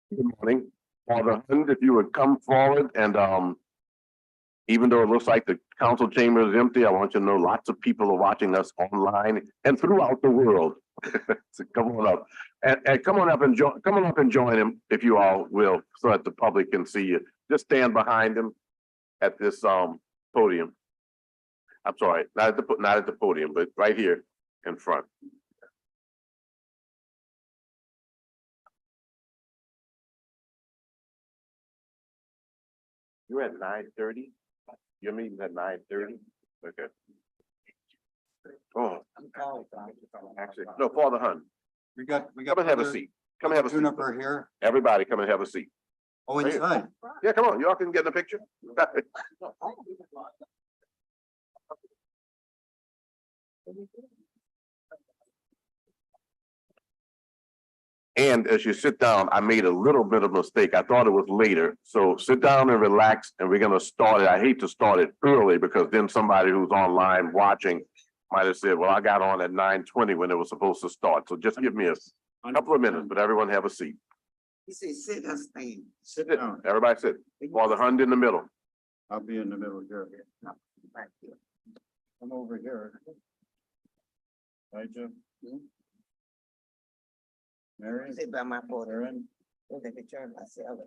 Good morning. Father Hund, if you would come forward and even though it looks like the council chamber is empty, I want you to know lots of people are watching us online and throughout the world. So come on up and come on up and join him if you all will, so that the public can see you. Just stand behind him at this podium. I'm sorry, not at the podium, but right here in front. You're at 9:30? Your meeting's at 9:30? Okay. Oh, actually, no, Father Hunt, We got come and have a seat. Come and have a seat. Juniper here. Everybody come and have a seat. Oh, inside. Yeah, come on, y'all can get in the picture. And as you sit down, I made a little bit of mistake. I thought it was later. So sit down and relax, and we're gonna start it. I hate to start it early because then somebody who's online watching might have said, well, I got on at 9:20 when it was supposed to start. So just give me a couple of minutes, but everyone have a seat. You say sit or stand? Sit Sit. down. Everybody sit. Father Hunt in the middle. I'll be in the middle here. Right here. I'm over here. Hi, Jim. Mary, Sit by my border. Aaron, Look at the picture of myself.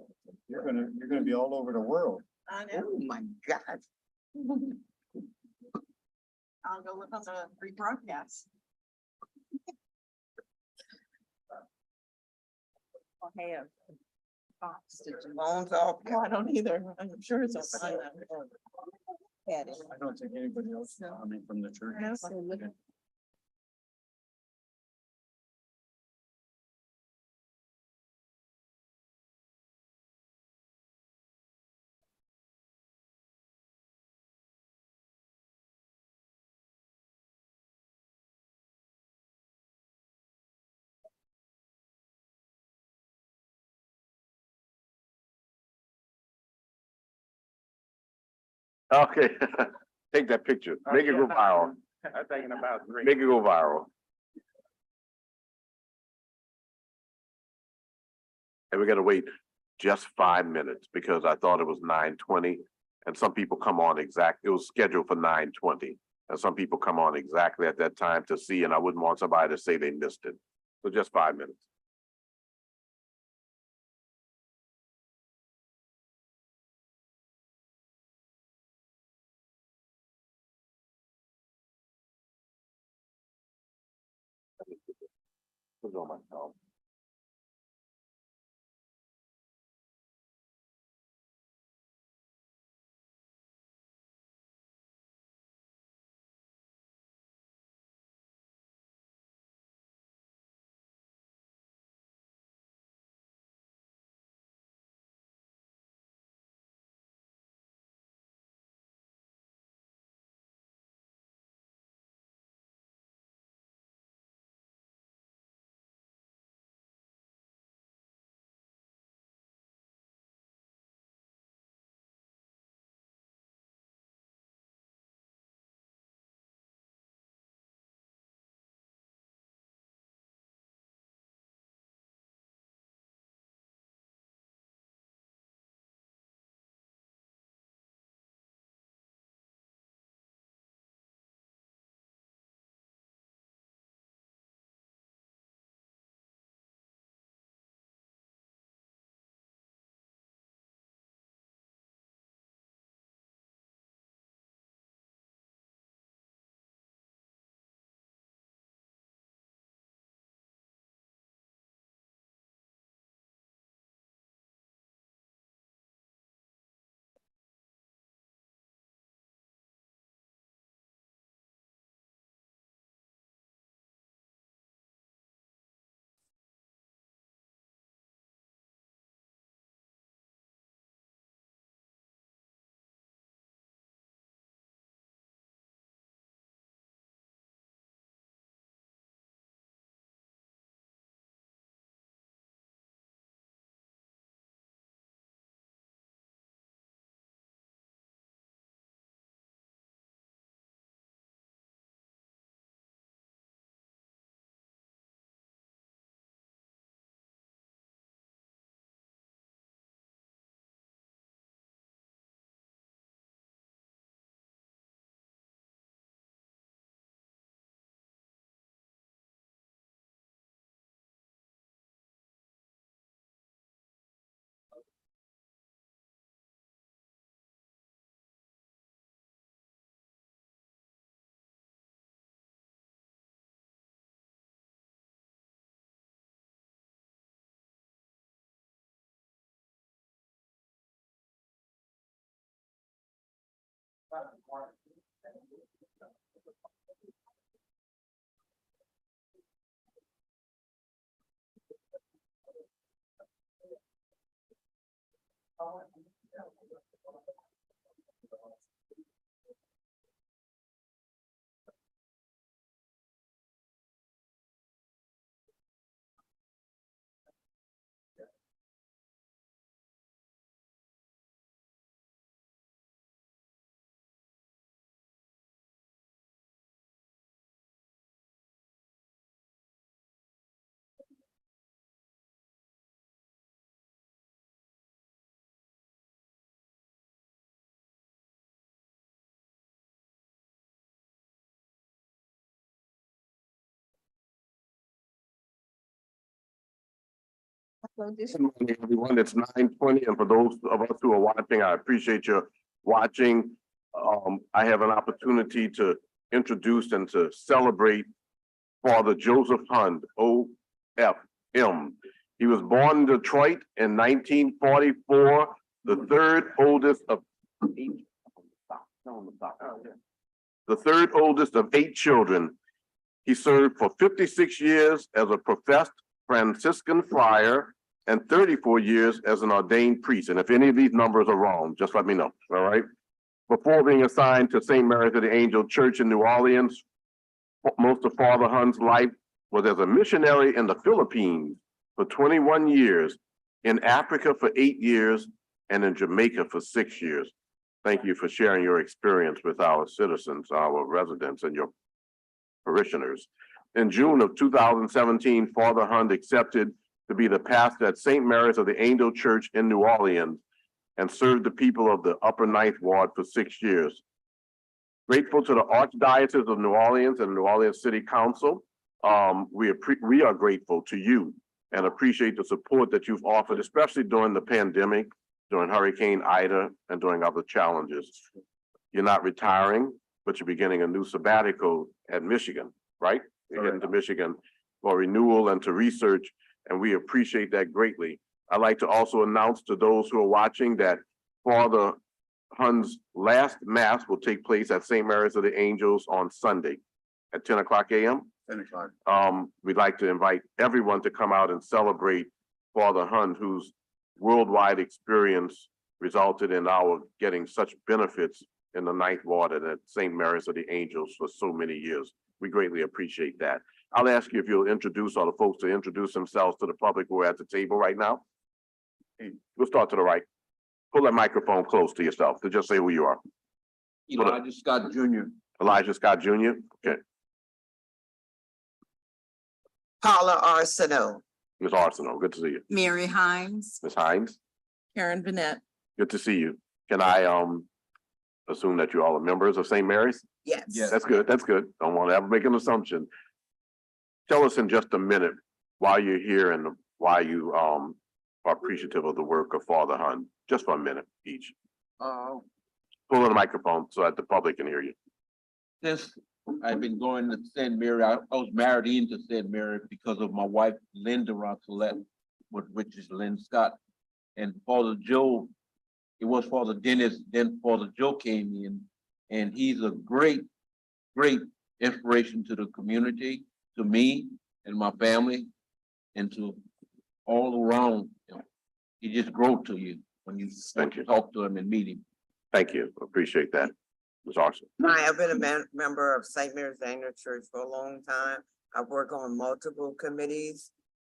you're gonna be all over the world. I know. Oh, my God. I'll go look on the rebroadcast. I'll have box to do. Phones off. No, I don't either. I'm sure it's on. Had it. I don't think anybody else coming from the church. No, so look- Okay, take that picture. Make it go viral. I'm thinking about. Make it go viral. And we're gonna wait just 5 minutes because I thought it was 9:20. And some people come on it was scheduled for 9:20. And some people come on exactly at that time to see, and I wouldn't want somebody to say they missed it. So just 5 minutes. Put it on my phone. Good morning, everyone. It's 9:20, and for those of us who are watching, I appreciate your watching. I have an opportunity to introduce and to celebrate Father Joseph Hund, OFM. He was born in Detroit in 1944, the third oldest of eight children. He served for 56 years as a professed Franciscan friar and 34 years as an ordained priest. And if any of these numbers are wrong, just let me know, all right? Before being assigned to St. Mary's of the Angel Church in New Orleans, most of Father Hund's life was as a missionary in the Philippines for 21 years, in Africa for 8 years, and in Jamaica for 6 years. Thank you for sharing your experience with our citizens, our residents, and your parishioners. In June of 2017, Father Hund accepted to be the pastor at St. Mary's of the Angel Church in New Orleans and served the people of the Upper Ninth Ward for 6 years. Grateful to the Archdiocese of New Orleans and New Orleans City Council. We are grateful to you and appreciate the support that you've offered, especially during the pandemic, during Hurricane Ida, and during other challenges. You're not retiring, but you're beginning a new sabbatical at Michigan, right? You're heading to Michigan for renewal and to research, and we appreciate that greatly. I'd like to also announce to those who are watching that Father Hund's last mass will take place at St. Mary's of the Angels on Sunday at 10 o'clock a.m. 10 o'clock. We'd like to invite everyone to come out and celebrate Father Hund, whose worldwide experience resulted in our getting such benefits in the Ninth Ward and at St. Mary's of the Angels for so many years. We greatly appreciate that. I'll ask you if you'll introduce all the folks to introduce themselves to the public who are at the table right now. We'll start to the right. Pull that microphone close to yourself to just say who you are. Elijah Scott Jr. Elijah Scott Jr. Okay, Paula Arsenault. Ms. Arsenault, good to see you. Mary Hines. Ms. Hines, Karen Bennett. good to see you. Can I assume that you all are members of St. Mary's? Yes. Yes. That's good, that's good. Don't want to ever make an assumption. Tell us in just a minute why you're here and why you are appreciative of the work of Father Hund, just for a minute each. Pull in the microphone so that the public can hear you. Since I've been going to St. Mary, I was married into St. Mary because of my wife, Linda Ronsolette, which is Lynn Scott. And Father Joe, it was Father Dennis, then Father Joe came in, and he's a great, great inspiration to the community, to me and my family, and to all around. You know, he just grows to you when you Thank you. talk to him and meet him. Thank you, appreciate that. Ms. Arsenault. I have been a member of St. Mary's Anglican Church for a long time. I work on multiple committees.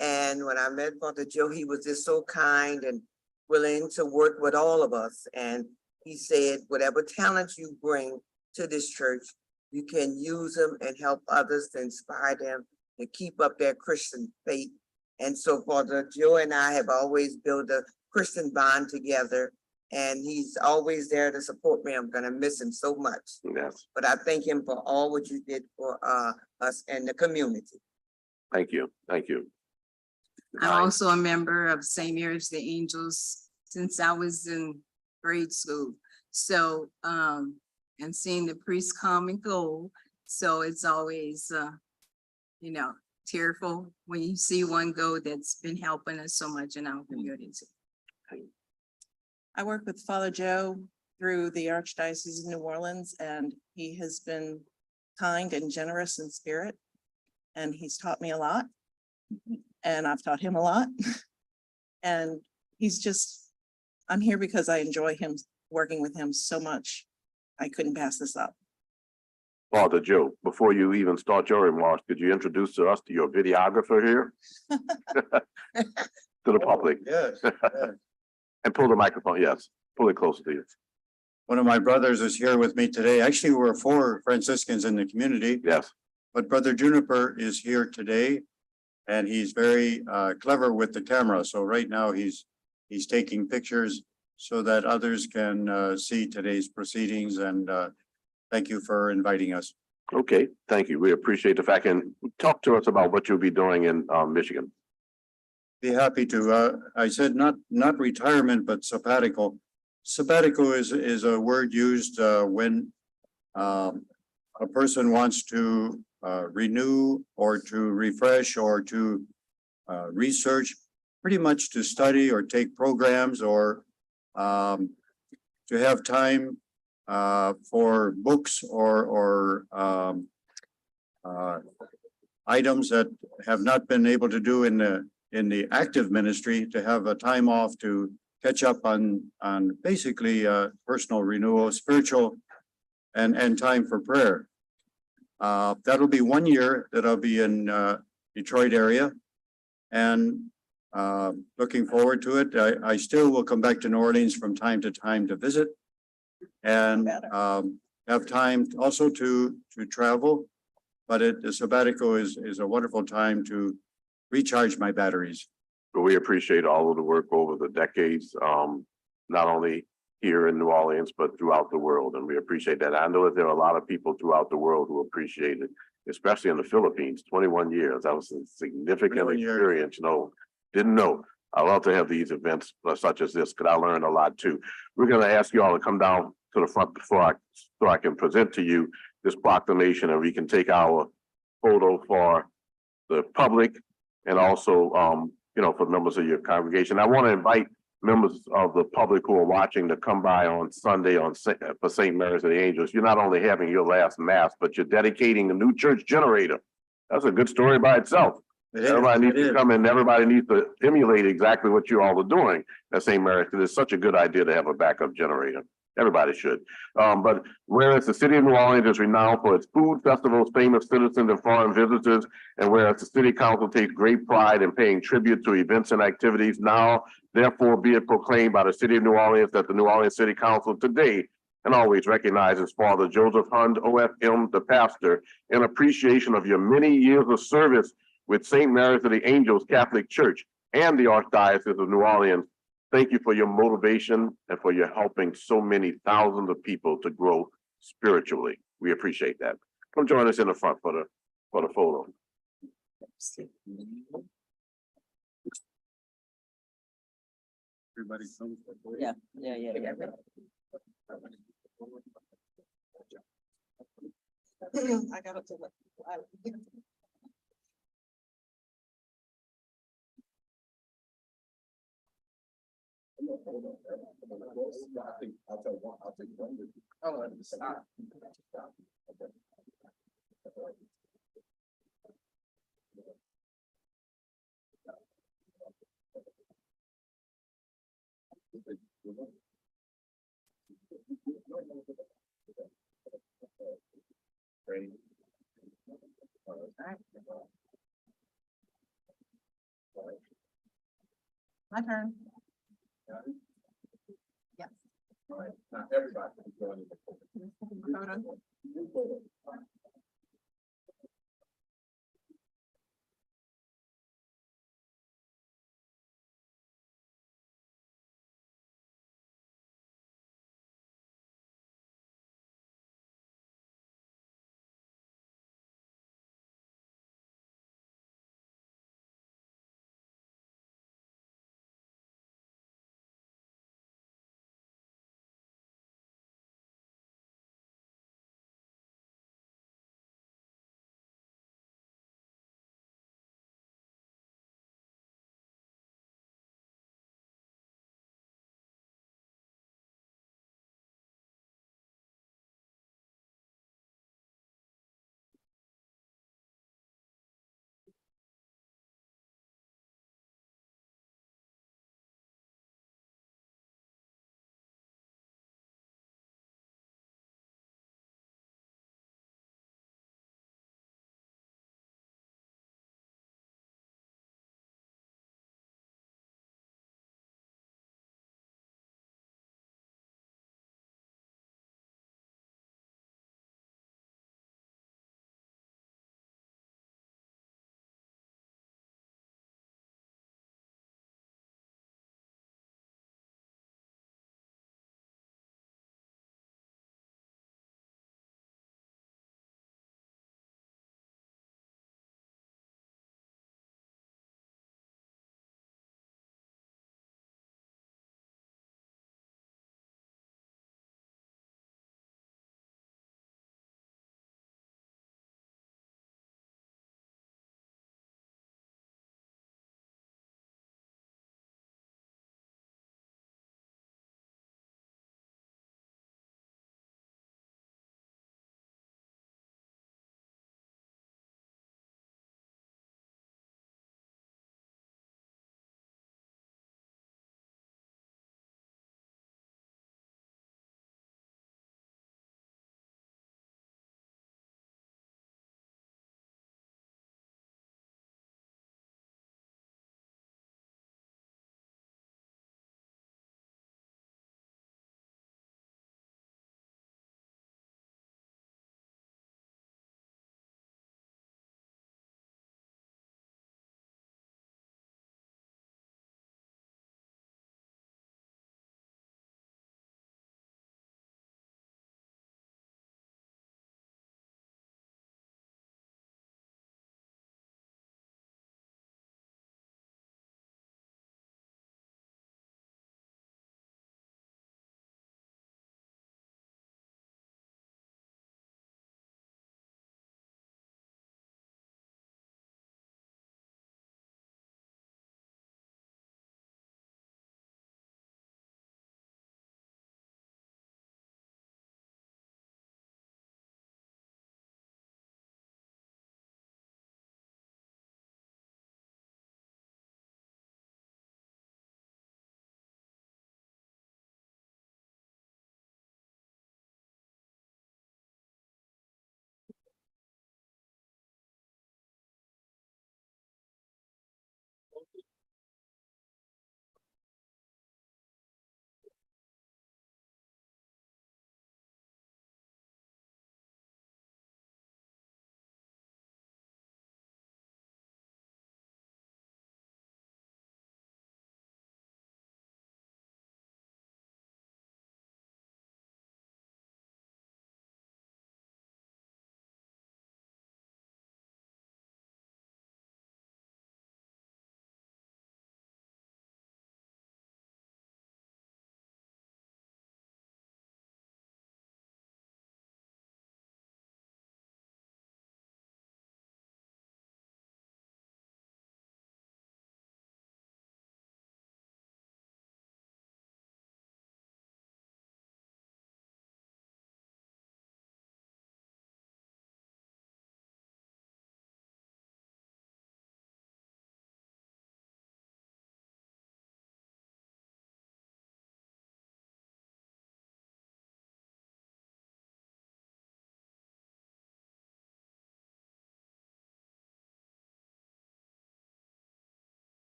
And when I met Father Joe, he was just so kind and willing to work with all of us. And he said, whatever talents you bring to this church, you can use them and help others to inspire them to keep up their Christian faith. And so Father Joe and I have always built a Christian bond together. And he's always there to support me. I'm gonna miss him so much. Yes, But I thank him for all what you did for us and the community. thank you, thank you. I'm also a member of St. Mary's the Angels since I was in grade school. So, and seeing the priests come and go. So it's always, tearful when you see one go that's been helping us so much in our community. I work with Father Joe through the Archdiocese of New Orleans, and he has been kind and generous in spirit. And he's taught me a lot. And I've taught him a lot. And he's just, I'm here because I enjoy him, working with him so much. I couldn't pass this up. Father Joe, before you even start your remarks, could you introduce to us to your videographer here? To the public, Yes, yes. and pull the microphone, yes, pull it closer to you. One of my brothers is here with me today. Actually, we're 4 Franciscans in the community, Yes, but Brother Juniper is here today. And he's very clever with the camera. So right now he's taking pictures so that others can see today's proceedings, and thank you for inviting us. okay, thank you. We appreciate the fact, and talk to us about what you'll be doing in Michigan. Be happy to. I said not retirement, but sabbatical. Sabbatical is a word used when a person wants to renew or to refresh or to research, pretty much to study or take programs or to have time for books or items that have not been able to do in the active ministry, to have a time off to catch up on basically personal renewal, spiritual, and time for prayer. That'll be 1 year that I'll be in Detroit area, and looking forward to it. I still will come back to New Orleans from time to time to visit, and have time also to travel. But the sabbatical is a wonderful time to recharge my batteries. But we appreciate all of the work over the decades, not only here in New Orleans, but throughout the world. And we appreciate that. I know that there are a lot of people throughout the world who appreciate it, especially in the Philippines, 21 years. That was a significant 21 years. experience, didn't know. I love to have these events such as this, because I learned a lot too. We're going to ask you all to come down to the front so I can present to you this proclamation, and we can take our photo for the public and also, for members of your congregation. I want to invite members of the public who are watching to come by on Sunday for St. Mary's of the Angels. You're not only having your last mass, but you're dedicating a new church generator. That's a good story by itself. Everybody needs to come in. Everybody needs to emulate exactly what you all are doing at St. Mary's, because it's such a good idea to have a backup generator. Everybody should. But whereas the city of New Orleans is renowned for its food festivals, famous citizens and foreign visitors, and whereas the city council takes great pride in paying tribute to events and activities, now therefore be it proclaimed by the city of New Orleans that the New Orleans City Council today and always recognizes Father Joseph Hund, OFM, the pastor, in appreciation of your many years of service with St. Mary's of the Angels Catholic Church and the Archdiocese of New Orleans. Thank you for your motivation and for your helping so many thousands of people to grow spiritually. We appreciate that. Come join us in the front for the photo. Everybody comes. Yeah. I got it to Ready? My turn. Yes. All right, now everybody. Photo.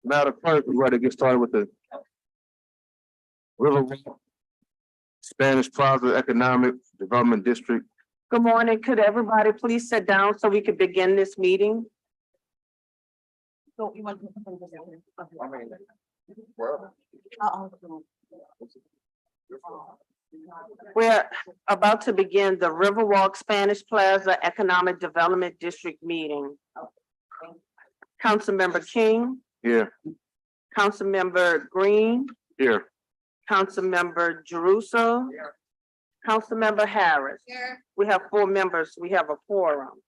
Madam Clerk, we're ready to get started with the Riverwalk Spanish Plaza Economic Development District. Good morning. Could everybody please sit down so we could begin this meeting? We're about to begin the Riverwalk Spanish Plaza Economic Development District meeting. Councilmember King, Here, Councilmember Green, here. Councilmember Jeruso, Councilmember Harris. We have 4 members. We have a quorum.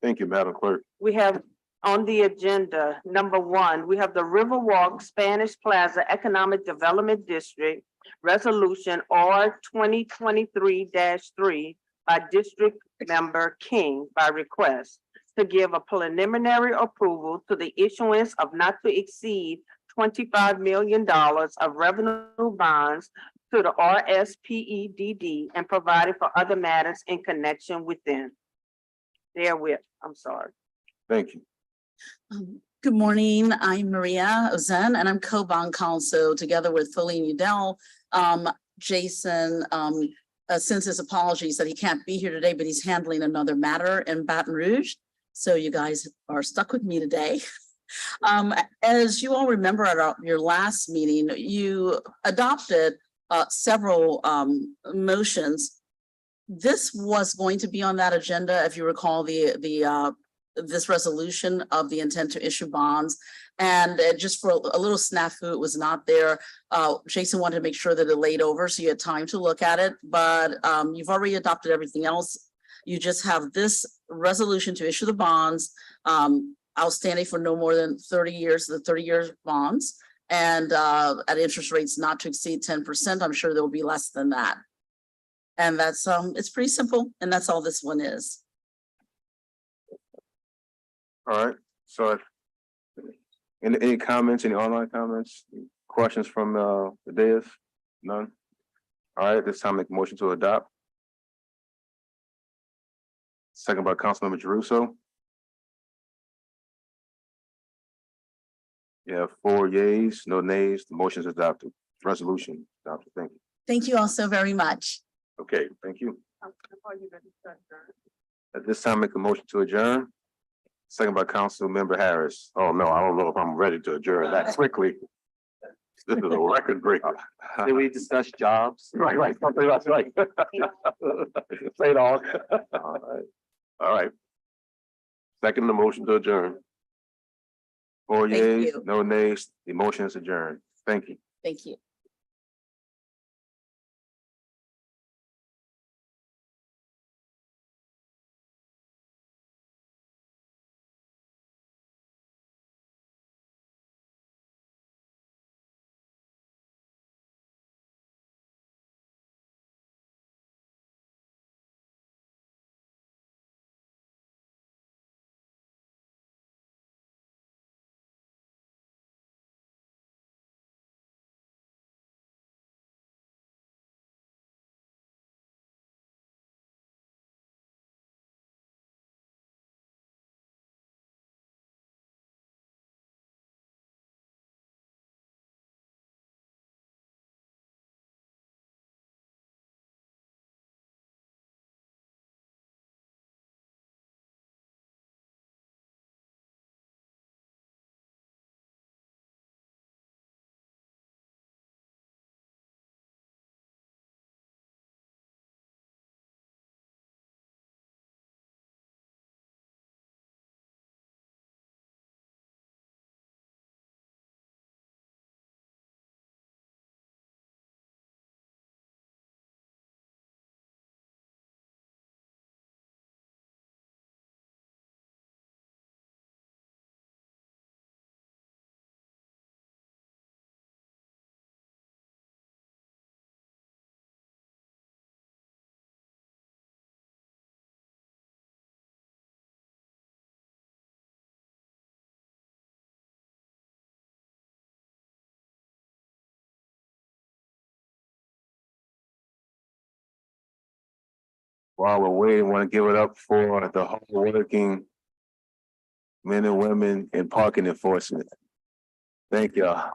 Thank you, Madam Clerk. We have on the agenda, number 1, we have the Riverwalk Spanish Plaza Economic Development District Resolution R 2023-3 by District Member King by request to give a preliminary approval to the issuance of not to exceed $25 million of revenue bonds to the RSPEDD and provided for other matters in connection within. Therewith, I'm sorry. Thank you. Good morning. I'm Maria Ozen and I'm co-bond counsel together with Feline Udell. Jason, since his apologies that he can't be here today, but he's handling another matter in Baton Rouge. So you guys are stuck with me today. As you all remember at your last meeting, you adopted several motions. This was going to be on that agenda, if you recall, this resolution of the intent to issue bonds. And just for a little snafu, it was not there. Jason wanted to make sure that it laid over so you had time to look at it, but you've already adopted everything else. You just have this resolution to issue the bonds outstanding for no more than 30 years, the 30-year bonds, and at interest rates not to exceed 10%. I'm sure there will be less than that. And that's it's pretty simple, and that's all this one is. All right, so any comments, any online comments, questions from the dais? None? All right, this time make a motion to adopt. Second by Councilmember Jeruso. You have 4 yeas, no nays. The motion is adopted. Resolution adopted. Thank you. Thank you all so very much. Okay, thank you. At this time, make a motion to adjourn. Second by Councilmember Harris. Oh, no, I don't know if I'm ready to adjourn that quickly. This is a record breaker. Did we discuss jobs? Right, something that's right. Say it all. All right. Second, the motion to adjourn. 4 Thank yeas, you. no nays. The motion is adjourned. Thank you. Thank you. While we're waiting, want to give it up for the hardworking men and women in parking enforcement. Thank y'all.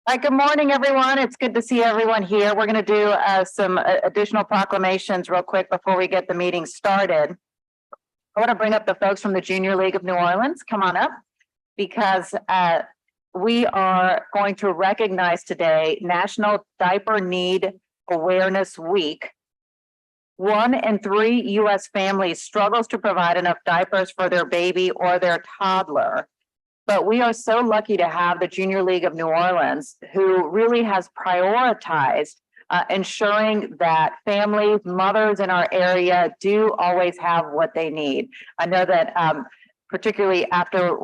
Hi, good morning, everyone. It's good to see everyone here. We're going to do some additional proclamations real quick before we get the meeting started. I want to bring up the folks from the Junior League of New Orleans. Come on up, because we are going to recognize today National Diaper Need Awareness Week. 1 in 3 U.S. families struggles to provide enough diapers for their baby or their toddler. But we are so lucky to have the Junior League of New Orleans, who really has prioritized ensuring that families, mothers in our area do always have what they need. I know that particularly after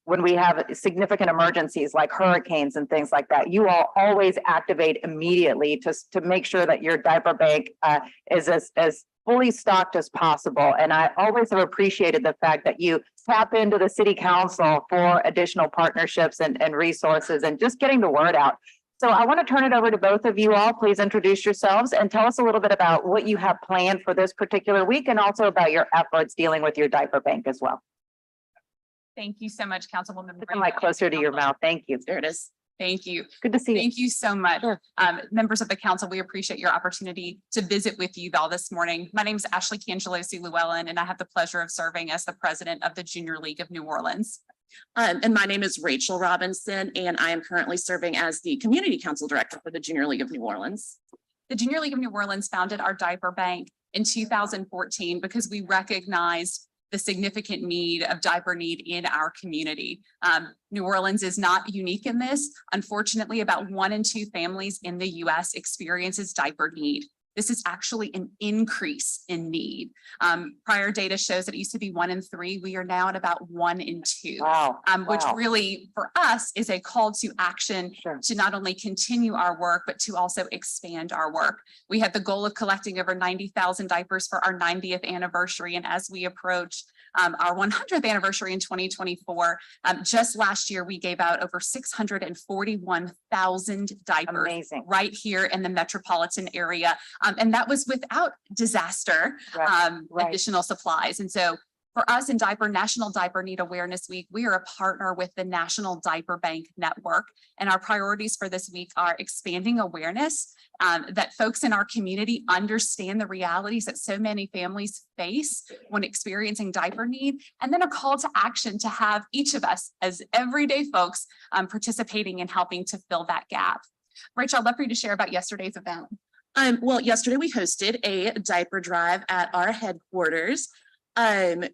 when we have significant emergencies like hurricanes and things like that, you all always activate immediately to make sure that your diaper bank is as fully stocked as possible. And I always have appreciated the fact that you tap into the city council for additional partnerships and resources and just getting the word out. So I want to turn it over to both of you all. Please introduce yourselves and tell us a little bit about what you have planned for this particular week and also about your efforts dealing with your diaper bank as well. Thank you so much, Councilwoman. Put the mic closer to your mouth. Thank you. There it is. Thank you. Good to see you. Thank you so much. Sure. Members of the council, we appreciate your opportunity to visit with you all this morning. My name is Ashley Cangelosi Llewellyn, and I have the pleasure of serving as the president of the Junior League of New Orleans. And my name is Rachel Robinson, and I am currently serving as the community council director for the Junior League of New Orleans. The Junior League of New Orleans founded our diaper bank in 2014 because we recognized the significant need of diaper need in our community. New Orleans is not unique in this. Unfortunately, about 1 in 2 families in the US experiences diaper need. This is actually an increase in need. Prior data shows that it used to be 1 in 3. We are now at about 1 in 2. Wow. Which really for us is a call to action to not only continue our work, but to also expand our work. We had the goal of collecting over 90,000 diapers for our 90th anniversary. And as we approach our 100th anniversary in 2024. Just last year, we gave out over 641,000 diapers Amazing. right here in the metropolitan area. And that was without disaster, Right. additional supplies. And so for us in National Diaper Need Awareness Week, we are a partner with the National Diaper Bank Network. And our priorities for this week are expanding awareness, that folks in our community understand the realities that so many families face when experiencing diaper need, and then a call to action to have each of us as everyday folks participating in helping to fill that gap. Rachel, I'd love for you to share about yesterday's event. Well, yesterday we hosted a diaper drive at our headquarters.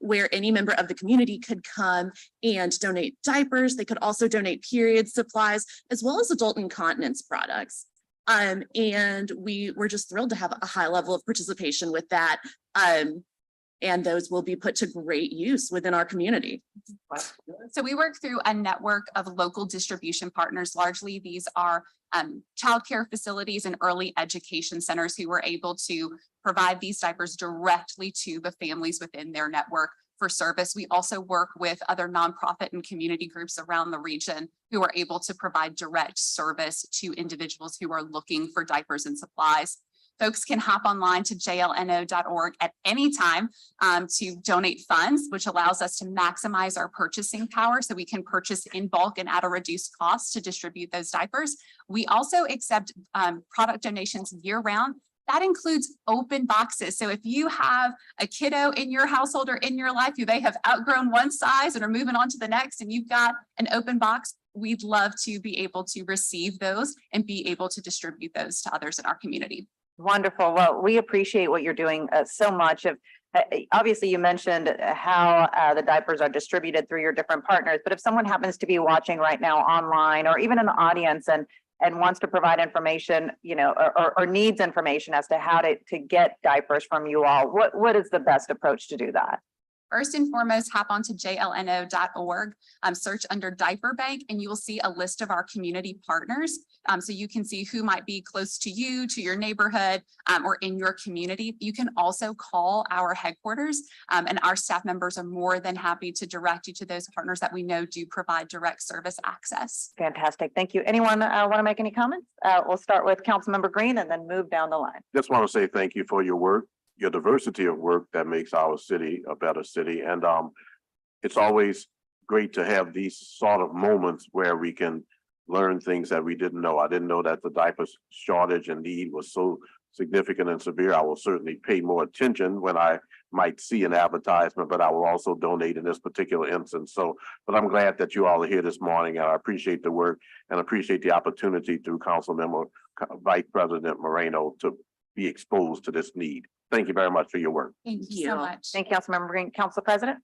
Where any member of the community could come and donate diapers. They could also donate period supplies as well as adult incontinence products. And we were just thrilled to have a high level of participation with that. And those will be put to great use within our community. So we work through a network of local distribution partners. Largely, these are childcare facilities and early education centers who were able to provide these diapers directly to the families within their network for service. We also work with other nonprofit and community groups around the region who are able to provide direct service to individuals who are looking for diapers and supplies. Folks can hop online to jlno.org at any time to donate funds, which allows us to maximize our purchasing power so we can purchase in bulk and at a reduced cost to distribute those diapers. We also accept product donations year round. That includes open boxes. So if you have a kiddo in your household or in your life who they have outgrown one size and are moving on to the next, and you've got an open box, we'd love to be able to receive those and be able to distribute those to others in our community. Wonderful. Well, we appreciate what you're doing so much. Obviously, you mentioned how the diapers are distributed through your different partners, but if someone happens to be watching right now online or even in the audience and wants to provide information, you know, or needs information as to how to get diapers from you all, what is the best approach to do that? First and foremost, hop onto jlno.org, search under Diaper Bank, and you will see a list of our community partners. So you can see who might be close to you, to your neighborhood, or in your community. You can also call our headquarters, and our staff members are more than happy to direct you to those partners that we know do provide direct service access. Fantastic. Thank you. Anyone want to make any comments? We'll start with Councilmember Green and then move down the line. Just want to say thank you for your work, your diversity of work that makes our city a better city. And it's always great to have these sort of moments where we can learn things that we didn't know. I didn't know that the diaper shortage and need was so significant and severe. I will certainly pay more attention when I might see an advertisement, but I will also donate in this particular instance. So, but I'm glad that you all are here this morning, and I appreciate the work and appreciate the opportunity through Councilmember Vice President Moreno to be exposed to this need. Thank you very much for your work. Thank you so much. Thank you, Councilmember Green. Council President?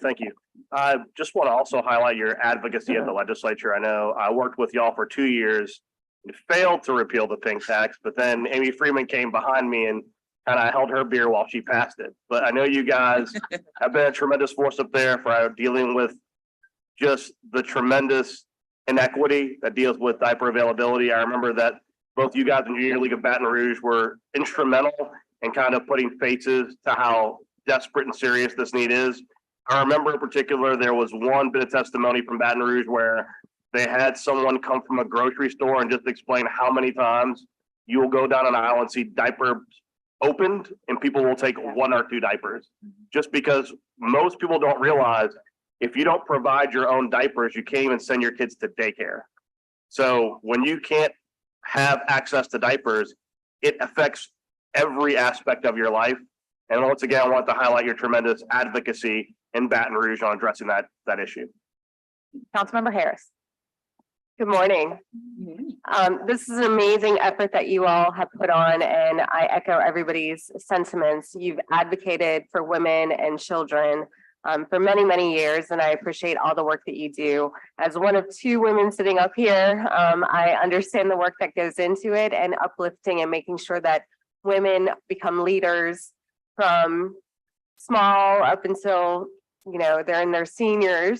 Thank you. I just want to also highlight your advocacy at the legislature. I know I worked with y'all for 2 years and failed to repeal the pink tax, but then Amy Freeman came behind me and kind of held her beer while she passed it. But I know you guys have been a tremendous force up there for dealing with just the tremendous inequity that deals with diaper availability. I remember that both you guys in Junior League of Baton Rouge were instrumental in kind of putting faces to how desperate and serious this need is. I remember in particular, there was one bit of testimony from Baton Rouge where they had someone come from a grocery store and just explain how many times you will go down an aisle and see diapers opened and people will take 1 or 2 diapers. Just because most people don't realize if you don't provide your own diapers, you can't even send your kids to daycare. So when you can't have access to diapers, it affects every aspect of your life. And once again, I want to highlight your tremendous advocacy in Baton Rouge on addressing that issue. Councilmember Harris. Good morning. This is an amazing effort that you all have put on, and I echo everybody's sentiments. You've advocated for women and children for many, many years, and I appreciate all the work that you do. As one of 2 women sitting up here, I understand the work that goes into it and uplifting and making sure that women become leaders from small up until, you know, they're in their senior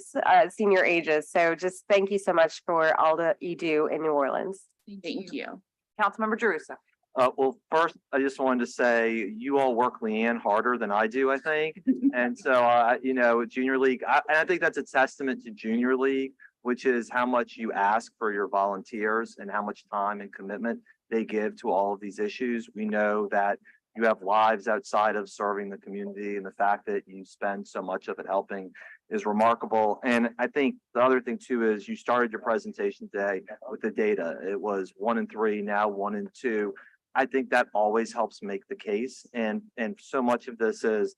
ages. So just thank you so much for all that you do in New Orleans. Thank you. Councilmember Jerusa. Well, first, I just wanted to say you all work Leanne harder than I do, I think. And so, you know, Junior League, and I think that's a testament to Junior League, which is how much you ask for your volunteers and how much time and commitment they give to all of these issues. We know that you have lives outside of serving the community, and the fact that you spend so much of it helping is remarkable. And I think the other thing too is you started your presentation today with the data. It was 1 in 3, now 1 in 2. I think that always helps make the case. And so much of this is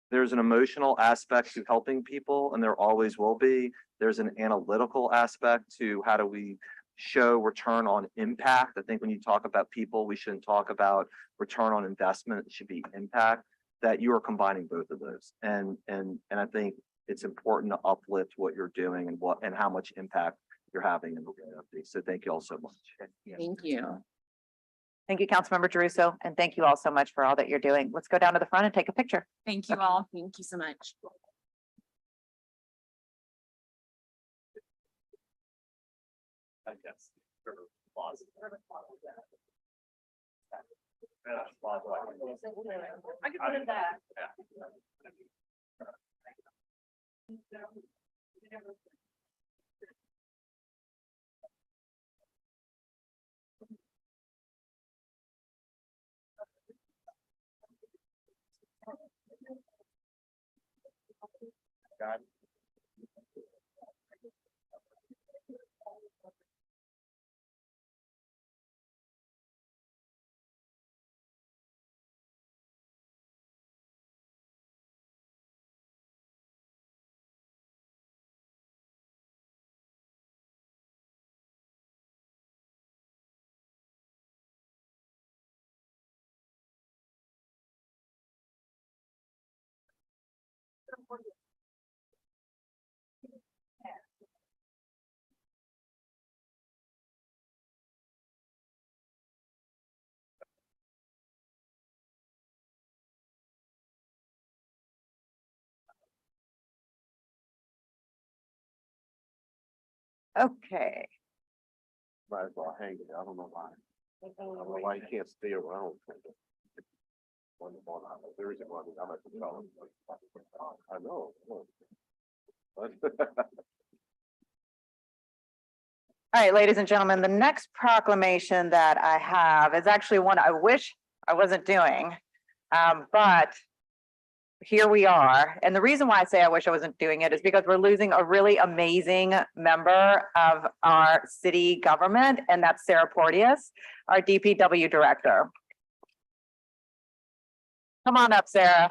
there's an emotional aspect to helping people, and there always will be. There's an analytical aspect to how do we show return on impact. I think when you talk about people, we shouldn't talk about return on investment. It should be impact. That you are combining both of those. And I think it's important to uplift what you're doing and how much impact you're having in the community. So thank you all so much. Thank you. Thank you, Councilmember Jeruso, and thank you all so much for all that you're doing. Let's go down to the front and take a picture. Thank you all. Thank you so much. I guess. I can put it back. God. Okay. Might as well hang it. I don't know why. I don't know why you can't stay around. There is one. I'm at the top. I know. All right, ladies and gentlemen, the next proclamation that I have is actually one I wish I wasn't doing. But here we are. And the reason why I say I wish I wasn't doing it is because we're losing a really amazing member of our city government, and that's Sarah Porteous, our DPW director. Come on up, Sarah.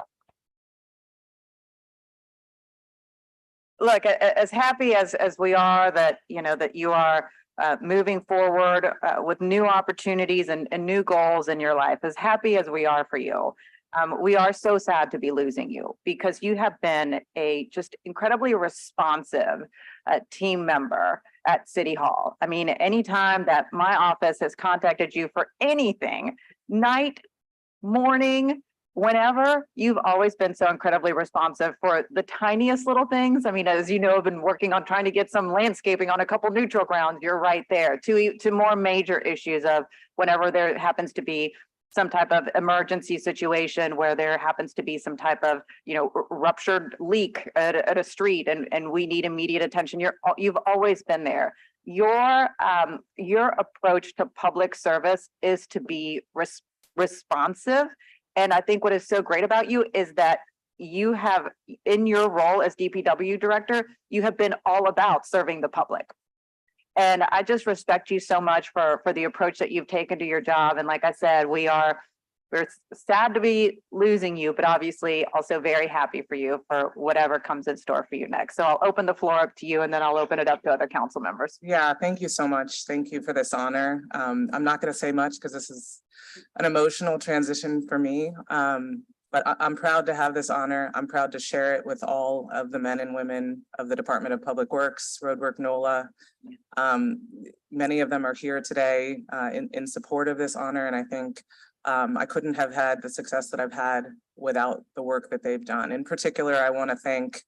Look, as happy as we are that, you know, that you are moving forward with new opportunities and new goals in your life, as happy as we are for you, we are so sad to be losing you, because you have been a just incredibly responsive team member at City Hall. I mean, anytime that my office has contacted you for anything, night, morning, whenever, you've always been so incredibly responsive for the tiniest little things. I mean, as you know, I've been working on trying to get some landscaping on a couple neutral grounds. You're right there to more major issues of whenever there happens to be some type of emergency situation where there happens to be some type of, you know, ruptured leak at a street and we need immediate attention. You've always been there. Your approach to public service is to be responsive. And I think what is so great about you is that you have, in your role as DPW director, you have been all about serving the public. And I just respect you so much for the approach that you've taken to your job. And like I said, we're sad to be losing you, but obviously also very happy for you for whatever comes in store for you next. So I'll open the floor up to you, and then I'll open it up to other council members. Yeah, thank you so much. Thank you for this honor. I'm not going to say much because this is an emotional transition for me. But I'm proud to have this honor. I'm proud to share it with all of the men and women of the Department of Public Works, Roadwork NOLA. Many of them are here today in support of this honor. And I think I couldn't have had the success that I've had without the work that they've done. In particular, I want to thank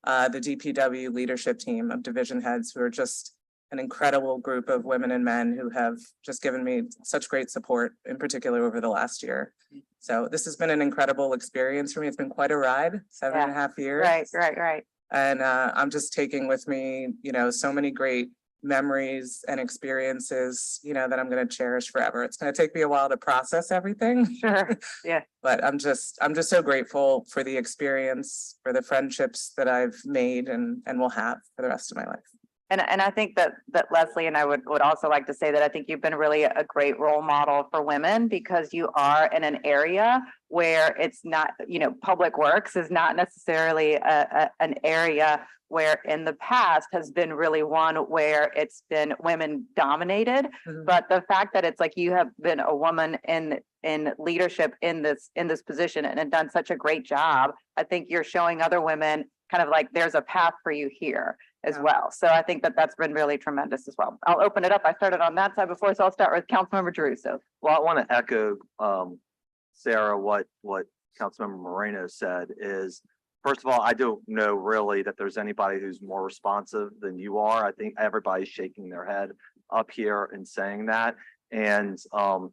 the DPW leadership team of division heads who are just an incredible group of women and men who have just given me such great support, in particular over the last year. So this has been an incredible experience for me. It's been quite a ride, 7.5 years. Right. And I'm just taking with me, so many great memories and experiences, that I'm going to cherish forever. It's going to take me a while to process everything. Sure, yeah. But I'm just so grateful for the experience, for the friendships that I've made and will have for the rest of my life. And I think that Leslie and I would also like to say that I think you've been really a great role model for women because you are in an area where it's not, public works is not necessarily an area where in the past has been really one where it's been women dominated. But the fact that it's like you have been a woman in leadership in this position and have done such a great job, I think you're showing other women kind of like there's a path for you here as well. So I think that that's been really tremendous as well. I'll open it up. I started on that side before, so I'll start with Councilmember Drew. So, well, I want to echo Sarah, what Councilmember Moreno said is, first of all, I don't know really that there's anybody who's more responsive than you are. I think everybody's shaking their head up here and saying that. And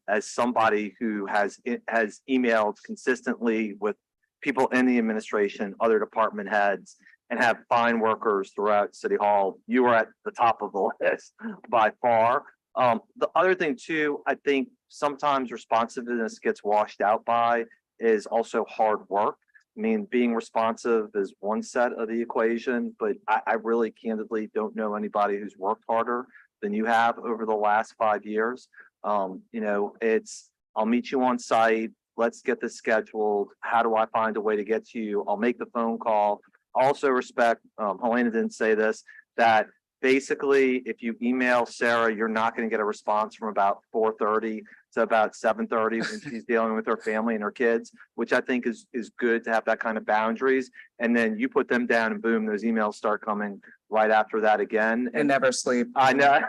as somebody who has emailed consistently with people in the administration, other department heads, and have fine workers throughout City Hall, you are at the top of the list by far. The other thing too, I think sometimes responsiveness gets washed out by is also hard work. I mean, being responsive is one set of the equation, but I really candidly don't know anybody who's worked harder than you have over the last 5 years. It's, I'll meet you on site. Let's get this scheduled. How do I find a way to get to you? I'll make the phone call. Also respect, Helena didn't say this, that basically if you email Sarah, you're not going to get a response from about 4:30 to about 7:30 when she's dealing with her family and her kids, which I think is good to have that kind of boundaries. And then you put them down and boom, those emails start coming right after that again. And never sleep. I know.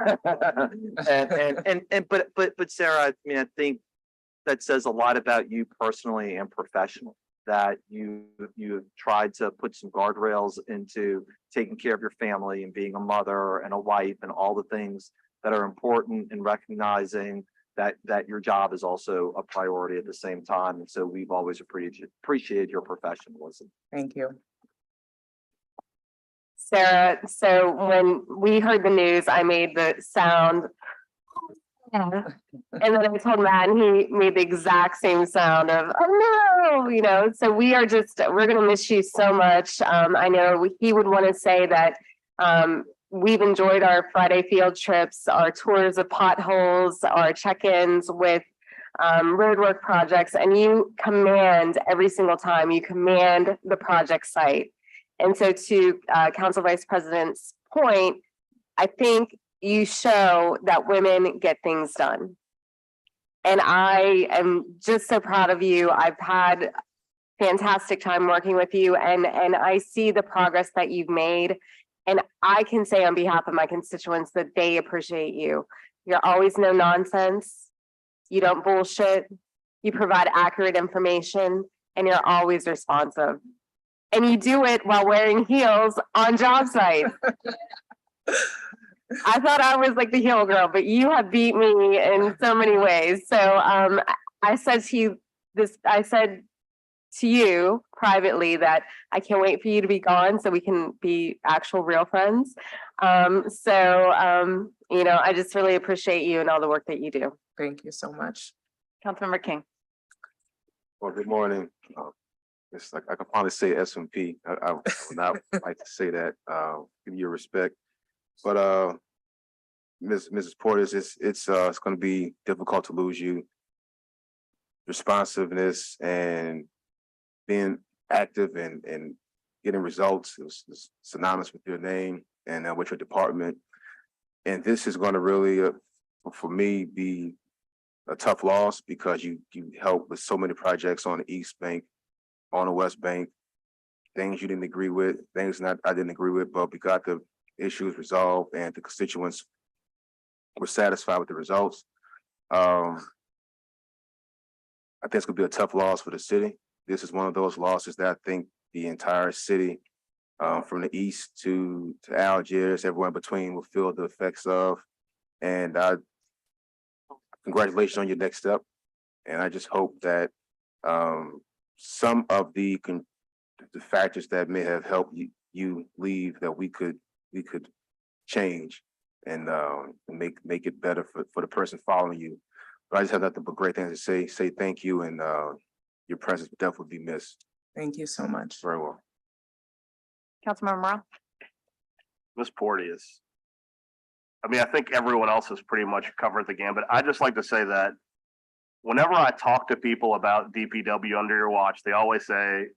But Sarah, I mean, I think that says a lot about you personally and professionally, that you've tried to put some guardrails into taking care of your family and being a mother and a wife and all the things that are important, and recognizing that your job is also a priority at the same time. And so we've always appreciated your professionalism. Thank you. Sarah, so when we heard the news, I made the sound. And then I told Matt, and he made the exact same sound of, oh no, so we're going to miss you so much. I know he would want to say that we've enjoyed our Friday field trips, our tours of potholes, our check-ins with roadwork projects, and you command every single time, you command the project site. And so to Council Vice President's point, I think you show that women get things done. And I am just so proud of you. I've had fantastic time working with you, and I see the progress that you've made. And I can say on behalf of my constituents that they appreciate you. You're always no nonsense. You don't bullshit. You provide accurate information, and you're always responsive. And you do it while wearing heels on job sites. I thought I was like the heel girl, but you have beat me in so many ways. So I said to you privately that I can't wait for you to be gone so we can be actual real friends. I just really appreciate you and all the work that you do. Thank you so much. Councilmember King. Well, good morning. It's like I can finally say SMP. I would not like to say that. Give you respect, but Mrs. Porteous, it's going to be difficult to lose you. Responsiveness and being active and getting results is synonymous with your name and with your department. And this is going to really, for me, be a tough loss because you help with so many projects on the East Bank, on the West Bank, things you didn't agree with, things I didn't agree with, but we got the issues resolved and the constituents were satisfied with the results. I think it's gonna be a tough loss for the city. This is one of those losses that I think the entire city from the east to Algiers, everyone between will feel the effects of. And congratulations on your next step. And I just hope that some of the factors that may have helped you leave, that we could change and make it better for the person following you. But I just have nothing but great things to say. Say thank you, and your presence will definitely be missed. Thank you so much. Very well. Councilmember Morrell? Ms. Porteous. I mean, I think everyone else has pretty much covered the gambit. I just like to say that whenever I talk to people about DPW under your watch, they always say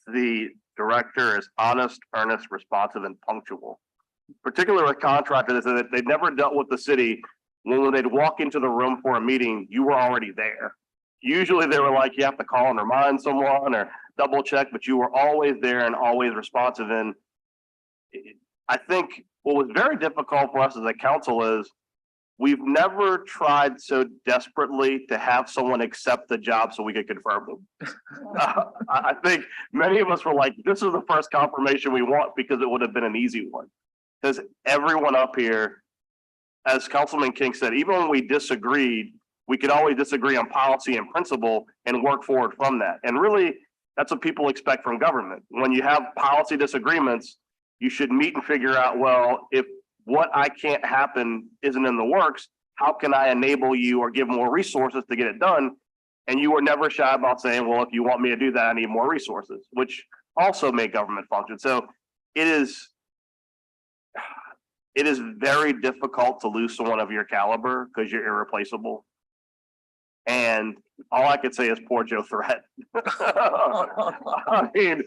the director is honest, earnest, responsive, and punctual. Particularly with contractors, that they've never dealt with the city. When they'd walk into the room for a meeting, you were already there. Usually they were like, you have to call and remind someone or double check, but you were always there and always responsive. And I think what was very difficult for us as a council is we've never tried so desperately to have someone accept the job so we could confirm them. I think many of us were like, this is the first confirmation we want, because it would have been an easy one. Because everyone up here, as Councilman King said, even when we disagreed, we could always disagree on policy and principle and work forward from that. And really, that's what people expect from government. When you have policy disagreements, you should meet and figure out, well, if what I can't happen isn't in the works, how can I enable you or give more resources to get it done? And you were never shy about saying, well, if you want me to do that, I need more resources, which also make government function. So it is very difficult to lose someone of your caliber because you're irreplaceable. And all I could say is poor Joe Threat. I mean,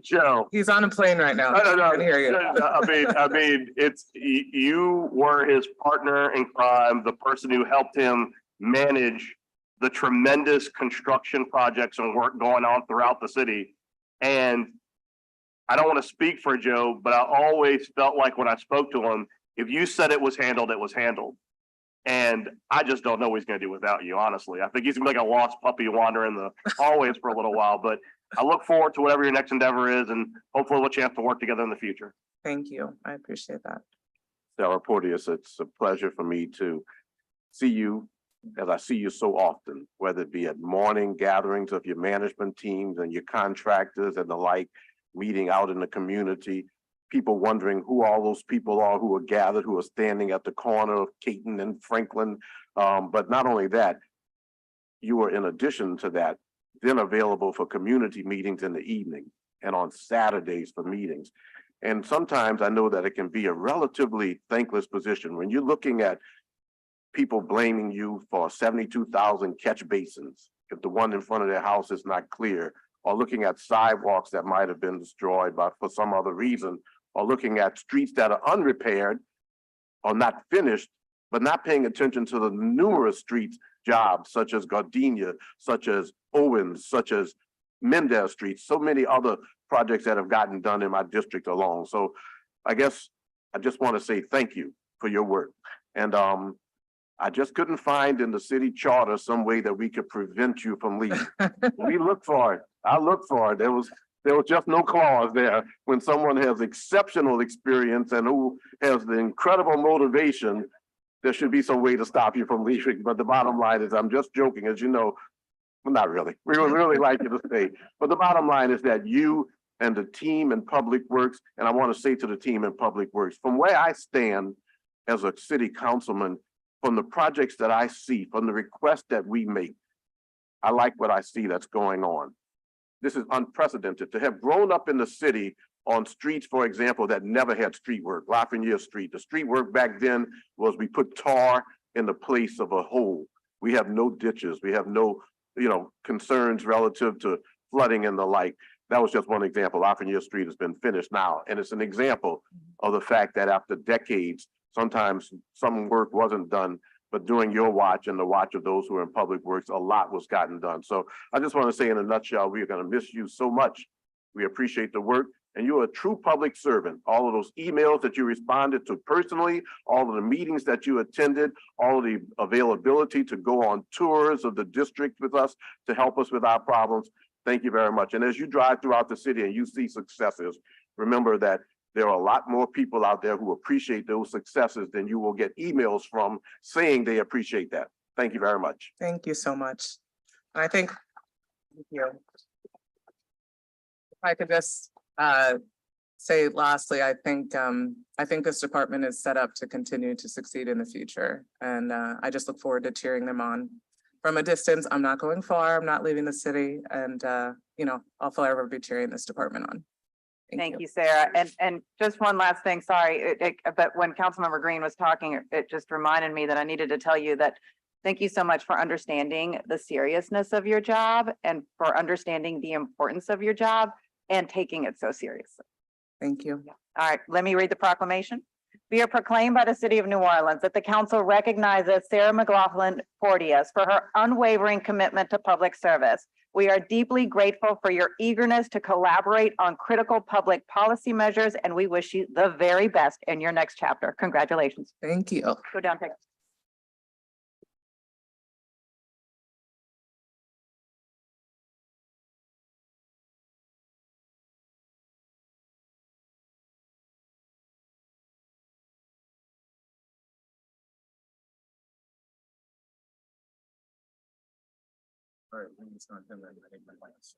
Joe. He's on a plane right now. No. I can hear you. I mean, you were his partner in crime, the person who helped him manage the tremendous construction projects and work going on throughout the city. And I don't want to speak for Joe, but I always felt like when I spoke to him, if you said it was handled, it was handled. And I just don't know what he's going to do without you, honestly. I think he's going to be like a lost puppy wandering the hallways for a little while, but I look forward to whatever your next endeavor is, and hopefully we'll chance to work together in the future. Thank you. I appreciate that. Sarah Porteous, it's a pleasure for me to see you, as I see you so often, whether it be at morning gatherings of your management teams and your contractors and the like, meeting out in the community, people wondering who all those people are who are gathered, who are standing at the corner of Caton and Franklin. But not only that, you are, in addition to that, then available for community meetings in the evening and on Saturdays for meetings. And sometimes I know that it can be a relatively thankless position when you're looking at people blaming you for 72,000 catch basins if the one in front of their house is not clear, or looking at sidewalks that might have been destroyed for some other reason, or looking at streets that are unrepaired or not finished, but not paying attention to the numerous streets jobs such as Gardenia, such as Owens, such as Mendez Street, so many other projects that have gotten done in my district alone. So I guess I just want to say thank you for your work. And I just couldn't find in the city charter some way that we could prevent you from leaving. We looked for it. I looked for it. There was just no clause there. When someone has exceptional experience and who has the incredible motivation, there should be some way to stop you from leaving. But the bottom line is, I'm just joking, as you know, well, not really. We would really like you to stay. But the bottom line is that you and the team in Public Works, and I want to say to the team in Public Works, from where I stand as a city councilman, from the projects that I see, from the requests that we make, I like what I see that's going on. This is unprecedented. To have grown up in the city on streets, for example, that never had street work, Lafreniere Street. The street work back then was we put tar in the place of a hole. We have no ditches. We have no, concerns relative to flooding and the like. That was just one example. Lafreniere Street has been finished now. And it's an example of the fact that after decades, sometimes some work wasn't done, but during your watch and the watch of those who are in Public Works, a lot was gotten done. So I just want to say in a nutshell, we are going to miss you so much. We appreciate the work, and you're a true public servant. All of those emails that you responded to personally, all of the meetings that you attended, all of the availability to go on tours of the district with us to help us with our problems. Thank you very much. And as you drive throughout the city and you see successes, remember that there are a lot more people out there who appreciate those successes than you will get emails from saying they appreciate that. Thank you very much. Thank you so much. I think, thank you. If I could just say lastly, I think this department is set up to continue to succeed in the future. And I just look forward to cheering them on. From a distance, I'm not going far, I'm not leaving the city, and you know, I'll forever be cheering this department on. Thank you, Sarah. And just one last thing, sorry, but when Councilmember Green was talking, it just reminded me that I needed to tell you that thank you so much for understanding the seriousness of your job and for understanding the importance of your job and taking it so seriously. Thank you. All right, let me read the proclamation. Be it proclaimed by the city of New Orleans that the council recognizes Sarah McLaughlin Porteous for her unwavering commitment to public service. We are deeply grateful for your eagerness to collaborate on critical public policy measures, and we wish you the very best in your next chapter. Congratulations. Thank you. Go down, take. All right, it's not done, I think my last.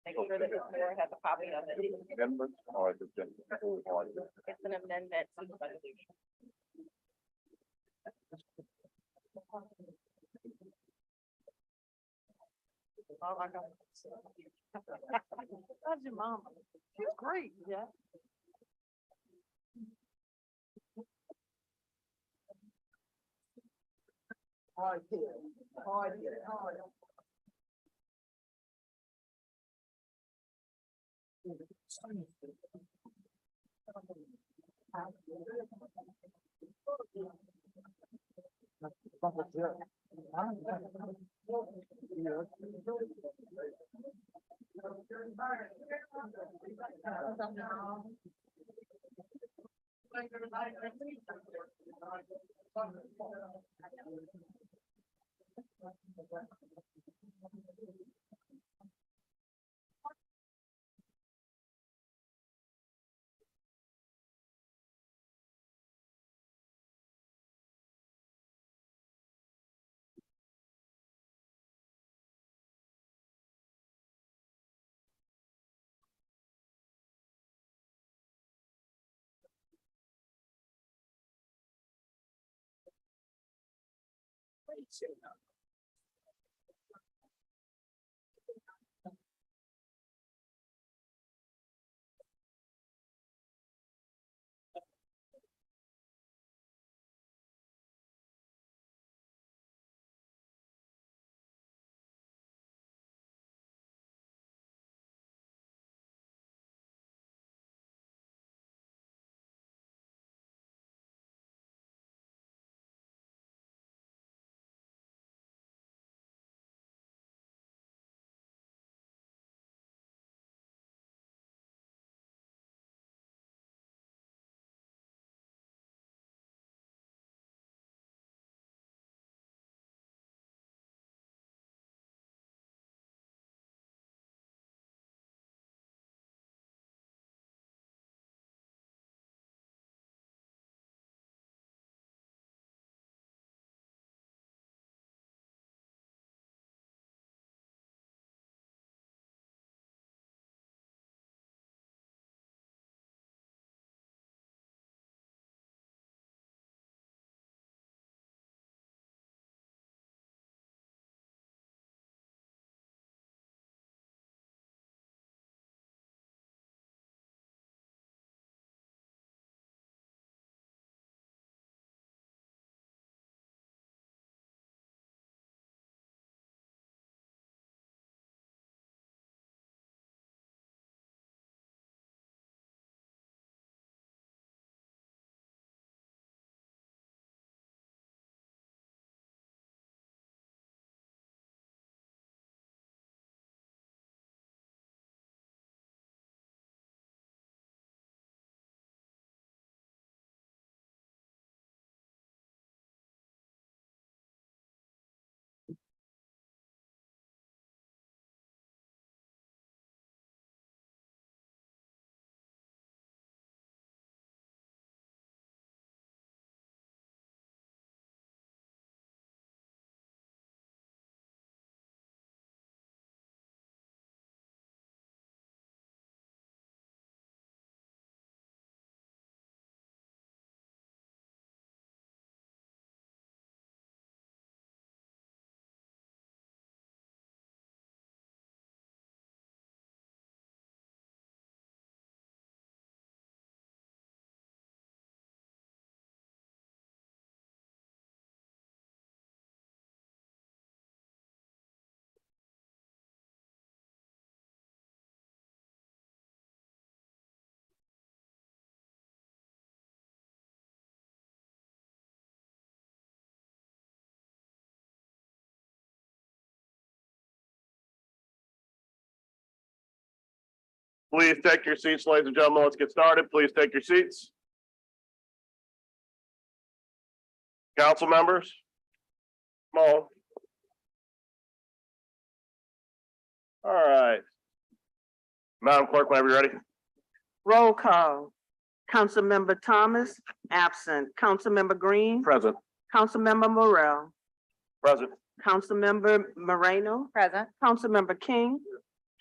Make sure that the board has a copy of it. Amendments or just? It's an amendment. Oh my God. How's your mom? She's great, yeah. Please take your seats, ladies and gentlemen. Let's get started. Please take your seats. Council members. Come on. All right. Madam Clerk, whenever you're ready. Roll call. Councilmember Thomas, absent. Councilmember Green, Present. Councilmember Morrell, Present. Councilmember Moreno, Present. Councilmember King,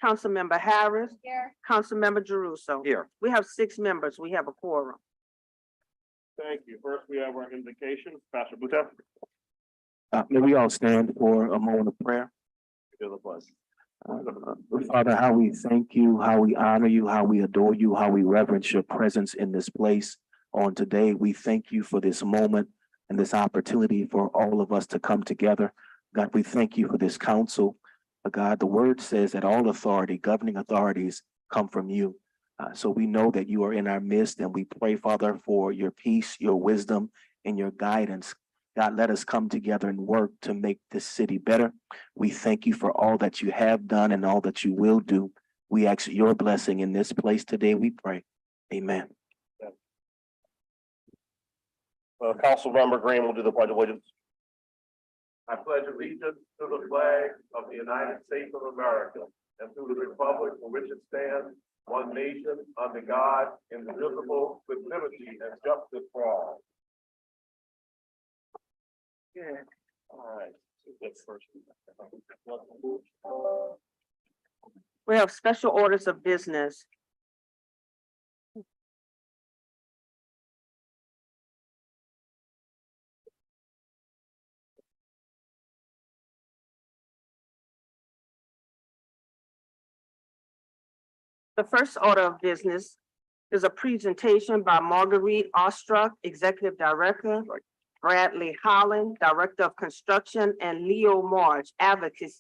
Councilmember Harris, Here. Councilmember Jeruso. Here. We have 6 members. We have a quorum. Thank you. First, we have our invocation. Pastor Butef. May we all stand for a moment of prayer? Feel the pledge. Father, how we thank you, how we honor you, how we adore you, how we reverence your presence in this place on today. We thank you for this moment and this opportunity for all of us to come together. God, we thank you for this council. God, the word says that all authority, governing authorities come from you. So we know that you are in our midst, and we pray, Father, for your peace, your wisdom, and your guidance. God, let us come together and work to make this city better. We thank you for all that you have done and all that you will do. We ask your blessing in this place today, we pray. Amen. Councilmember Green will do the pledge of allegiance. I pledge allegiance to the flag of the United States of America and to the republic for which it stands, one nation, under God, indivisible, with liberty and justice for all. Good. All right. We have special orders of business. The first order of business is a presentation by Marguerite Ostruck, Executive Director, Bradley Holland, Director of Construction, and Leo March, Advocacy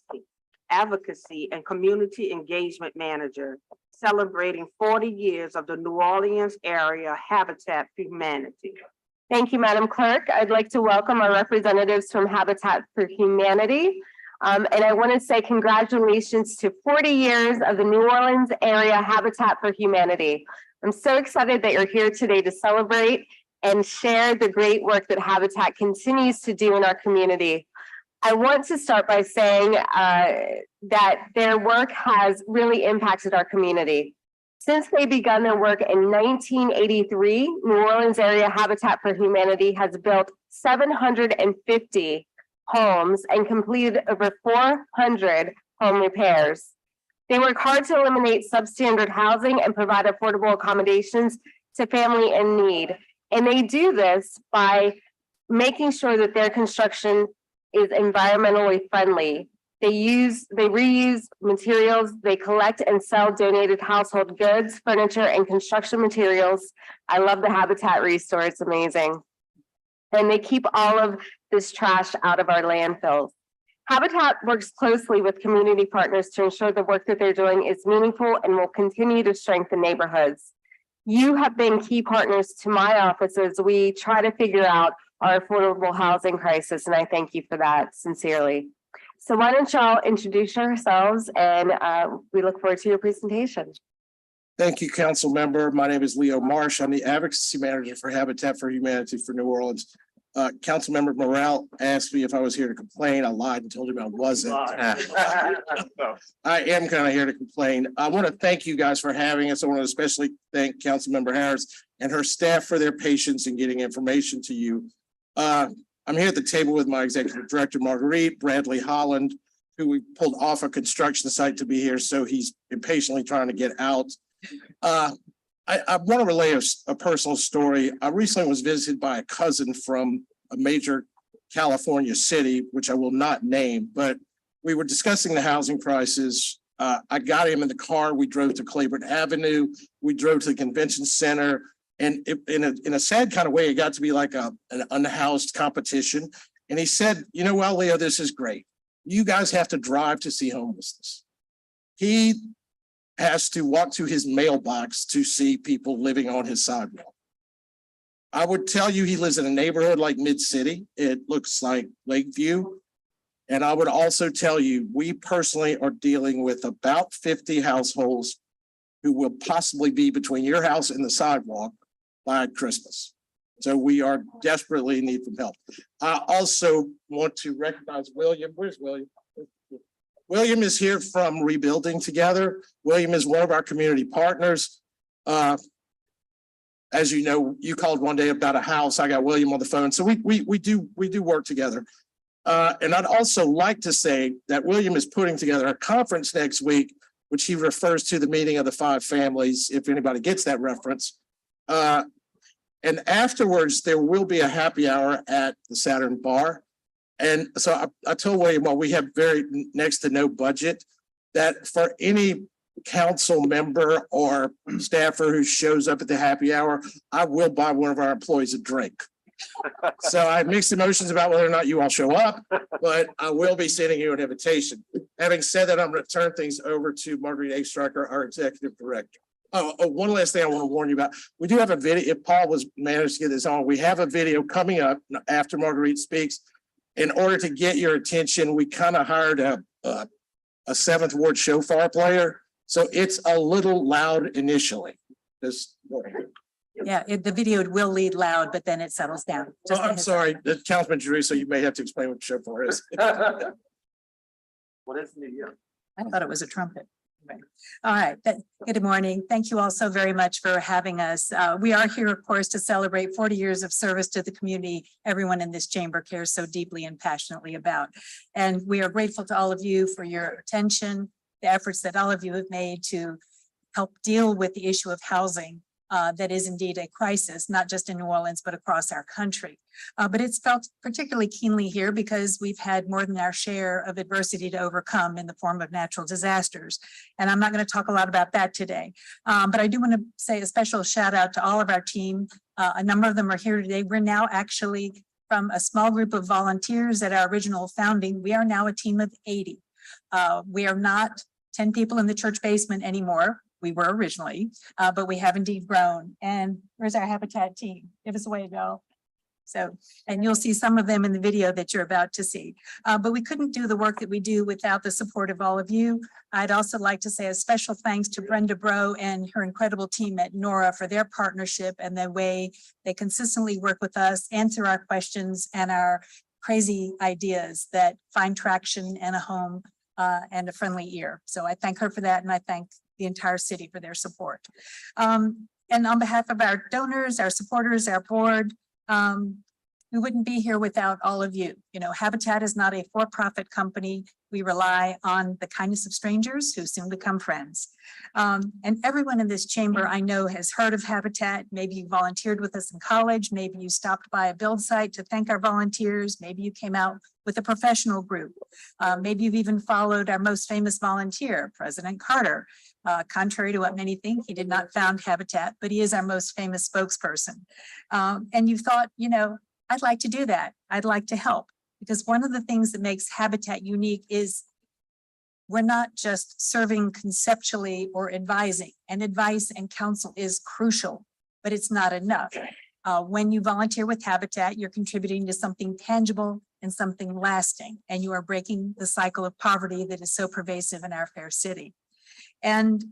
and Community Engagement Manager, celebrating 40 years of the New Orleans area Habitat for Humanity. Thank you, Madam Clerk. I'd like to welcome our representatives from Habitat for Humanity. And I want to say congratulations to 40 years of the New Orleans area Habitat for Humanity. I'm so excited that you're here today to celebrate and share the great work that Habitat continues to do in our community. I want to start by saying that their work has really impacted our community. Since they began their work in 1983, New Orleans area Habitat for Humanity has built 750 homes and completed over 400 home repairs. They work hard to eliminate substandard housing and provide affordable accommodations to family in need. And they do this by making sure that their construction is environmentally friendly. They reuse materials, they collect and sell donated household goods, furniture, and construction materials. I love the Habitat Restore, it's amazing. And they keep all of this trash out of our landfills. Habitat works closely with community partners to ensure the work that they're doing is meaningful and will continue to strengthen neighborhoods. You have been key partners to my office as we try to figure out our affordable housing crisis, and I thank you for that sincerely. So why don't y'all introduce yourselves, and we look forward to your presentation. Thank you, Council Member. My name is Leo Marsh. I'm the Advocacy Manager for Habitat for Humanity for New Orleans. Council Member Morrell asked me if I was here to complain. I lied and told him I wasn't. I am kind of here to complain. I want to thank you guys for having us. I want to especially thank Council Member Harris and her staff for their patience in getting information to you. I'm here at the table with my Executive Director, Marguerite, Bradley Holland, who we pulled off a construction site to be here, so he's impatiently trying to get out. I want to relay a personal story. I recently was visited by a cousin from a major California city, which I will not name, but we were discussing the housing crisis. I got him in the car. We drove to Claiborne Avenue. We drove to the convention center. And in a sad kind of way, it got to be like an unhoused competition. And he said, you know, well, Leo, this is great. You guys have to drive to see homelessness. He has to walk to his mailbox to see people living on his sidewalk. I would tell you he lives in a neighborhood like Mid-City. It looks like Lakeview. And I would also tell you, we personally are dealing with about 50 households who will possibly be between your house and the sidewalk by Christmas. So we are desperately in need of help. I also want to recognize William. Where's William? William is here from Rebuilding Together. William is one of our community partners. As you know, you called one day about a house. I got William on the phone. So we do work together. And I'd also like to say that William is putting together a conference next week, which he refers to the meeting of the 5 families, if anybody gets that reference. And afterwards, there will be a happy hour at the Saturn Bar. And so I told William, well, we have very next to no budget, that for any council member or staffer who shows up at the happy hour, I will buy one of our employees a drink. So I have mixed emotions about whether or not you all show up, but I will be sending you an invitation. Having said that, I'm going to turn things over to Marguerite A. Striker, our executive director. Oh, one last thing I want to warn you about. We do have a video. If Paul was managed to get this on, we have a video coming up after Marguerite speaks. In order to get your attention, we kind of hired a 7th Ward shofar player. So it's a little loud initially. Yeah, the video will lead loud, but then it settles down. So I'm sorry, the Councilman Drew, so you may have to explain what shofar is. What is New Year? I thought it was a trumpet. Right. All right. Good morning. Thank you all so very much for having us. We are here, of course, to celebrate 40 years of service to the community everyone in this chamber cares so deeply and passionately about. And we are grateful to all of you for your attention, the efforts that all of you have made to help deal with the issue of housing. That is indeed a crisis, not just in New Orleans, but across our country. But it's felt particularly keenly here because we've had more than our share of adversity to overcome in the form of natural disasters. And I'm not going to talk a lot about that today. But I do want to say a special shout out to all of our team. A number of them are here today. We're now actually from a small group of volunteers at our original founding. We are now a team of 80. We are not 10 people in the church basement anymore. We were originally, but we have indeed grown. And where's our Habitat team? Give us a wave, y'all. So, and you'll see some of them in the video that you're about to see. But we couldn't do the work that we do without the support of all of you. I'd also like to say a special thanks to Brenda Bro and her incredible team at NORA for their partnership and the way they consistently work with us, answer our questions and our crazy ideas that find traction and a home and a friendly ear. So I thank her for that, and I thank the entire city for their support. And on behalf of our donors, our supporters, our board, we wouldn't be here without all of you. You know, Habitat is not a for-profit company. We rely on the kindness of strangers who soon become friends. And everyone in this chamber I know has heard of Habitat. Maybe you volunteered with us in college. Maybe you stopped by a build site to thank our volunteers. Maybe you came out with a professional group. Maybe you've even followed our most famous volunteer, President Carter. Contrary to what many think, he did not found Habitat, but he is our most famous spokesperson. And you thought, you know, I'd like to do that. I'd like to help, because one of the things that makes Habitat unique is we're not just serving conceptually or advising, and advice and counsel is crucial, but it's not enough. When you volunteer with Habitat, you're contributing to something tangible and something lasting, and you are breaking the cycle of poverty that is so pervasive in our fair city. And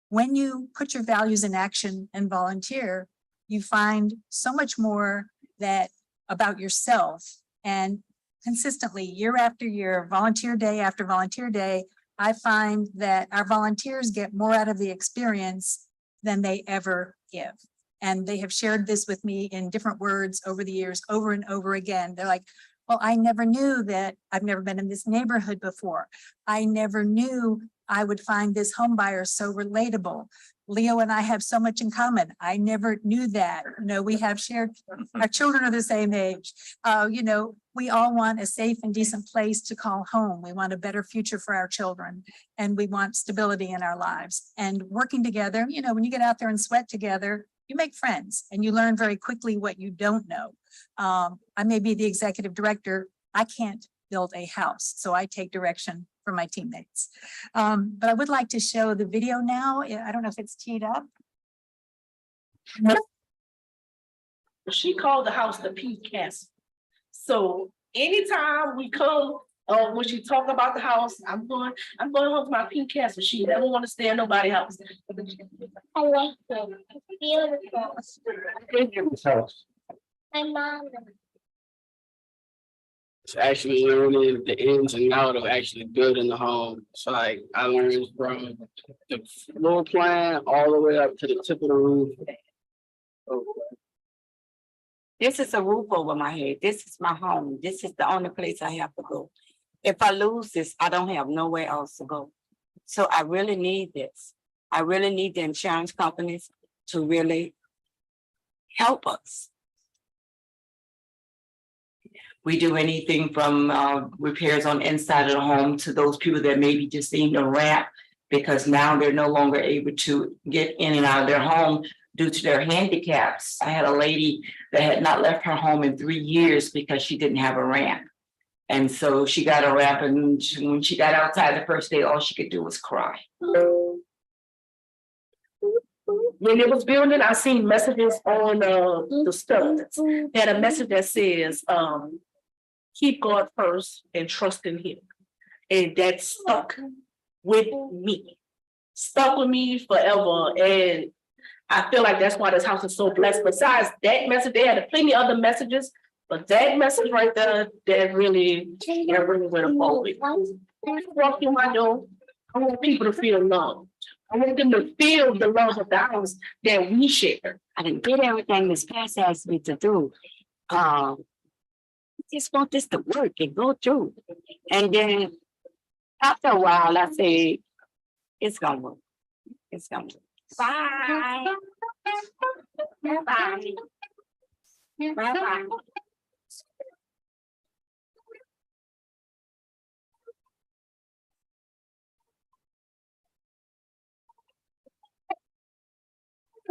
when you put your values in action and volunteer, you find so much more that about yourself. And consistently, year after year, volunteer day after volunteer day, I find that our volunteers get more out of the experience than they ever give. And they have shared this with me in different words over the years, over and over again. They're like, well, I never knew that. I've never been in this neighborhood before. I never knew I would find this home buyer so relatable. Leo and I have so much in common. I never knew that. You know, we have shared, our children are the same age. You know, we all want a safe and decent place to call home. We want a better future for our children, and we want stability in our lives. And working together, you know, when you get out there and sweat together, you make friends and you learn very quickly what you don't know. I may be the executive director. I can't build a house, so I take direction from my teammates. But I would like to show the video now. I don't know if it's teed up. She called the house the Peace Castle. So anytime we come when she talk about the house, I'm going home to my pink castle. She never want to stay in nobody's house. I like it. It's beautiful. This house. My mom. It's actually learning the ins and out of actually building the home. So like I learned from the floor plan all the way up to the tip of the roof. This is a roof over my head. This is my home. This is the only place I have to go. If I lose this, I don't have nowhere else to go. So I really need this. I really need the insurance companies to really help us. We do anything from repairs on the inside of the home to those people that maybe just need a ramp because now they're no longer able to get in and out of their home due to their handicaps. I had a lady that had not left her home in 3 years because she didn't have a ramp. And so she got a ramp, and when she got outside the first day, all she could do was cry. When it was building, I seen messages on the studs. They had a message that says, keep God first and trust in him. And that stuck with me forever. And I feel like that's why this house is so blessed. Besides that message, they had plenty of other messages, but that message right there, that really went a ball with. When I walk through my door, I want people to feel loved. I want them to feel the love of the house that we share. I didn't get everything this pastor asked me to do. I just want this to work and go through. And then after a while, I say, it's gonna work. It's gonna work. Bye. Bye. Bye-bye.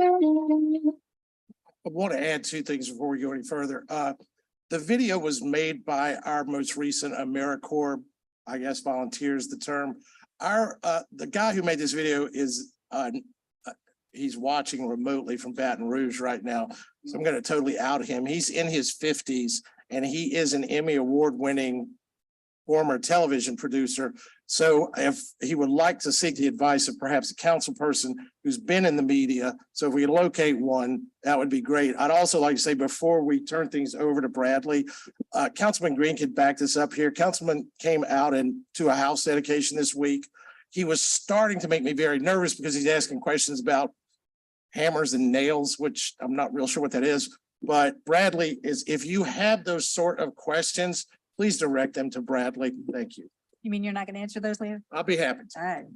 I want to add two things before we go any further. The video was made by our most recent AmeriCorps, I guess volunteers the term. The guy who made this video is, he's watching remotely from Baton Rouge right now. So I'm going to totally out him. He's in his 50s and he is an Emmy award-winning former television producer. So if he would like to seek the advice of perhaps a council person who's been in the media, so if we locate one, that would be great. I'd also like to say before we turn things over to Bradley, Councilman Green could back this up here. Councilman came out to a house dedication this week. He was starting to make me very nervous because he's asking questions about hammers and nails, which I'm not real sure what that is. But Bradley, if you have those sort of questions, please direct them to Bradley. Thank you. You mean you're not going to answer those, Leo? I'll be happy to. All right.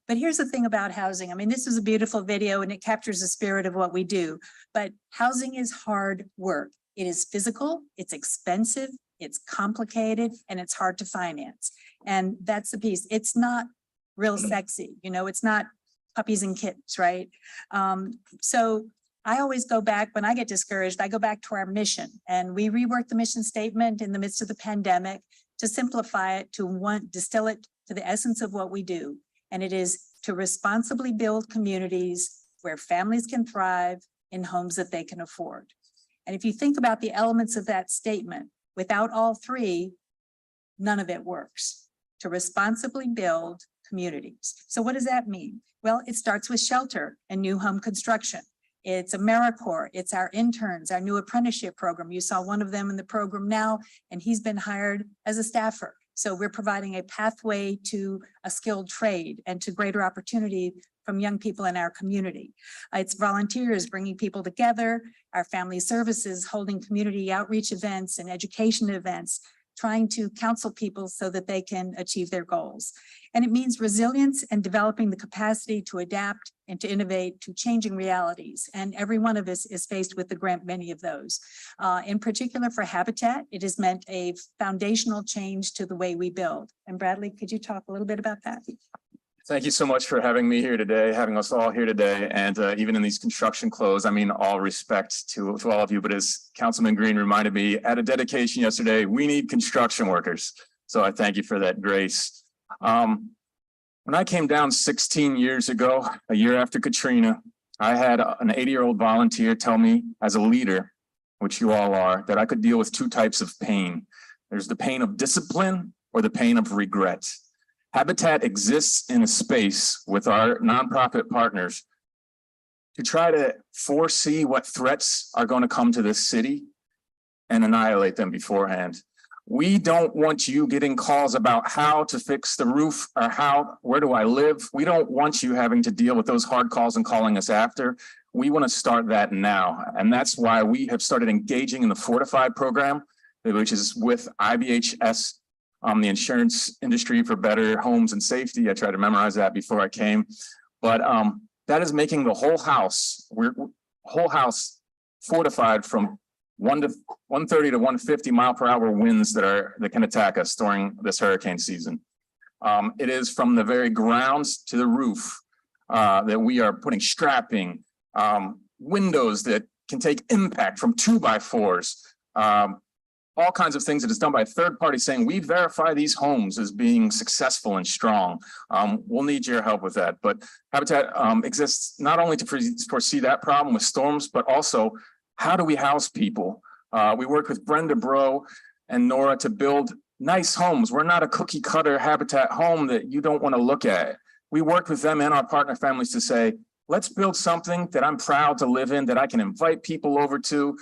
But here's the thing about housing. I mean, this is a beautiful video and it captures the spirit of what we do, but housing is hard work. It is physical, it's expensive, it's complicated, and it's hard to finance. And that's the piece. It's not real sexy, it's not puppies and kittens, right? So I always go back, when I get discouraged, I go back to our mission, and we reworked the mission statement in the midst of the pandemic to simplify it, to distill it to the essence of what we do. And it is to responsibly build communities where families can thrive in homes that they can afford. And if you think about the elements of that statement, without all three, none of it works. To responsibly build communities. So what does that mean? Well, it starts with shelter and new home construction. It's AmeriCorps, it's our interns, our new apprenticeship program. You saw one of them in the program now, and he's been hired as a staffer. So we're providing a pathway to a skilled trade and to greater opportunity from young people in our community. It's volunteers bringing people together, our family services holding community outreach events and education events, trying to counsel people so that they can achieve their goals. And it means resilience and developing the capacity to adapt and to innovate to changing realities. And every one of us is faced with many of those. In particular for Habitat, it has meant a foundational change to the way we build. And Bradley, could you talk a little bit about that? Thank you so much for having me here today, having us all here today. And even in these construction clothes, I mean, all respect to all of you, but as Councilman Green reminded me at a dedication yesterday, we need construction workers. So I thank you for that grace. When I came down 16 years ago, a year after Katrina, I had an 80-year-old volunteer tell me as a leader, which you all are, that I could deal with two types of pain. There's the pain of discipline or the pain of regret. Habitat exists in a space with our nonprofit partners to try to foresee what threats are going to come to this city and annihilate them beforehand. We don't want you getting calls about how to fix the roof or where do I live? We don't want you having to deal with those hard calls and calling us after. We want to start that now. And that's why we have started engaging in the Fortified program, which is with IBHS, the Insurance Industry for Better Homes and Safety. I tried to memorize that before I came, but that is making the whole house, fortified from 130 to 150 mile per hour winds that can attack us during this hurricane season. It is from the very grounds to the roof that we are putting strapping, windows that can take impact from 2x4s, all kinds of things that is done by a third party saying we verify these homes as being successful and strong. We'll need your help with that. But Habitat exists not only to foresee that problem with storms, but also how do we house people? We work with Brenda Bro and Nora to build nice homes. We're not a cookie cutter Habitat home that you don't want to look at. We worked with them and our partner families to say, let's build something that I'm proud to live in, that I can invite people over to.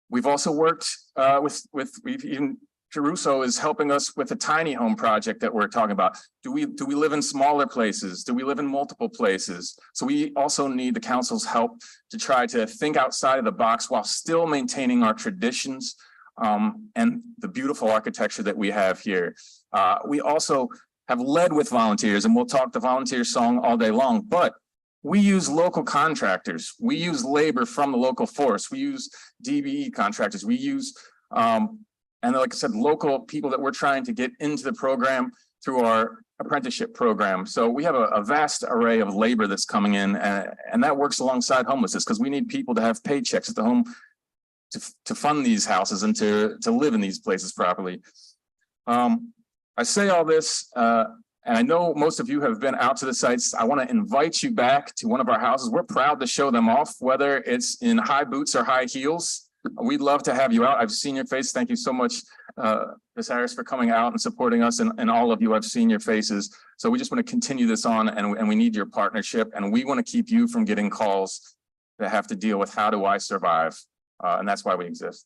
We've also worked even Caruso is helping us with a tiny home project that we're talking about. Do we live in smaller places? Do we live in multiple places? So we also need the council's help to try to think outside of the box while still maintaining our traditions and the beautiful architecture that we have here. We also have led with volunteers, and we'll talk the volunteer song all day long, but we use local contractors. We use labor from the local force. We use DBE contractors. We use, and like I said, local people that we're trying to get into the program through our apprenticeship program. So we have a vast array of labor that's coming in, and that works alongside homelessness because we need people to have paychecks at the home to fund these houses and to live in these places properly. I say all this, and I know most of you have been out to the sites. I want to invite you back to one of our houses. We're proud to show them off, whether it's in high boots or high heels. We'd love to have you out. I've seen your face. Thank you so much, Ms. Harris, for coming out and supporting us, and all of you. I've seen your faces. So we just want to continue this on, and we need your partnership, and we want to keep you from getting calls that have to deal with how do I survive? And that's why we exist.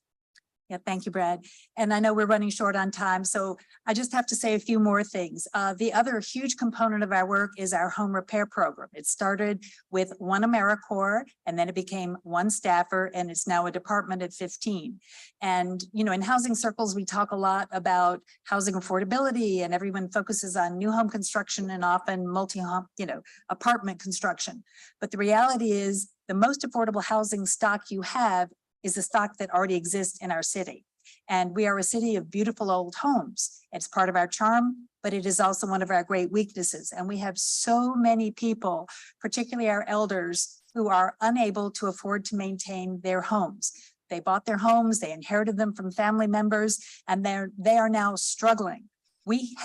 Yeah, thank you, Brad. And I know we're running short on time, so I just have to say a few more things. The other huge component of our work is our home repair program. It started with one AmeriCorps, and then it became one staffer, and it's now a department at 15. And, you know, in housing circles, we talk a lot about housing affordability, and everyone focuses on new home construction and often multi-home, apartment construction. But the reality is the most affordable housing stock you have is the stock that already exists in our city. And we are a city of beautiful old homes. It's part of our charm, but it is also one of our great weaknesses. And we have so many people, particularly our elders, who are unable to afford to maintain their homes. They bought their homes, they inherited them from family members, and they are now struggling. We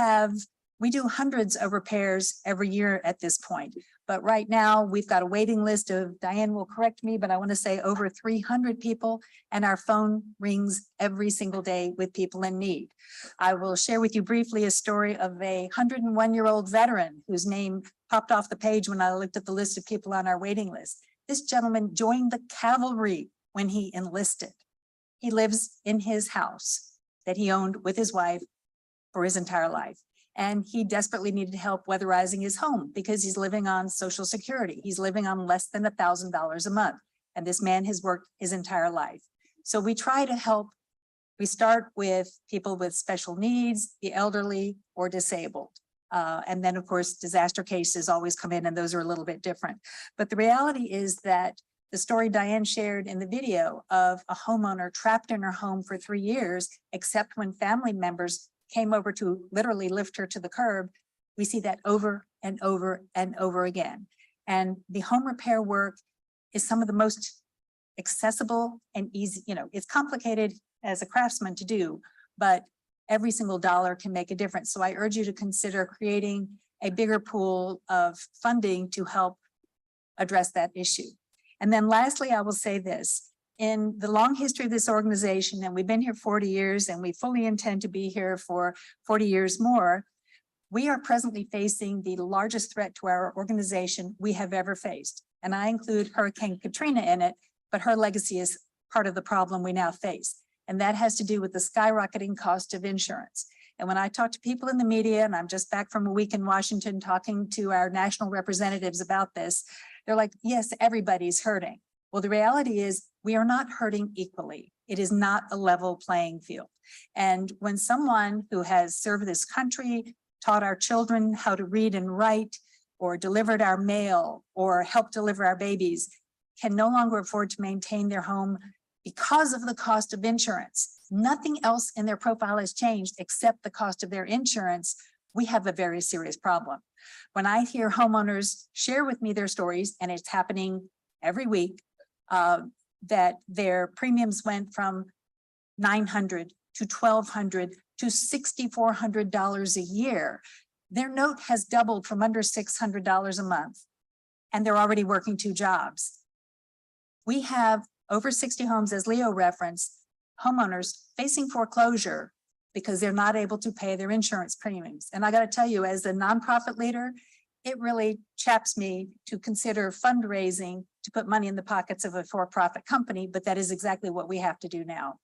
do hundreds of repairs every year at this point. But right now we've got a waiting list of, Diane will correct me, but I want to say over 300 people, and our phone rings every single day with people in need. I will share with you briefly a story of a 101-year-old veteran whose name popped off the page when I looked at the list of people on our waiting list. This gentleman joined the cavalry when he enlisted. He lives in his house that he owned with his wife for his entire life. And he desperately needed help weatherizing his home because he's living on Social Security. He's living on less than $1,000 a month. And this man has worked his entire life. So we try to help. We start with people with special needs, the elderly or disabled. And then of course, disaster cases always come in, and those are a little bit different. But the reality is that the story Diane shared in the video of a homeowner trapped in her home for 3 years, except when family members came over to literally lift her to the curb. We see that over and over and over again. And the home repair work is some of the most accessible and easy. It's complicated as a craftsman to do, but every single dollar can make a difference. So I urge you to consider creating a bigger pool of funding to help address that issue. And then lastly, I will say this. in the long history of this organization, and we've been here 40 years, and we fully intend to be here for 40 years more, we are presently facing the largest threat to our organization we have ever faced. And I include Hurricane Katrina in it, but her legacy is part of the problem we now face. And that has to do with the skyrocketing cost of insurance. And when I talk to people in the media, and I'm just back from a week in Washington talking to our national representatives about this, they're like, yes, everybody's hurting. Well, the reality is we are not hurting equally. It is not a level playing field. And when someone who has served this country, taught our children how to read and write, or delivered our mail, or helped deliver our babies, can no longer afford to maintain their home because of the cost of insurance, nothing else in their profile has changed except the cost of their insurance, we have a very serious problem. When I hear homeowners share with me their stories, and it's happening every week, that their premiums went from $900 to $1,200 to $6,400 a year. Their note has doubled from under $600 a month, and they're already working 2 jobs. We have over 60 homes, as Leo referenced, homeowners facing foreclosure because they're not able to pay their insurance premiums. And I got to tell you, as a nonprofit leader, it really chaps me to consider fundraising to put money in the pockets of a for-profit company, but that is exactly what we have to do now.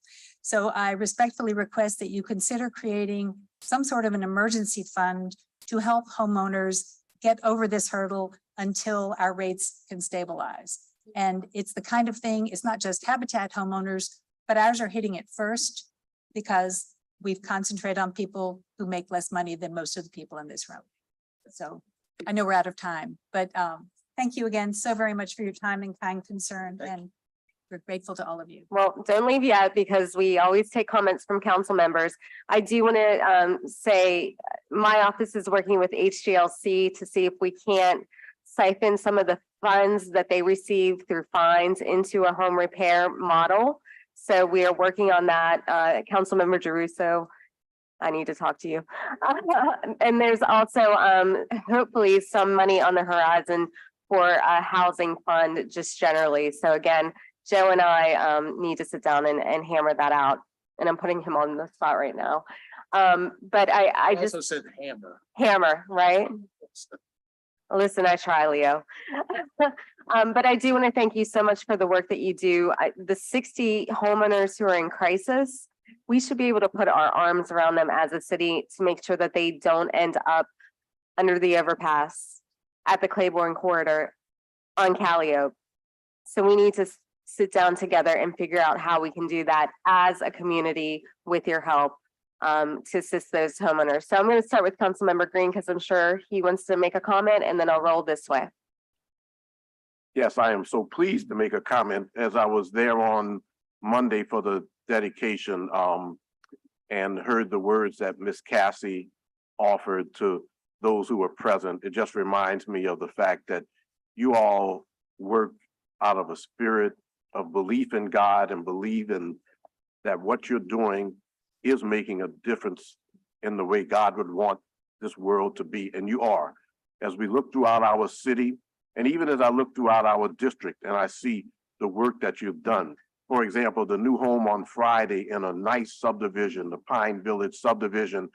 So I respectfully request that you consider creating some sort of an emergency fund to help homeowners get over this hurdle until our rates can stabilize. And it's the kind of thing, it's not just Habitat homeowners, but ours are hitting it first because we've concentrated on people who make less money than most of the people in this room. So I know we're out of time, but thank you again so very much for your time and kind concern, and we're grateful to all of you. Well, don't leave yet because we always take comments from council members. I do want to say my office is working with HGLC to see if we can't siphon some of the funds that they receive through fines into a home repair model. So we are working on that. Councilmember Jeruso, I need to talk to you. And there's also hopefully some money on the horizon for a housing fund just generally. So again, Joe and I need to sit down and hammer that out. And I'm putting him on the spot right now. But I just also said hammer, right? Listen, I try, Leo. But I do want to thank you so much for the work that you do. The 60 homeowners who are in crisis, we should be able to put our arms around them as a city to make sure that they don't end up under the overpass at the Claiborne corridor on Calliope. So we need to sit down together and figure out how we can do that as a community with your help. To assist those homeowners. So I'm going to start with Councilmember Green because I'm sure he wants to make a comment, and then I'll roll this way. Yes, I am so pleased to make a comment as I was there on Monday for the dedication and heard the words that Miss Cassie offered to those who were present. It just reminds me of the fact that you all work out of a spirit of belief in God and believe in that what you're doing is making a difference in the way God would want this world to be. And you are. As we look throughout our city, and even as I look throughout our district and I see the work that you've done. For example, the new home on Friday in a nice subdivision, the Pine Village subdivision,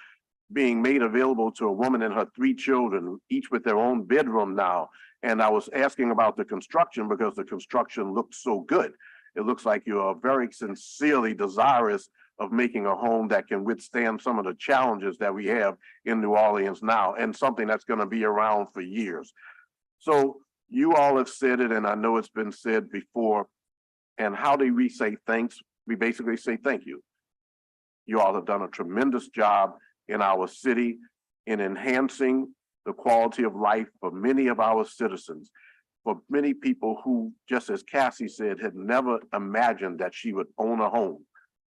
being made available to a woman and her 3 children, each with their own bedroom now. And I was asking about the construction because the construction looked so good. It looks like you are very sincerely desirous of making a home that can withstand some of the challenges that we have in New Orleans now, and something that's going to be around for years. So you all have said it, and I know it's been said before. And how do we say thanks? We basically say thank you. You all have done a tremendous job in our city in enhancing the quality of life for many of our citizens, for many people who, just as Cassie said, had never imagined that she would own a home.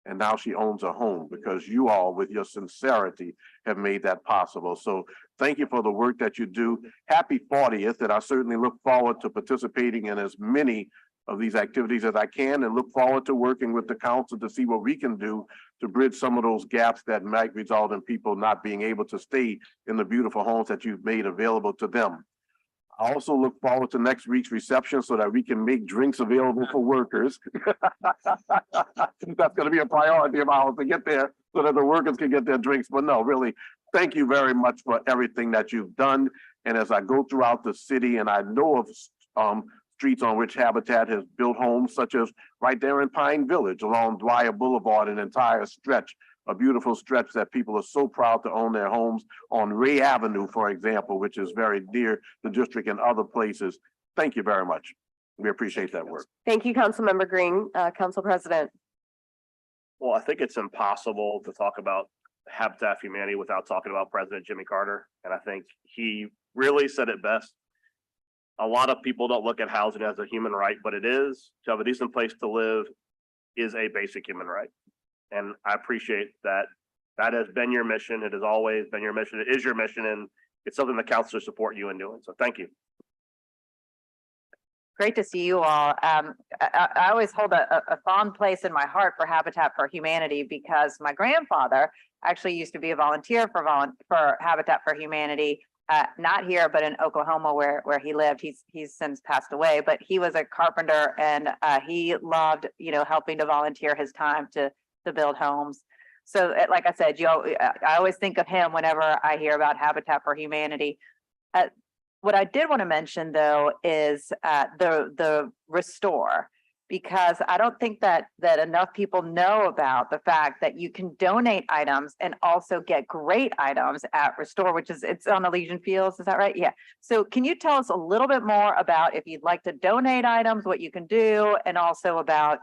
And now she owns a home because you all, with your sincerity, have made that possible. So thank you for the work that you do. Happy 40th, and I certainly look forward to participating in as many of these activities as I can, and look forward to working with the council to see what we can do to bridge some of those gaps that might result in people not being able to stay in the beautiful homes that you've made available to them. I also look forward to next week's reception so that we can make drinks available for workers. That's gonna be a priority of ours to get there so that the workers can get their drinks. But no, really, thank you very much for everything that you've done. And as I go throughout the city and I know of streets on which Habitat has built homes, such as right there in Pine Village along Dwyer Boulevard, an entire stretch, a beautiful stretch that people are so proud to own their homes on Ray Avenue, for example, which is very near the district and other places. Thank you very much. We appreciate that work. Thank you, Councilmember Green. Council President. Well, I think it's impossible to talk about Habitat for Humanity without talking about President Jimmy Carter. And I think he really said it best. A lot of people don't look at housing as a human right, but it is. To have a decent place to live is a basic human right. And I appreciate that. That has been your mission. It has always been your mission. It is your mission, and it's something the councilors support you in doing. So thank you. Great to see you all. I always hold a fond place in my heart for Habitat for Humanity because my grandfather actually used to be a volunteer for Habitat for Humanity. Not here, but in Oklahoma where he lived. He's since passed away, but he was a carpenter and he loved, helping to volunteer his time to build homes. So like I said, I always think of him whenever I hear about Habitat for Humanity. What I did want to mention though is the restore, because I don't think that enough people know about the fact that you can donate items and also get great items at Restore, which is it's on Elysian Fields. Is that right? Yeah. So can you tell us a little bit more about if you'd like to donate items, what you can do, and also about,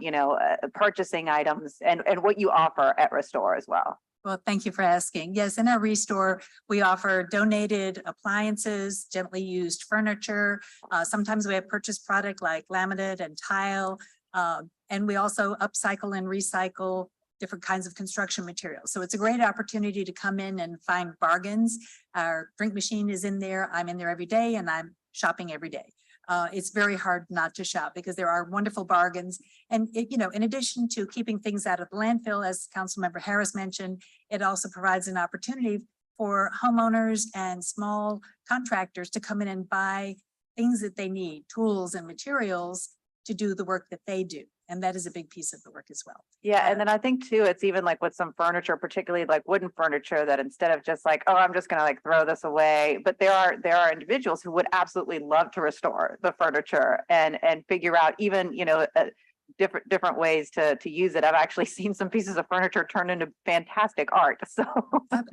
purchasing items and what you offer at Restore as well? Well, thank you for asking. Yes, in our Restore, we offer donated appliances, gently used furniture. Sometimes we have purchased product like laminate and tile. And we also upcycle and recycle different kinds of construction materials. So it's a great opportunity to come in and find bargains. Our drink machine is in there. I'm in there every day and I'm shopping every day. It's very hard not to shop because there are wonderful bargains. And in addition to keeping things out of the landfill, as Councilmember Harris mentioned, it also provides an opportunity for homeowners and small contractors to come in and buy things that they need, tools and materials to do the work that they do. And that is a big piece of the work as well. Yeah, and then I think too, it's even like with some furniture, particularly like wooden furniture, that instead of just like, oh, I'm just gonna like throw this away, but there are individuals who would absolutely love to restore the furniture and figure out even, different ways to use it. I've actually seen some pieces of furniture turn into fantastic art. So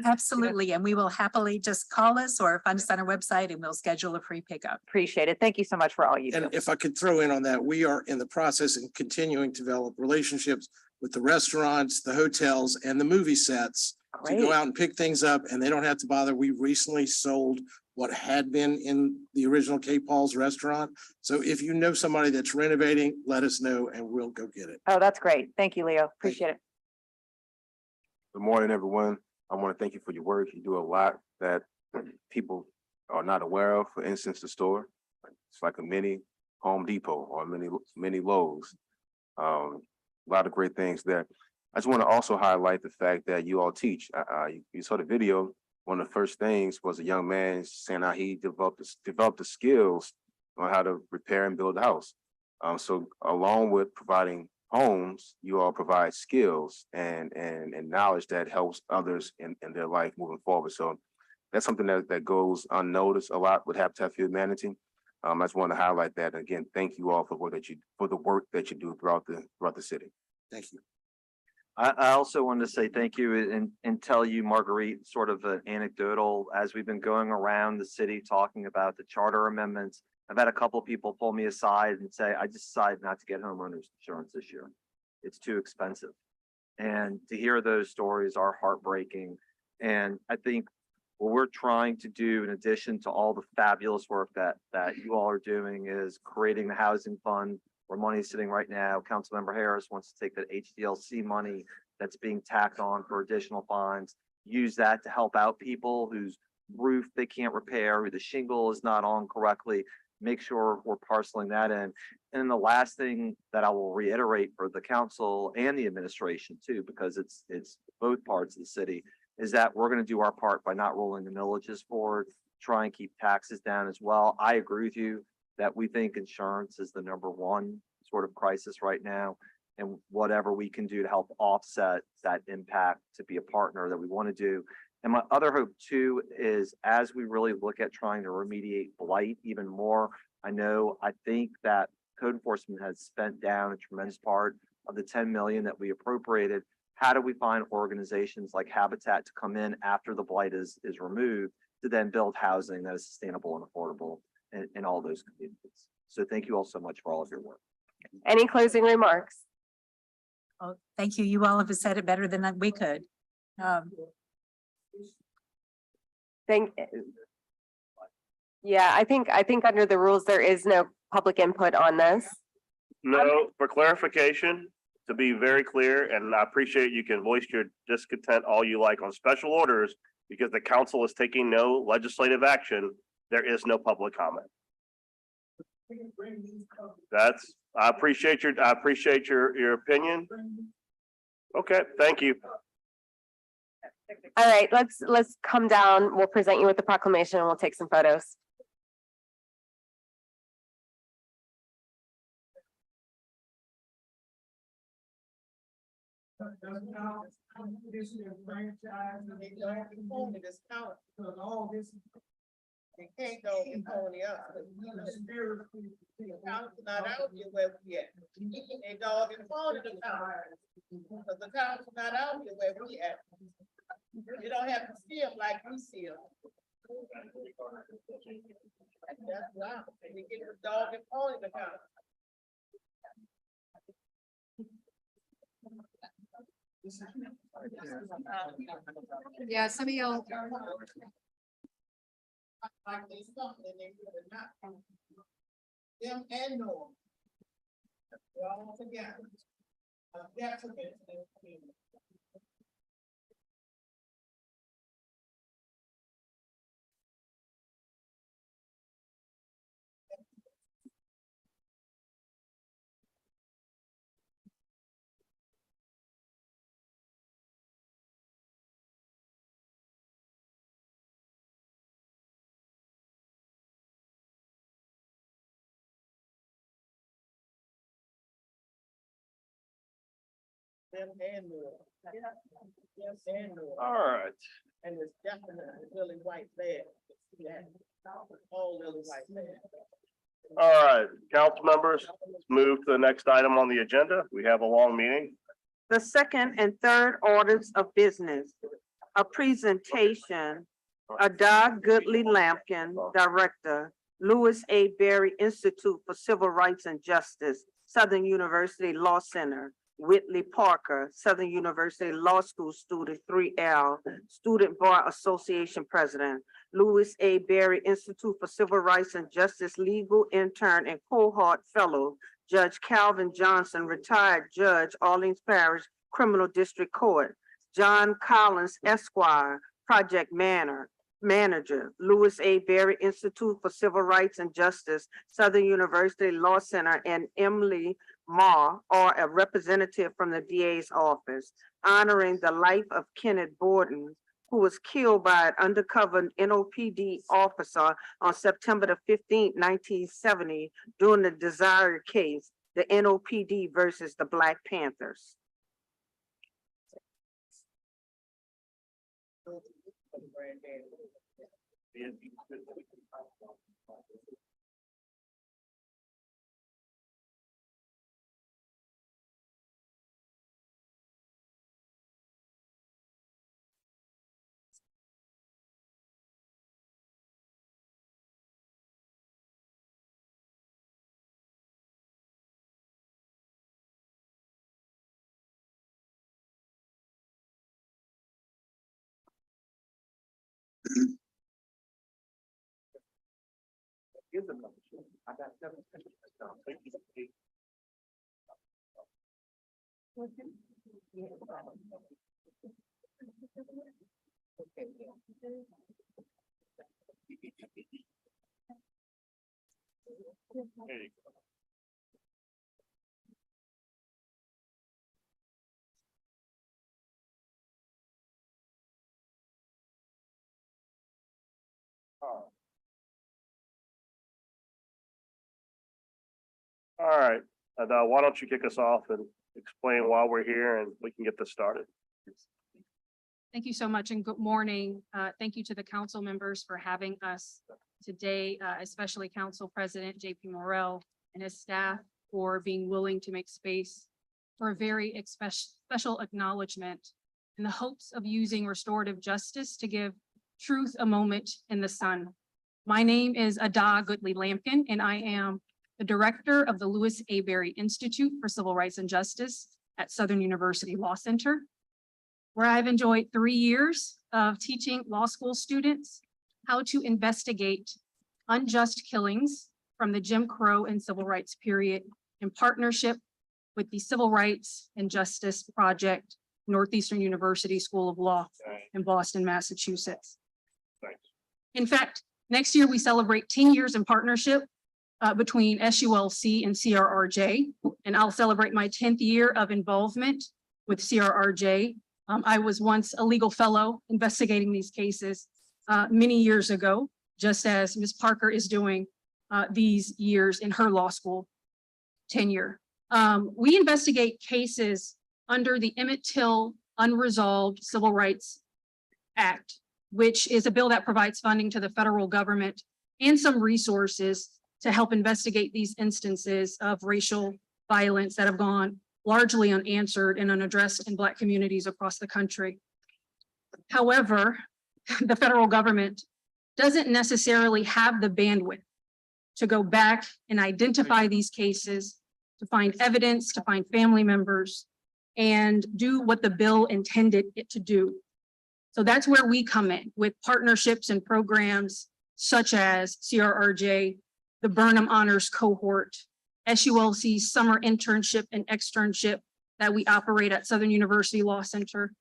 Absolutely. And we will happily just call us or find us on our website and we'll schedule a free pickup. Appreciate it. Thank you so much for all you do. And if I could throw in on that, we are in the process and continuing to develop relationships with the restaurants, the hotels, and the movie sets to go out and pick things up, and they don't have to bother. We recently sold what had been in the original Cape Paul's restaurant. So if you know somebody that's renovating, let us know and we'll go get it. Oh, that's great. Thank you, Leo. Appreciate it. Good morning, everyone. I want to thank you for your work. You do a lot that people are not aware of. For instance, the store, it's like a mini Home Depot or mini Lowe's. A lot of great things there. I just want to also highlight the fact that you all teach. You saw the video. One of the first things was a young man saying how he developed the skills on how to repair and build a house. So along with providing homes, you all provide skills and knowledge that helps others in their life moving forward. So that's something that goes unnoticed a lot with Habitat for Humanity. I just want to highlight that. Again, thank you all for the work that you do throughout the city. Thank you. I also wanted to say thank you and tell you, Marguerite, sort of an anecdotal, as we've been going around the city talking about the charter amendments. I've had a couple of people pull me aside and say, I just decided not to get homeowners insurance this year. It's too expensive. And to hear those stories are heartbreaking. And I think what we're trying to do, in addition to all the fabulous work that you all are doing, is creating the housing fund where money is sitting right now. Councilmember Harris wants to take that HDLC money that's being tacked on for additional funds, use that to help out people whose roof they can't repair, who the shingle is not on correctly, make sure we're parceling that in. And then the last thing that I will reiterate for the council and the administration too, because it's both parts of the city, is that we're going to do our part by not rolling the millages forward, try and keep taxes down as well. I agree with you that we think insurance is the number one sort of crisis right now. And whatever we can do to help offset that impact to be a partner that we want to do. And my other hope too is as we really look at trying to remediate blight even more, I think that code enforcement has spent down a tremendous part of the 10 million that we appropriated. How do we find organizations like Habitat to come in after the blight is removed to then build housing that is sustainable and affordable in all those communities? So thank you all so much for all of your work. Any closing remarks? Oh, thank you. You all have said it better than we could. Yeah, I think under the rules, there is no public input on this. No, for clarification, to be very clear, and I appreciate you can voice your discontent all you like on special orders because the council is taking no legislative action. There is no public comment. I appreciate your opinion. Okay, thank you. All right, let's come down. We'll present you with the proclamation and we'll take some photos. They can't go and pony up. The council not out here where we at. They dog and pony the council. Because the council not out here where we at. You don't have to see them like we see them. That's why they get the dog and pony the council. Yeah, some of y'all. Like they something they really not. Them and Norm. They're all together. A detriment to this community. Them and Norm. Yes, and Norm. All right. And it's definitely really white there. Yeah. All really white there. All right, council members, let's move to the next item on the agenda. We have a long meeting. The second and third orders of business. A presentation, Doug Goodley Lampkin, Director, Lewis A. Berry Institute for Civil Rights and Justice, Southern University Law Center. Whitley Parker, Southern University Law School student 3L, Student Bar Association President, Lewis A. Berry Institute for Civil Rights and Justice Legal Intern and Cohort Fellow, Judge Calvin Johnson, retired Judge, Orleans Parish Criminal District Court, John Collins Esquire, Project Manager, Lewis A. Berry Institute for Civil Rights and Justice, Southern University Law Center, and Emily Ma, or a representative from the DA's office, honoring the life of Kenneth Borden, who was killed by an undercover NOPD officer on September the 15th, 1970, during the Desire case, the NOPD versus the Black Panthers. There you go. All right, why don't you kick us off and explain why we're here and we can get this started. Thank you so much and good morning. Thank you to the council members for having us today, especially Council President JP Morrell and his staff for being willing to make space for a very special acknowledgement in the hopes of using restorative justice to give truth a moment in the sun. My name is Ada Goodley Lampkin, and I am the director of the Lewis A. Berry Institute for Civil Rights and Justice at Southern University Law Center, where I've enjoyed 3 years of teaching law school students how to investigate unjust killings from the Jim Crow and Civil Rights period in partnership with the Civil Rights and Justice Project, Northeastern University School of Law in Boston, Massachusetts. In fact, next year we celebrate 10 years in partnership between SULC and CRRJ, and I'll celebrate my 10th year of involvement with CRRJ. I was once a legal fellow investigating these cases many years ago, just as Ms. Parker is doing these years in her law school tenure. We investigate cases under the Emmett Till Unresolved Civil Rights Act, which is a bill that provides funding to the federal government and some resources to help investigate these instances of racial violence that have gone largely unanswered and unaddressed in Black communities across the country. However, the federal government doesn't necessarily have the bandwidth to go back and identify these cases, to find evidence, to find family members, and do what the bill intended it to do. So that's where we come in with partnerships and programs such as CRRJ, the Burnham Honors Cohort, SULC's summer internship and externship that we operate at Southern University Law Center.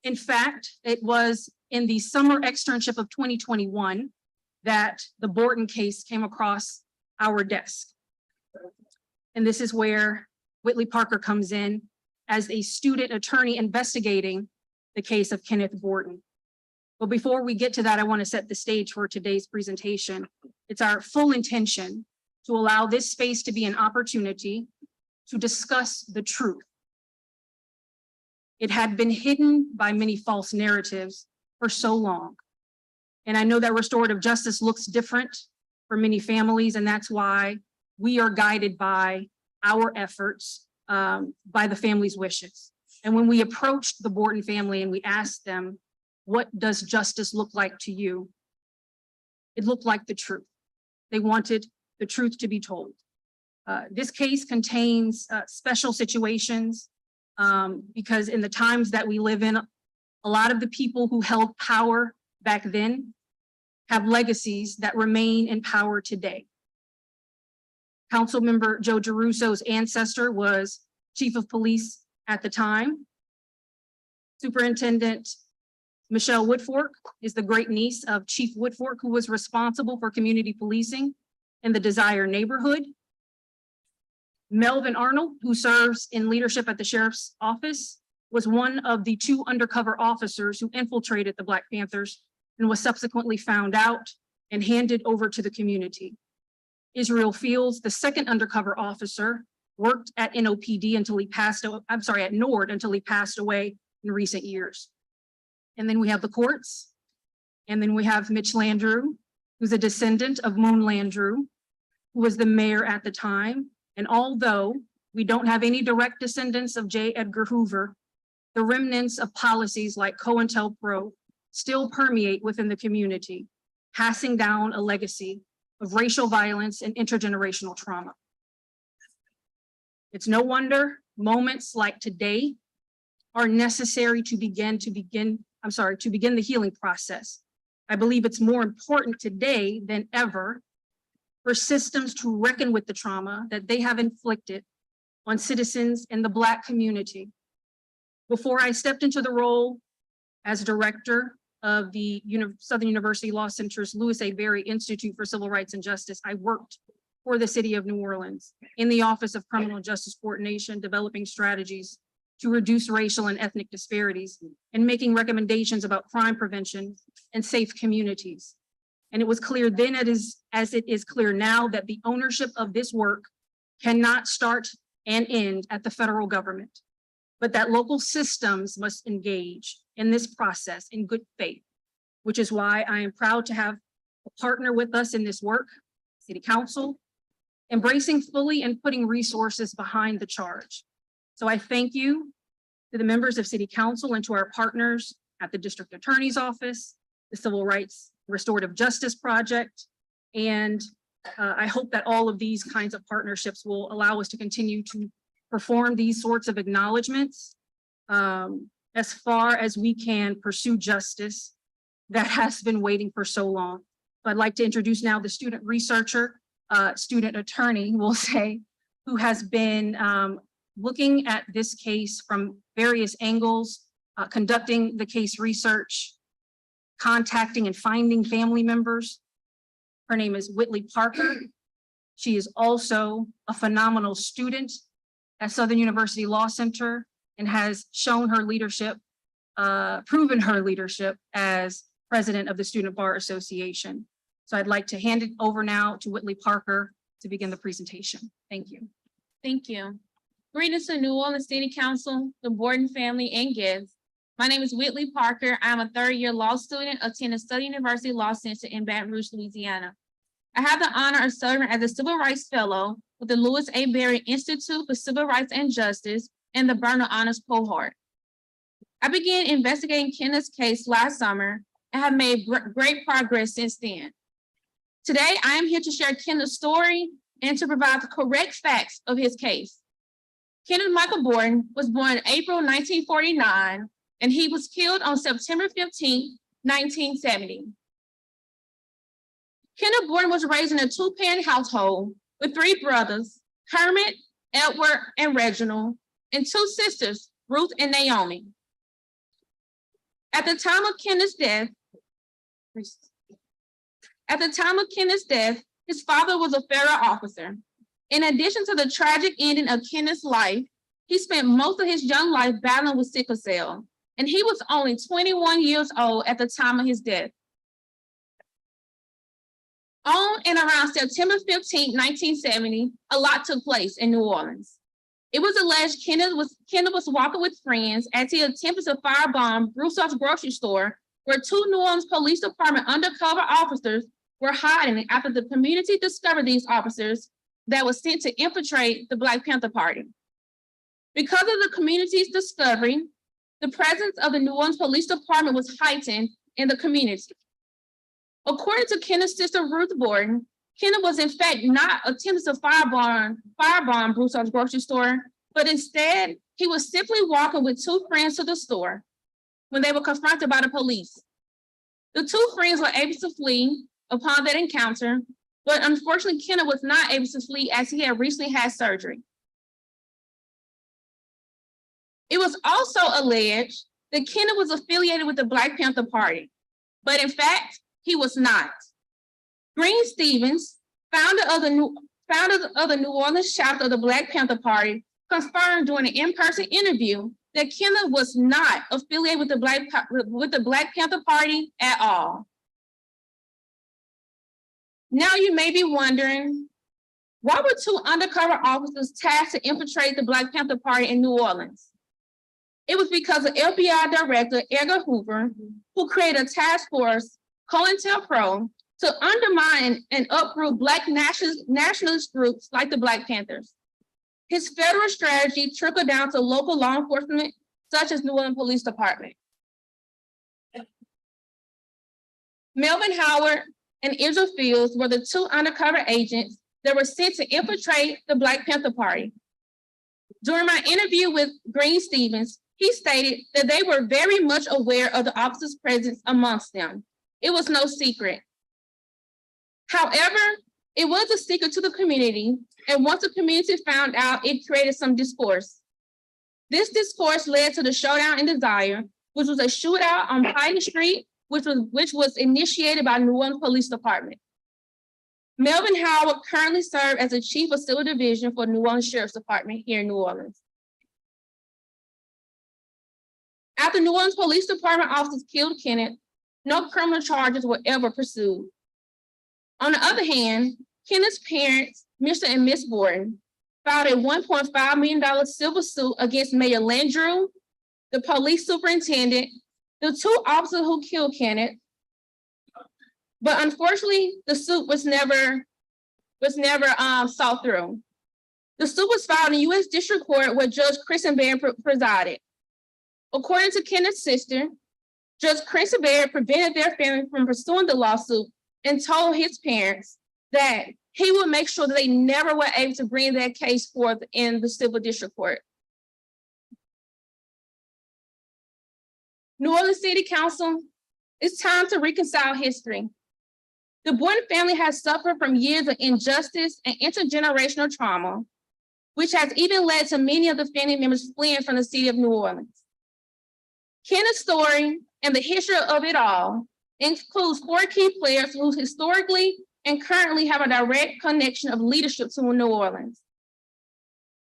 In fact, it was in the summer externship of 2021 that the Borden case came across our desk. And this is where Whitley Parker comes in as a student attorney investigating the case of Kenneth Borden. But before we get to that, I want to set the stage for today's presentation. It's our full intention to allow this space to be an opportunity to discuss the truth. It had been hidden by many false narratives for so long. And I know that restorative justice looks different for many families, and that's why we are guided by our efforts, by the family's wishes. And when we approached the Borden family and we asked them, what does justice look like to you? It looked like the truth. They wanted the truth to be told. This case contains special situations because in the times that we live in, a lot of the people who held power back then have legacies that remain in power today. Councilmember Joe Giarruso's ancestor was chief of police at the time. Superintendent Michelle Woodfork is the great niece of Chief Woodfork, who was responsible for community policing in the Desire neighborhood. Melvin Arnold, who serves in leadership at the sheriff's office, was one of the 2 undercover officers who infiltrated the Black Panthers and was subsequently found out and handed over to the community. Israel Fields, the 2nd undercover officer, worked at NOPD until he passed, at NORD until he passed away in recent years. And then we have the courts. And then we have Mitch Landrieu, who's a descendant of Moon Landrieu, who was the mayor at the time. And although we don't have any direct descendants of J. Edgar Hoover, the remnants of policies like COINTELPRO still permeate within the community, passing down a legacy of racial violence and intergenerational trauma. It's no wonder moments like today are necessary to begin the healing process. I believe it's more important today than ever for systems to reckon with the trauma that they have inflicted on citizens in the Black community. Before I stepped into the role as director of the Southern University Law Center's Lewis A. Berry Institute for Civil Rights and Justice, I worked for the city of New Orleans in the Office of Criminal Justice Coordination, developing strategies to reduce racial and ethnic disparities and making recommendations about crime prevention and safe communities. And it was clear then as it is clear now that the ownership of this work cannot start and end at the federal government, but that local systems must engage in this process in good faith, which is why I am proud to have a partner with us in this work, City Council, embracing fully and putting resources behind the charge. So I thank you to the members of City Council and to our partners at the District Attorney's Office, the Civil Rights Restorative Justice Project, and I hope that all of these kinds of partnerships will allow us to continue to perform these sorts of acknowledgements as far as we can pursue justice that has been waiting for so long. So I'd like to introduce now the student researcher, student attorney, we'll say, who has been looking at this case from various angles, conducting the case research, contacting and finding family members. Her name is Whitley Parker. She is also a phenomenal student at Southern University Law Center and has shown her leadership, proven her leadership as president of the Student Bar Association. So I'd like to hand it over now to Whitley Parker to begin the presentation. Thank you. Thank you. Greetings to New Orleans City Council, the Borden family, and guests. My name is Whitley Parker. I'm a third-year law student attending Southern University Law Center in Baton Rouge, Louisiana. I have the honor of serving as a Civil Rights Fellow with the Louis A. Berry Institute for Civil Rights and Justice and the Burner Honors Cohort. I began investigating Kenneth's case last summer and have made great progress since then. Today, I am here to share Kenneth's story and to provide the correct facts of his case. Kenneth Michael Borden was born in April 1949, and he was killed on September 15, 1970. Kenneth Borden was raised in a two-parent household with three brothers, Hermit, Edward, and Reginald, and two sisters, Ruth and Naomi. At the time of Kenneth's death, his father was a federal officer. In addition to the tragic ending of Kenneth's life, he spent most of his young life battling with sickle cell, and he was only 21 years old at the time of his death. On and around September 15, 1970, a lot took place in New Orleans. It was alleged Kenneth was walking with friends as he attempted to firebomb Broussard's grocery store, where two New Orleans Police Department undercover officers were hiding after the community discovered these officers that was sent to infiltrate the Black Panther Party. Because of the community's discovery, the presence of the New Orleans Police Department was heightened in the community. According to Kenneth's sister, Ruth Borden, Kenneth was in fact not attempting to firebomb Broussard's grocery store, but instead he was simply walking with two friends to the store when they were confronted by the police. The two friends were able to flee upon that encounter, but unfortunately Kenneth was not able to flee as he had recently had surgery. It was also alleged that Kenneth was affiliated with the Black Panther Party, but in fact, he was not. Green Stevens, founder of the New Orleans chapter of the Black Panther Party, confirmed during an in-person interview that Kenneth was not affiliated with the Black Panther Party at all. Now you may be wondering, why were two undercover officers tasked to infiltrate the Black Panther Party in New Orleans? It was because of FBI Director Edgar Hoover, who created a task force, COINTELPRO, to undermine and uproot Black nationalist groups like the Black Panthers. His federal strategy trickled down to local law enforcement, such as New Orleans Police Department. Melvin Howard and Israel Fields were the two undercover agents that were sent to infiltrate the Black Panther Party. During my interview with Green Stevens, he stated that they were very much aware of the officers' presence amongst them. It was no secret. However, it was a secret to the community, and once the community found out, it created some discourse. This discourse led to the showdown in Desire, which was a shootout on Pine Street, which was initiated by New Orleans Police Department. Melvin Howard currently serves as the Chief of Civil Division for New Orleans Sheriff's Department here in New Orleans. After New Orleans Police Department officers killed Kenneth, no criminal charges were ever pursued. On the other hand, Kenneth's parents, Mr. and Miss Borden, filed a $1.5 million civil suit against Mayor Landrew, the police superintendent, the two officers who killed Kenneth. But unfortunately, the suit was never saw through. The suit was filed in U.S. District Court where Judge Kristen Baird presided. According to Kenneth's sister, Judge Kristen Baird prevented their family from pursuing the lawsuit and told his parents that he would make sure that they never were able to bring that case forth in the civil district court. New Orleans City Council, it's time to reconcile history. The Borden family has suffered from years of injustice and intergenerational trauma, which has even led to many of the family members fleeing from the city of New Orleans. Kenneth's story and the history of it all includes 4 key players who historically and currently have a direct connection of leadership to New Orleans.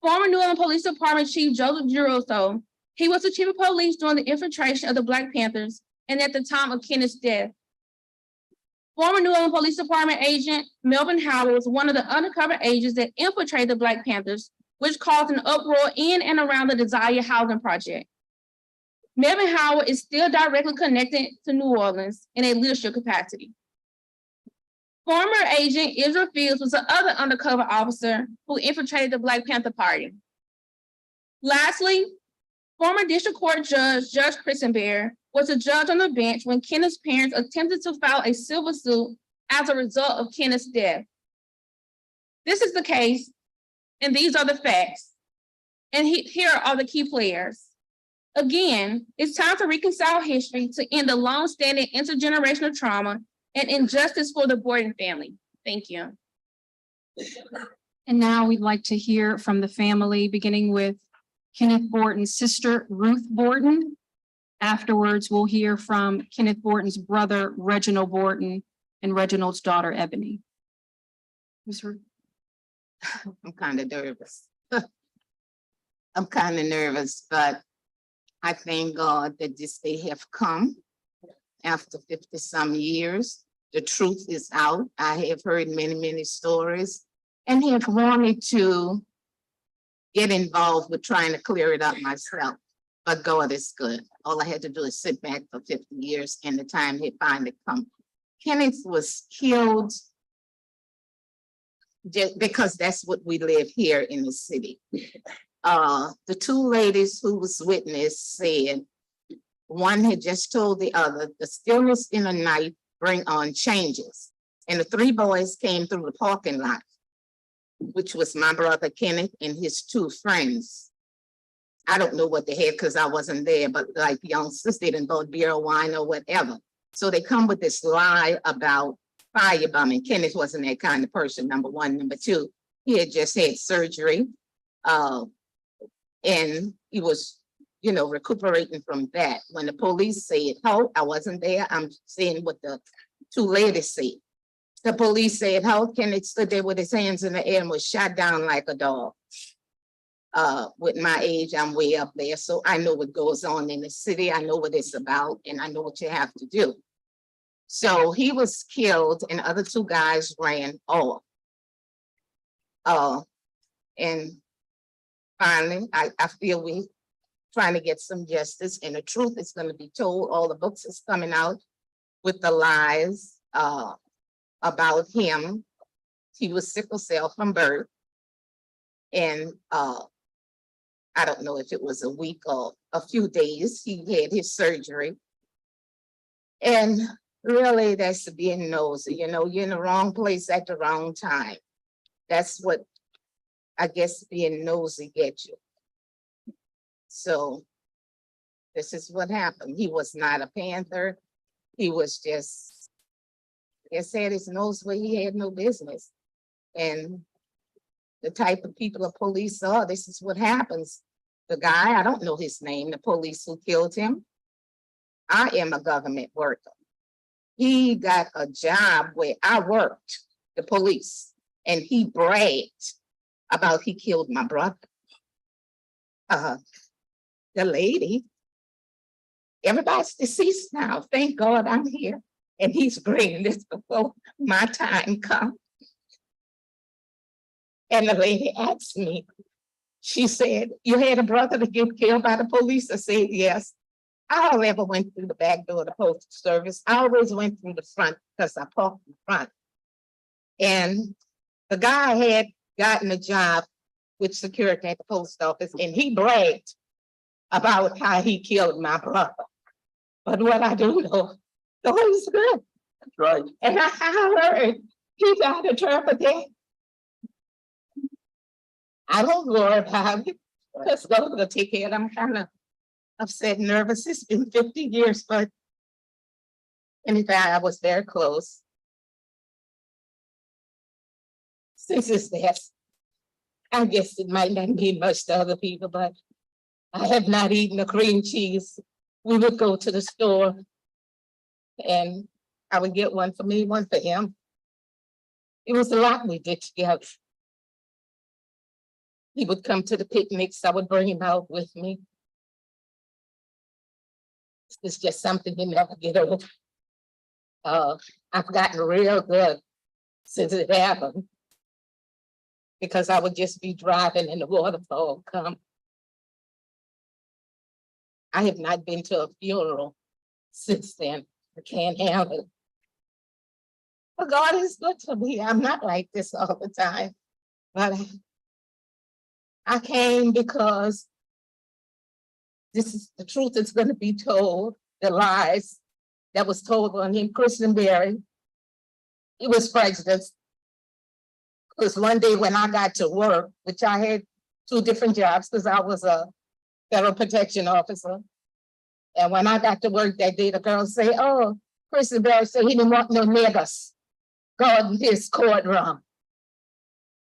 Former New Orleans Police Department Chief Joseph Giroso, he was the chief of police during the infiltration of the Black Panthers and at the time of Kenneth's death. Former New Orleans Police Department agent Melvin Howard was one of the undercover agents that infiltrated the Black Panthers, which caused an uproar in and around the Desire Housing Project. Melvin Howard is still directly connected to New Orleans in a leadership capacity. Former agent Israel Fields was the other undercover officer who infiltrated the Black Panther Party. Lastly, former district court judge, Judge Kristen Baird, was a judge on the bench when Kenneth's parents attempted to file a civil suit as a result of Kenneth's death. This is the case, and these are the facts. And here are the key players. Again, it's time to reconcile history to end the long-standing intergenerational trauma and injustice for the Borden family. Thank you. And now we'd like to hear from the family, beginning with Kenneth Borden's sister, Ruth Borden. Afterwards, we'll hear from Kenneth Borden's brother, Reginald Borden, and Reginald's daughter, Ebony. Ms. Ruth. I'm kind of nervous. I'm kind of nervous, but I thank God that this day have come after 50-some years. The truth is out. I have heard many, many stories and have wanted to get involved with trying to clear it up myself. But God is good. All I had to do is sit back for 50 years and the time had finally come. Kenneth was killed just because that's what we live here in the city. The 2 ladies who was witness said, one had just told the other, the stillness in the night bring on changes. And the 3 boys came through the parking lot, which was my brother Kenneth and his 2 friends. I don't know what they had because I wasn't there, but like youngsters, they didn't bought beer or wine or whatever. So they come with this lie about firebombing. Kenneth wasn't that kind of person, number 1. Number 2, he had just had surgery. And he was, recuperating from that. When the police said, "Oh, I wasn't there," I'm saying what the 2 ladies said. The police said, "How Kenneth stood there with his hands in the air and was shot down like a dog." With my age, I'm way up there. So I know what goes on in the city. I know what it's about and I know what you have to do. So he was killed and other 2 guys ran off. And finally, I feel we trying to get some justice and the truth is going to be told. All the books is coming out with the lies about him. He was sickle cell from birth. And I don't know if it was a week or a few days, he had his surgery. And really that's being nosy, you're in the wrong place at the wrong time. That's what I guess being nosy gets you. So this is what happened. He was not a Panther. He was just, he had his nose where he had no business. And the type of people the police are, this is what happens. The guy, I don't know his name, the police who killed him. I am a government worker. He got a job where I worked, the police, and he bragged about he killed my brother. The lady, everybody's deceased now. Thank God I'm here. And he's bringing this before my time comes. And the lady asked me, she said, you had a brother that get killed by the police? I said, yes. I only ever went through the back door of the postal service. I always went through the front because I parked in front. And the guy had gotten a job with security at the post office, and he bragged about how he killed my brother. But what I do know, the Holy Spirit. That's right. And I heard he got a terrible death. I don't worry about it. Because God will take care of it. I'm kind of upset, nervous. It's been 50 years, but anything, I was very close. Since his death, I guess it might not mean much to other people, but I have not eaten a cream cheese. We would go to the store and I would get one for me, one for him. It was a lot we did together. He would come to the picnics. I would bring him out with me. It's just something you never get over. I've gotten real good since it happened because I would just be driving and the waterfall come. I have not been to a funeral since then. I can't handle it. But God is good to me. I'm not like this all the time. But I came because this is the truth that's going to be told, the lies that was told on him. Christian Berry, he was president. Because one day when I got to work, which I had 2 different jobs because I was a federal protection officer. And when I got to work that day, the girls say, oh, Christian Berry said he didn't want no niggas guarding his courtroom.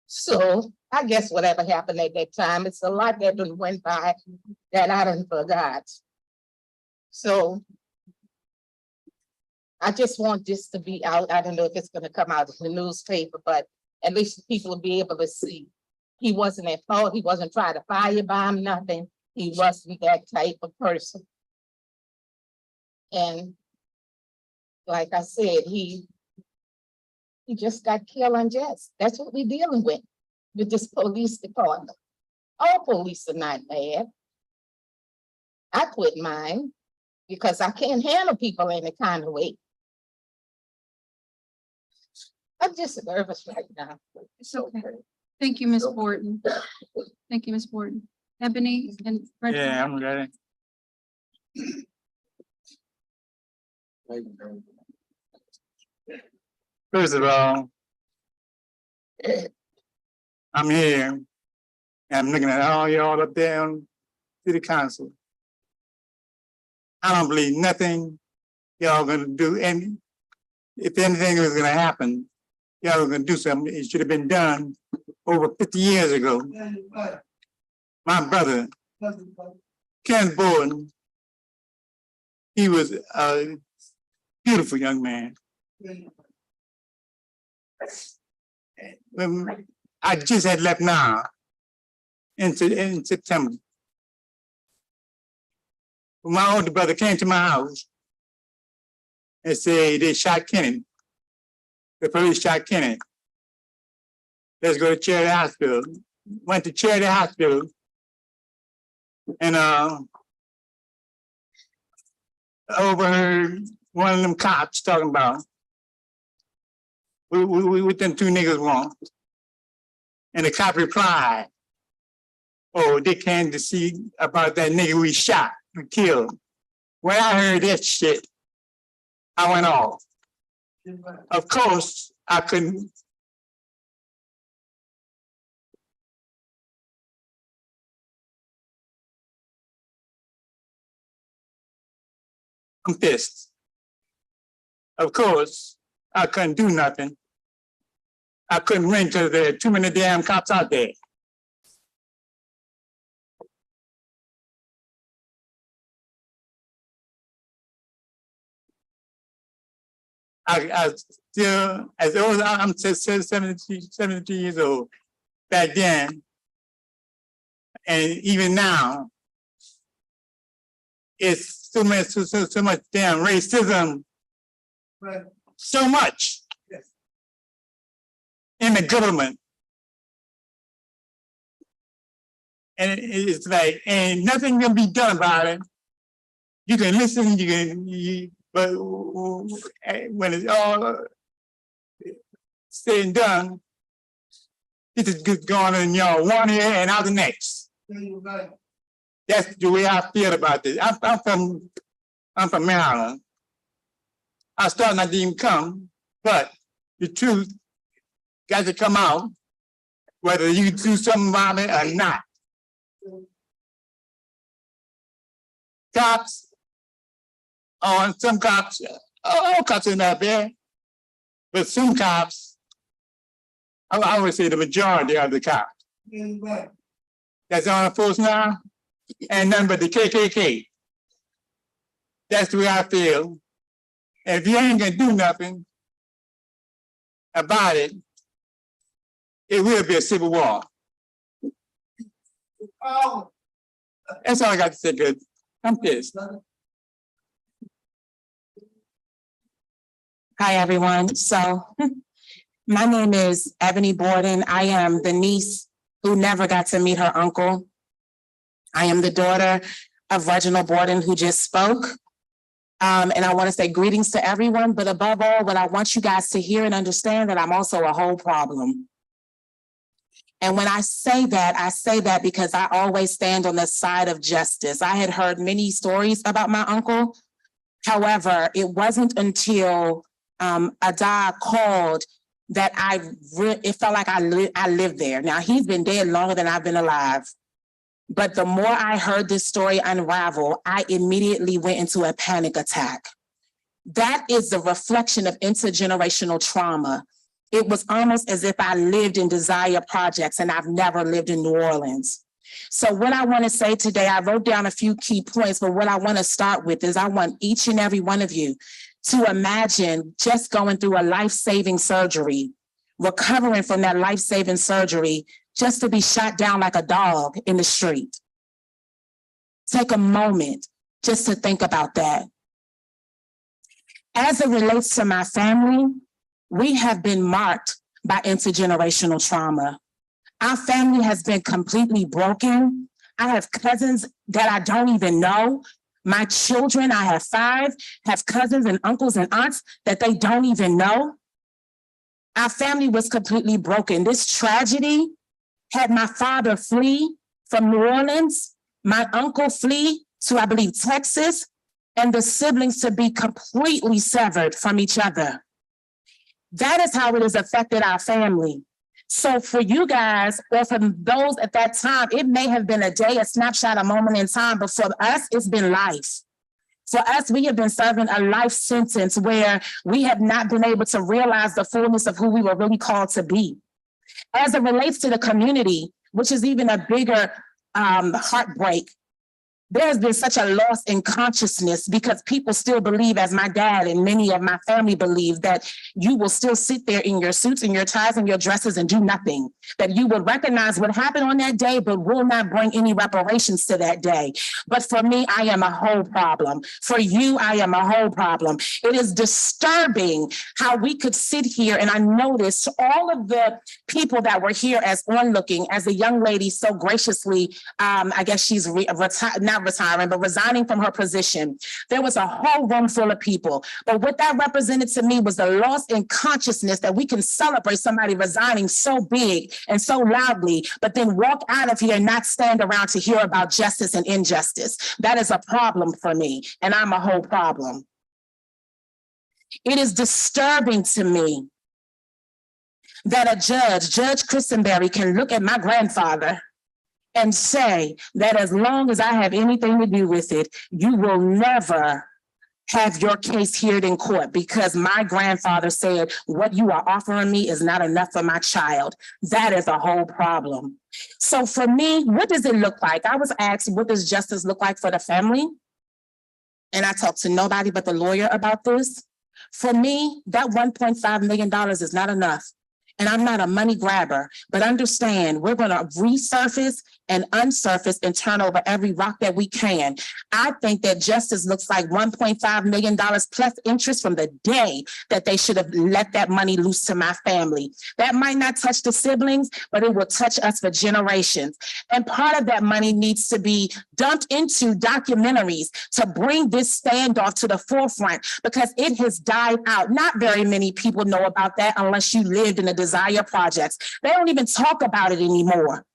So I guess whatever happened at that time, it's a lot that done went by that I done forgot. So I just want this to be out. I don't know if it's going to come out in the newspaper, but at least people will be able to see. He wasn't at fault. He wasn't trying to firebomb nothing. He wasn't that type of person. And like I said, he just got killed unjust. That's what we're dealing with this police department. All police are not bad. I quit mine because I can't handle people any kind of way. I'm just nervous right now. It's okay. Thank you, Ms. Borden. Thank you, Ms. Borden. Ebony and. Yeah, I'm ready. First of all, I'm here and I'm looking at all y'all up there on city council. I don't believe nothing y'all gonna do, and if anything was gonna happen, y'all were gonna do something. It should have been done over 50 years ago. My brother, Kenneth Borden, he was a beautiful young man. I just had left now in September. My older brother came to my house and said they shot Kenneth. The police shot Kenneth. Let's go to Charity Hospital. Went to Charity Hospital and overheard one of them cops talking about what them 2 niggas want. And the cop replied, oh, they came to see about that nigga we shot and killed. When I heard that shit, I went off. Of course, I couldn't. I'm pissed. Of course, I couldn't do nothing. I couldn't ring because there are too many damn cops out there. I still, as old as I'm 73 years old, back then, and even now, it's so much damn racism so much in the government. And it's like, ain't nothing gonna be done about it. You can listen, but when it's all said and done, it is just going in your one ear and out the next. That's the way I feel about this. I'm from Maryland. I started not to even come, but the truth got to come out, whether you do something about it or not. Cops, some cops, all cops are not bad, but some cops, I would say the majority of the cops that's on the force now, and none but the KKK. That's the way I feel. If you ain't gonna do nothing about it, it will be a civil war. That's all I got to say, good. I'm pissed. Hi, everyone. So my name is Ebony Borden. I am the niece who never got to meet her uncle. I am the daughter of Reginald Borden, who just spoke. And I want to say greetings to everyone, but above all, what I want you guys to hear and understand that I'm also a whole problem. And when I say that because I always stand on the side of justice. I had heard many stories about my uncle. However, it wasn't until Ada called that it felt like I lived there. Now, he's been dead longer than I've been alive. But the more I heard this story unravel, I immediately went into a panic attack. That is the reflection of intergenerational trauma. It was almost as if I lived in Desire Projects and I've never lived in New Orleans. So what I want to say today, I wrote down a few key points, but what I want to start with is I want each and every one of you to imagine just going through a life-saving surgery, recovering from that life-saving surgery, just to be shot down like a dog in the street. Take a moment just to think about that. As it relates to my family, we have been marked by intergenerational trauma. Our family has been completely broken. I have cousins that I don't even know. My children, I have 5, have cousins and uncles and aunts that they don't even know. Our family was completely broken. This tragedy had my father flee from New Orleans, my uncle flee to, I believe, Texas, and the siblings to be completely severed from each other. That is how it has affected our family. So for you guys, or for those at that time, it may have been a day, a snapshot, a moment in time, but for us, it's been life. For us, we have been serving a life sentence where we have not been able to realize the fullness of who we were really called to be. As it relates to the community, which is even a bigger heartbreak, there's been such a loss in consciousness because people still believe, as my dad and many of my family believe, that you will still sit there in your suits and your ties and your dresses and do nothing. That you will recognize what happened on that day, but will not bring any reparations to that day. But for me, I am a whole problem. For you, I am a whole problem. It is disturbing how we could sit here, and I noticed all of the people that were here as onlooking, as the young lady so graciously, I guess she's not retiring, but resigning from her position. There was a whole room full of people. But what that represented to me was the loss in consciousness that we can celebrate somebody resigning so big and so loudly, but then walk out of here and not stand around to hear about justice and injustice. That is a problem for me, and I'm a whole problem. It is disturbing to me that a Judge Christenberry, can look at my grandfather and say that as long as I have anything to do with it, you will never have your case heard in court because my grandfather said, what you are offering me is not enough for my child. That is a whole problem. So for me, what does it look like? I was asked, what does justice look like for the family? And I talked to nobody but the lawyer about this. For me, that $1.5 million is not enough. And I'm not a money grabber, but understand we're going to resurface and unsurface and turn over every rock that we can. I think that justice looks like $1.5 million plus interest from the day that they should have let that money loose to my family. That might not touch the siblings, but it will touch us for generations. And part of that money needs to be dumped into documentaries to bring this standoff to the forefront, because it has died out. Not very many people know about that unless you lived in the Desire projects. They don't even talk about it anymore.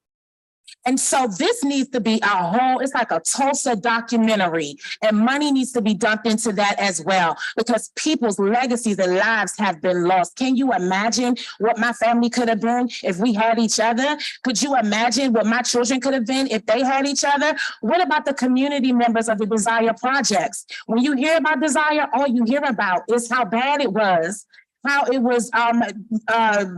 And so this needs to be our whole, it's like a Tulsa documentary, and money needs to be dumped into that as well, because people's legacies and lives have been lost. Can you imagine what my family could have been if we had each other? Could you imagine what my children could have been if they had each other? What about the community members of the Desire projects? When you hear about Desire, all you hear about is how bad it was, how it was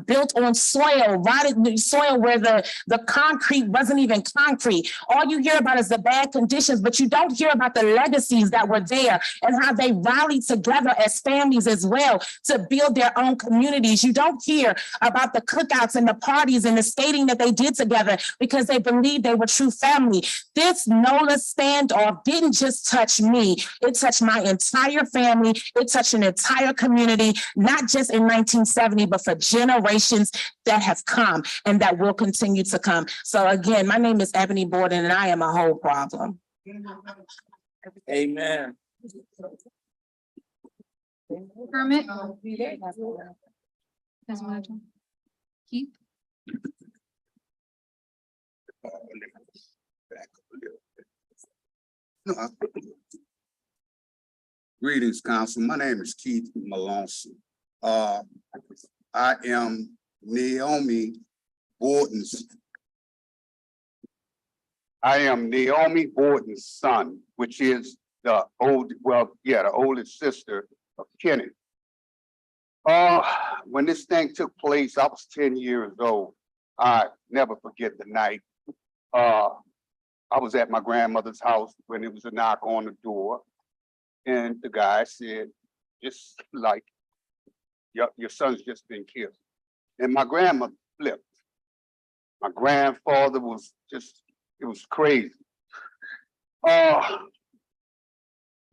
built on soil, rotted soil where the concrete wasn't even concrete. All you hear about is the bad conditions, but you don't hear about the legacies that were there and how they rallied together as families as well to build their own communities. You don't hear about the cookouts and the parties and the skating that they did together because they believed they were true family. This NOLA standoff didn't just touch me. It touched my entire family. It touched an entire community, not just in 1970, but for generations that have come and that will continue to come. So again, my name is Ebony Borden, and I am a whole problem. Amen. Kermit? Keith? Greetings, Council. My name is Keith Malonson. I am Naomi Borden's son, which is the oldest sister of Kenneth. When this thing took place, I was 10 years old. I never forget the night. I was at my grandmother's house when it was a knock on the door. And the guy said, just like, your son's just been killed. And my grandmother flipped. My grandfather was just, it was crazy.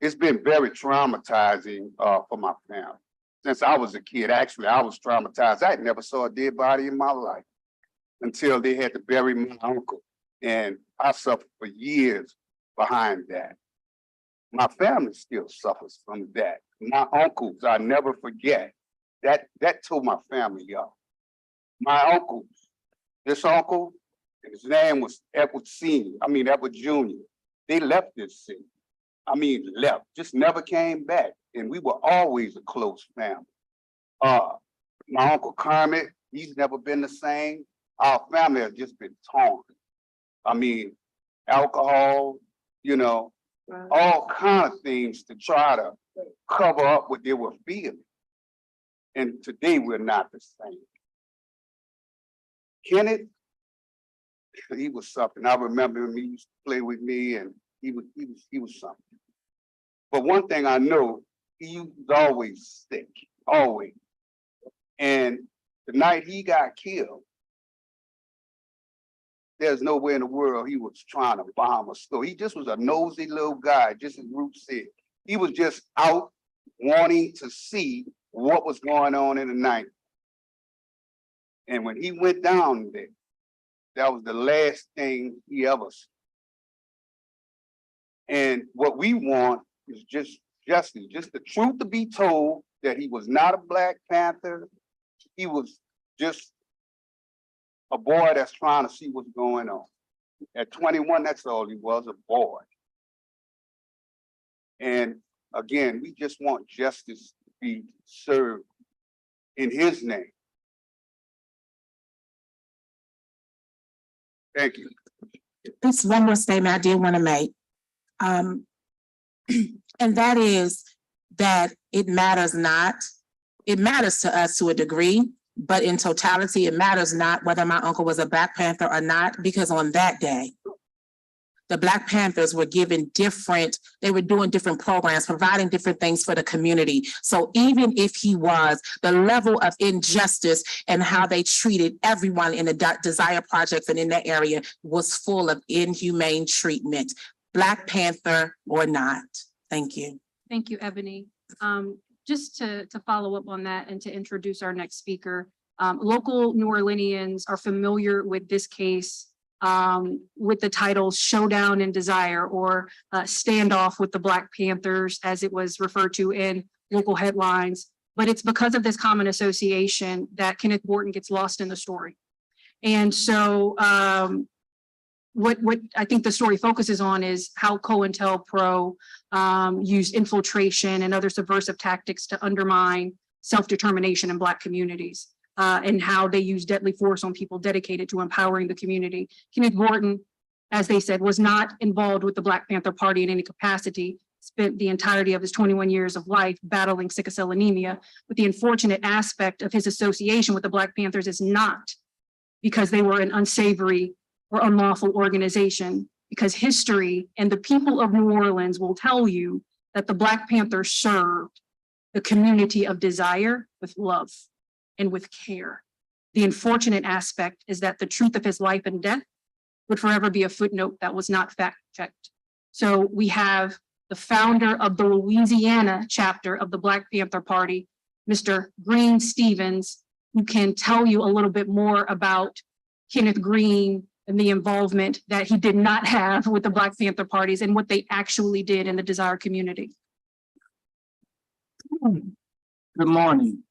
It's been very traumatizing for my family. Since I was a kid, actually, I was traumatized. I never saw a dead body in my life until they had to bury my uncle. And I suffered for years behind that. My family still suffers from that. My uncles, I never forget. That tore my family up. My uncles, this uncle, his name was Edward Jr. They left this city. Left, just never came back. And we were always a close family. My Uncle Kermit, he's never been the same. Our family has just been torn. Alcohol, all kinds of things to try to cover up what they were feeling. And today we're not the same. Kenneth, he was something. I remember him, he used to play with me, and he was something. But one thing I know, he was always sick, always. And the night he got killed, there's nowhere in the world he was trying to bomb a store. He just was a nosy little guy, just as Ruth said. He was just out wanting to see what was going on in the night. And when he went down there, that was the last thing he ever saw. And what we want is just justice, just the truth to be told that he was not a Black Panther. He was just a boy that's trying to see what's going on. At 21, that's all he was, a boy. And again, we just want justice to be served in his name. Thank you. This one more statement I did want to make. And that is that it matters not. It matters to us to a degree, but in totality, it matters not whether my uncle was a Black Panther or not, because on that day, the Black Panthers were given they were doing different programs, providing different things for the community. So even if he was, the level of injustice and how they treated everyone in the Desire Projects and in that area was full of inhumane treatment, Black Panther or not. Thank you. Thank you, Ebony. Just to follow up on that and to introduce our next speaker, local New Orleanians are familiar with this case with the titles Showdown in Desire or Standoff with the Black Panthers, as it was referred to in local headlines. But it's because of this common association that Kenneth Borden gets lost in the story. And so what I think the story focuses on is how COINTELPRO used infiltration and other subversive tactics to undermine self-determination in Black communities. And how they use deadly force on people dedicated to empowering the community. Kenneth Borden, as they said, was not involved with the Black Panther Party in any capacity, spent the entirety of his 21 years of life battling sickle cell anemia. But the unfortunate aspect of his association with the Black Panthers is not because they were an unsavory or unlawful organization, because history and the people of New Orleans will tell you that the Black Panthers served the community of Desire with love and with care. The unfortunate aspect is that the truth of his life and death would forever be a footnote that was not fact checked. So we have the founder of the Louisiana chapter of the Black Panther Party, Mr. Green Stevens, who can tell you a little bit more about Kenneth Green and the involvement that he did not have with the Black Panther parties and what they actually did in the Desire community. Good morning.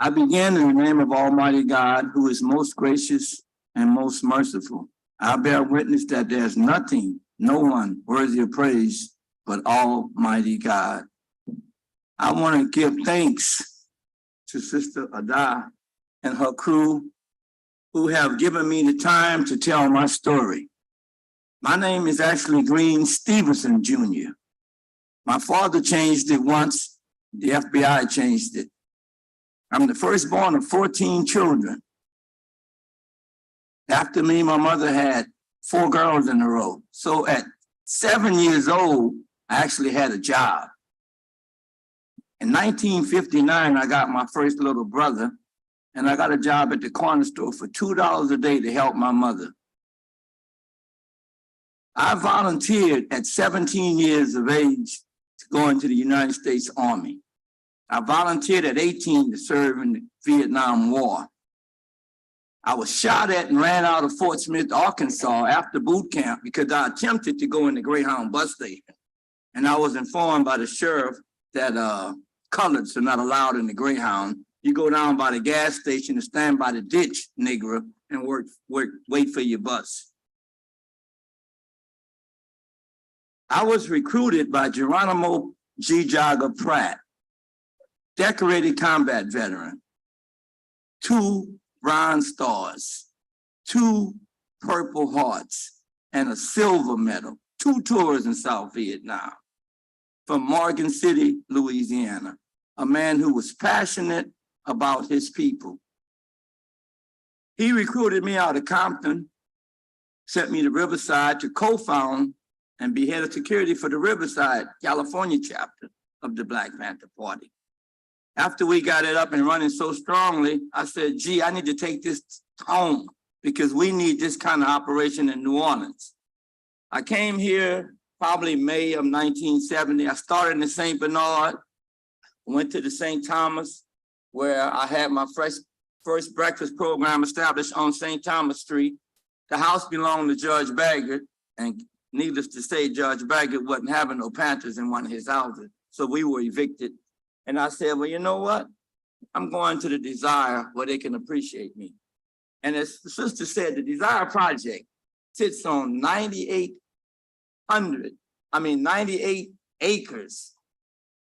I begin in the name of Almighty God, who is most gracious and most merciful. I bear witness that there's nothing, no one worthy of praise but Almighty God. I want to give thanks to Sister Ada and her crew who have given me the time to tell my story. My name is actually Green Stevenson Jr. My father changed it once, the FBI changed it. I'm the firstborn of 14 children. After me, my mother had 4 girls in a row. So at 7 years old, I actually had a job. In 1959, I got my first little brother, and I got a job at the corner store for $2 a day to help my mother. I volunteered at 17 years of age to go into the United States Army. I volunteered at 18 to serve in the Vietnam War. I was shot at and ran out of Fort Smith, Arkansas after boot camp because I attempted to go in the Greyhound bus station. And I was informed by the sheriff that coloreds are not allowed in the Greyhound. You go down by the gas station and stand by the ditch, nigger, and wait for your bus. I was recruited by Geronimo G. Jogger Pratt, decorated combat veteran, 2 Bronze Stars, 2 Purple Hearts, and a silver medal, 2 tours in South Vietnam, from Morgan City, Louisiana, a man who was passionate about his people. He recruited me out of Compton, sent me to Riverside to co-found and be head of security for the Riverside, California chapter of the Black Panther Party. After we got it up and running so strongly, I said, gee, I need to take this home because we need this kind of operation in New Orleans. I came here probably May of 1970. I started in the St. Bernard, went to the St. Thomas, where I had my first breakfast program established on St. Thomas Street. The house belonged to Judge Baggett, and needless to say, Judge Baggett wasn't having no Panthers in one of his houses, so we were evicted. And I said, well, you know what? I'm going to the Desire where they can appreciate me. And as the sister said, the Desire Project sits on 98 acres,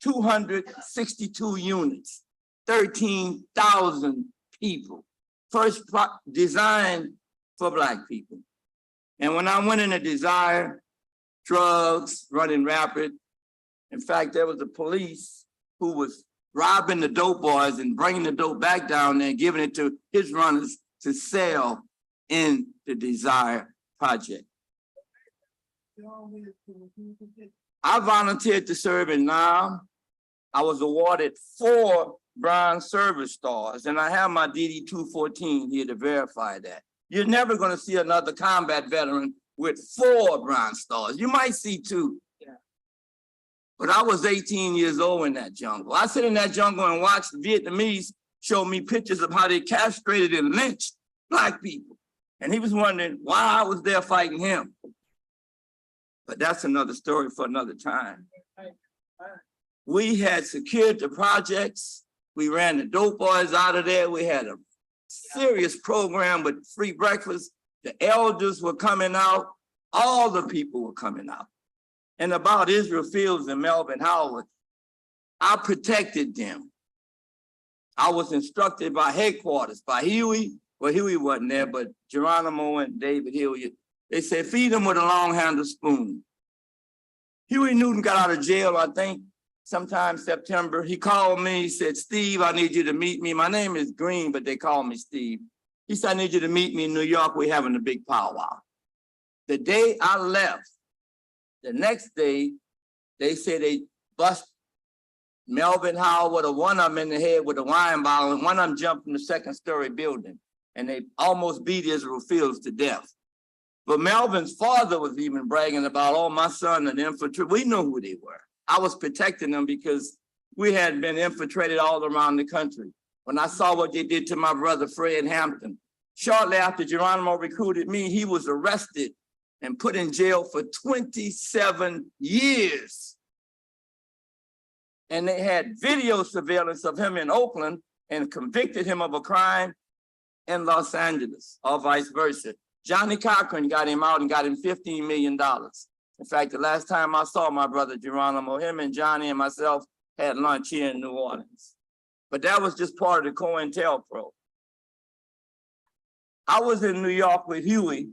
262 units, 13,000 people. First designed for Black people. And when I went in the Desire, drugs running rapid. In fact, there was the police who was robbing the dope boys and bringing the dope back down there and giving it to his runners to sell in the Desire Project. I volunteered to serve in Nam. I was awarded 4 Bronze Service Stars, and I have my DD 214 here to verify that. You're never going to see another combat veteran with 4 Bronze Stars. You might see 2. But I was 18 years old in that jungle. I sit in that jungle and watch Vietnamese show me pictures of how they castrated and lynched Black people. And he was wondering why I was there fighting him. But that's another story for another time. We had secured the projects. We ran the dope boys out of there. We had a serious program with free breakfast. The elders were coming out. All the people were coming out. And about Israel Fields and Melvin Howard, I protected them. I was instructed by headquarters, by Huey. Well, Huey wasn't there, but Geronimo and David Hilliard. They said, feed them with a long-handled spoon. Huey Newton got out of jail, I think, sometime September. He called me, he said, Steve, I need you to meet me. My name is Green, but they call me Steve. He said, I need you to meet me in New York. We're having a big powwow. The day I left, the next day, they said they bust Melvin Howard, or one of them in the head with a wine bottle, and one of them jumped from the 2nd-story building, and they almost beat Israel Fields to death. But Melvin's father was even bragging about, oh, my son, an infantry. We knew who they were. I was protecting them because we had been infiltrated all around the country. When I saw what they did to my brother, Fred Hampton, shortly after Geronimo recruited me, he was arrested and put in jail for 27 years. And they had video surveillance of him in Oakland and convicted him of a crime in Los Angeles, or vice versa. Johnny Cochran got him out and got him $15 million. In fact, the last time I saw my brother Geronimo, him and Johnny and myself had lunch here in New Orleans. But that was just part of the COINTELPRO. I was in New York with Huey.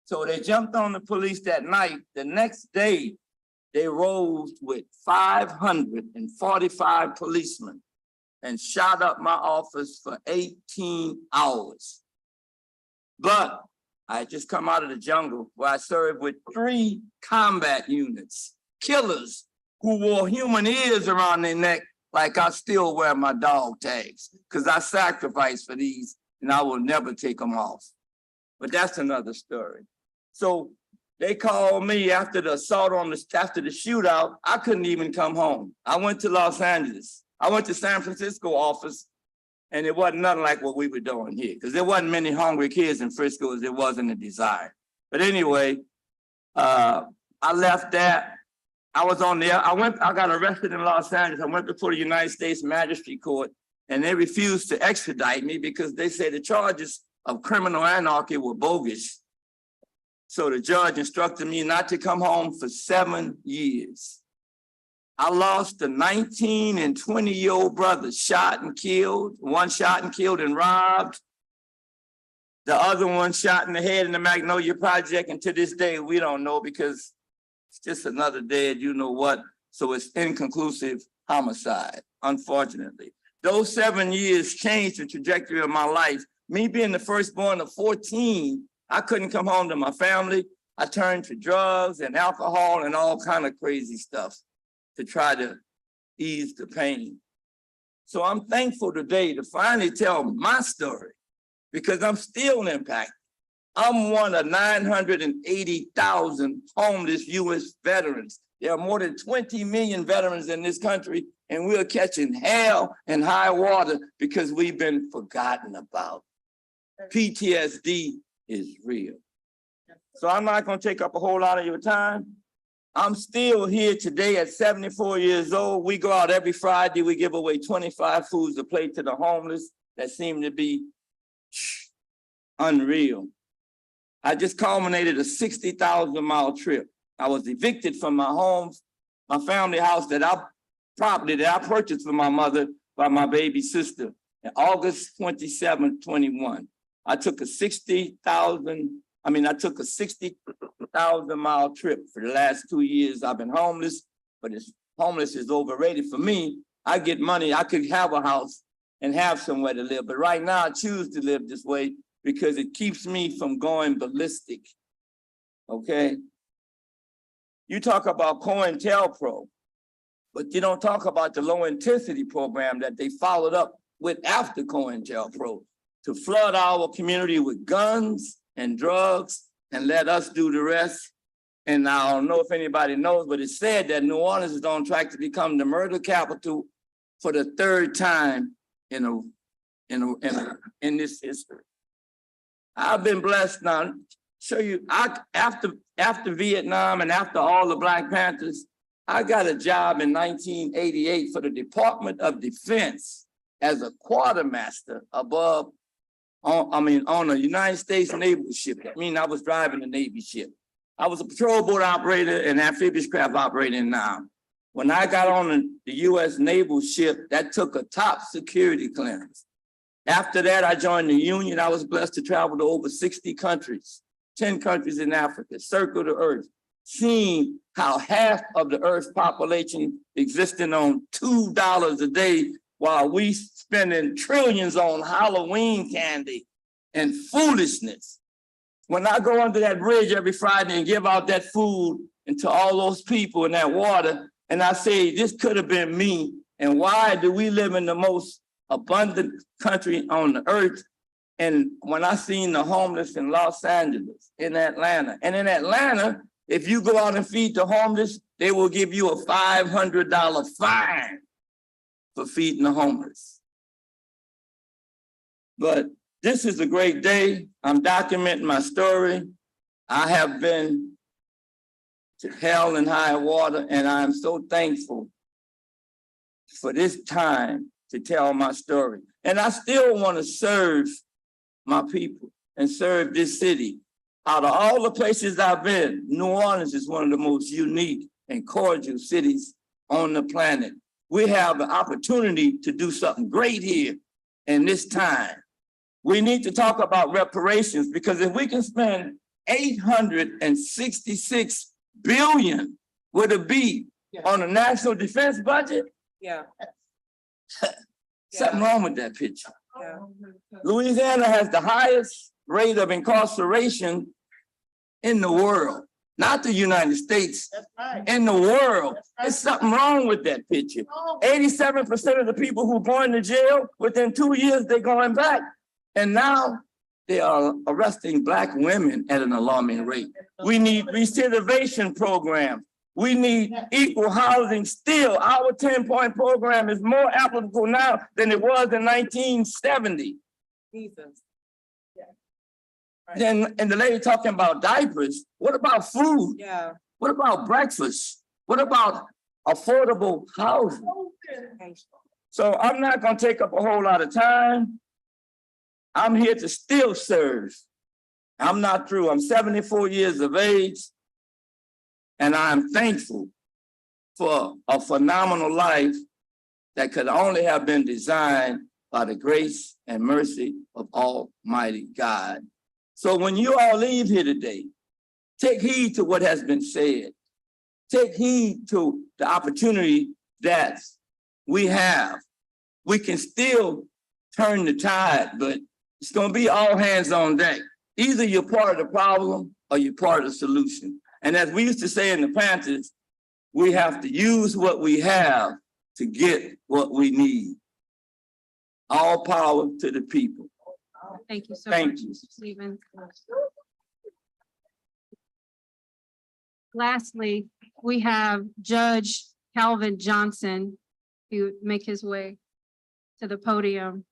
So they jumped on the police that night. The next day, they rose with 545 policemen and shot up my office for 18 hours. But I had just come out of the jungle where I served with 3 combat units, killers who wore human ears around their neck like I still wear my dog tags, because I sacrificed for these and I will never take them off. But that's another story. So they called me after the assault after the shootout. I couldn't even come home. I went to Los Angeles. I went to San Francisco office, and it wasn't nothing like what we were doing here, because there wasn't many hungry kids in Frisco as there was in the Desire. But anyway, I left that. I was on there. I got arrested in Los Angeles. I went before the United States Magistrate Court, and they refused to extradite me because they said the charges of criminal anarchy were bogus. So the judge instructed me not to come home for 7 years. I lost a 19 and 20-year-old brother shot and killed, one shot and killed and robbed. The other one shot in the head in the Magnolia Project. And to this day, we don't know because it's just another dead, you know what? So it's inconclusive homicide, unfortunately. Those 7 years changed the trajectory of my life. Me being the firstborn of 14, I couldn't come home to my family. I turned to drugs and alcohol and all kind of crazy stuff to try to ease the pain. So I'm thankful today to finally tell my story because I'm still impacted. I'm one of 980,000 homeless U.S. veterans. There are more than 20 million veterans in this country, and we're catching hell and high water because we've been forgotten about. PTSD is real. So I'm not going to take up a whole lot of your time. I'm still here today at 74 years old. We go out every Friday. We give away 25 foods a plate to the homeless that seem to be unreal. I just culminated a 60,000-mile trip. I was evicted from my home, my family house property that I purchased for my mother by my baby sister in August 27, 21. I took a 60,000-mile trip for the last 2 years. I've been homeless, but homeless is overrated for me. I get money, I could have a house and have somewhere to live. But right now I choose to live this way because it keeps me from going ballistic. Okay? You talk about COINTELPRO, but you don't talk about the low intensity program that they followed up with after COINTELPRO to flood our community with guns and drugs and let us do the rest. And I don't know if anybody knows, but it's said that New Orleans is on track to become the murder capital for the third time in this history. I've been blessed now. Show you, after Vietnam and after all the Black Panthers, I got a job in 1988 for the Department of Defense as a quartermaster above, on a United States naval ship. I mean, I was driving a Navy ship. I was a patrol boat operator and amphibious craft operator now. When I got on the U.S. naval ship, that took a top security clearance. After that, I joined the Union. I was blessed to travel to over 60 countries, 10 countries in Africa, circle the earth, seeing how half of the earth's population existing on $2 a day while we spending trillions on Halloween candy and foolishness. When I go under that bridge every Friday and give out that food and to all those people in that water, and I say, this could have been me, and why do we live in the most abundant country on the earth? And when I seen the homeless in Los Angeles, in Atlanta, and in Atlanta, if you go out and feed the homeless, they will give you a $500 fine for feeding the homeless. But this is a great day. I'm documenting my story. I have been to hell and high water, and I'm so thankful for this time to tell my story. And I still want to serve my people and serve this city. Out of all the places I've been, New Orleans is one of the most unique and cordial cities on the planet. We have the opportunity to do something great here in this time. We need to talk about reparations, because if we can spend $866 billion with a B on the national defense budget, something wrong with that picture. Louisiana has the highest rate of incarceration in the world, not the United States, in the world. There's something wrong with that picture. 87% of the people who go into jail, within 2 years, they're going back. And now they are arresting Black women at an alarming rate. We need recidivation programs. We need equal housing still. Our 10-point program is more applicable now than it was in 1970. Jesus. Then, and the lady talking about diapers, what about food? Yeah. What about breakfast? What about affordable housing? So I'm not gonna take up a whole lot of time. I'm here to still serve. I'm not through. I'm 74 years of age, and I'm thankful for a phenomenal life that could only have been designed by the grace and mercy of Almighty God. So when you all leave here today, take heed to what has been said. Take heed to the opportunity that we have. We can still turn the tide, but it's going to be all hands on deck. Either you're part of the problem or you're part of the solution. And as we used to say in the Panthers, we have to use what we have to get what we need. All power to the people. Thank you so Thank much, you. Mr. Stevens. Lastly, we have Judge Calvin Johnson, who make his way to the podium.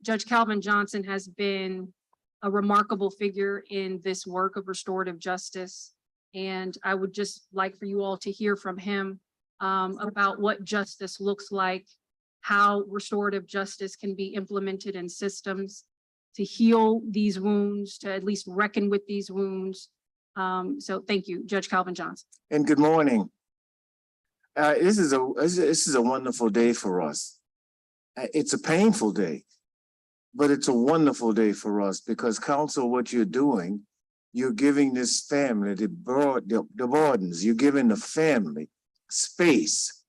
Judge Calvin Johnson has been a remarkable figure in this work of restorative justice. And I would just like for you all to hear from him about what justice looks like, how restorative justice can be implemented in systems to heal these wounds, to at least reckon with these wounds. So thank you, Judge Calvin Johnson. And good morning. This is a wonderful day for us. It's a painful day, but it's a wonderful day for us because, counsel, what you're doing, you're giving this family, the Bordens, you're giving the family space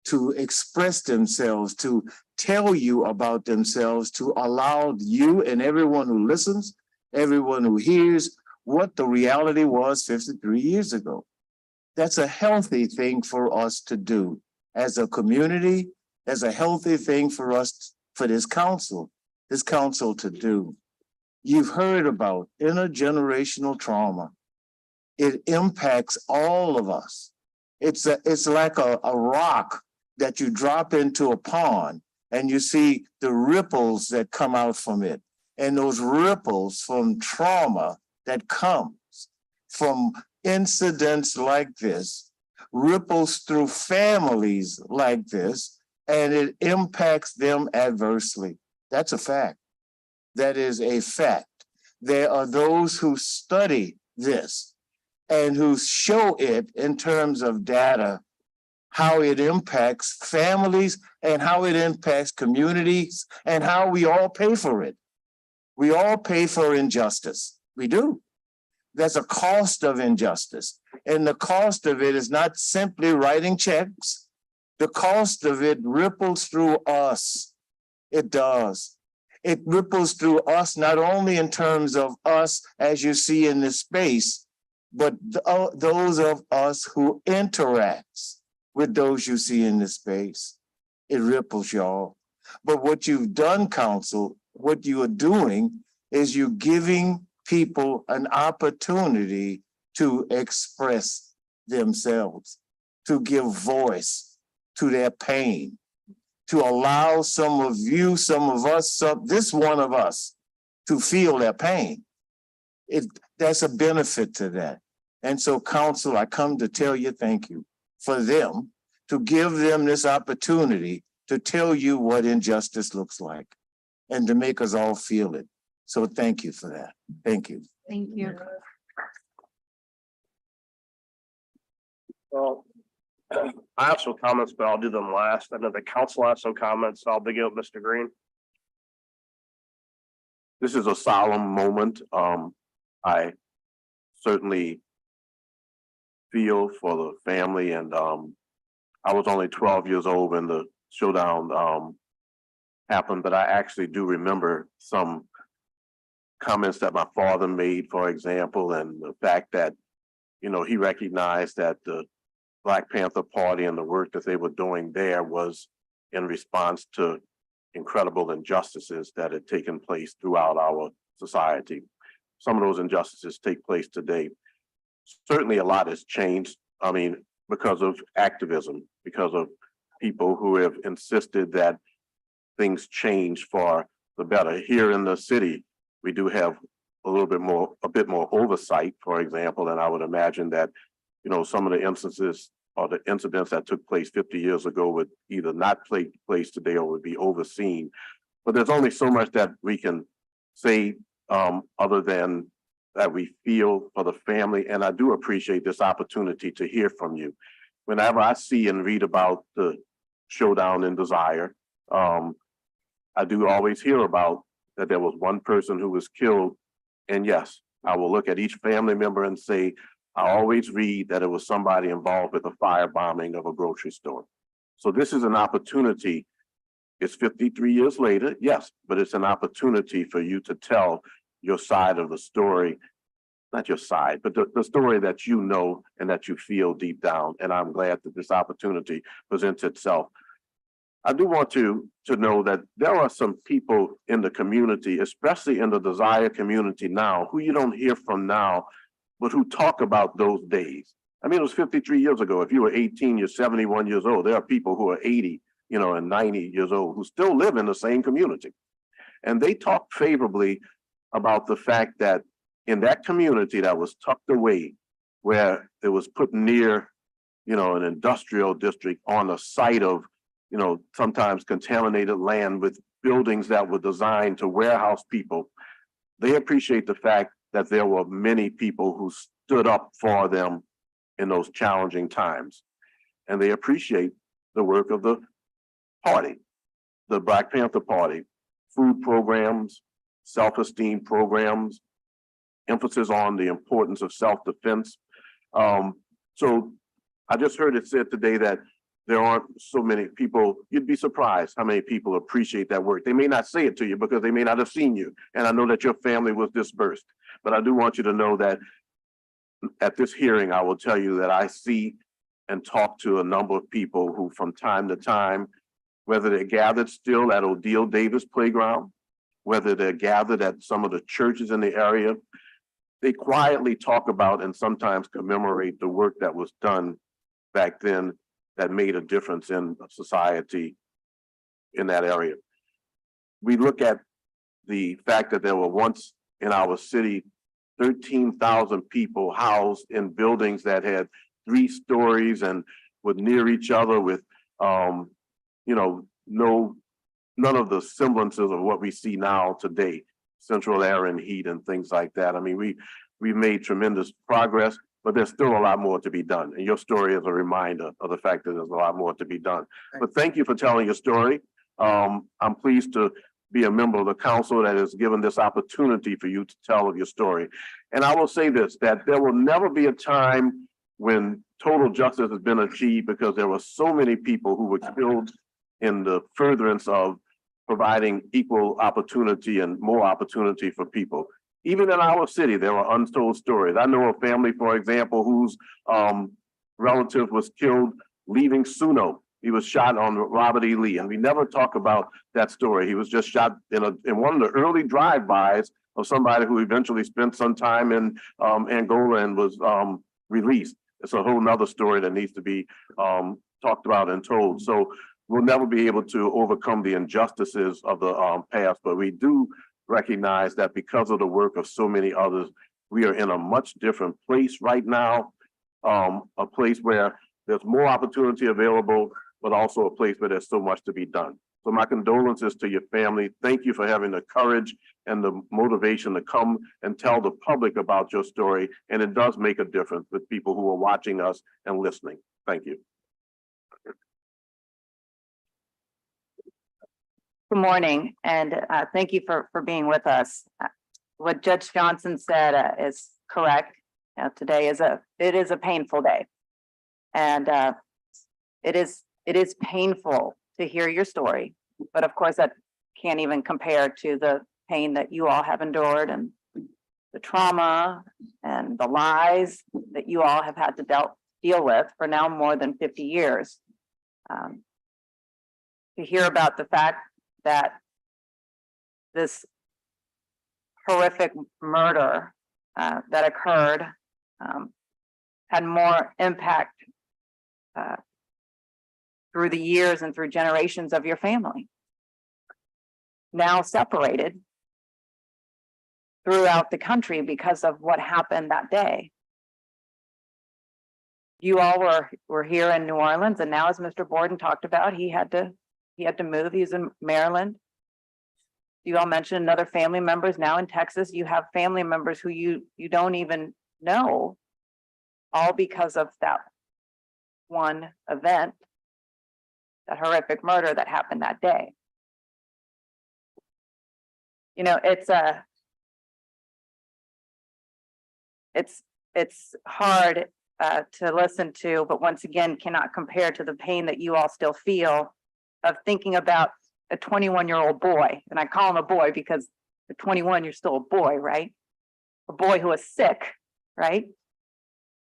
to express themselves, to tell you about themselves to allow you and everyone who listens, everyone who hears what the reality was 53 years ago. That's a healthy thing for us to do as a community. That's a healthy thing for us, for this council to do. You've heard about intergenerational trauma. It impacts all of us. It's like a rock that you drop into a pond and you see the ripples that come out from it. And those ripples from trauma that comes from incidents like this, ripples through families like this, and it impacts them adversely. That's a fact. That is a fact. There are those who study this and who show it in terms of data, how it impacts families and how it impacts communities and how we all pay for it. We all pay for injustice. We do. There's a cost of injustice. And the cost of it is not simply writing checks. The cost of it ripples through us. It does. It ripples through us, not only in terms of us, as you see in this space, but those of us who interacts with those you see in this space. It ripples, y'all. But what you've done, council, what you are doing is you're giving people an opportunity to express themselves, to give voice to their pain, to allow some of you, some of us, this one of us, to feel their pain. That's a benefit to that. And so, council, I come to tell you thank you for them, to give them this opportunity to tell you what injustice looks like and to make us all feel it. So thank you for that. Thank you. Thank you. Well, I have some comments, but I'll do them last. I know the council has some comments, so I'll begin with Mr. Green. This is a solemn moment. I certainly feel for the family, and I was only 12 years old when the showdown happened, but I actually do remember some comments that my father made, for example, and the fact that, you know, he recognized that the Black Panther Party and the work that they were doing there was in response to incredible injustices that had taken place throughout our society. Some of those injustices take place today. Certainly a lot has changed. I mean, because of activism, because of people who have insisted that things change for the better. Here in the city, we do have a bit more oversight, for example, and I would imagine that, you know, some of the instances or the incidents that took place 50 years ago would either not take place today or would be overseen. But there's only so much that we can say other than that we feel for the family. And I do appreciate this opportunity to hear from you. Whenever I see and read about the showdown in Desire, I do always hear about that there was one person who was killed. And yes, I will look at each family member and say, I always read that it was somebody involved with a firebombing of a grocery store. So this is an opportunity. It's 53 years later, yes, but it's an opportunity for you to tell your side of the story, not your side, but the story that you know and that you feel deep down. And I'm glad that this opportunity presents itself. I do want to know that there are some people in the community, especially in the Desire community now, who you don't hear from now, but who talk about those days. I mean, it was 53 years ago. If you were 18, you're 71 years old. There are people who are 80, you know, and 90 years old who still live in the same community. And they talk favorably about the fact that in that community that was tucked away, where it was put near, you know, an industrial district on the site of, you know, sometimes contaminated land with buildings that were designed to warehouse people, they appreciate the fact that there were many people who stood up for them in those challenging times. And they appreciate the work of the party, the Black Panther Party, food programs, self-esteem programs, emphasis on the importance of self-defense. So I just heard it said today that there aren't so many people, you'd be surprised how many people appreciate that work. They may not say it to you because they may not have seen you. And I know that your family was dispersed, but I do want you to know that at this hearing, I will tell you that I see and talk to a number of people who from time to time, whether they're gathered still at Odile Davis Playground, whether they're gathered at some of the churches in the area, they quietly talk about and sometimes commemorate the work that was done back then that made a difference in society in that area. We look at the fact that there were once in our city 13,000 people housed in buildings that had 3 stories and were near each other with, you know, none of the semblances of what we see now today, central air and heat and things like that. I mean, we've made tremendous progress, but there's still a lot more to be done. And your story is a reminder of the fact that there's a lot more to be done. But thank you for telling your story. I'm pleased to be a member of the council that has given this opportunity for you to tell of your story. And I will say this, that there will never be a time when total justice has been achieved because there were so many people who were killed in the furtherance of providing equal opportunity and more opportunity for people. Even in our city, there are untold stories. I know a family, for example, whose relative was killed leaving Suno. He was shot on Robert E. Lee, and we never talk about that story. He was just shot in one of the early drive-bys of somebody who eventually spent some time in Angola and was released. It's a whole nother story that needs to be talked about and told. So we'll never be able to overcome the injustices of the past, but we do recognize that because of the work of so many others, we are in a much different place right now, a place where there's more opportunity available, but also a place where there's so much to be done. So my condolences to your family. Thank you for having the courage and the motivation to come and tell the public about your story. And it does make a difference with people who are watching us and listening. Thank you. Good morning, and thank you for being with us. What Judge Johnson said is correct. Today is it is a painful day, and it is painful to hear your story. But of course, that can't even compare to the pain that you all have endured and the trauma and the lies that you all have had to deal with for now more than 50 years. To hear about the fact that this horrific murder that occurred had more impact through the years and through generations of your family, now separated throughout the country because of what happened that day. You all were here in New Orleans, and now, as Mr. Borden talked about, he had to move. He's in Maryland. You all mentioned other family members now in Texas. You have family members who you don't even know, all because of that one event, that horrific murder that happened that day. You know, it's hard to listen to, but once again, cannot compare to the pain that you all still feel of thinking about a 21-year-old boy. And I call him a boy because at 21, you're still a boy, right? A boy who was sick, right?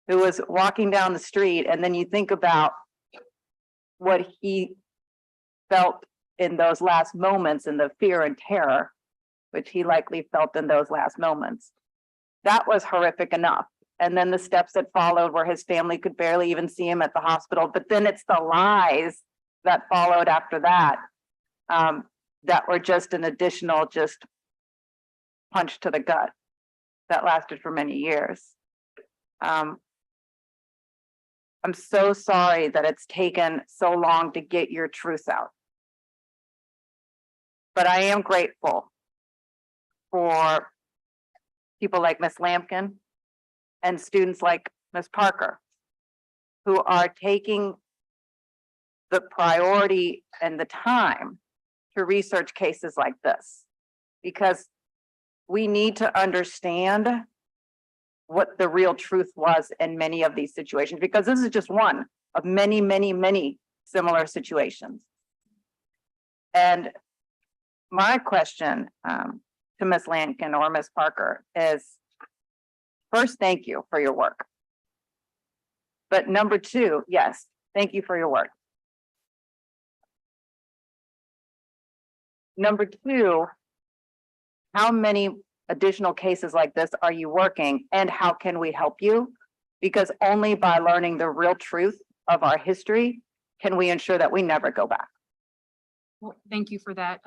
Who was walking down the street, and then you think about what he felt in those last moments and the fear and terror, which he likely felt in those last moments. That was horrific enough. And then the steps that followed where his family could barely even see him at the hospital. But then it's the lies that followed after that, that were just an additional punch to the gut that lasted for many years. I'm so sorry that it's taken so long to get your truth out. But I am grateful for people like Ms. Lampkin and students like Ms. Parker, who are taking the priority and the time to research cases like this, because we need to understand what the real truth was in many of these situations, because this is just one of many, many, many similar situations. And my question to Ms. Lankin or Ms. Parker is, first, thank you for your work. But number two, yes, thank you for your work. Number two, how many additional cases like this are you working and how can we help you? Because only by learning the real truth of our history can we ensure that we never go back. Well, thank you for that.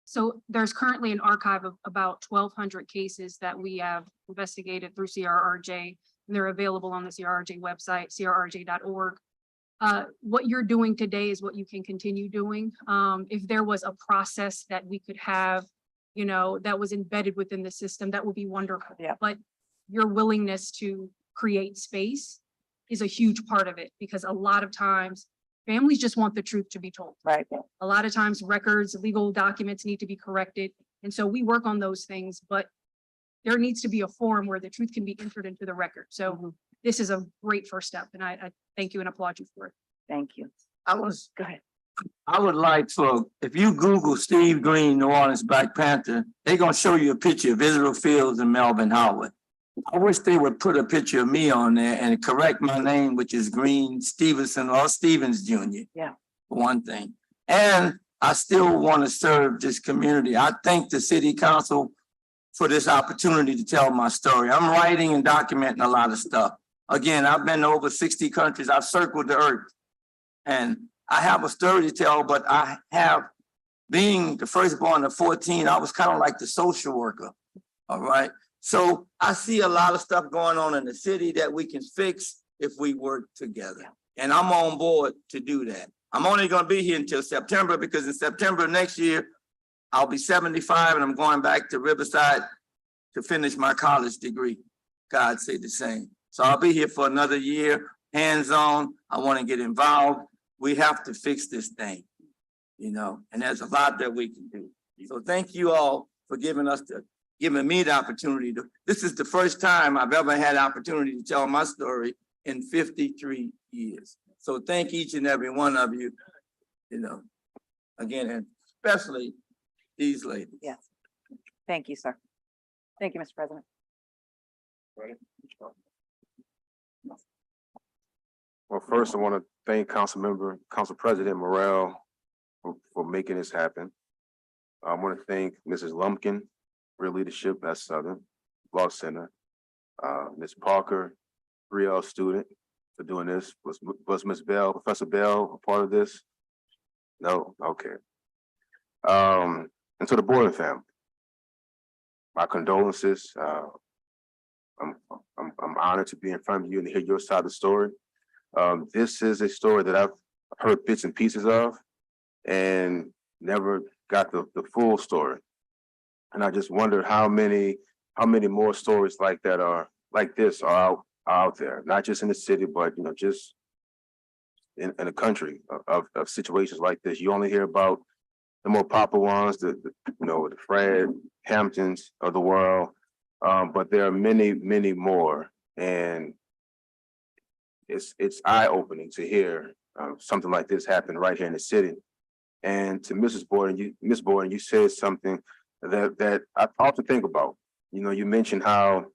So there's currently an archive of about 1,200 cases that we have investigated through CRRJ. And they're available on the CRRJ website, crrj.org. What you're doing today is what you can continue doing. If there was a process that we could have, you know, that was embedded within the system, that would be wonderful. Yeah. But your willingness to create space is a huge part of it, because a lot of times families just want the truth to be told. Right. A lot of times records, legal documents need to be corrected. And so we work on those things, but there needs to be a forum where the truth can be entered into the record. So this is a great first step, and I thank you and applaud you for it. Thank you. Go ahead. I would like for, if you Google Steve Green, New Orleans Black Panther, they're gonna show you a picture of Israel Fields and Melvin Howard. I wish they would put a picture of me on there and correct my name, which is Green Stevenson or Stevens Jr. Yeah. For one thing. And I still want to serve this community. I thank the city council for this opportunity to tell my story. I'm writing and documenting a lot of stuff. Again, I've been to over 60 countries. I've circled the earth. And I have a story to tell, but I have, being the firstborn of 14, I was kind of like the social worker. All right. So I see a lot of stuff going on in the city that we can fix if we work together. And I'm on board to do that. I'm only going to be here until September, because in September next year, I'll be 75 and I'm going back to Riverside to finish my college degree. God say the same. So I'll be here for another year, hands-on. I want to get involved. We have to fix this thing, you know, and there's a lot that we can do. So thank you all for giving me the opportunity to, this is the first time I've ever had opportunity to tell my story in 53 years. So thank each and every one of you, you know, again, and especially these ladies. Yes. Thank you, sir. Thank you, Mr. President. Well, first, I want to thank Council President Morrell for making this happen. I want to thank Mrs. Lumpkin for her leadership at Southern Law Center. Ms. Parker, 3L student, for doing this. Was Ms. Bell, Professor Bell, a part of this? No, okay. And to the Borden family, my condolences. I'm honored to be in front of you and hear your side of the story. This is a story that I've heard bits and pieces of and never got the full story. And I just wondered how many more stories like that are like this are out there, not just in the city, but you know, just in the country of situations like this. You only hear about the more popular ones, the Fred Hamptons of the world, but there are many more, and it's eye-opening to hear something like this happen right here in the city. And to Miss Borden, you said something that I often think about. You know, you mentioned how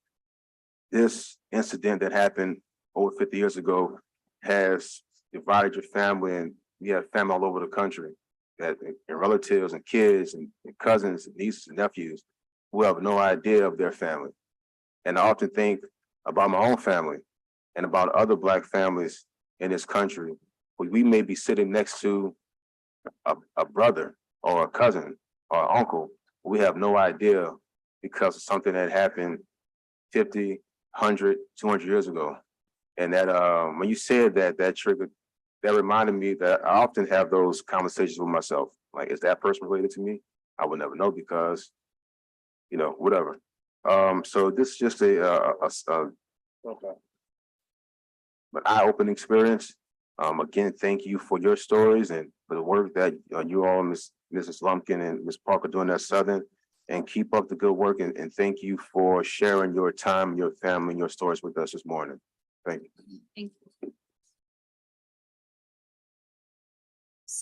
this incident that happened over 50 years ago has divided your family, and you have family all over the country, and relatives and kids and cousins and nieces and nephews who have no idea of their family. And I often think about my own family and about other Black families in this country where we may be sitting next to a brother or a cousin or an uncle. We have no idea because of something that happened 50, 100, 200 years ago. And that when you said that triggered, that reminded me that I often have those conversations with myself. Like, is that person related to me? I would never know because, you know, whatever. So this is just an eye-opening experience. Again, thank you for your stories and for the work that you all, Mrs. Lumpkin and Ms. Parker, doing at Southern, and keep up the good work. And thank you for sharing your time, your family, and your stories with us this morning. Thank you. Thank you.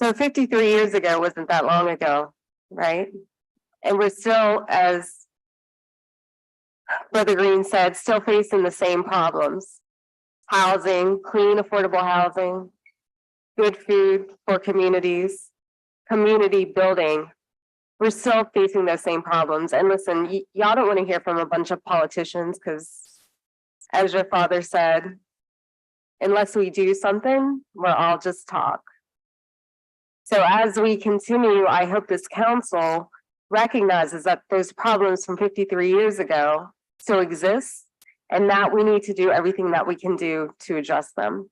So 53 years ago wasn't that long ago, right? And we're still, as Brother Green said, still facing the same problems. Housing, clean, affordable housing, good food for communities, community building. We're still facing those same problems. And listen, y'all don't want to hear from a bunch of politicians because, as your father said, unless we do something, we're all just talk. So as we continue, I hope this council recognizes that those problems from 53 years ago still exist, and that we need to do everything that we can do to address them.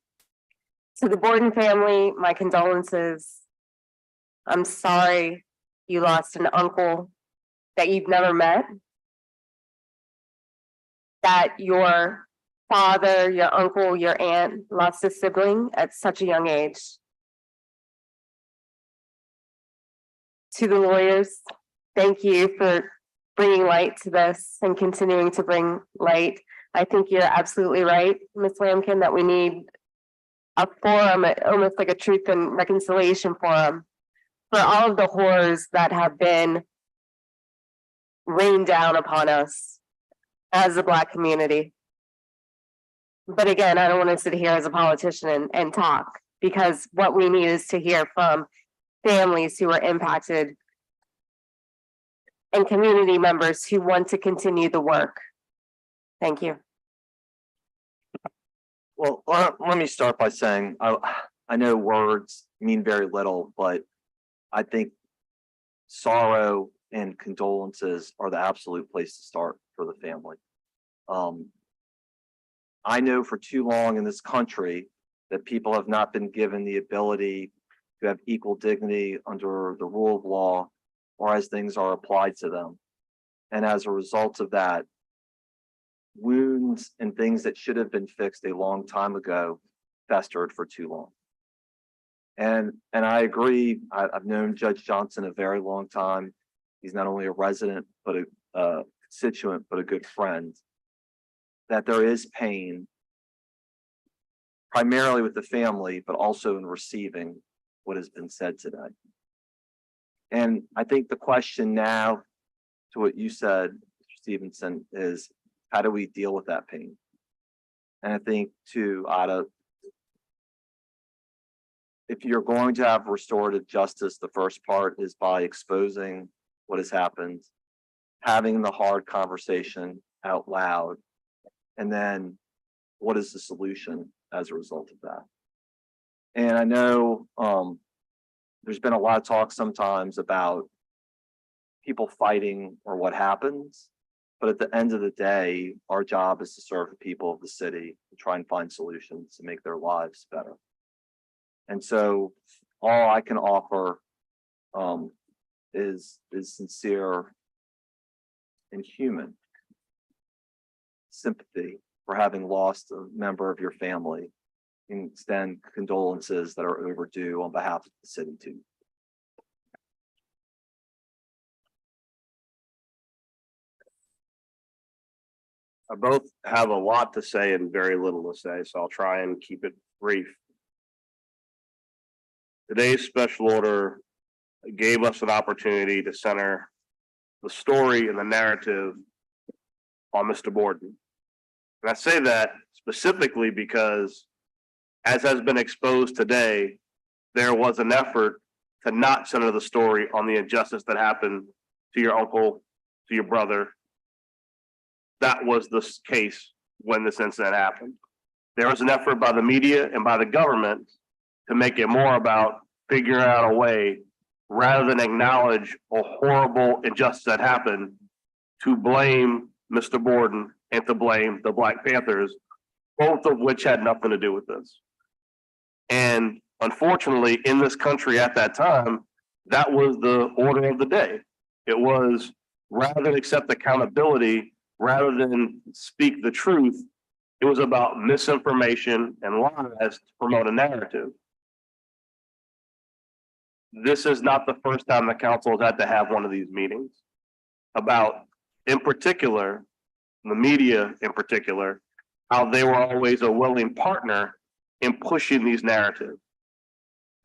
To the Borden family, my condolences. I'm sorry you lost an uncle that you've never met, that your father, your uncle, your aunt lost a sibling at such a young age. To the lawyers, thank you for bringing light to this and continuing to bring light. I think you're absolutely right, Ms. Lamkin, that we need a forum, almost like a truth and reconciliation forum, for all of the horrors that have been rained down upon us as a Black community. But again, I don't want to sit here as a politician and talk, because what we need is to hear from families who are impacted and community members who want to continue the work. Thank you. Well, let me start by saying, I know words mean very little, but I think sorrow and condolences are the absolute place to start for the family. I know for too long in this country that people have not been given the ability to have equal dignity under the rule of law or as things are applied to them. And as a result of that, wounds and things that should have been fixed a long time ago festered for too long. And I agree. I've known Judge Johnson a very long time. He's not only a resident, but a constituent, but a good friend. That there is pain, primarily with the family, but also in receiving what has been said today. And I think the question now, to what you said, Mr. Stevenson, is how do we deal with that pain? And I think to Ada, if you're going to have restorative justice, the first part is by exposing what has happened, having the hard conversation out loud, and then what is the solution as a result of that? And I know there's been a lot of talk sometimes about people fighting or what happens, but at the end of the day, our job is to serve the people of the city and try and find solutions to make their lives better. And so all I can offer is sincere and human sympathy for having lost a member of your family, and extend condolences that are overdue on behalf of the city too. I both have a lot to say and very little to say, so I'll try and keep it brief. Today's special order gave us an opportunity to center the story and the narrative on Mr. Borden. And I say that specifically because, as has been exposed today, there was an effort to not center the story on the injustice that happened to your uncle, to your brother. That was the case when this incident happened. There was an effort by the media and by the government to make it more about figuring out a way, rather than acknowledge a horrible injustice that happened, to blame Mr. Borden and to blame the Black Panthers, both of which had nothing to do with this. And unfortunately, in this country at that time, that was the order of the day. It was, rather than accept accountability, rather than speak the truth, it was about misinformation and lies to promote a narrative. This is not the first time the council has had to have one of these meetings about, in particular, the media in particular, how they were always a willing partner in pushing these narratives.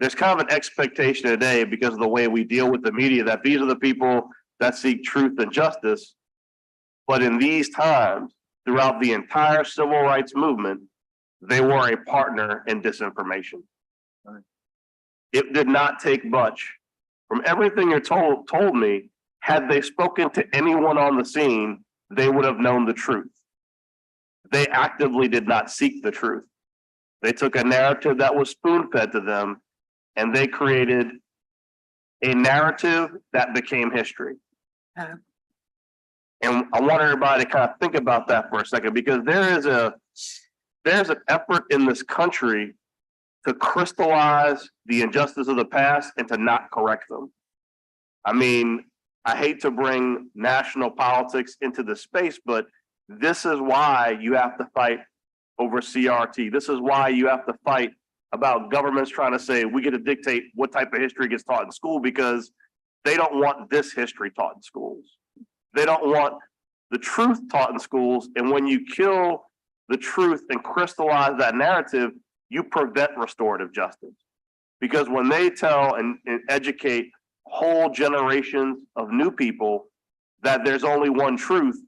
there's kind of an expectation today because of the way we deal with the media that these are the people that seek truth and justice. But in these times, throughout the entire civil rights movement, they were a partner in disinformation. It did not take much. From everything you're told me, had they spoken to anyone on the scene, they would have known the truth. They actively did not seek the truth. They took a narrative that was spoon-fed to them, and they created a narrative that became history. And I want everybody to kind of think about that for a second, because there's an effort in this country to crystallize the injustice of the past and to not correct them. I mean, I hate to bring national politics into the space, but this is why you have to fight over CRT. This is why you have to fight about governments trying to say we get to dictate what type of history gets taught in school, because they don't want this history taught in schools. They don't want the truth taught in schools. And when you kill the truth and crystallize that narrative, you prevent restorative justice. Because when they tell and educate whole generations of new people that there's only one truth,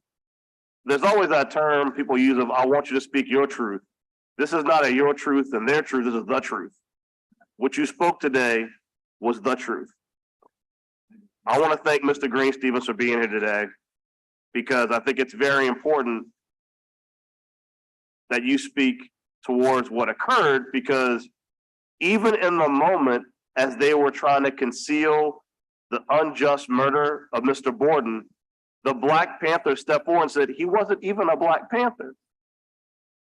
there's always that term people use of, I want you to speak your truth. This is not a your truth and their truth, this is the truth. What you spoke today was the truth. I want to thank Mr. Green Stevens for being here today, because I think it's very important that you speak towards what occurred, because even in the moment as they were trying to conceal the unjust murder of Mr. Borden, the Black Panther stepped forward and said he wasn't even a Black Panther.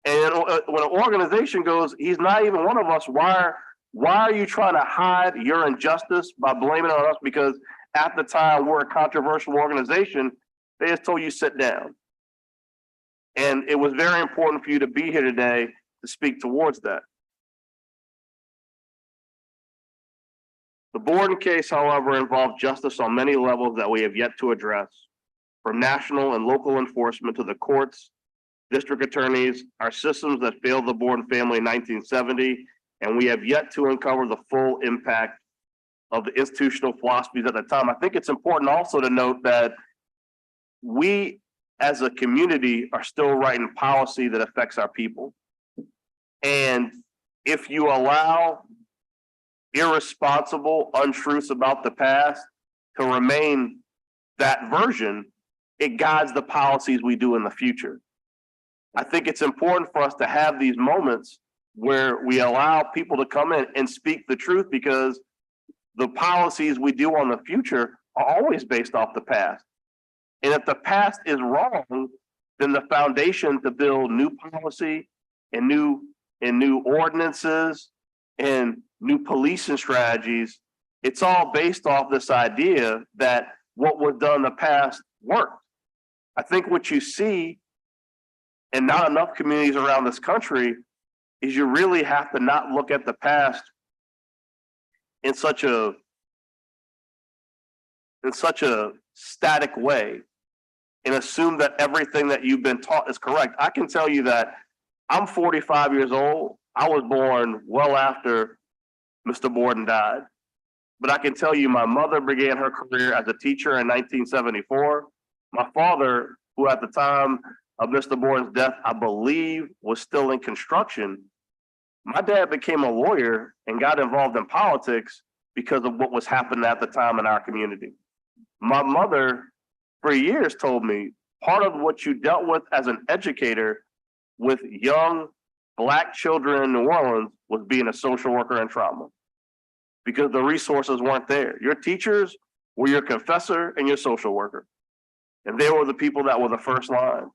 And when an organization goes, he's not even one of us, why are you trying to hide your injustice by blaming it on us? Because at the time we're a controversial organization, they just told you sit down. And it was very important for you to be here today to speak towards that. The Borden case, however, involved justice on many levels that we have yet to address, from national and local enforcement to the courts, district attorneys, our systems that failed the Borden family in 1970, and we have yet to uncover the full impact of the institutional philosophies at the time. I think it's important also to note that we as a community are still writing policy that affects our people. And if you allow irresponsible untruths about the past to remain that version, it guides the policies we do in the future. I think it's important for us to have these moments where we allow people to come in and speak the truth, because the policies we do on the future are always based off the past. And if the past is wrong, then the foundation to build new policy and new ordinances and new policing strategies, it's all based off this idea that what was done in the past worked. I think what you see in not enough communities around this country is you really have to not look at the past in such a static way and assume that everything that you've been taught is correct. I can tell you that I'm 45 years old. I was born well after Mr. Borden died. But I can tell you my mother began her career as a teacher in 1974. My father, who at the time of Mr. Borden's death, I believe was still in construction. My dad became a lawyer and got involved in politics because of what was happening at the time in our community. My mother, for years, told me part of what you dealt with as an educator with young Black children in New Orleans was being a social worker in trauma, because the resources weren't there. Your teachers were your confessor and your social worker, and they were the people that were the first line.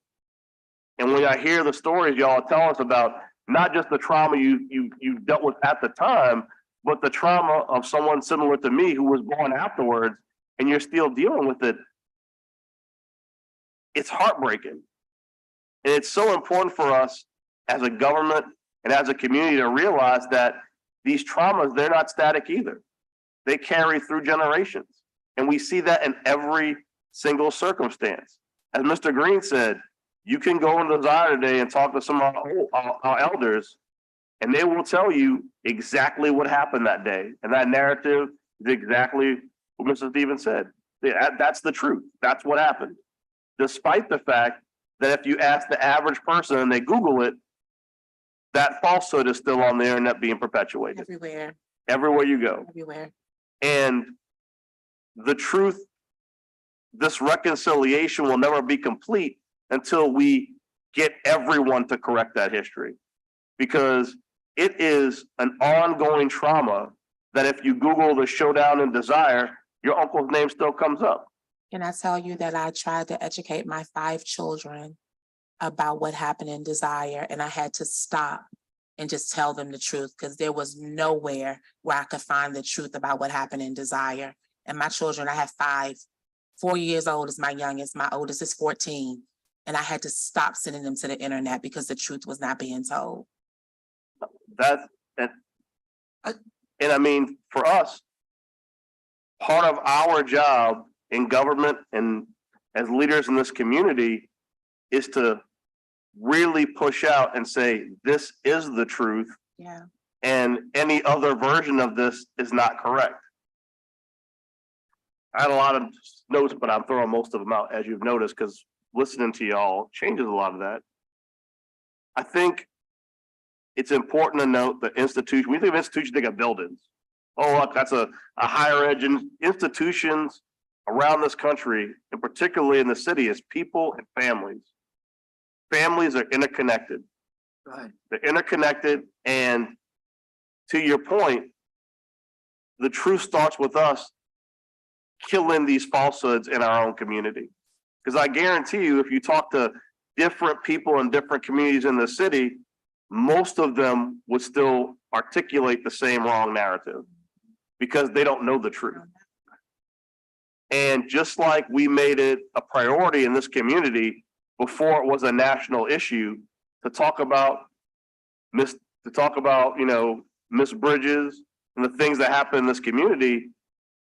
And when I hear the stories y'all tell us about not just the trauma you dealt with at the time, but the trauma of someone similar to me who was born afterwards, and you're still dealing with it, it's heartbreaking. And it's so important for us as a government and as a community to realize that these traumas, they're not static either. They carry through generations. And we see that in every single circumstance. As Mr. Green said, you can go into Desire today and talk to some of our elders, And they will tell you exactly what happened that day. And that narrative is exactly what Mr. Stevens said. That's the truth. That's what happened. Despite the fact that if you ask the average person and they Google it, that falsehood is still on the internet being perpetuated. Everywhere, Everywhere you go. everywhere. And the truth, this reconciliation will never be complete until we get everyone to correct that history. Because it is an ongoing trauma that if you Google the showdown in Desire, your uncle's name still comes up. Can I tell you that I tried to educate my 5 children about what happened in Desire, and I had to stop and just tell them the truth because there was nowhere where I could find the truth about what happened in Desire. And my children, I have 5, 4 years old is my youngest, my oldest is 14. And I had to stop sending them to the internet because the truth was not being told. And I mean, for us, part of our job in government and as leaders in this community is to really push out and say, this is the truth. Yeah. And any other version of this is not correct. I had a lot of notes, but I'm throwing most of them out, as you've noticed, because listening to y'all changes a lot of that. I think it's important to note the institution. We think of institutions, think of buildings. Oh, look, that's a higher ed institutions around this country, and particularly in the city, is people and families. Families are interconnected. Right. They're interconnected, and to your point, the truth starts with us killing these falsehoods in our own community. Because I guarantee you, if you talk to different people in different communities in the city, most of them would still articulate the same wrong narrative because they don't know the truth. And just like we made it a priority in this community before it was a national issue to talk about Miss Bridges and the things that happen in this community,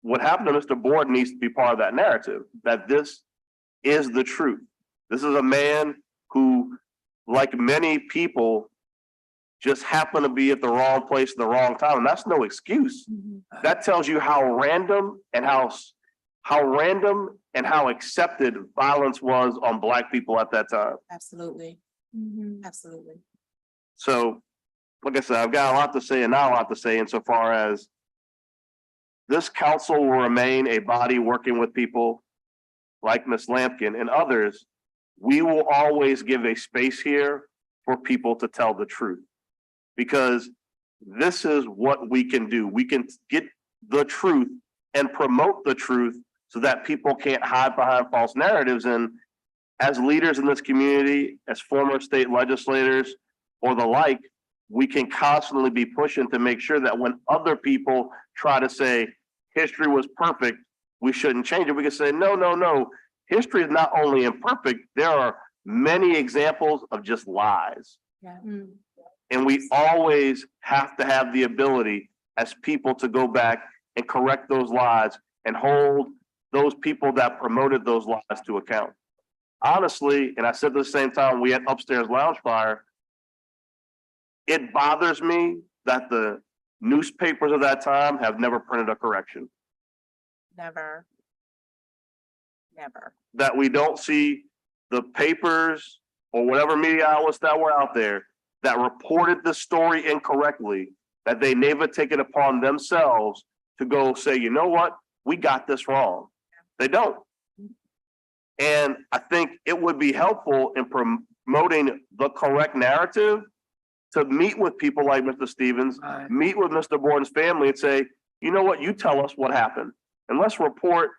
what happened to Mr. Borden needs to be part of that narrative, that this is the truth. This is a man who, like many people, just happened to be at the wrong place at the wrong time. And that's no excuse. Mm-hmm. That tells you how random and how accepted violence was on Black people at that time. Absolutely. Absolutely. So, like I said, I've got a lot to say and not a lot to say insofar as this council will remain a body working with people like Ms. Lampkin and others. We will always give a space here for people to tell the truth, because this is what we can do. We can get the truth and promote the truth so that people can't hide behind false narratives. And as leaders in this community, as former state legislators or the like, we can constantly be pushing to make sure that when other people try to say history was perfect, we shouldn't change it. We can say, no, no, no. History is not only imperfect, there are many examples of just lies. Yeah. And we always have to have the ability as people to go back and correct those lies and hold those people that promoted those lies to account. Honestly, and I said at the same time we had upstairs lounge fire, it bothers me that the newspapers of that time have never printed a correction. Never. Never. That we don't see the papers or whatever media outlets that were out there that reported the story incorrectly, that they never take it upon themselves to go say, you know what, we got this wrong. They don't. And I think it would be helpful in promoting the correct narrative to meet with people like Mr. Stevens, meet with Mr. Borden's family and say, you know what, you tell us what happened. And let's report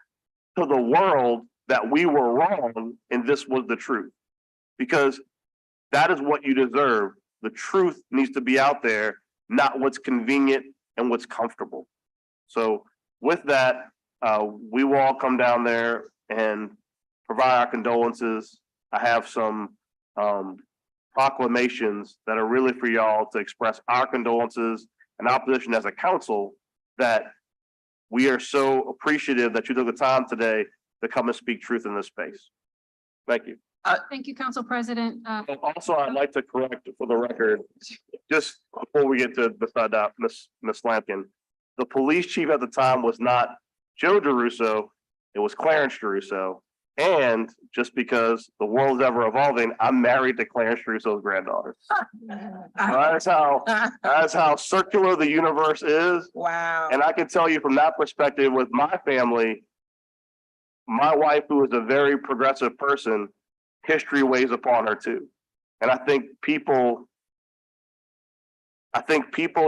to the world that we were wrong and this was the truth. Because that is what you deserve. The truth needs to be out there, not what's convenient and what's comfortable. So with that, we will all come down there and provide our condolences. I have some proclamations that are really for y'all to express our condolences and opposition as a council, that we are so appreciative that you took the time today to come and speak truth in this space. Thank you. Thank you, Council President. Also, I'd like to correct for the record, just before we get to Miss Lampkin. The police chief at the time was not Joe DeRusso, it was Clarence DeRusso. And just because the world's ever evolving, I'm married to Clarence DeRusso's granddaughter. That's how circular the universe is. Wow. And I can tell you from that perspective with my family, my wife, who is a very progressive person, history weighs upon her too. And I think people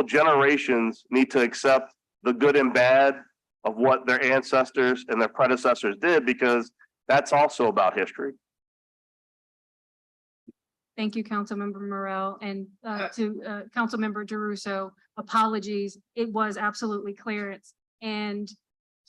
generations need to accept the good and bad of what their ancestors and their predecessors did, because that's also about history. Thank you, Councilmember Morel, and to Councilmember DeRusso, apologies. It was absolutely Clarence. And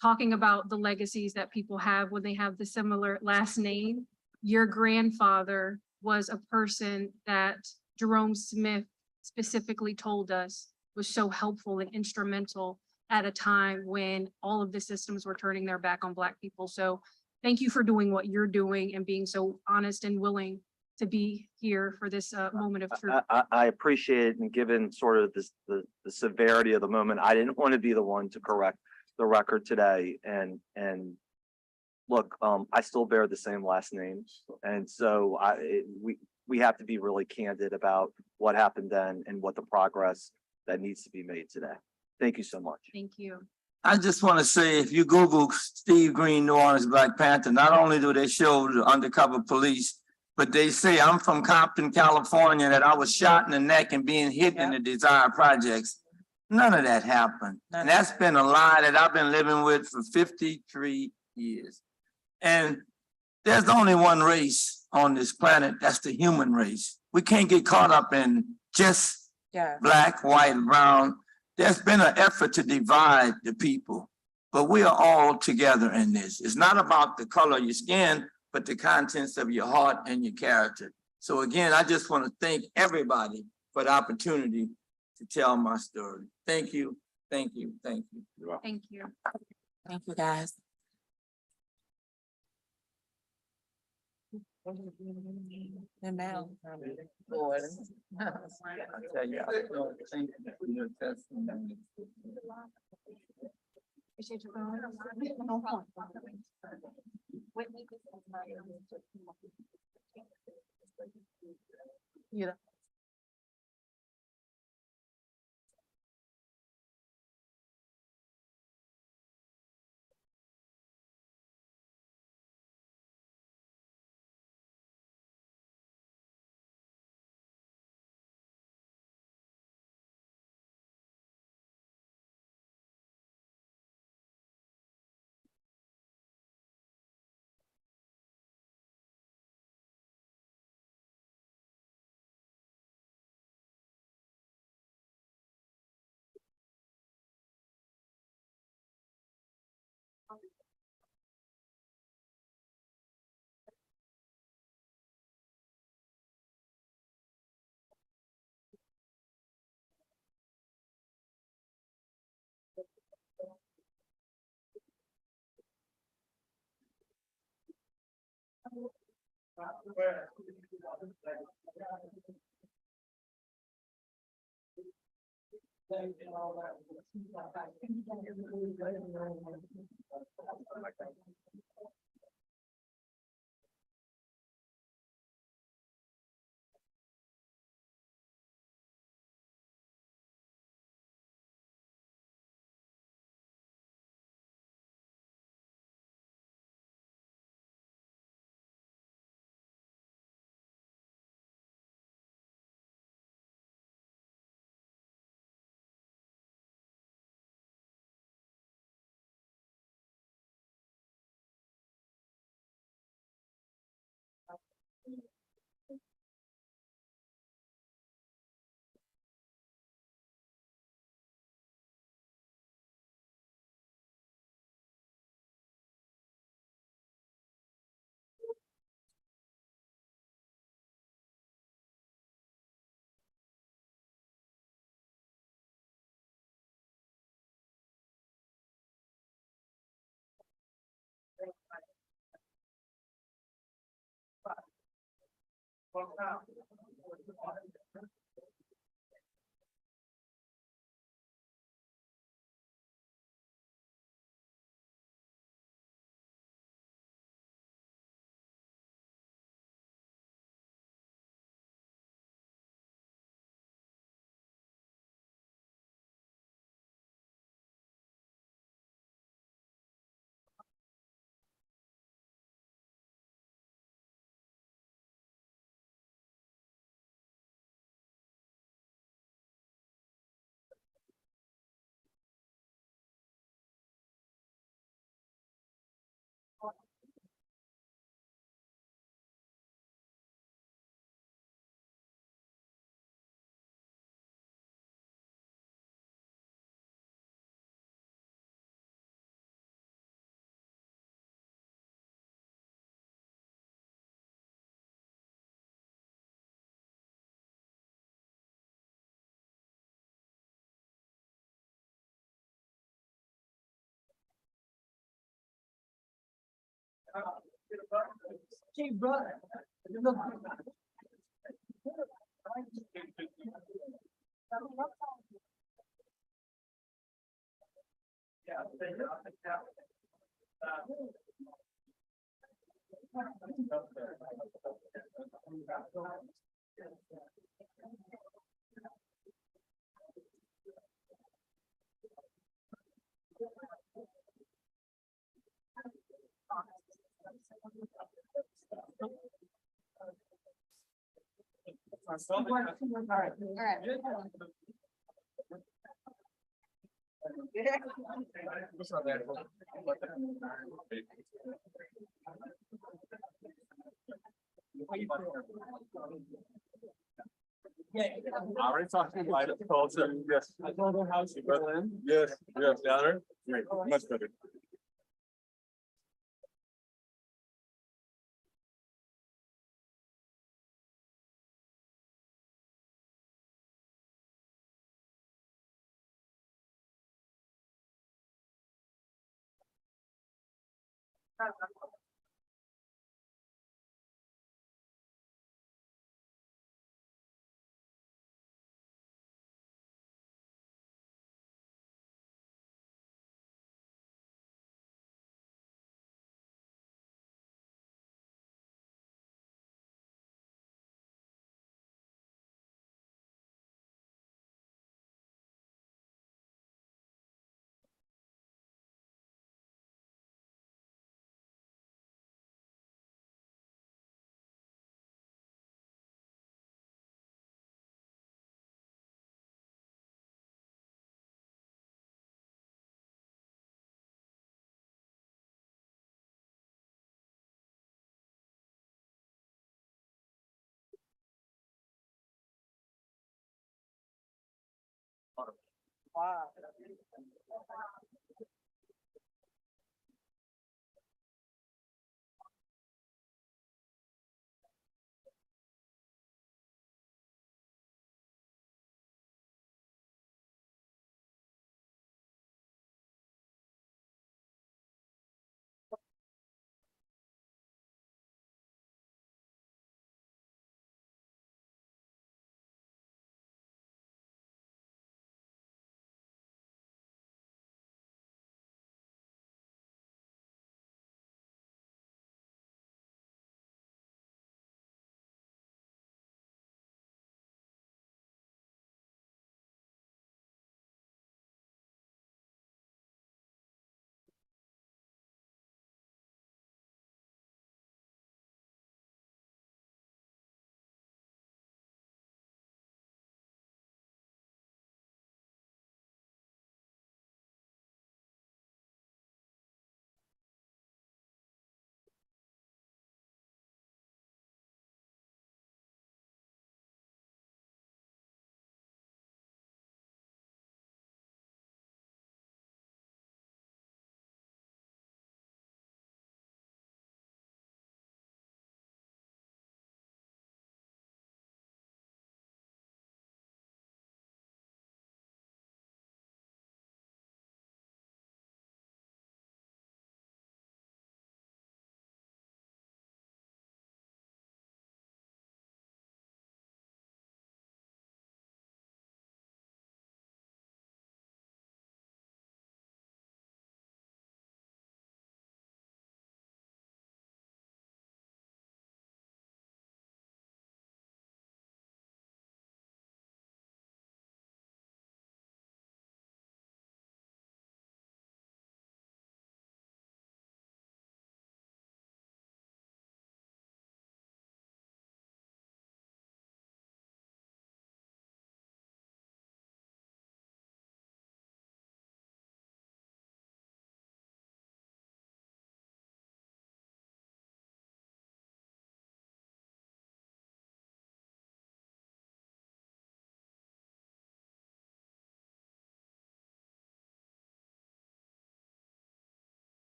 talking about the legacies that people have when they have the similar last name, your grandfather was a person that Jerome Smith specifically told us was so helpful and instrumental at a time when all of the systems were turning their back on Black people. So thank you for doing what you're doing and being so honest and willing to be here for this moment of truth. I appreciate it, and given sort of the severity of the moment, I didn't want to be the one to correct the record today. And look, I still bear the same last name, and so we have to be really candid about what happened then and what the progress that needs to be made today. Thank you so much. Thank you. I just want to say, if you Google Steve Green, New Orleans Black Panther, not only do they show the undercover police, but they say I'm from Compton, California, that I was shot in the neck and being hit in the Desire Projects. None of that happened. And that's been a lie that I've been living with for 53 years. And there's only one race on this planet, that's the human race. We can't get caught up in just black, white, brown. There's been an effort to divide the people, but we are all together in this. It's not about the color of your skin, but the contents of your heart and your character. So again, I just want to thank everybody for the opportunity to tell my story. Thank you, thank you, thank you. Thank you. Thank you, guys. And now, Borden. I tell you, I don't think that your testimony. Appreciate your phone. Yeah. All right. I already talked to Light culture. Yes. I told her how she got in. Yes, yes, down there. Great, much better. Wow.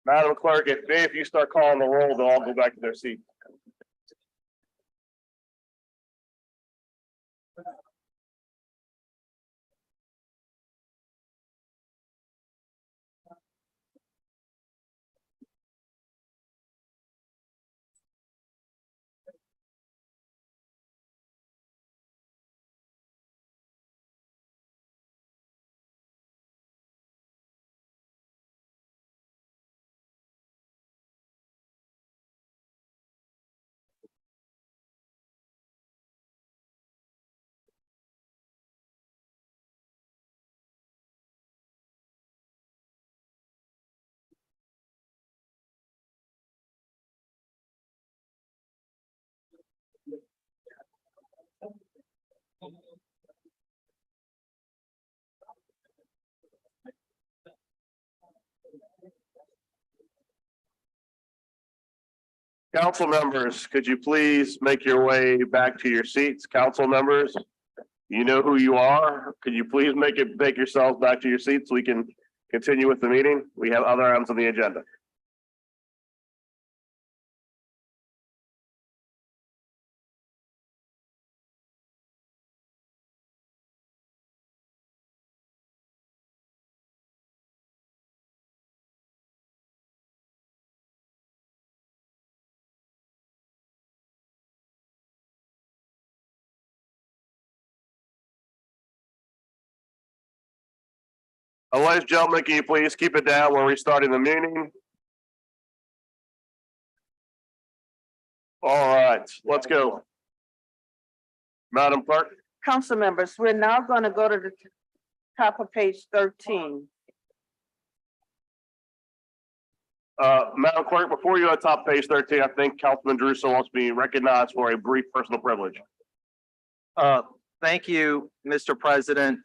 Madam Clerk, if you start calling the roll, they'll all go back to their seat. Council members, could you please make your way back to your seats? Council members, you know who you are. Could you please make yourselves back to your seats so we can continue with the meeting? We have other items on the agenda. Ladies and gentlemen, can you please keep it down? We're restarting the meeting. All right, let's go. Madam Clerk. Council members, we're now going to go to the top of page 13. Madam Clerk, before you go to top page 13, I think Councilman Druso wants to be recognized for a brief personal privilege. Thank you, Mr. President.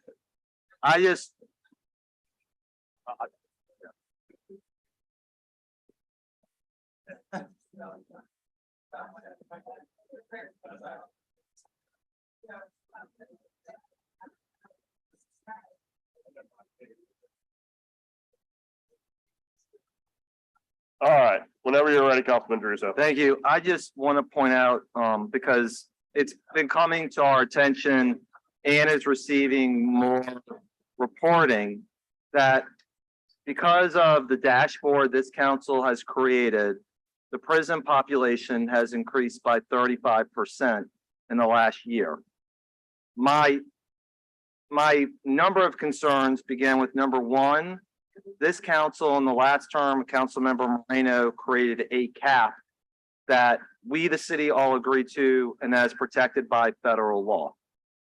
All right, whenever you're ready, Councilman Druso. Thank you. I just want to point out, because it's been coming to our attention and is receiving more reporting, that because of the dashboard this council has created, the prison population has increased by 35% in the last year. My number of concerns began with number one. This council in the last term, Councilmember Moreno created a cap that we, the city, all agreed to, and that is protected by federal law.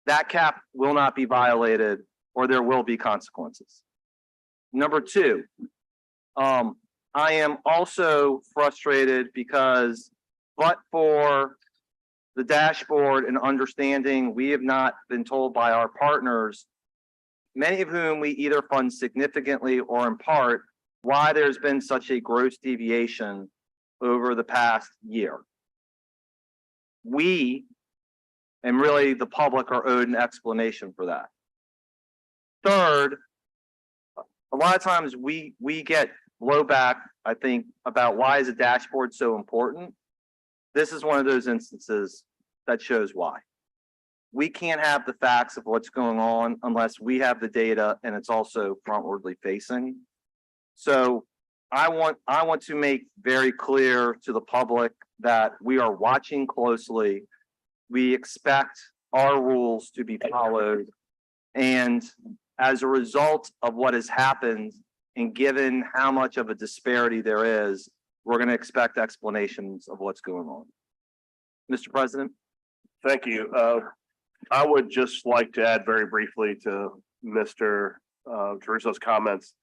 That cap will not be violated, or there will be consequences. Number two, I am also frustrated because, but for the dashboard and understanding, we have not been told by our partners, many of whom we either fund significantly or in part, why there's been such a gross deviation over the past year. We, and really the public, are owed an explanation for that. Third, a lot of times we get blowback, I think, about why is a dashboard so important. This is one of those instances that shows why. We can't have the facts of what's going on unless we have the data and it's also frontwardly facing. So I want to make very clear to the public that we are watching closely. We expect our rules to be followed. And as a result of what has happened, and given how much of a disparity there is, we're going to expect explanations of what's going on. Mr. President. Thank you. I would just like to add very briefly to Mr. Druso's comments.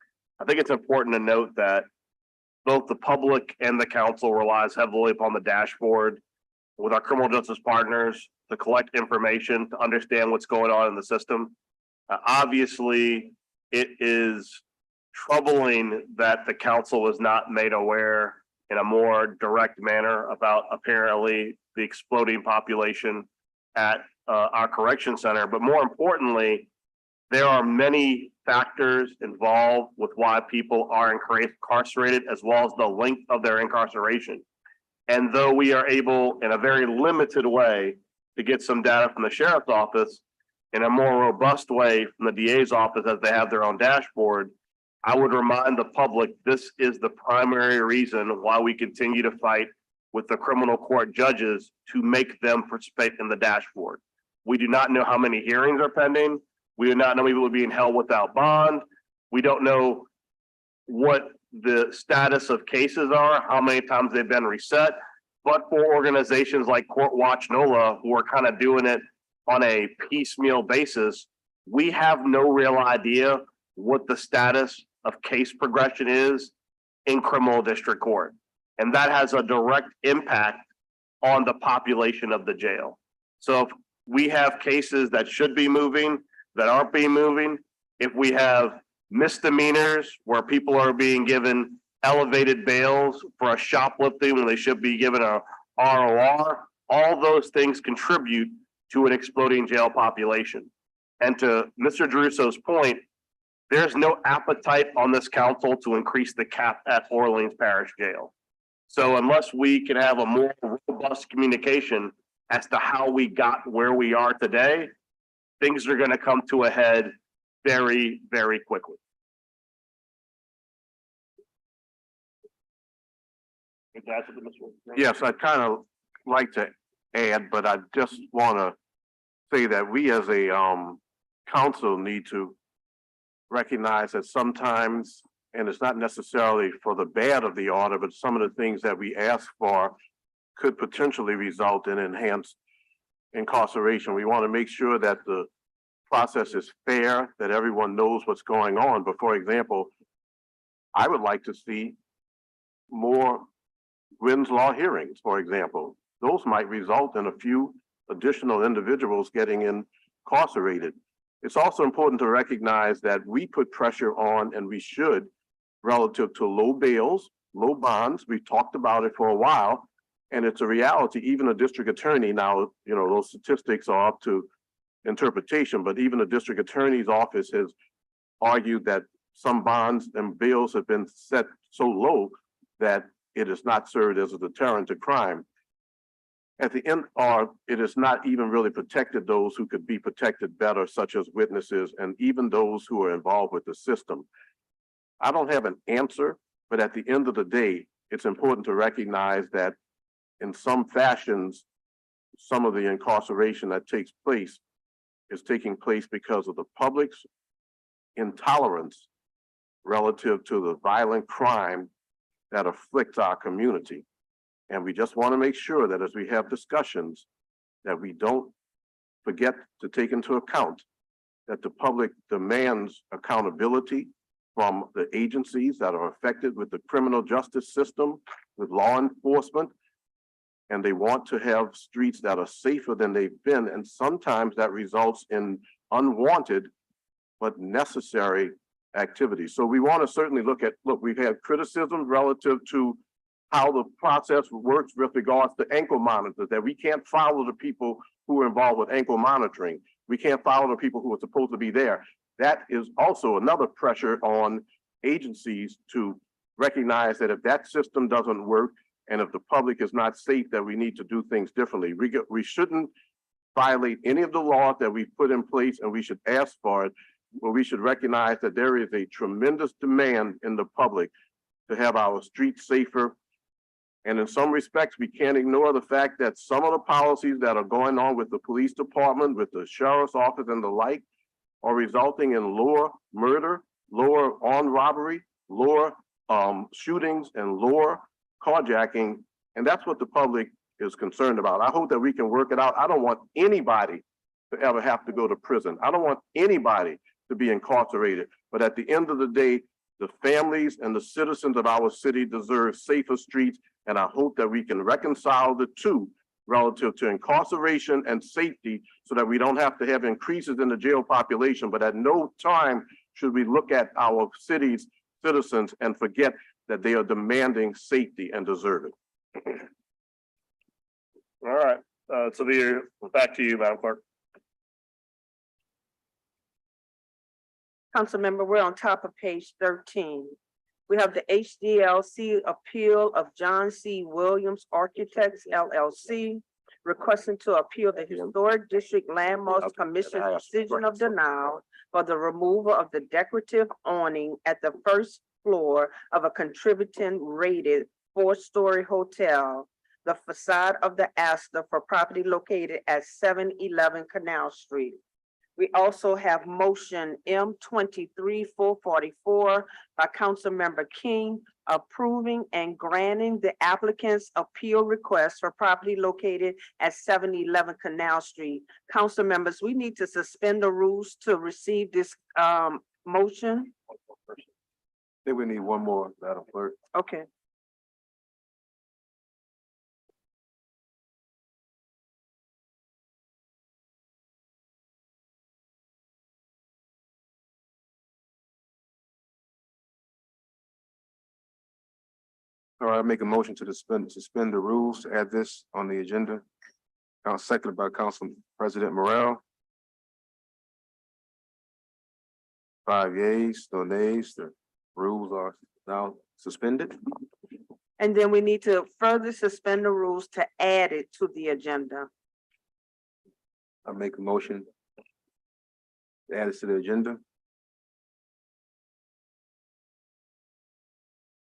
I think it's important to note that both the public and the council relies heavily upon the dashboard with our criminal justice partners to collect information, to understand what's going on in the system. Obviously, it is troubling that the council was not made aware in a more direct manner about apparently the exploding population at our correction center. But more importantly, There are many factors involved with why people are incarcerated, as well as the length of their incarceration. And though we are able in a very limited way to get some data from the sheriff's office, in a more robust way from the DA's office as they have their own dashboard, I would remind the public, this is the primary reason why we continue to fight with the criminal court judges to make them participate in the dashboard. We do not know how many hearings are pending. We do not know people are being held without bond. We don't know what the status of cases are, how many times they've been reset. But for organizations like Court Watch NOLA, who are kind of doing it on a piecemeal basis, we have no real idea what the status of case progression is in criminal district court. And that has a direct impact on the population of the jail. So if we have cases that should be moving, that aren't being moving, if we have misdemeanors where people are being given elevated bails for a shoplifting when they should be given a ROR, all those things contribute to an exploding jail population. And to Mr. Drusso's point, there's no appetite on this council to increase the cap at Orleans Parish Jail. So unless we can have a more robust communication as to how we got where we are today, things are going to come to a head very, very quickly. Yes, I'd kind of like to add, but I just want to say that we as a council need to recognize that sometimes, and it's not necessarily for the bad of the order, but some of the things that we ask for could potentially result in enhanced incarceration. We want to make sure that the process is fair, that everyone knows what's going on. But for example, I would like to see more Wynn's Law hearings, for example. Those might result in a few additional individuals getting incarcerated. It's also important to recognize that we put pressure on, and we should, relative to low bails, low bonds. We've talked about it for a while, and it's a reality. Even a district attorney now, you know, those statistics are up to interpretation, but even the district attorney's office has argued that some bonds and bails have been set so low that it is not served as a deterrent to crime. At the end, it is not even really protected those who could be protected better, such as witnesses and even those who are involved with the system. I don't have an answer, but at the end of the day, it's important to recognize that in some fashions, some of the incarceration that takes place is taking place because of the public's intolerance relative to the violent crime that afflicts our community. And we just want to make sure that as we have discussions, that we don't forget to take into account that the public demands accountability from the agencies that are affected with the criminal justice system, with law enforcement, and they want to have streets that are safer than they've been. And sometimes that results in unwanted but necessary activities. So we want to certainly look, we've had criticism relative to how the process works with regards to ankle monitors, that we can't follow the people who are involved with ankle monitoring. We can't follow the people who are supposed to be there. That is also another pressure on agencies to recognize that if that system doesn't work, and if the public is not safe, that we need to do things differently. We shouldn't violate any of the laws that we put in place, and we should ask for it, but we should recognize that there is a tremendous demand in the public to have our streets safer. And in some respects, we can't ignore the fact that some of the policies that are going on with the police department, with the sheriff's office and the like, are resulting in lower murder, lower armed robbery, lower shootings, and lower carjacking. And that's what the public is concerned about. I hope that we can work it out. I don't want anybody to ever have to go to prison. I don't want anybody to be incarcerated. But at the end of the day, the families and the citizens of our city deserve safer streets. And I hope that we can reconcile the two relative to incarceration and safety so that we don't have to have increases in the jail population. But at no time should we look at our city's citizens and forget that they are demanding safety and deserve it. All right, so back to you, Madam Clerk. Councilmember, we're on top of page 13. We have the HDLC appeal of John C. Williams Architects LLC requesting to appeal the Historic District Landmarks Commission's decision of denial for the removal of the decorative awning at the first floor of a contributing rated four-story hotel, the facade of the Astor for property located at 711 Canal Street. We also have motion M23-444 by Councilmember King approving and granting the applicant's appeal request for property located at 711 Canal Street. Council members, we need to suspend the rules to receive this motion. I think we need one more, Madam Clerk. Okay. All right, I make a motion to suspend the rules to add this on the agenda. Seconded by Council President Morrell. 5 yeas, no nays. The rules are now suspended. And then we need to further suspend the rules to add it to the agenda. I make a motion to add it to the agenda.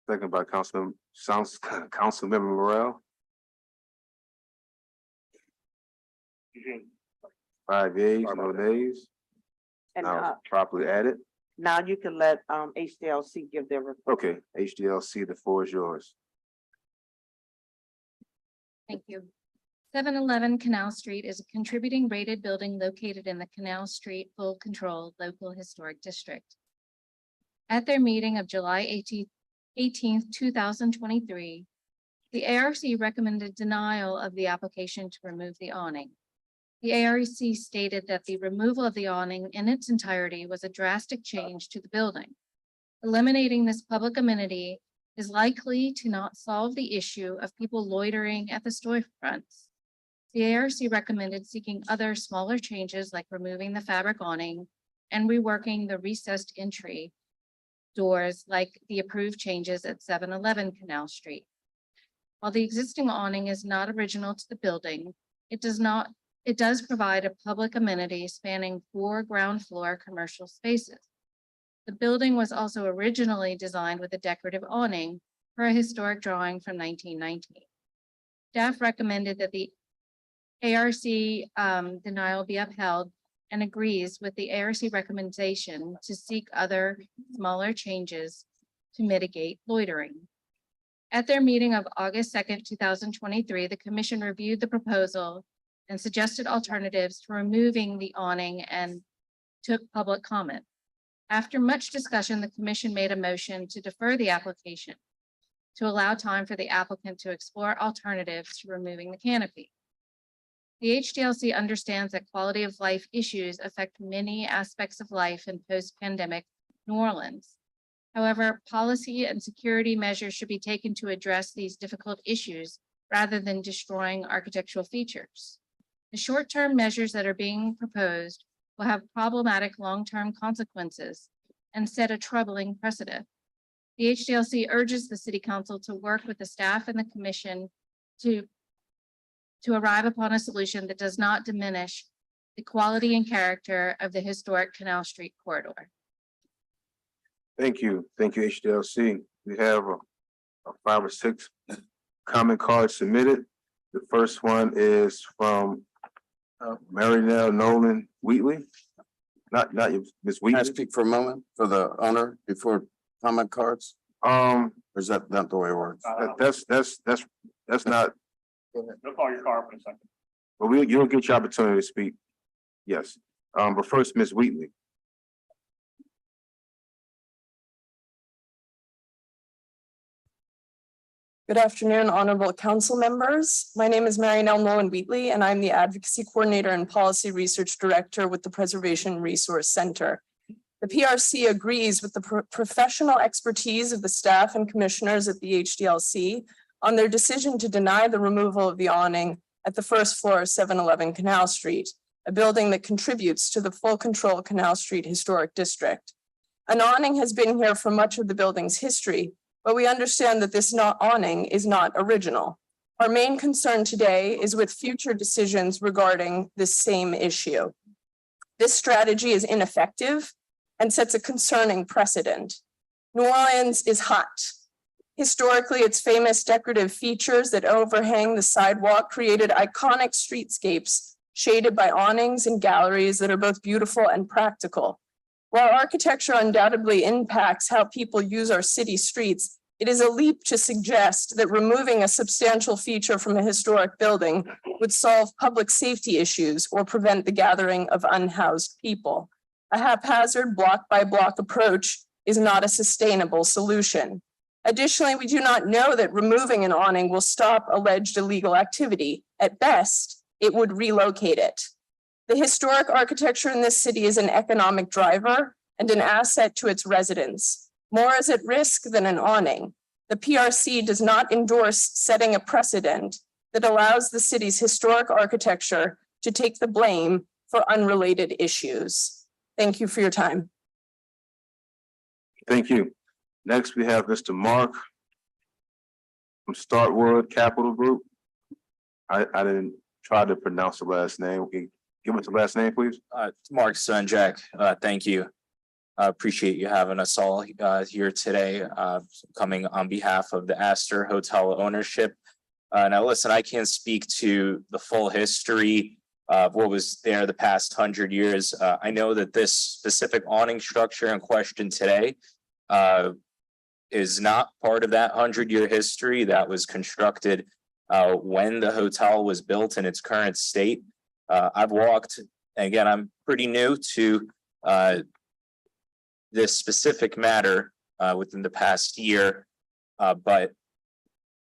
Second by Councilmember Morrell. 5 yeas, no nays. And Now properly added. now you can let HDLC give their report. Okay, HDLC, the floor is yours. Thank you. 711 Canal Street is a contributing rated building located in the Canal Street Full Control Local Historic District. At their meeting of July 18th, 2023, the ARC recommended denial of the application to remove the awning. The ARC stated that the removal of the awning in its entirety was a drastic change to the building. Eliminating this public amenity is likely to not solve the issue of people loitering at the storefronts. The ARC recommended seeking other smaller changes like removing the fabric awning and reworking the recessed entry doors like the approved changes at 711 Canal Street. While the existing awning is not original to the building, it does provide a public amenity spanning 4 ground floor commercial spaces. The building was also originally designed with a decorative awning per a historic drawing from 1919. Staff recommended that the ARC denial be upheld and agrees with the ARC recommendation to seek other smaller changes to mitigate loitering. At their meeting of August 2nd, 2023, the commission reviewed the proposal and suggested alternatives to removing the awning and took public comment. After much discussion, the commission made a motion to defer the application to allow time for the applicant to explore alternatives to removing the canopy. The HDLC understands that quality of life issues affect many aspects of life in post-pandemic New Orleans. However, policy and security measures should be taken to address these difficult issues rather than destroying architectural features. The short-term measures that are being proposed will have problematic long-term consequences and set a troubling precedent. The HDLC urges the City Council to work with the staff and the commission to arrive upon a solution that does not diminish the quality and character of the historic Canal Street corridor. Thank you, HDLC. We have a 5 or 6 comment cards submitted. The first one is from Marinelle Nolan Wheatley. Not Ms. Wheatley. Can I speak for a moment for the owner before comment cards? Or is that not the way it works? That's not. They'll call your car for a second. But you'll get your opportunity to speak. Yes. But first, Ms. Wheatley. Good afternoon, honorable council members. My name is Marinelle Nolan Wheatley, and I'm the Advocacy Coordinator and Policy Research Director with the Preservation Resource Center. The PRC agrees with the professional expertise of the staff and commissioners at the HDLC on their decision to deny the removal of the awning at the first floor of 711 Canal Street, a building that contributes to the full control Canal Street Historic District. An awning has been here for much of the building's history, but we understand that this awning is not original. Our main concern today is with future decisions regarding this same issue. This strategy is ineffective and sets a concerning precedent. New Orleans is hot. Historically, its famous decorative features that overhang the sidewalk created iconic streetscapes shaded by awnings and galleries that are both beautiful and practical. While architecture undoubtedly impacts how people use our city streets, it is a leap to suggest that removing a substantial feature from a historic building would solve public safety issues or prevent the gathering of unhoused people. A haphazard block-by-block approach is not a sustainable solution. Additionally, we do not know that removing an awning will stop alleged illegal activity. At best, it would relocate it. The historic architecture in this city is an economic driver and an asset to its residents. More is at risk than an awning. The PRC does not endorse setting a precedent that allows the city's historic architecture to take the blame for unrelated issues. Thank you for your time. Thank you. Next, we have Mr. Mark from Startwood Capital Group. I didn't try to pronounce the last name. Can you give us the last name, please? Mark Sunjack, thank you. I appreciate you having us all here today, coming on behalf of the Astor Hotel ownership. Now, listen, I can't speak to the full history of what was there the past 100 years. I know that this specific awning structure in question today is not part of that 100-year history that was constructed when the hotel was built in its current state. I've walked, again, I'm pretty new to this specific matter within the past year, but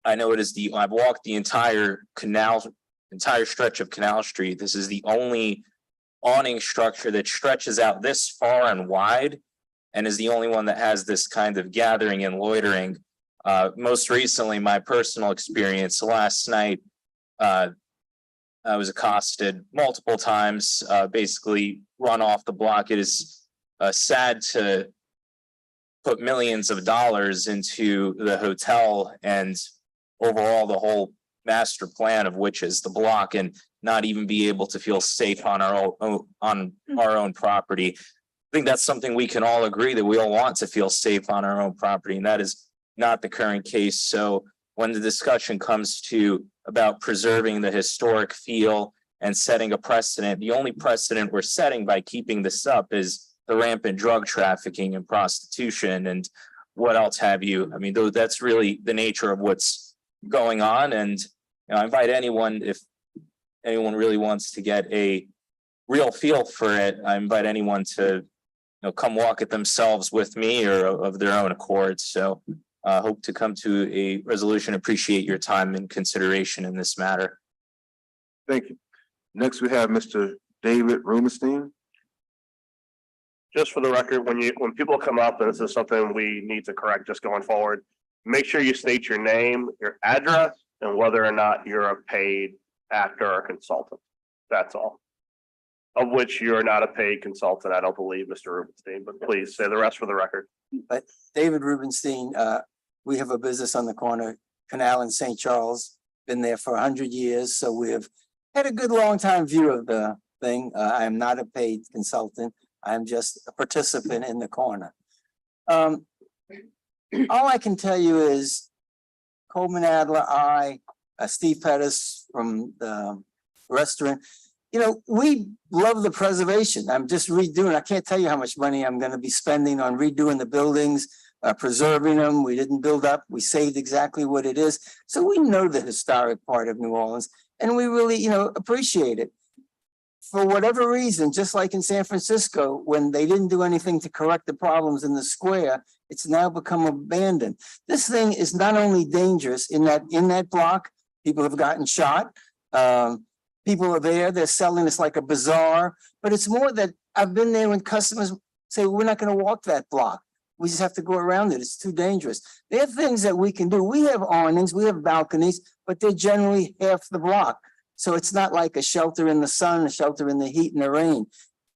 I know it is I've walked the entire stretch of Canal Street. This is the only awning structure that stretches out this far and wide, and is the only one that has this kind of gathering and loitering. Most recently, my personal experience last night, I was accosted multiple times, basically run off the block. It is sad to put millions of dollars into the hotel and overall the whole master plan of which is the block, and not even be able to feel safe on our own property. I think that's something we can all agree that we all want to feel safe on our own property, and that is not the current case. So when the discussion comes to about preserving the historic feel and setting a precedent, the only precedent we're setting by keeping this up is the rampant drug trafficking and prostitution and what else have you. I mean, that's really the nature of what's going on. And I invite anyone, if anyone really wants to get a real feel for it, I invite anyone to come walk it themselves with me or of their own accord. So hope to come to a resolution. Appreciate your time and consideration in this matter. Thank you. Next, we have Mr. David Rubenstein. Just for the record, when people come up, and this is something we need to correct just going forward, make sure you state your name, your address, and whether or not you're a paid actor or consultant. That's all. Of which you're not a paid consultant, I don't believe, Mr. Rubenstein, but please say the rest for the record. But David Rubenstein, we have a business on the corner, Canal in St. Charles, been there for 100 years. So we have had a good long time view of the thing. I am not a paid consultant. I'm just a participant in the corner. All I can tell you is Coleman Adler, Steve Pettis from the restaurant, we love the preservation. I'm just redoing. I can't tell you how much money I'm going to be spending on redoing the buildings, preserving them. We didn't build up. We saved exactly what it is. So we know the historic part of New Orleans, and we really, appreciate it. For whatever reason, just like in San Francisco, when they didn't do anything to correct the problems in the square, it's now become abandoned. This thing is not only dangerous in that block, people have gotten shot. People are there, they're selling this like a bazaar, but it's more that I've been there when customers say, we're not going to walk that block. We just have to go around it. It's too dangerous. There are things that we can do. We have awnings, we have balconies, but they're generally half the block. So it's not like a shelter in the sun, a shelter in the heat and the rain.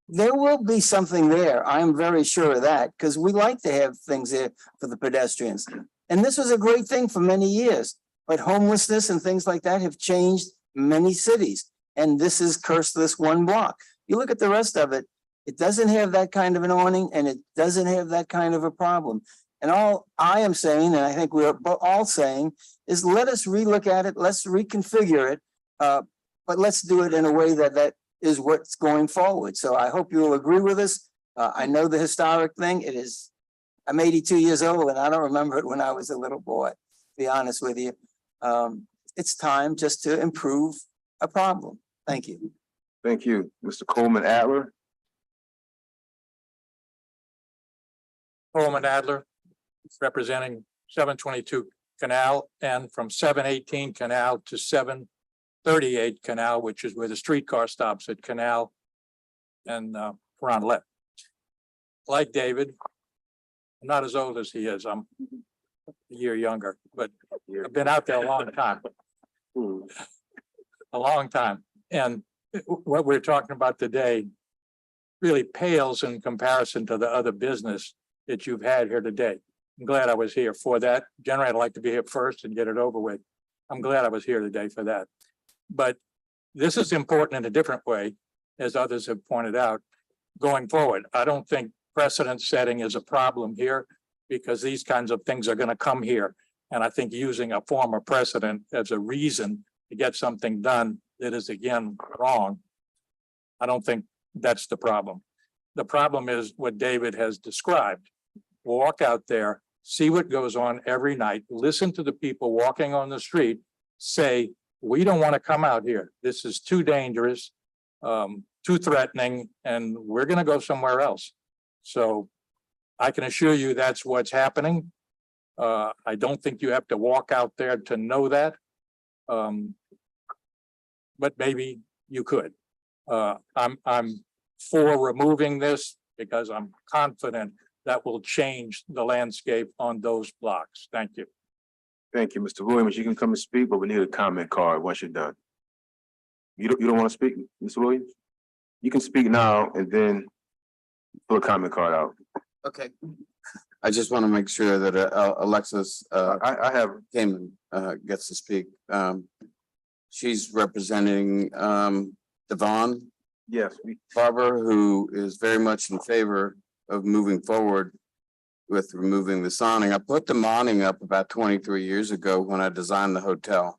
there will be something there. I am very sure of that, because we like to have things there for the pedestrians. And this was a great thing for many years, but homelessness and things like that have changed many cities. And this is cursed this one block. You look at the rest of it, it doesn't have that kind of an awning and it doesn't have that kind of a problem. And all I am saying, and I think we're all saying, is let us relook at it, let's reconfigure it, but let's do it in a way that is what's going forward. So I hope you will agree with us. I know the historic thing, it is, I'm 82 years old and I don't remember it when I was a little boy, to be honest with you. It's time just to improve a problem. Thank you. Thank you, Mr. Coleman Adler. Coleman Adler, representing 722 Canal and from 718 Canal to 738 Canal, which is where the streetcar stops at Canal and Ronlet. Like David, I'm not as old as he is. I'm a year younger, but I've been out there a long time. A long time. And what we're talking about today really pales in comparison to the other business that you've had here today. I'm glad I was here for that. Generally, I'd like to be here first and get it over with. I'm glad I was here today for that. But this is important in a different way, as others have pointed out, going forward. I don't think precedent setting is a problem here because these kinds of things are going to come here. And I think using a former precedent as a reason to get something done that is again wrong, I don't think that's the problem. The problem is what David has described. Walk out there, see what goes on every night, listen to the people walking on the street, say, we don't want to come out here. This is too dangerous, too threatening, and we're going to go somewhere else. So I can assure you that's what's happening. I don't think you have to walk out there to know that. But maybe you could. I'm for removing this because I'm confident that will change the landscape on those blocks. Thank you. Thank you, Mr. Williams. You can come and speak, but we need a comment card once you're done. You don't want to speak, Mr. Williams? You can speak now and then pull a comment card out. Okay. I just want to make sure that Alexis I have Kamen gets to speak. She's representing Devon Yes, Barber, who is very much in favor of moving forward with removing the awning. I put the awning up about 23 years ago when I designed the hotel.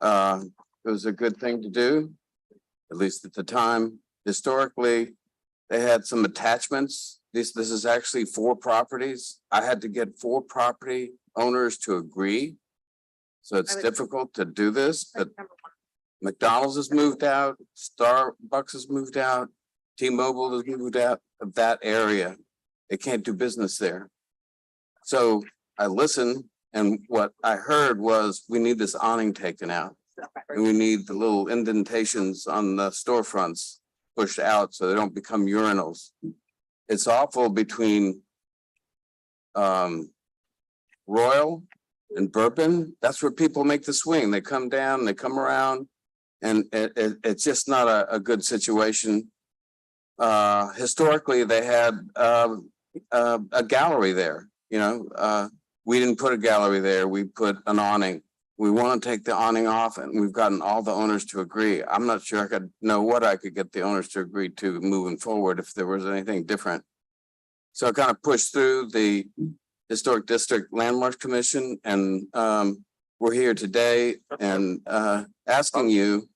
It was a good thing to do, at least at the time. Historically, they had some attachments. This is actually 4 properties. I had to get 4 property owners to agree. So it's difficult to do this, but McDonald's has moved out, Starbucks has moved out, T-Mobile has moved out of that area. They can't do business there. So I listened, and what I heard was we need this awning taken out. And we need the little indentations on the storefronts pushed out so they don't become urinals. It's awful between Royal and Bourbon. That's where people make the swing. They come down, they come around, and it's just not a good situation. Historically, they had a gallery there. You know, we didn't put a gallery there. We put an awning. We want to take the awning off, and we've gotten all the owners to agree. I'm not sure I could know what I could get the owners to agree to moving forward if there was anything different. So I kind of pushed through the Historic District Landmarks Commission, and we're here today and asking you,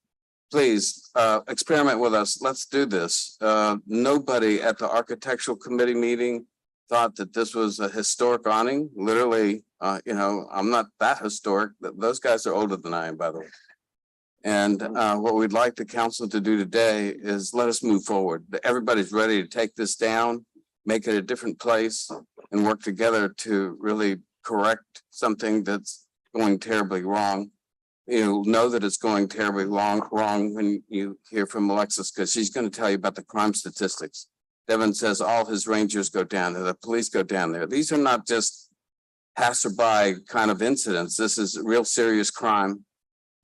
please experiment with us. Let's do this. Nobody at the Architectural Committee meeting thought that this was a historic awning. Literally, you know, I'm not that historic. Those guys are older than I am, by the way. And what we'd like the council to do today is let us move forward. Everybody's ready to take this down, make it a different place, and work together to really correct something that's going terribly wrong. You'll know that it's going terribly wrong when you hear from Alexis, because she's going to tell you about the crime statistics. Devin says all his rangers go down there, the police go down there. These are not just passerby kind of incidents. This is real serious crime.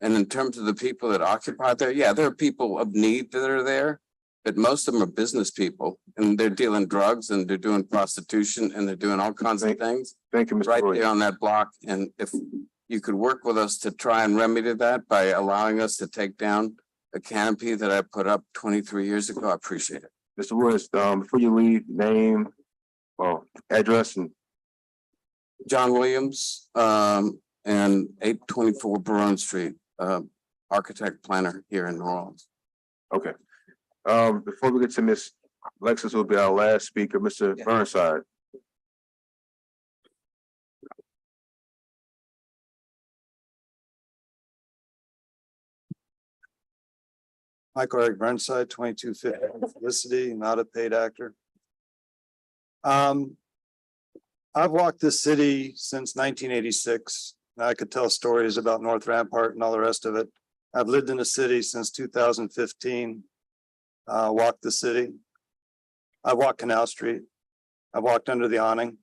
And in terms of the people that occupy there, yeah, there are people of need that are there. but most of them are business people and they're dealing drugs and they're doing prostitution and they're doing all kinds of things. Thank you, Mr. Right Williams. there on that block. And if you could work with us to try and remedy that by allowing us to take down a canopy that I put up 23 years ago, I appreciate it. Mr. Williams, before you leave, name, well, address and John Williams, and 824 Borden Street, architect planner here in New Orleans. okay. Before we get to Miss Alexis, who will be our last speaker, Mr. Burnside. Michael Eric Burnside, 2250 Felicity, not a paid actor. I've walked this city since 1986. I could tell stories about North Rampart and all the rest of it. I've lived in the city since 2015. Walked the city. I walked Canal Street. I walked under the awning.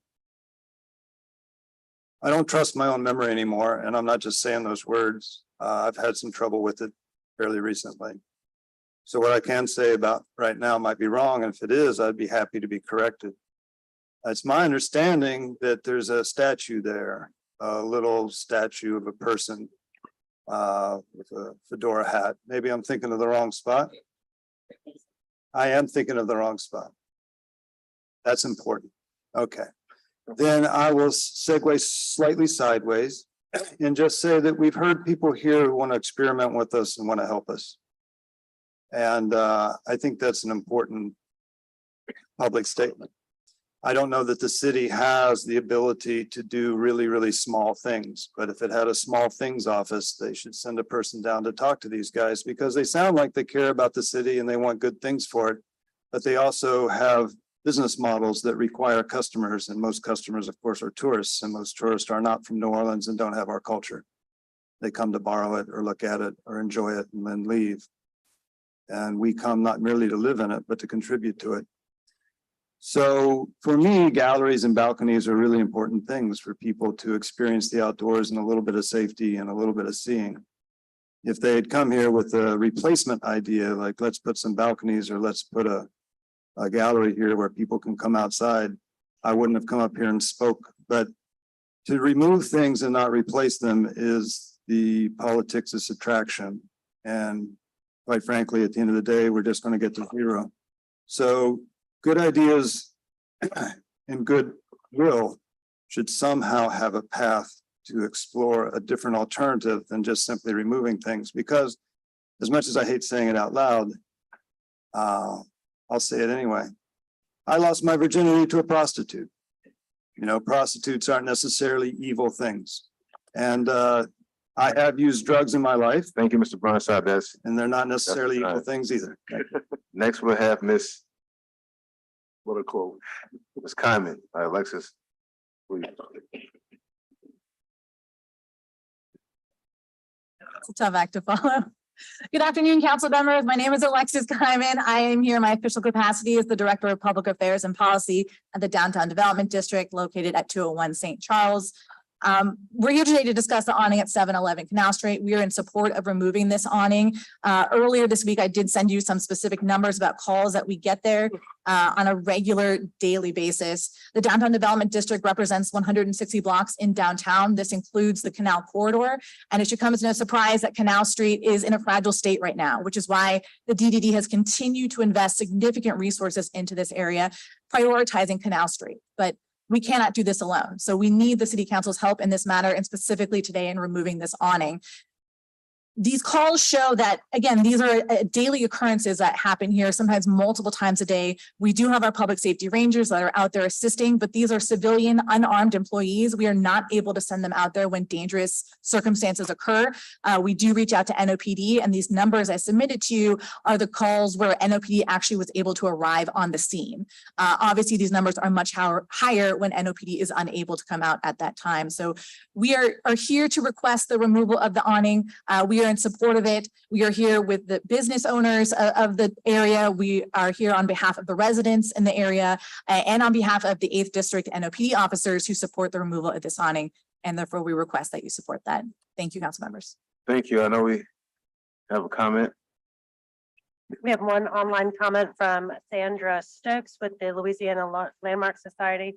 I don't trust my own memory anymore, and I'm not just saying those words. I've had some trouble with it fairly recently. So what I can say about right now might be wrong, and if it is, I'd be happy to be corrected. It's my understanding that there's a statue there, a little statue of a person with a fedora hat. Maybe I'm thinking of the wrong spot. I am thinking of the wrong spot. That's important. Okay. Then I will segue slightly sideways and just say that we've heard people here who want to experiment with us and want to help us. And I think that's an important public statement. I don't know that the city has the ability to do really, really small things, but if it had a small things office, they should send a person down to talk to these guys because they sound like they care about the city and they want good things for it. But they also have business models that require customers, and most customers, of course, are tourists, and most tourists are not from New Orleans and don't have our culture. They come to borrow it or look at it or enjoy it and then leave. And we come not merely to live in it, but to contribute to it. So for me, galleries and balconies are really important things for people to experience the outdoors and a little bit of safety and a little bit of seeing. If they had come here with a replacement idea, like let's put some balconies or let's put a gallery here where people can come outside, I wouldn't have come up here and spoke. But to remove things and not replace them is the politics of subtraction. And quite frankly, at the end of the day, we're just going to get to zero. So good ideas and good will should somehow have a path to explore a different alternative than just simply removing things. Because as much as I hate saying it out loud, I'll say it anyway. I lost my virginity to a prostitute. You know, prostitutes aren't necessarily evil things. And I have used drugs in my life. Thank you, Mr. Burnside. And they're not necessarily evil things either. Next, we'll have Miss, what a quote, Miss Kyman, Alexis, please. It's a tough act to follow. Good afternoon, council members. My name is Alexis Kyman. I am here in my official capacity as the Director of Public Affairs and Policy at the Downtown Development District located at 201 St. Charles. We're here today to discuss the awning at 711 Canal Street. We are in support of removing this awning. Earlier this week, I did send you some specific numbers about calls that we get there on a regular daily basis. The Downtown Development District represents 160 blocks in downtown. This includes the Canal corridor. And it should come as no surprise that Canal Street is in a fragile state right now, which is why the DDD has continued to invest significant resources into this area, prioritizing Canal Street. But we cannot do this alone. So we need the city council's help in this matter, and specifically today in removing this awning. These calls show that, again, these are daily occurrences that happen here, sometimes multiple times a day. We do have our public safety rangers that are out there assisting, but these are civilian, unarmed employees. We are not able to send them out there when dangerous circumstances occur. We do reach out to NOPD, and these numbers I submitted to you are the calls where NOPD actually was able to arrive on the scene. Obviously, these numbers are much higher when NOPD is unable to come out at that time. So we are here to request the removal of the awning. We are in support of it. We are here with the business owners of the area. We are here on behalf of the residents in the area and on behalf of the 8th District NOPD officers who support the removal of this awning. And therefore, we request that you support that. Thank you, council members. Thank you. I know we have a comment. We have one online comment from Sandra Stokes with the Louisiana Landmark Society.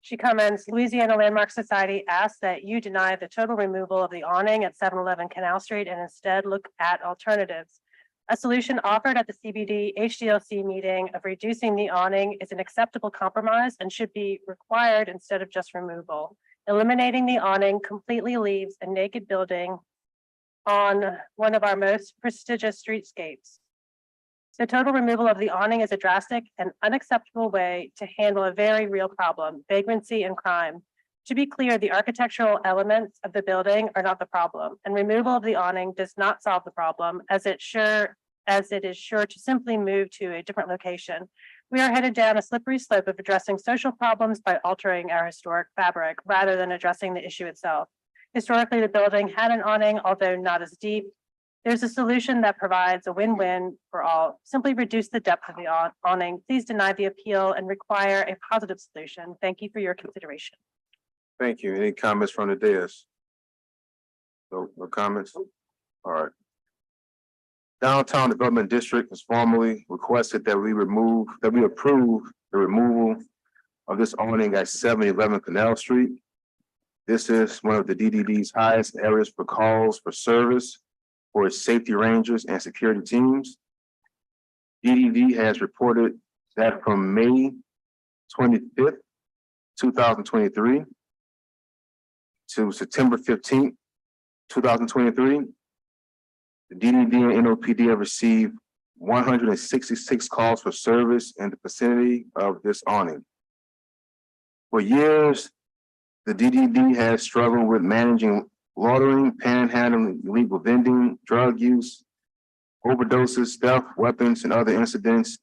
She comments, Louisiana Landmark Society asks that you deny the total removal of the awning at 711 Canal Street and instead look at alternatives. A solution offered at the CBD HDLC meeting of reducing the awning is an acceptable compromise and should be required instead of just removal. Eliminating the awning completely leaves a naked building on one of our most prestigious streetscapes. The total removal of the awning is a drastic and unacceptable way to handle a very real problem, vagrancy and crime. To be clear, the architectural elements of the building are not the problem, and removal of the awning does not solve the problem, as it is sure to simply move to a different location. We are headed down a slippery slope of addressing social problems by altering our historic fabric rather than addressing the issue itself. Historically, the building had an awning, although not as deep. There's a solution that provides a win-win for all. Simply reduce the depth of the awning. Please deny the appeal and require a positive solution. Thank you for your consideration. Thank you. Any comments from the dais? No comments? All right. Downtown Development District has formally requested that we approve the removal of this awning at 711 Canal Street. This is one of the DDD's highest areas for calls for service for its safety rangers and security teams. DDD has reported that from May 25th, 2023 to September 15th, 2023, the DDD and NOPD have received 166 calls for service in the vicinity of this awning. For years, the DDD has struggled with managing loitering, panhandling, illegal vending, drug use, overdoses, theft, weapons, and other incidents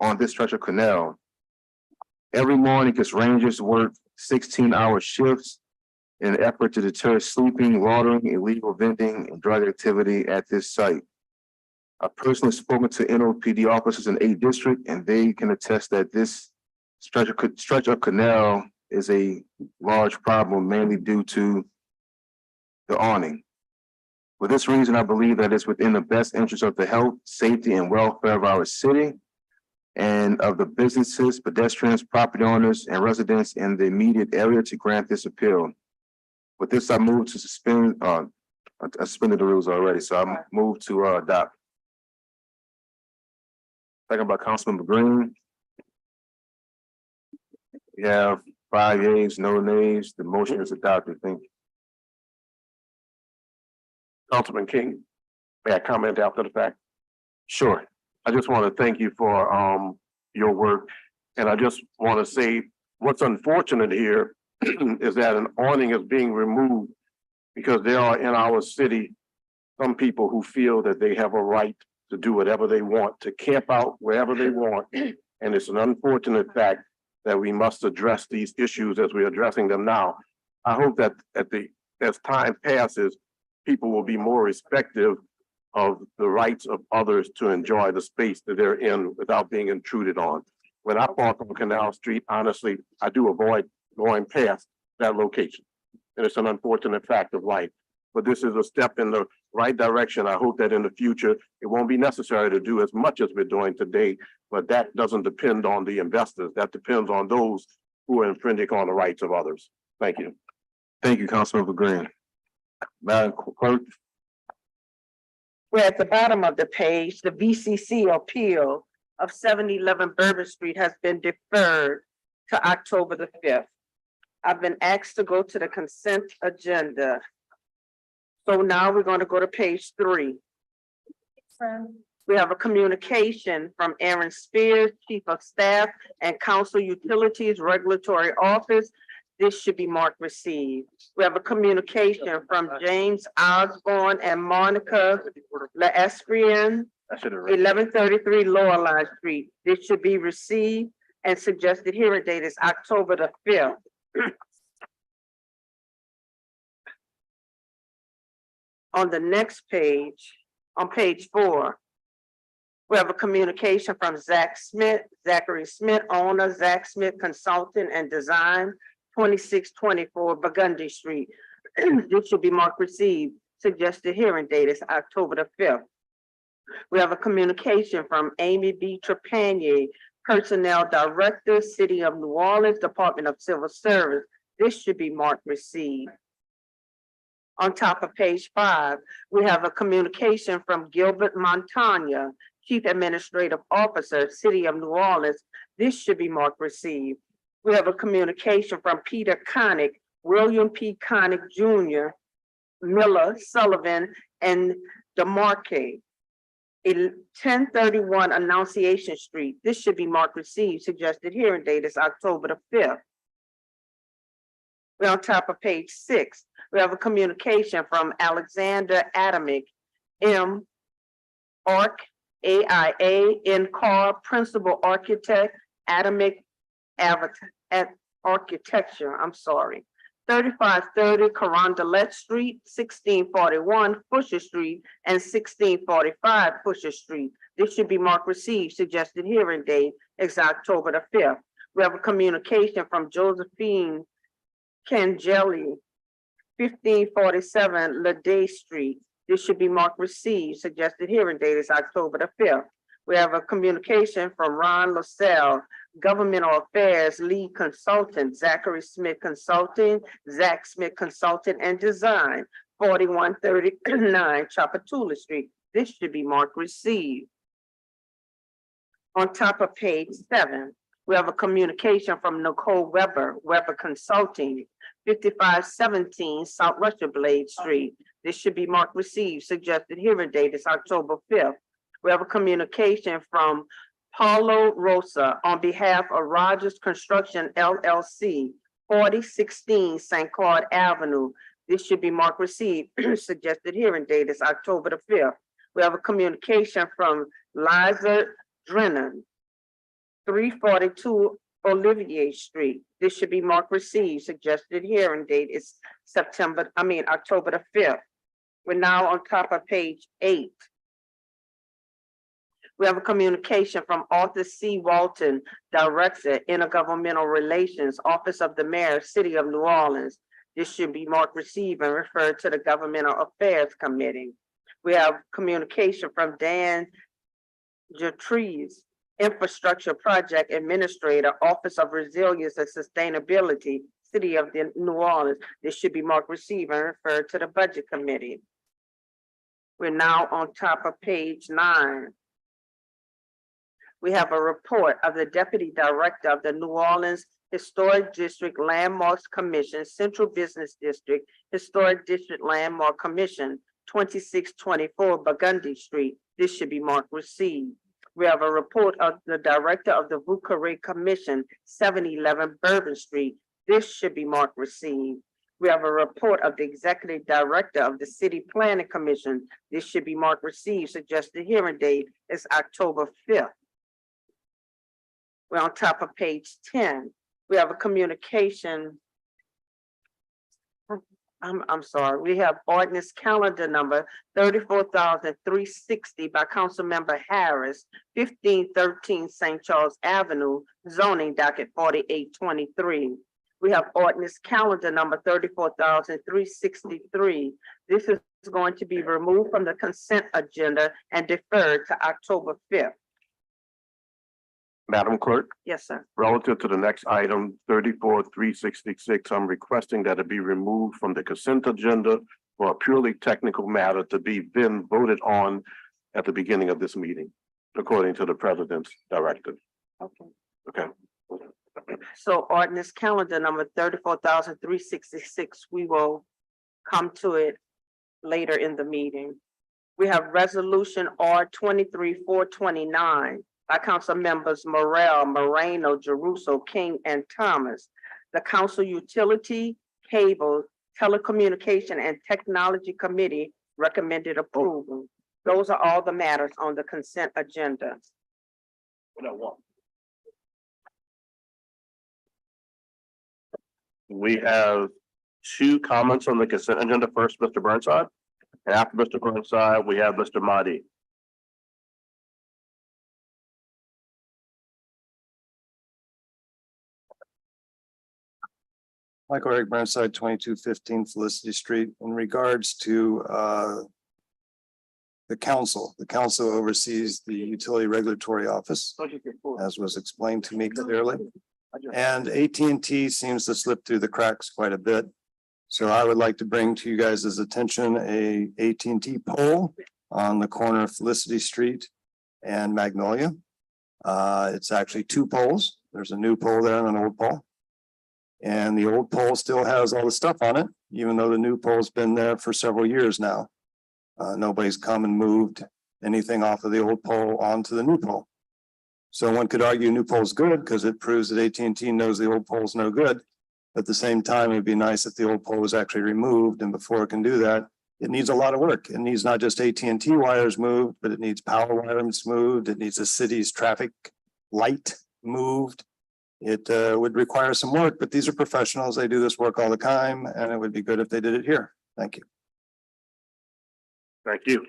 on this stretch of canal. Every morning, its rangers work 16-hour shifts in an effort to deter sleeping, loitering, illegal vending, and drug activity at this site. I've personally spoken to NOPD officers in 8th District, and they can attest that this stretch of canal is a large problem, mainly due to the awning. For this reason, I believe that it's within the best interest of the health, safety, and welfare of our city and of the businesses, pedestrians, property owners, and residents in the immediate area to grant this appeal. With this, I move to suspend, I suspended the rules already, so I move to adopt. Second by Councilmember Green. We have 5 yeas, no nays. The motion is adopted. Thank you. Councilman King, may I comment after the fact? Sure. I just want to thank you for your work. And I just want to say what's unfortunate here is that an awning is being removed because there are in our city some people who feel that they have a right to do whatever they want, to camp out wherever they want. And it's an unfortunate fact that we must address these issues as we're addressing them now. I hope that as time passes, people will be more respectful of the rights of others to enjoy the space that they're in without being intruded on. When I park on Canal Street, honestly, I do avoid going past that location. And it's an unfortunate fact of life. But this is a step in the right direction. I hope that in the future, it won't be necessary to do as much as we're doing today, but that doesn't depend on the investors. That depends on those who are infringing on the rights of others. Thank you. Thank you, Councilmember Green. Madam Clerk. We're at the bottom of the page. The VCC appeal of 711 Bourbon Street has been deferred to October the 5th. I've been asked to go to the consent agenda. So now we're going to go to page 3. We have a communication from Aaron Spears, Chief of Staff and Council Utilities Regulatory Office. This should be marked received. We have a communication from James Osborne and Monica L'Esprian, 1133 Lower Line Street. This should be received and suggested hearing date is October the 5th. On the next page, on page 4, we have a communication from Zachary Smith, owner, Zach Smith Consultant and Design, 2624 Burgundy Street. This should be marked received. Suggested hearing date is October the 5th. We have a communication from Amy B. Trepanier, Personnel Director, City of New Orleans, Department of Civil Service. This should be marked received. On top of page 5, we have a communication from Gilbert Montagna, Chief Administrative Officer, City of New Orleans. This should be marked received. We have a communication from Peter Connick, William P. Connick Jr., Miller, Sullivan, and DeMarque. 1031 Annunciation Street. This should be marked received. Suggested hearing date is October the 5th. We're on top of page 6. We have a communication from Alexander Adamick, M. Arc, AIA, in-car, Principal Architect, Adamick Architecture, 3530 Carondelet Street, 1641 Pusher Street, and 1645 Pusher Street. This should be marked received. Suggested hearing date is October the 5th. We have a communication from Josephine Cangeli, 1547 Lede Street. This should be marked received. Suggested hearing date is October the 5th. We have a communication from Ron LaSalle, Governmental Affairs Lead Consultant, Zachary Smith Consulting, Zach Smith Consultant and Design, 4139 Chapatula Street. This should be marked received. On top of page 7, we have a communication from Nicole Weber, Weber Consulting, 5517 South Russia Blade Street. This should be marked received. Suggested hearing date is October 5th. We have a communication from Paulo Rosa on behalf of Rogers Construction LLC, 4016 St. Claude Avenue. This should be marked received. Suggested hearing date is October the 5th. We have a communication from Liza Drennan, 342 Olivier Street. This should be marked received. Suggested hearing date is October the 5th. We're now on top of page 8. We have a communication from Arthur C. Walton, Director, Intergovernmental Relations, Office of the Mayor, City of New Orleans. This should be marked received and referred to the Governmental Affairs Committee. We have communication from Dan Jatrice, Infrastructure Project Administrator, Office of Resilience and Sustainability, City of New Orleans. This should be marked received and referred to the Budget Committee. We're now on top of page 9. We have a report of the Deputy Director of the New Orleans Historic District Landmarks Commission, Central Business District, Historic District Landmark Commission, 2624 Burgundy Street. This should be marked received. We have a report of the Director of the Vucare Commission, 711 Bourbon Street. This should be marked received. We have a report of the Executive Director of the City Planning Commission. This should be marked received. Suggested hearing date is October 5th. We're on top of page 10. We have a communication. I'm sorry. We have ordinance calendar number 34,360 by Councilmember Harris, 1513 St. Charles Avenue, zoning docket 4823. We have ordinance calendar number 34,363. This is going to be removed from the consent agenda and deferred to October 5th. Madam Clerk, Yes, sir. relative to the next item, 34,366, I'm requesting that it be removed from the consent agenda for a purely technical matter to be then voted on at the beginning of this meeting, according to the President's directive. Okay. Okay. So ordinance calendar number 34,366, we will come to it later in the meeting. We have resolution R 23-429 by Council Members Morel, Moreno, Jeruso, King, and Thomas. The Council Utility, Cable, Telecommunication, and Technology Committee recommended approval. Those are all the matters on the consent agenda. We have 2 comments on the consent agenda. First, Mr. Burnside, and after Mr. Burnside, we have Mr. Mahdi. Michael Eric Burnside, 2215 Felicity Street. In regards to the council oversees the Utility Regulatory Office, as was explained to me clearly. And AT&T seems to slip through the cracks quite a bit. So I would like to bring to you guys' attention a AT&T pole on the corner of Felicity Street and Magnolia. It's actually two poles. There's a new pole there and an old pole. And the old pole still has all the stuff on it, even though the new pole's been there for several years now. Nobody's come and moved anything off of the old pole onto the new pole. So one could argue new pole's good because it proves that AT&T knows the old pole's no good. At the same time, it'd be nice if the old pole was actually removed, and before it can do that, it needs a lot of work. It needs not just AT&T wires moved, but it needs power wires moved. It needs the city's traffic light moved. It would require some work, but these are professionals. They do this work all the time, and it would be good if they did it here. Thank you. Thank you.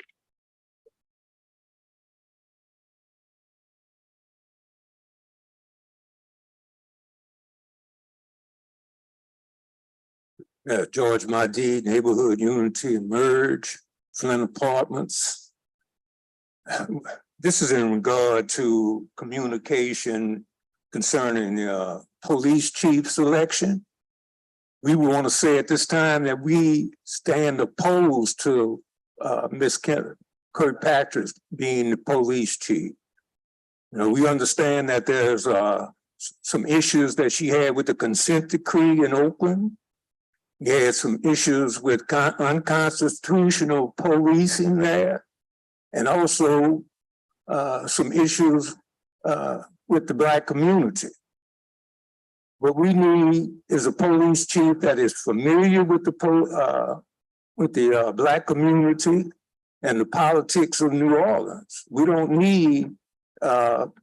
George Mahdi, Neighborhood Unity and Merge, Flynn Apartments. This is in regard to communication concerning the police chief selection. We want to say at this time that we stand opposed to Ms. Kirkpatrick being the police chief. You know, we understand that there's some issues that she had with the consent decree in Oakland. We had some issues with unconstitutional policing there, and also some issues with the Black community. What we need is a police chief that is familiar with the Black community and the politics of New Orleans. We don't need to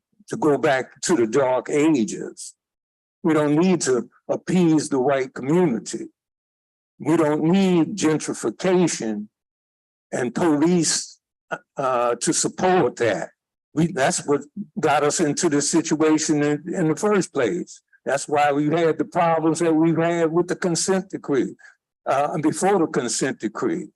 go back to the dark ages. We don't need to appease the white community. We don't need gentrification and police to support that. That's what got us into this situation in the first place. That's why we've had the problems that we've had with the consent decree, and before the consent decree.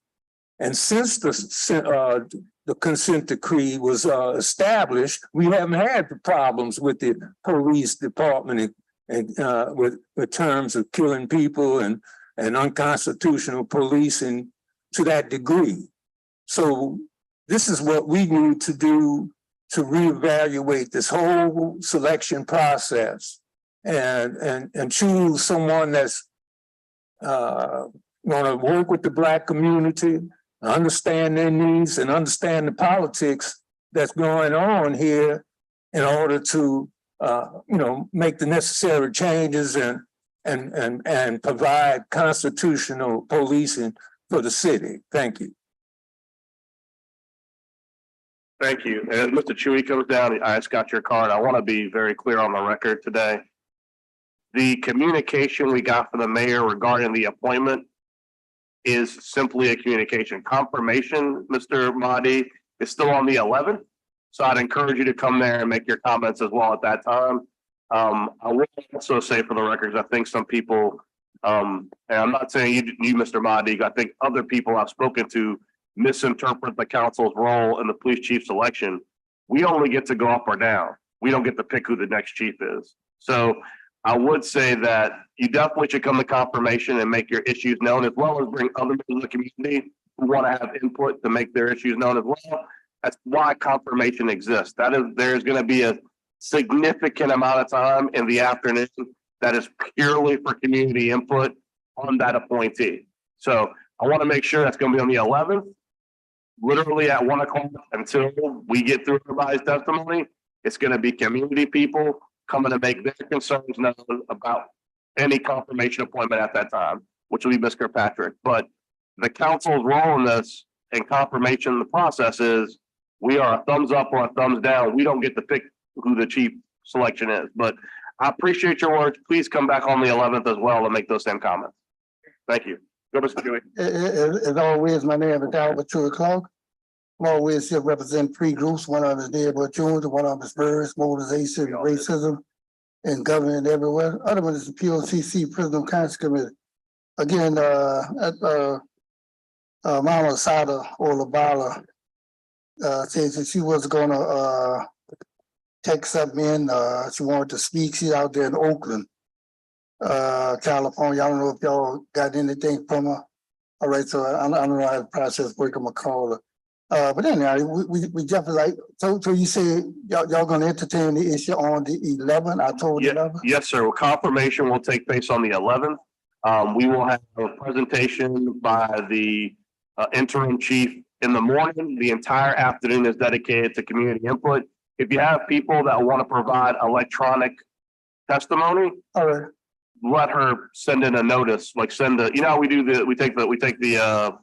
And since the consent decree was established, we haven't had the problems with the police department and with terms of killing people and unconstitutional policing to that degree. So this is what we need to do to reevaluate this whole selection process and choose someone that's going to work with the Black community, understand their needs, and understand the politics that's going on here in order to make the necessary changes and provide constitutional policing for the city. Thank you. Thank you. And as Mr. Chewy comes down, I just got your card. I want to be very clear on the record today. The communication we got from the mayor regarding the appointment is simply a communication. Confirmation, Mr. Mahdi, is still on the 11th. So I'd encourage you to come there and make your comments as well at that time. I will also say for the records, I think some people, and I'm not saying you, Mr. Mahdi, I think other people I've spoken to misinterpret the council's role in the police chief selection. We only get to go up or down. We don't get to pick who the next chief is. So I would say that you definitely should come to confirmation and make your issues known, as well as bring other members of the community who want to have input to make their issues known as well. That's why confirmation exists. There's going to be a significant amount of time in the afternoon that is purely for community input on that appointee. So I want to make sure that's going to be on the 11th, literally at 1 o'clock until we get through everybody's testimony. It's going to be community people coming to make their concerns known about any confirmation appointment at that time, which will be Ms. Kirkpatrick. But the council's role in this and confirmation in the process is we are a thumbs up or a thumbs down. We don't get to pick who the chief selection is. But I appreciate your words. Please come back on the 11th as well and make those same comments. Thank you. Go, Mr. Dewey. As always, my name is Albert True Clark. I'm always here representing three groups. One of them is Deadwood Junior, one of them is Birds, Mobilization, and Racism. and government everywhere. Other one is the POCC, President Council Committee. Again, Mama Sada Olabala said that she was gonna take something in. She wanted to speak. She's out there in Oakland, California. I don't know if y'all got anything from her. All right, so I don't know how the process work. I'm gonna call her. But anyhow, we definitely like. So you say y'all gonna entertain the issue on the 11th, October 11th? Yes, sir. Well, confirmation will take place on the 11th. We will have a presentation by the interim chief in the morning. The entire afternoon is dedicated to community input. If you have people that want to provide electronic testimony, all right, let her send in a notice, like send a, you know, how we take the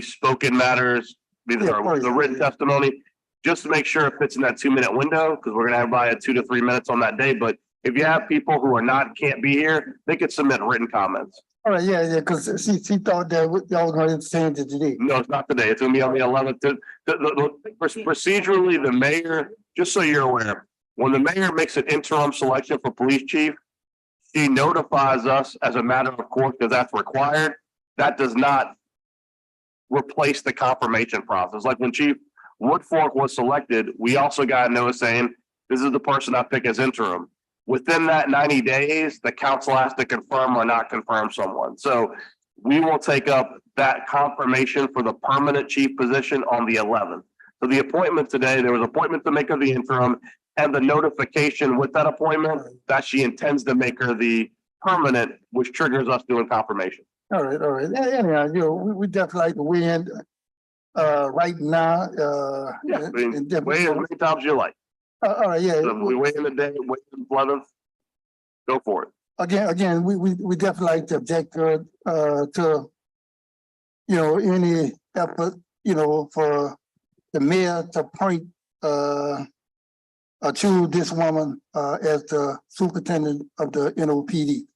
spoken matters, the written testimony, just to make sure it fits in that 2-minute window, because we're gonna have by 2 to 3 minutes on that day. But if you have people who can't be here, they could submit written comments. All right, yeah, because she thought that y'all were gonna entertain it today. No, it's not today. It's gonna be on the 11th. Procedurally, the mayor, just so you're aware, when the mayor makes an interim selection for police chief, he notifies us as a matter of course, because that's required. That does not replace the confirmation process. Like when Chief Woodfork was selected, we also got a notice saying, this is the person I pick as interim. Within that 90 days, the council has to confirm or not confirm someone. So we will take up that confirmation for the permanent chief position on the 11th. So the appointment today, there was an appointment to make her the interim, and the notification with that appointment that she intends to make her the permanent, which triggers us doing confirmation. All right, all right. Anyhow, we definitely like to weigh in right now. Weigh in as many times as you like. All right, yeah. So we weigh in the day, weigh in the 11th. Go for it. Again, we definitely like to object to any effort, for the mayor to appoint choose this woman as the superintendent of the NOPD.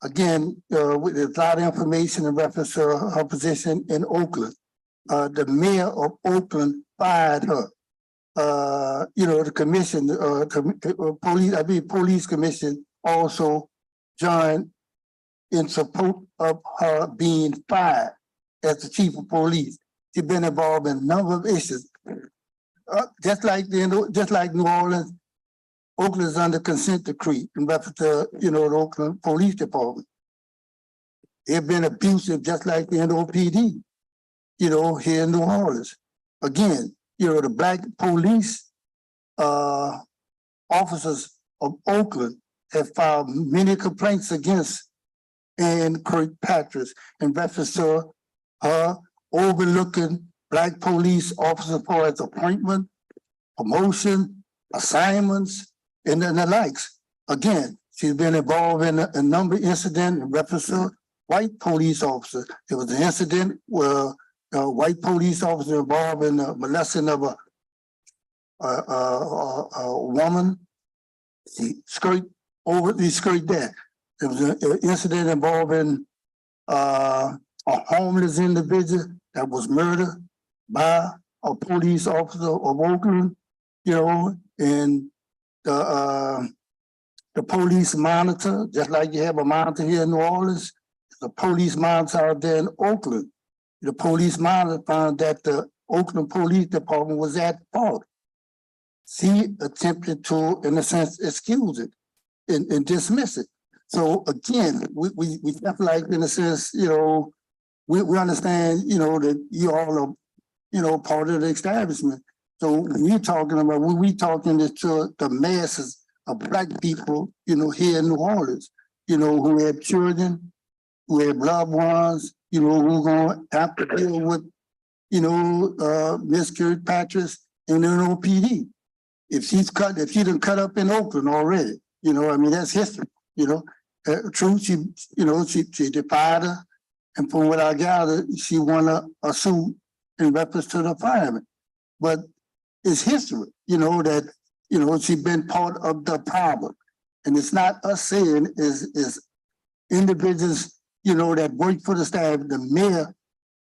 Again, there's a lot of information in reference to her position in Oakland. The mayor of Oakland fired her. The commission, police commission also joined in support of her being fired as the chief of police. She's been involved in a number of issues. Just like New Orleans, Oakland is under consent decree in reference to, the Oakland Police Department. They've been abusive just like the NOPD, here in New Orleans. Again, the black police officers of Oakland have filed many complaints against Ann Kirkpatrick in reference to her overlooking black police officers for its appointment, promotion, assignments, and the likes. Again, she's been involved in a number of incidents in reference to white police officers. There was an incident where a white police officer involved in the molesting of a woman. He skirt there. There was an incident involving a homeless individual that was murdered by a police officer of Oakland, and the police monitor, just like you have a monitor here in New Orleans, the police monitor out there in Oakland. The police monitor found that the Oakland Police Department was at fault. She attempted to, in a sense, excuse it and dismiss it. So again, we definitely like, in a sense, we understand, that you all are, part of the establishment. So when we talking to the masses of black people, here in New Orleans, who have children, who have loved ones, who are going to have to deal with, Miss Kirkpatrick and the NOPD. If she done cut up in Oakland already, that's history, true, she defied her, and from what I gathered, she won a suit in reference to the fireman. But it's history, that, she's been part of the problem. And it's not us saying is individuals, that work for the staff. The mayor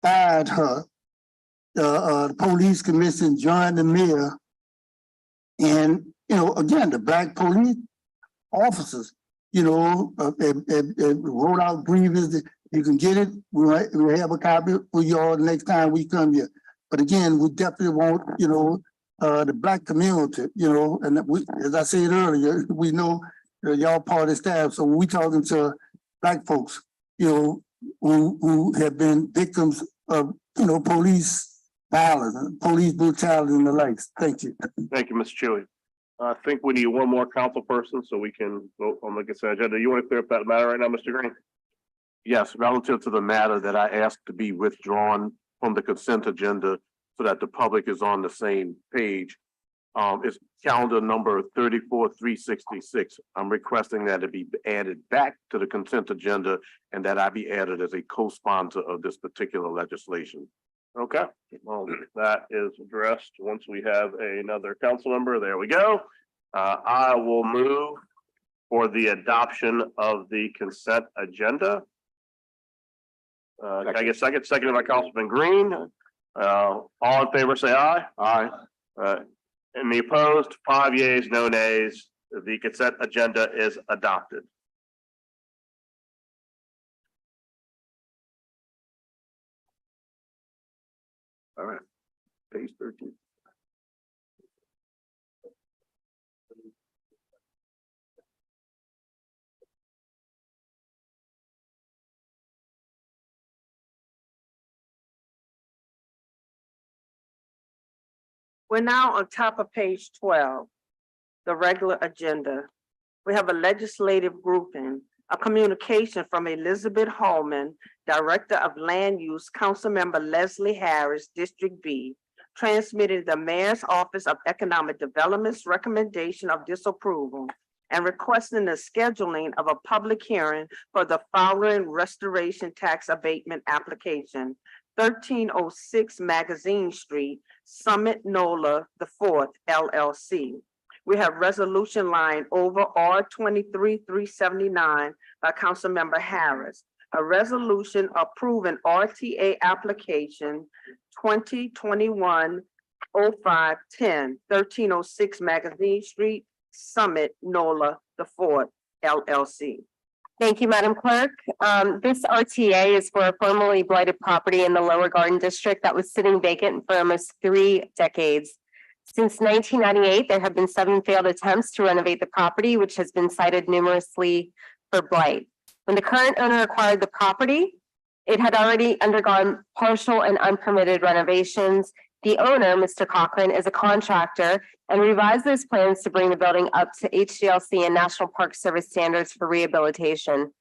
fired her. The police commission joined the mayor. And, again, the black police officers, and wrote out grievance. You can get it. We'll have a copy for y'all next time we come here. But again, we definitely want, the Black community, and we, as I said earlier, we know y'all part of the staff. So when we talking to Black folks, who have been victims of, police violence, police brutality and the likes. Thank you. Thank you, Mr. Chewy. I think we need one more council person so we can vote on the consent agenda. You want to clear up that matter right now, Mr. Green? Yes, relative to the matter that I asked to be withdrawn from the consent agenda so that the public is on the same page. It's calendar number 34366. I'm requesting that it be added back to the consent agenda and that I be added as a co-sponsor of this particular legislation. Okay, well, that is addressed. Once we have another council member, there we go. I will move for the adoption of the consent agenda. Can I get seconded by Councilman Green. All in favor, say aye. Aye. Any opposed? 5 yeas, no nays. The consent agenda is adopted. All right, page 13. We're now on top of page 12, the regular agenda. We have a legislative grouping, a communication from Elizabeth Hallman, Director of Land Use, Councilmember Leslie Harris, District B, transmitted the Mayor's Office of Economic Development's recommendation of disapproval and requesting the scheduling of a public hearing for the following restoration tax abatement application, 1306 Magazine Street, Summit NOLA IV LLC. We have resolution line over R23-379 by Councilmember Harris. A resolution approving RTA application 2021-0510, 1306 Magazine Street, Summit NOLA IV LLC. Thank you, Madam Clerk. This RTA is for a formerly blighted property in the Lower Garden District that was sitting vacant for almost 3 decades. Since 1998, there have been 7 failed attempts to renovate the property, which has been cited numerously for blight. When the current owner acquired the property, it had already undergone partial and unpermitted renovations. The owner, Mr. Cochran, is a contractor and revised those plans to bring the building up to HDLC and National Park Service standards for rehabilitation.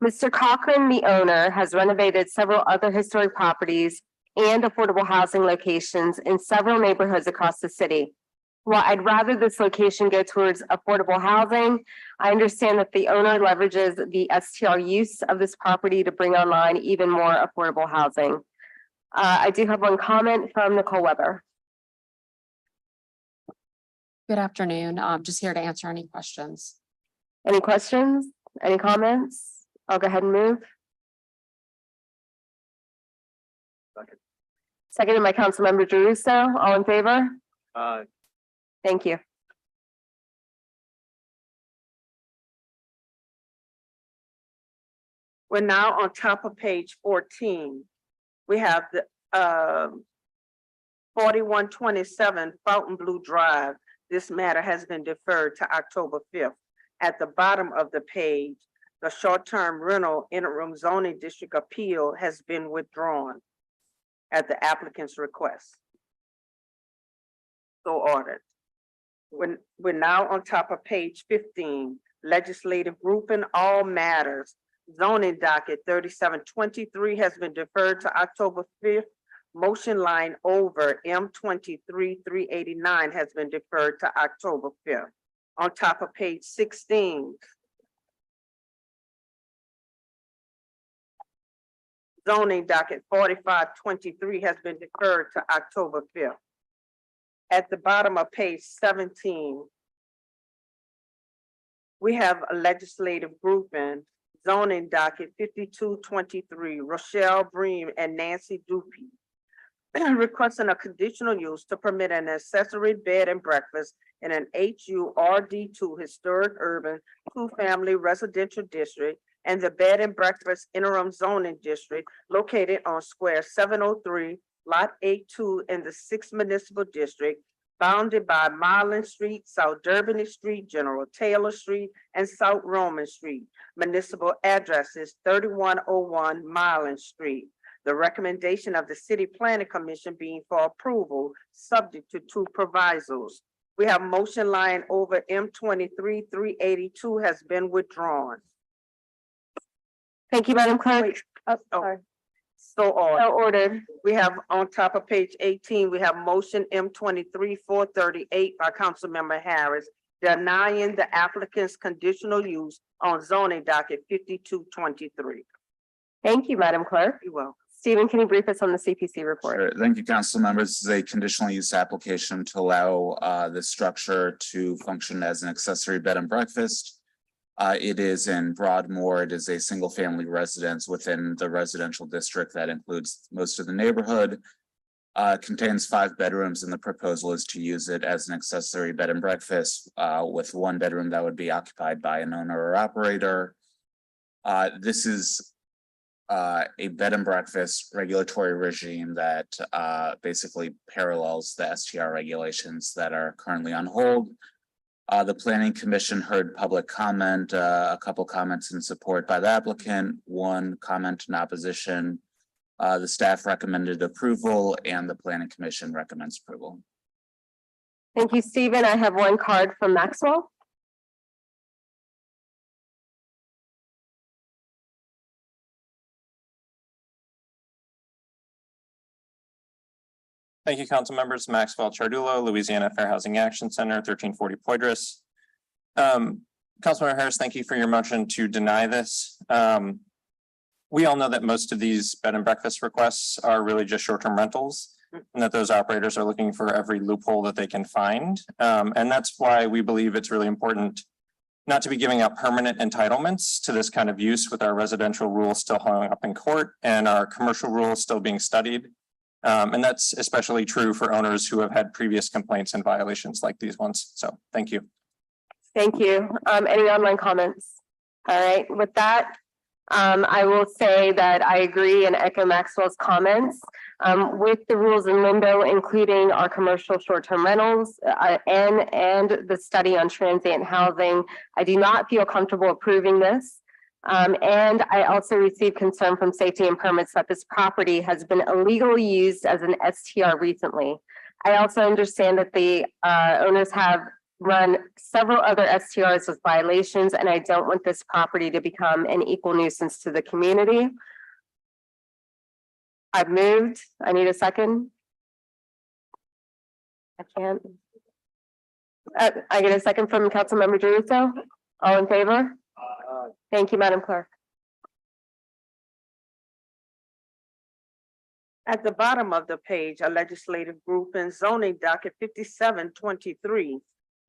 Mr. Cochran, the owner, has renovated several other historic properties and affordable housing locations in several neighborhoods across the city. While I'd rather this location go towards affordable housing, I understand that the owner leverages the STR use of this property to bring online even more affordable housing. I do have one comment from Nicole Weber. Good afternoon. Just here to answer any questions. Any questions? Any comments? I'll go ahead and move. Seconded by Councilmember Jeruso. All in favor? Thank you. We're now on top of page 14. We have the 4127 Fontainebleau Drive. This matter has been deferred to October 5th. At the bottom of the page, the short-term rental interim zoning district appeal has been withdrawn at the applicant's request. So ordered. We're now on top of page 15, legislative grouping all matters. Zoning docket 3723 has been deferred to October 5th. Motion line over M23-389 has been deferred to October 5th. On top of page 16. Zoning docket 4523 has been deferred to October 5th. At the bottom of page 17, we have a legislative grouping, zoning docket 5223, Rochelle Bream and Nancy Dupuy. requesting a conditional use to permit an accessory bed and breakfast in an HURD2 historic urban two-family residential district and the bed and breakfast interim zoning district located on square 703, lot 82 in the 6th municipal district, bounded by Marlin Street, South Durbin Street, General Taylor Street, and South Roman Street. Municipal address is 3101 Marlin Street. The recommendation of the City Planning Commission being for approval, subject to 2 provisos. We have motion line over M23-382 has been withdrawn. Thank you, Madam Clerk. Oh, Oh. sorry. So ordered. So ordered. We have on top of page 18, we have motion M23-438 by Councilmember Harris, denying the applicant's conditional use on zoning docket 5223. Thank you, Madam Clerk. You will. Stephen, can you brief us on the CPC report? Sure. Thank you, council members. This is a conditional use application to allow the structure to function as an accessory bed and breakfast. It is in Broadmoor. It is a single family residence within the residential district that includes most of the neighborhood. Contains 5 bedrooms, and the proposal is to use it as an accessory bed and breakfast with 1 bedroom that would be occupied by an owner or operator. This is a bed and breakfast regulatory regime that basically parallels the STR regulations that are currently on hold. The Planning Commission heard public comment, a couple comments in support by the applicant, 1 comment in opposition. The staff recommended approval and the Planning Commission recommends approval. Thank you, Stephen. I have 1 card from Maxwell. Thank you, council members. Maxwell Chardulo, Louisiana Fair Housing Action Center, 1340 Porteous. Councilmember Harris, thank you for your motion to deny this. We all know that most of these bed and breakfast requests are really just short-term rentals, and that those operators are looking for every loophole that they can find. And that's why we believe it's really important not to be giving out permanent entitlements to this kind of use, with our residential rules still hung up in court and our commercial rules still being studied. And that's especially true for owners who have had previous complaints and violations like these ones. So thank you. Thank you. Any online comments? All right, with that, I will say that I agree and echo Maxwell's comments. With the rules in limbo, including our commercial short-term rentals and the study on transient housing, I do not feel comfortable approving this. And I also received concern from safety and permits that this property has been illegally used as an STR recently. I also understand that the owners have run several other STRs with violations, and I don't want this property to become an equal nuisance to the community. I've moved. I need a second. I can't. I get a second from Councilmember Druso. All in favor? Thank you, Madam Clerk. At the bottom of the page, a legislative group in zoning docket 5723,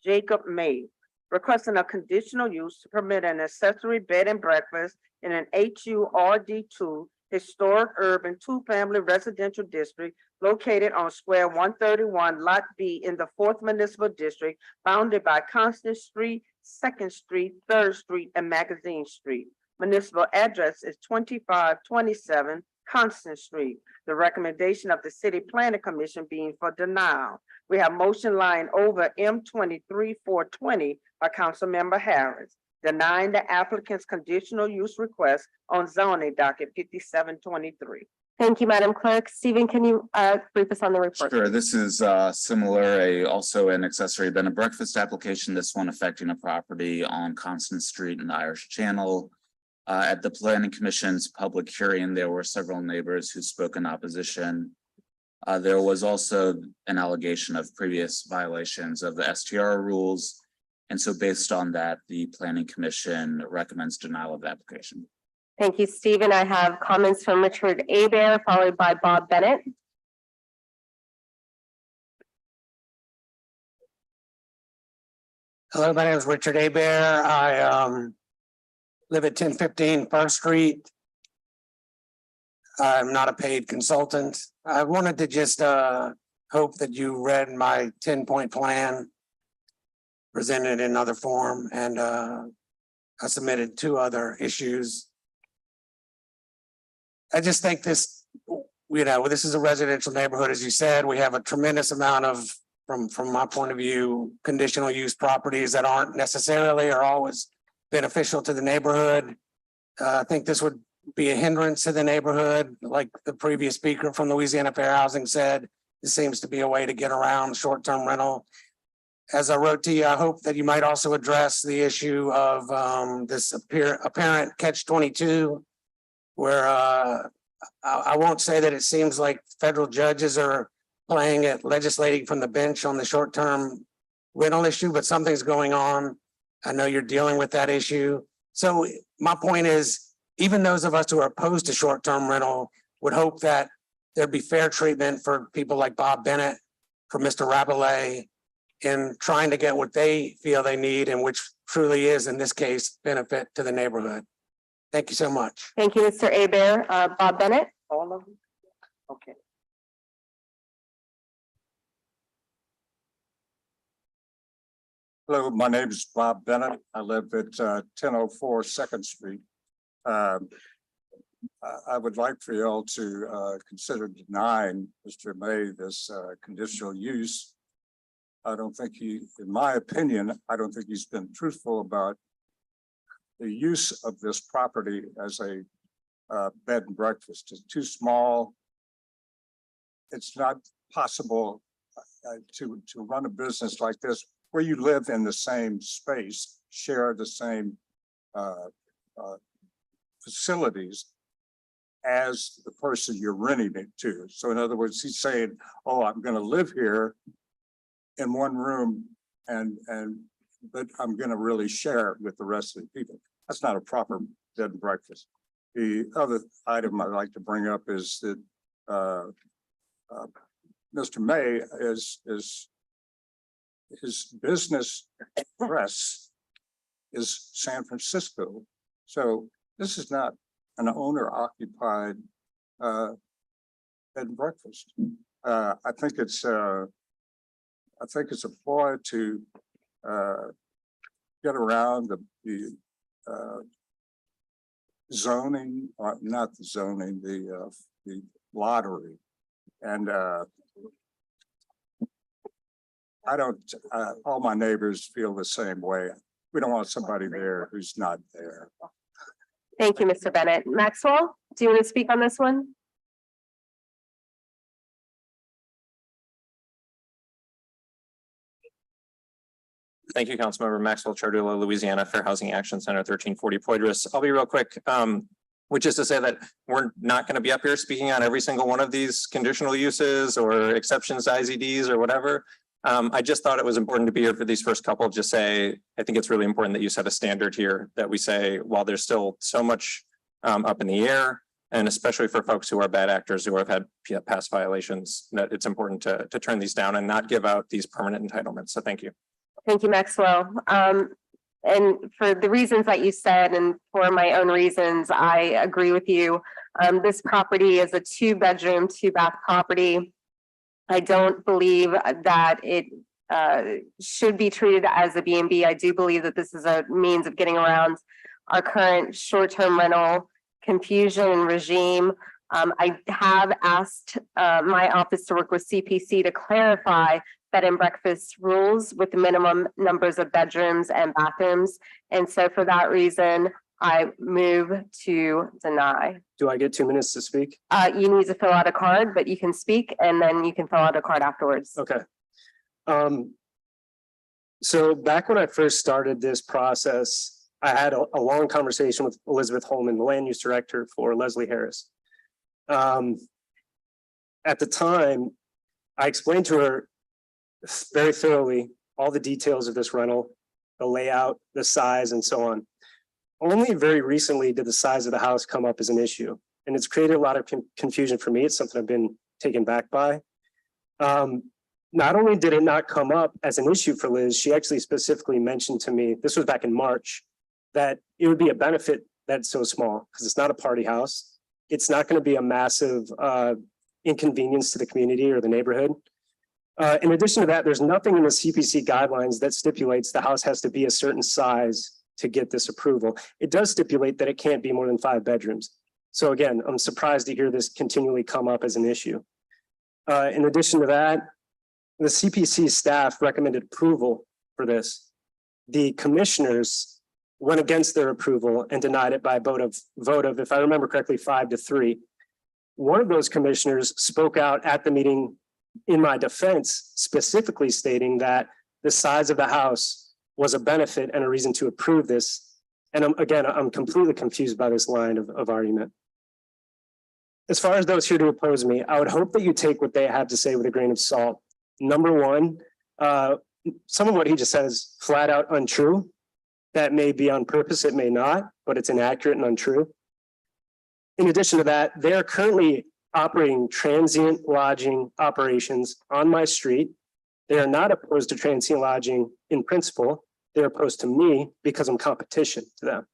Jacob May, requesting a conditional use to permit an accessory bed and breakfast in an HURD2 historic urban two-family residential district located on square 131 lot B in the 4th municipal district, bounded by Constant Street, 2nd Street, 3rd Street, and Magazine Street. Municipal address is 2527 Constant Street. The recommendation of the City Planning Commission being for denial. We have motion line over M23-420 by Councilmember Harris, denying the applicant's conditional use request on zoning docket 5723. Thank you, Madam Clerk. Stephen, can you brief us on the report? Sure. This is similar, also an accessory bed and breakfast application, this one affecting a property on Constant Street in the Irish Channel. At the Planning Commission's public hearing, there were several neighbors who spoke in opposition. There was also an allegation of previous violations of the STR rules. And so based on that, the Planning Commission recommends denial of the application. Thank you, Stephen. I have comments from Richard Abear, followed by Bob Bennett. Hello, my name is Richard Abear. I live at 1015 First Street. I'm not a paid consultant. I wanted to just hope that you read my 10-point plan presented in other form, and I submitted 2 other issues. I just think this, this is a residential neighborhood, as you said. We have a tremendous amount of, from my point of view, conditional use properties that aren't necessarily or always beneficial to the neighborhood. I think this would be a hindrance to the neighborhood, like the previous speaker from Louisiana Fair Housing said. This seems to be a way to get around short-term rental. As I wrote to you, I hope that you might also address the issue of this apparent catch-22, where I won't say that it seems like federal judges are playing at legislating from the bench on the short-term rental issue, but something's going on. I know you're dealing with that issue. So my point is, even those of us who are opposed to short-term rental would hope that there'd be fair treatment for people like Bob Bennett, for Mr. Rabelais, in trying to get what they feel they need, and which truly is, in this case, benefit to the neighborhood. Thank you so much. Thank you, Mr. Abear. Bob Bennett? All of them? Okay. Hello, my name is Bob Bennett. I live at 1004 2nd Street. I would like for y'all to consider denying Mr. May this conditional use. I don't think in my opinion, I don't think he's been truthful about the use of this property as a bed and breakfast. It's too small. It's not possible to run a business like this where you live in the same space, share the same facilities as the person you're renting it to. So in other words, he's saying, oh, I'm going to live here in one room but I'm going to really share it with the rest of the people. That's not a proper bed and breakfast. The other item I'd like to bring up is that Mr. May his business address is San Francisco. So this is not an owner occupied bed and breakfast. I think it's a ploy to get around the zoning, or not the zoning, the lottery. And I don't, all my neighbors feel the same way. We don't want somebody there who's not there. Thank you, Mr. Bennett. Maxwell, do you want to speak on this one? Thank you, Councilmember Maxwell Chardula, Louisiana Fair Housing Action Center, 1340 Porteous. I'll be real quick, which is to say that we're not going to be up here speaking on every single one of these conditional uses or exceptions to IZDs or whatever. I just thought it was important to be here for these first couple. Just say, I think it's really important that you set a standard here, that we say, while there's still so much up in the air, and especially for folks who are bad actors who have had past violations, that it's important to turn these down and not give out these permanent entitlements. So thank you. Thank you, Maxwell. And for the reasons that you said, and for my own reasons, I agree with you. This property is a 2-bedroom, 2-bath property. I don't believe that it should be treated as a B&B. I do believe that this is a means of getting around our current short-term rental confusion and regime. I have asked my office to work with CPC to clarify bed and breakfast rules with the minimum numbers of bedrooms and bathrooms. And so for that reason, I move to deny. Do I get 2 minutes to speak? You need to fill out a card, but you can speak and then you can fill out a card afterwards. Okay. So back when I first started this process, I had a long conversation with Elizabeth Holman, the land use director for Leslie Harris. At the time, I explained to her very thoroughly all the details of this rental, the layout, the size, and so on. Only very recently did the size of the house come up as an issue, and it's created a lot of confusion for me. It's something I've been taken back by. Not only did it not come up as an issue for Liz, she actually specifically mentioned to me, this was back in March, that it would be a benefit that it's so small because it's not a party house. It's not going to be a massive inconvenience to the community or the neighborhood. In addition to that, there's nothing in the CPC guidelines that stipulates the house has to be a certain size to get this approval. It does stipulate that it can't be more than 5 bedrooms. So again, I'm surprised to hear this continually come up as an issue. In addition to that, the CPC staff recommended approval for this. The commissioners went against their approval and denied it by a vote of, if I remember correctly, 5-3. One of those commissioners spoke out at the meeting in my defense, specifically stating that the size of the house was a benefit and a reason to approve this. And I'm completely confused by this line of argument. As far as those here to oppose me, I would hope that you take what they have to say with a grain of salt. Number one, some of what he just said is flat out untrue. That may be on purpose, it may not, but it's inaccurate and untrue. In addition to that, they are currently operating transient lodging operations on my street. They are not opposed to transient lodging in principle. They're opposed to me because I'm competition to them.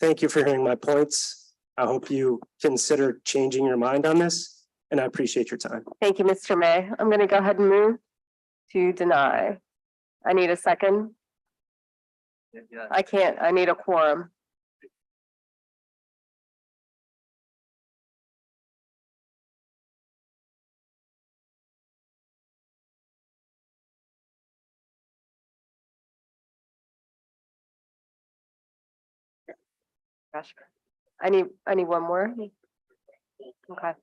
Thank you for hearing my points. I hope you consider changing your mind on this, and I appreciate your time. Thank you, Mr. May. I'm going to go ahead and move to deny. I need a second. I can't, I need a quorum. Gosh, I need one more. Okay.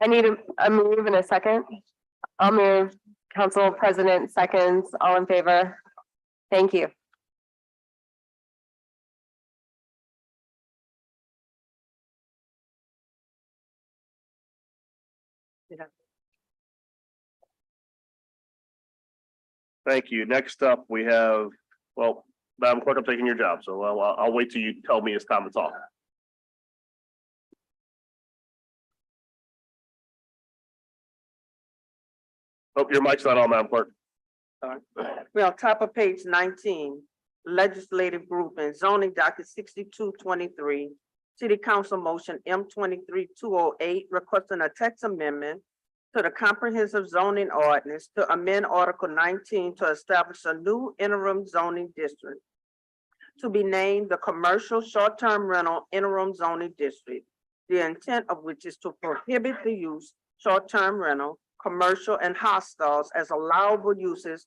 I need a move in a second. I'll move. Council President seconds. All in favor? Thank you. Thank you. Next up, we have, well, Madam Clerk, I'm taking your job, so I'll wait till you tell me it's time to talk. Oh, your mic's not on, Madam Clerk. We're on top of page 19, legislative grouping, zoning docket 6223, city council motion M23-208, requesting a text amendment to the comprehensive zoning ordinance to amend Article 19 to establish a new interim zoning district to be named the Commercial Short-Term Rental Interim Zoning District, the intent of which is to prohibit the use short-term rental, commercial, and hostels as allowable uses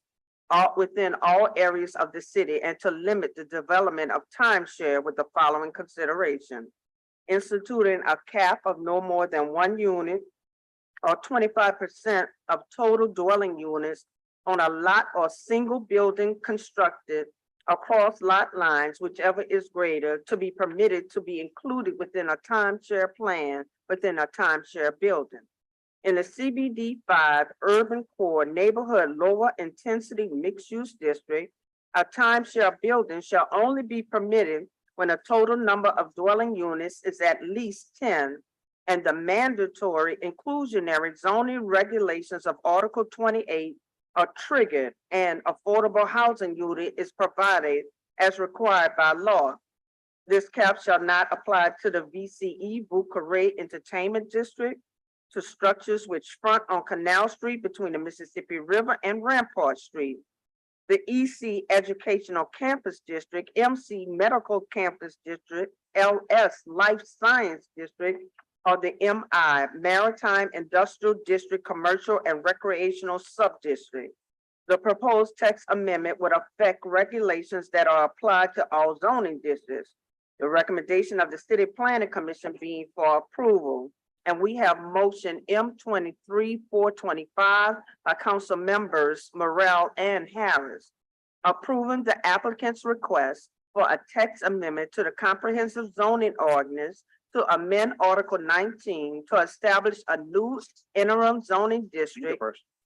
within all areas of the city, and to limit the development of timeshare with the following consideration: instituting a cap of no more than 1 unit or 25% of total dwelling units on a lot or single building constructed across lot lines, whichever is greater, to be permitted to be included within a timeshare plan within a timeshare building. In the CBD 5 urban core neighborhood lower intensity mixed use district, a timeshare building shall only be permitted when a total number of dwelling units is at least 10, and the mandatory inclusionary zoning regulations of Article 28 are triggered and affordable housing unit is provided as required by law. This cap shall not apply to the VCE Bucare Entertainment District, to structures which front on Canal Street between the Mississippi River and Rampart Street, the EC Educational Campus District, MC Medical Campus District, LS Life Science District, or the MI Maritime Industrial District Commercial and Recreational Subdistrict. The proposed text amendment would affect regulations that are applied to all zoning districts. The recommendation of the City Planning Commission being for approval. And we have motion M 23-425 by council members Morrell and Harris, approving the applicant's request for a text amendment to the comprehensive zoning ordinance to amend Article 19 to establish a new interim zoning district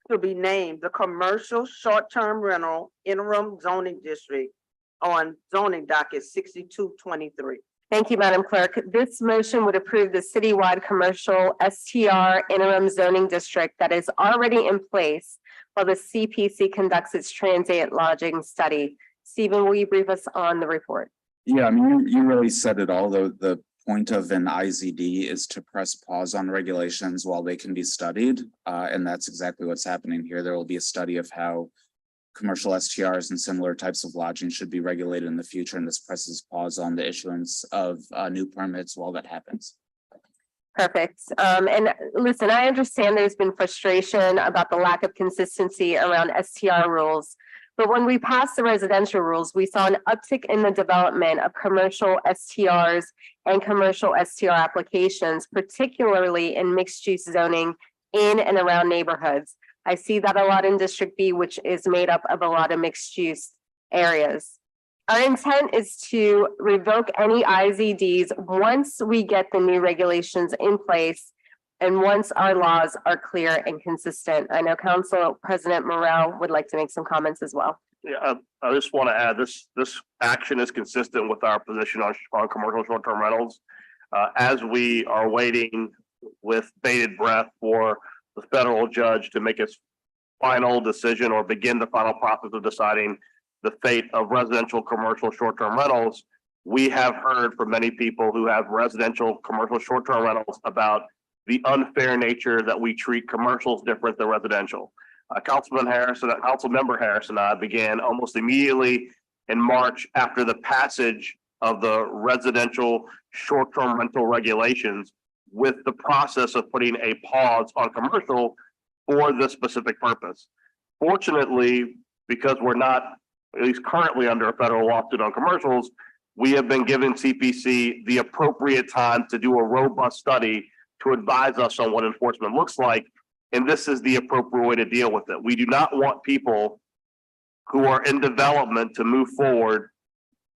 to be named the Commercial Short-Term Rental Interim Zoning District on zoning docket 6223. Thank you, Madam Clerk. This motion would approve the citywide commercial STR interim zoning district that is already in place while the CPC conducts its transient lodging study. Stephen, will you brief us on the report? Yeah, I mean, you really said it all. The point of an IZD is to press pause on regulations while they can be studied. And that's exactly what's happening here. There will be a study of how commercial STRs and similar types of lodging should be regulated in the future. And this presses pause on the issuance of new permits while that happens. Perfect. And listen, I understand there's been frustration about the lack of consistency around STR rules. But when we passed the residential rules, we saw an uptick in the development of commercial STRs and commercial STR applications, particularly in mixed use zoning in and around neighborhoods. I see that a lot in District B, which is made up of a lot of mixed use areas. Our intent is to revoke any IZDs once we get the new regulations in place and once our laws are clear and consistent. I know Council President Morrell would like to make some comments as well. Yeah, I just want to add this action is consistent with our position on commercial short-term rentals. As we are waiting with bated breath for the federal judge to make its final decision or begin the final process of deciding the fate of residential commercial short-term rentals, we have heard from many people who have residential commercial short-term rentals about the unfair nature that we treat commercials different than residential. Councilmember Harris and I began almost immediately in March after the passage of the residential short-term rental regulations with the process of putting a pause on commercial for this specific purpose. Fortunately, because we're not at least currently under a federal lawsuit on commercials, we have been given CPC the appropriate time to do a robust study to advise us on what enforcement looks like. And this is the appropriate way to deal with it. We do not want people who are in development to move forward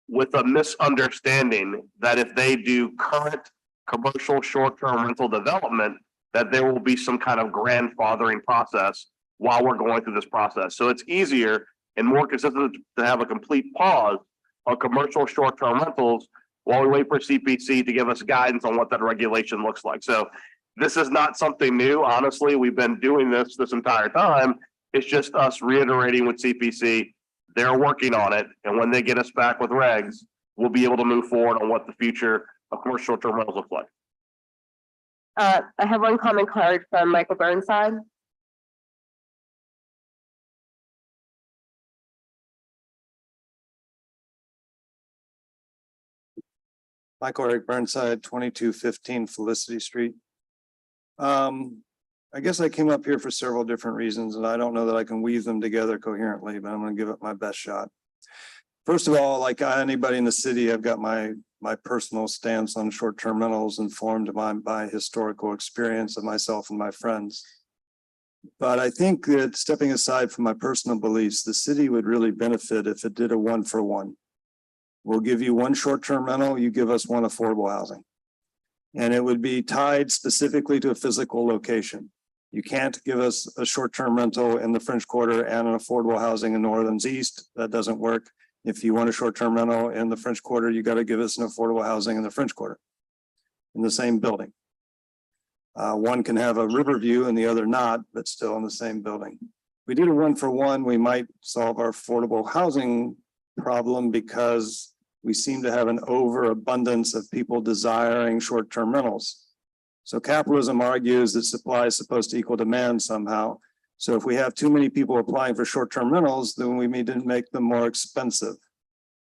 with a misunderstanding that if they do current commercial short-term rental development, that there will be some kind of grandfathering process while we're going through this process. So it's easier and more consistent to have a complete pause on commercial short-term rentals while we wait for CPC to give us guidance on what that regulation looks like. So this is not something new. Honestly, we've been doing this entire time. It's just us reiterating with CPC, they're working on it. And when they get us back with regs, we'll be able to move forward on what the future of commercial short-term rentals look like. I have one comment card from Michael Burnside. Michael Eric Burnside, 2215 Felicity Street. I guess I came up here for several different reasons, and I don't know that I can weave them together coherently, but I'm going to give it my best shot. First of all, like anybody in the city, I've got my personal stance on short-term rentals informed by historical experience of myself and my friends. But I think that stepping aside from my personal beliefs, the city would really benefit if it did a 1-for-1. We'll give you one short-term rental, you give us one affordable housing. And it would be tied specifically to a physical location. You can't give us a short-term rental in the French Quarter and an affordable housing in Northern's East. That doesn't work. If you want a short-term rental in the French Quarter, you got to give us an affordable housing in the French Quarter in the same building. One can have a river view and the other not, but still in the same building. If we did a 1-for-1, we might solve our affordable housing problem because we seem to have an overabundance of people desiring short-term rentals. So capitalism argues that supply is supposed to equal demand somehow. So if we have too many people applying for short-term rentals, then we need to make them more expensive.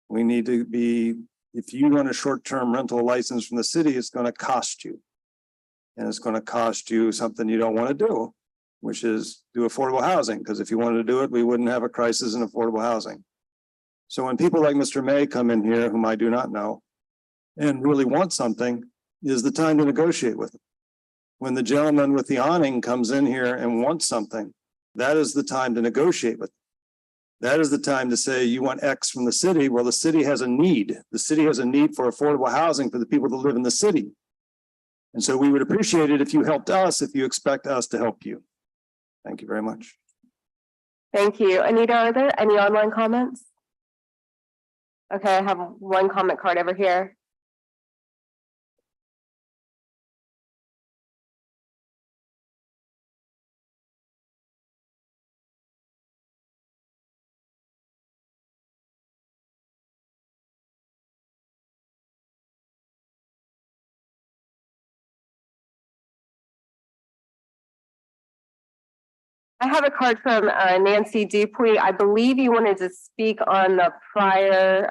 We need to be, if you want a short-term rental license from the city, it's going to cost you. And it's going to cost you something you don't want to do, which is do affordable housing. Because if you wanted to do it, we wouldn't have a crisis in affordable housing. So when people like Mr. May come in here, whom I do not know, and really want something, is the time to negotiate with them. When the gentleman with the awning comes in here and wants something, that is the time to negotiate with. That is the time to say, you want X from the city. Well, the city has a need. The city has a need for affordable housing for the people that live in the city. And so we would appreciate it if you helped us, if you expect us to help you. Thank you very much. Thank you. Anita, are there any online comments? Okay, I have one comment card over here. I have a card from Nancy Dupuy. I believe you wanted to speak on the prior,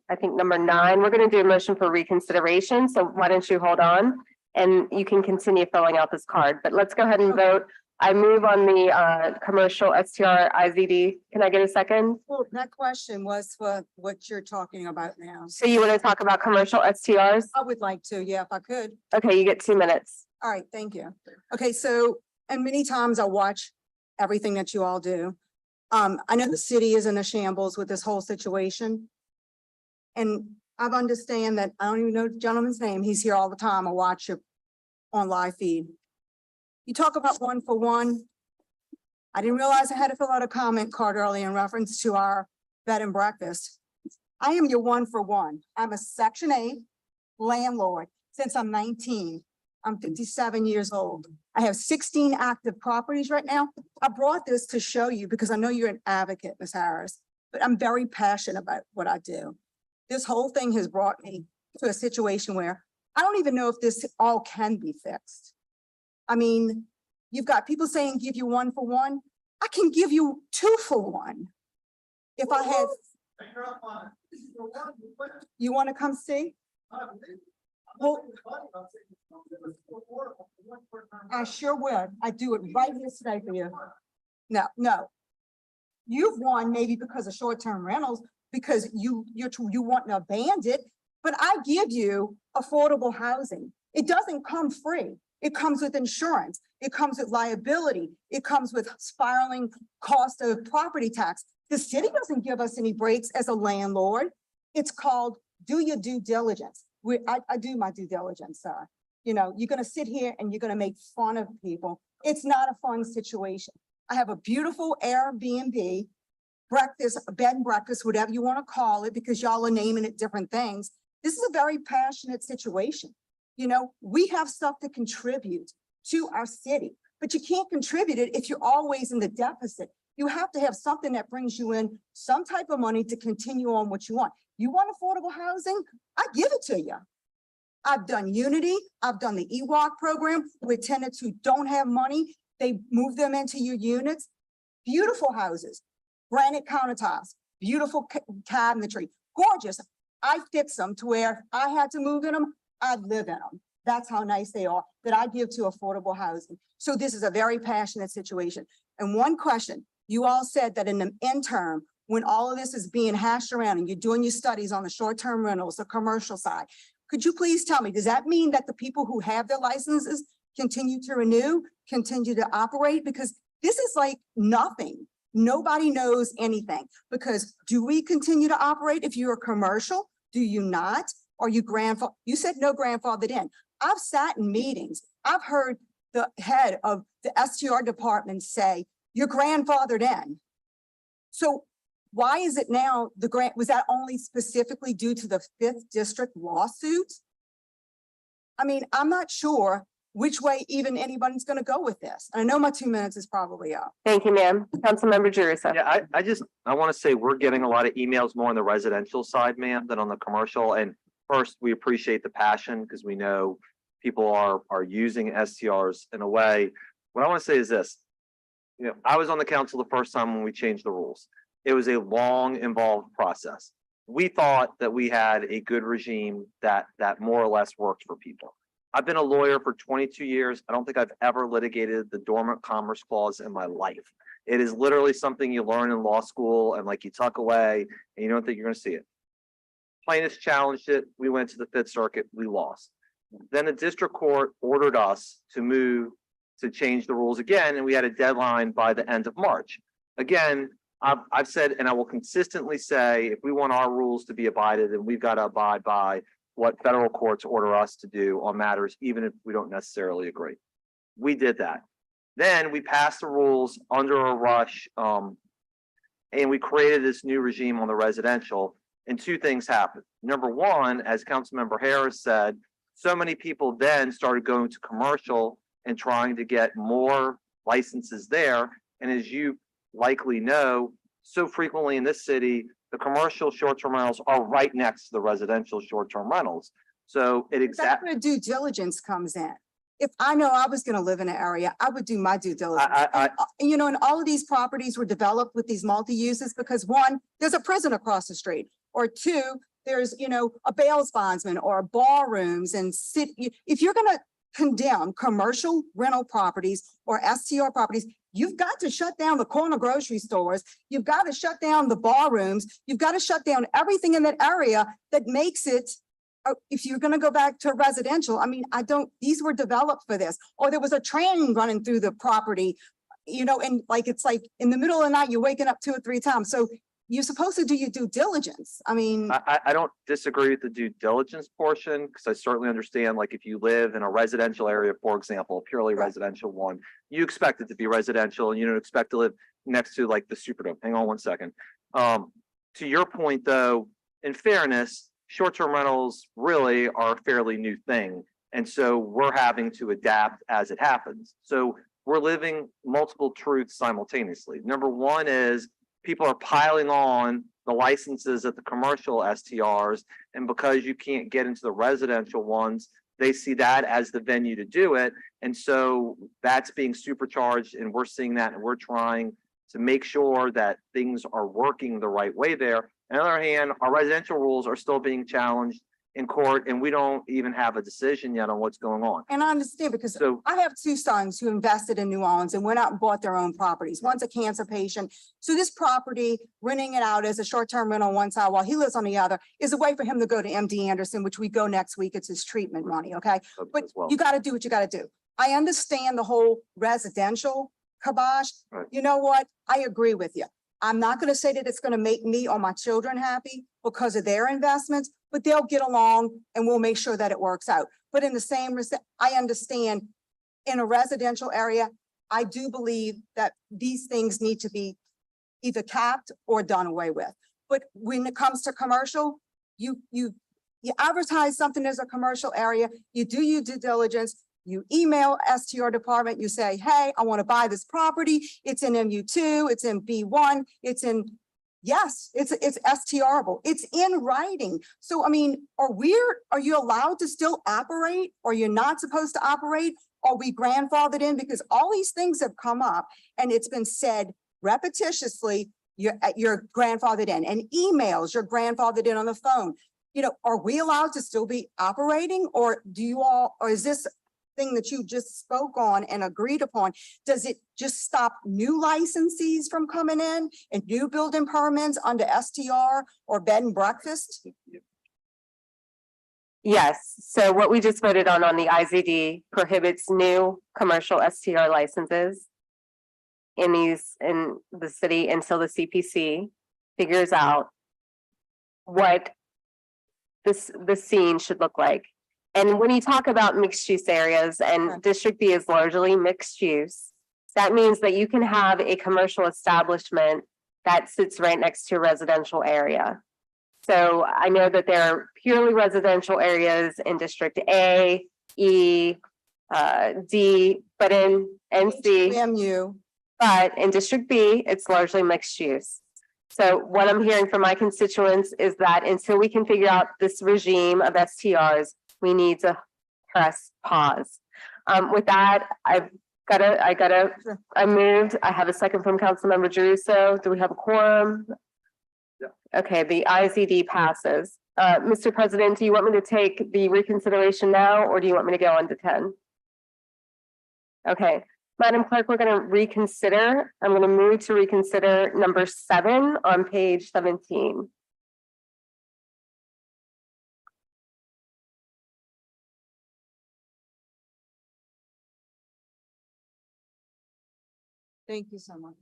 I think number 9. We're going to do a motion for reconsideration. So why don't you hold on and you can continue filling out this card. But let's go ahead and vote. I move on the commercial STR IZD. Can I get a second? Well, that question was for what you're talking about now. So you want to talk about commercial STRs? I would like to, yeah, if I could. Okay, you get 2 minutes. All right, thank you. Okay, so, and many times I watch everything that you all do. I know the city is in a shambles with this whole situation. And I understand that, I don't even know the gentleman's name. He's here all the time. I watch it on live feed. You talk about 1 for 1. I didn't realize I had to fill out a comment card earlier in reference to our bed and breakfast. I am your 1 for 1. I'm a Section 8 landlord since I'm 19. I'm 57 years old. I have 16 active properties right now. I brought this to show you because I know you're an advocate, Ms. Harris, but I'm very passionate about what I do. This whole thing has brought me to a situation where I don't even know if this all can be fixed. I mean, you've got people saying give you 1 for 1. I can give you 2 for 1. If I had, you want to come see? Well, I sure would. I do it right here today for you. No. You've won maybe because of short-term rentals, because you want to abandon it, but I give you affordable housing. It doesn't come free. It comes with insurance. It comes with liability. It comes with spiraling cost of property tax. The city doesn't give us any breaks as a landlord. It's called do your due diligence. I do my due diligence, sir. You know, you're going to sit here and you're going to make fun of people. It's not a fun situation. I have a beautiful Airbnb, breakfast, bed and breakfast, whatever you want to call it, because y'all are naming it different things. This is a very passionate situation. You know, we have stuff to contribute to our city, but you can't contribute it if you're always in the deficit. You have to have something that brings you in some type of money to continue on what you want. You want affordable housing? I give it to you. I've done Unity. I've done the EWAC program with tenants who don't have money. They move them into your units. Beautiful houses, granite countertops, beautiful cabinetry, gorgeous. I fix them to where if I had to move in them, I'd live in them. That's how nice they are that I give to affordable housing. So this is a very passionate situation. And one question, you all said that in the interim, when all of this is being hashed around and you're doing your studies on the short-term rentals, the commercial side, could you please tell me, does that mean that the people who have their licenses continue to renew, continue to operate? Because this is like nothing. Nobody knows anything. Because do we continue to operate if you're a commercial? Do you not? Are you grandfather? You said no grandfathered in. I've sat in meetings. I've heard the head of the STR department say, you're grandfathered in. So why is it now the grant, was that only specifically due to the 5th district lawsuit? I mean, I'm not sure which way even anybody's going to go with this. And I know my 2 minutes is probably up. Thank you, ma'am. Councilmember Jurisa. Yeah, I want to say we're getting a lot of emails more on the residential side, ma'am, than on the commercial. And first, we appreciate the passion because we know people are using STRs in a way. What I want to say is this, you know, I was on the council the first time when we changed the rules. It was a long, involved process. We thought that we had a good regime that more or less worked for people. I've been a lawyer for 22 years. I don't think I've ever litigated the dormant commerce clause in my life. It is literally something you learn in law school and like you tuck away and you don't think you're going to see it. Plaintiffs challenged it. We went to the 5th Circuit. We lost. Then the district court ordered us to change the rules again, and we had a deadline by the end of March. Again, I've said, and I will consistently say, if we want our rules to be abided, then we've got to abide by what federal courts order us to do on matters, even if we don't necessarily agree. We did that. Then we passed the rules under a rush, and we created this new regime on the residential, and two things happened. Number one, as Councilmember Harris said, so many people then started going to commercial and trying to get more licenses there. And as you likely know, so frequently in this city, the commercial short-term rentals are right next to the residential short-term rentals. So That's where due diligence comes in. If I know I was gonna live in an area, I would do my due diligence. And all of these properties were developed with these multi-uses because one, there's a prison across the street, or two, there's, a bail bondsman or ballrooms and if you're gonna condemn commercial rental properties or STR properties, you've got to shut down the corner grocery stores. You've got to shut down the ballrooms. You've got to shut down everything in that area that makes it, if you're going to go back to residential, these were developed for this, or there was a train running through the property, and it's like in the middle of the night, you're waking up 2 or 3 times. So you're supposed to do your due diligence. I don't disagree with the due diligence portion, because I certainly understand, like if you live in a residential area, for example, a purely residential one, you expect it to be residential and you don't expect to live next to like the Superdome. Hang on one second. To your point though, in fairness, short-term rentals really are a fairly new thing. And so we're having to adapt as it happens. So we're living multiple truths simultaneously. Number one is people are piling on the licenses at the commercial STRs, and because you can't get into the residential ones, they see that as the venue to do it. And so that's being supercharged, and we're seeing that, and we're trying to make sure that things are working the right way there. On the other hand, our residential rules are still being challenged in court, and we don't even have a decision yet on what's going on. And I understand because I have 2 sons who invested in New Orleans and went out and bought their own properties. One's a cancer patient. So this property, renting it out as a short-term rental on one side while he lives on the other, is a way for him to go to MD Anderson, which we go next week. It's his treatment money, okay? But you got to do what you got to do. I understand the whole residential kibosh. Right. You know what? I agree with you. I'm not going to say that it's going to make me or my children happy because of their investments, but they'll get along and we'll make sure that it works out. But in the same respect, I understand in a residential area, I do believe that these things need to be either capped or done away with. But when it comes to commercial, you advertise something as a commercial area, you do your due diligence, you email STR department, you say, hey, I want to buy this property. It's in MU2, it's in B1, it's in, yes, it's STRable. It's in writing. So, are you allowed to still operate, or you're not supposed to operate? Are we grandfathered in? Because all these things have come up and it's been said repetitiously, you're grandfathered in, and emails, you're grandfathered in on the phone. Are we allowed to still be operating, or or is this thing that you just spoke on and agreed upon, does it just stop new licensees from coming in and new building permits under STR or bed and breakfast? Yes, so what we just voted on the IZD prohibits new commercial STR licenses in the city until the CPC figures out what the scene should look like. And when you talk about mixed use areas, and District B is largely mixed use, that means that you can have a commercial establishment that sits right next to a residential area. So I know that there are purely residential areas in District A, E, D, but in NC, but in District B, it's largely mixed use. So what I'm hearing from my constituents is that until we can figure out this regime of STRs, we need to press pause. With that, I moved. I have a second from Councilmember Jeruso. Do we have a quorum? Yeah. Okay, the IZD passes. Mr. President, do you want me to take the reconsideration now, or do you want me to go on to 10? Okay, Madam Clerk, we're going to reconsider. I'm going to move to reconsider number 7 on page 17. Thank you so much.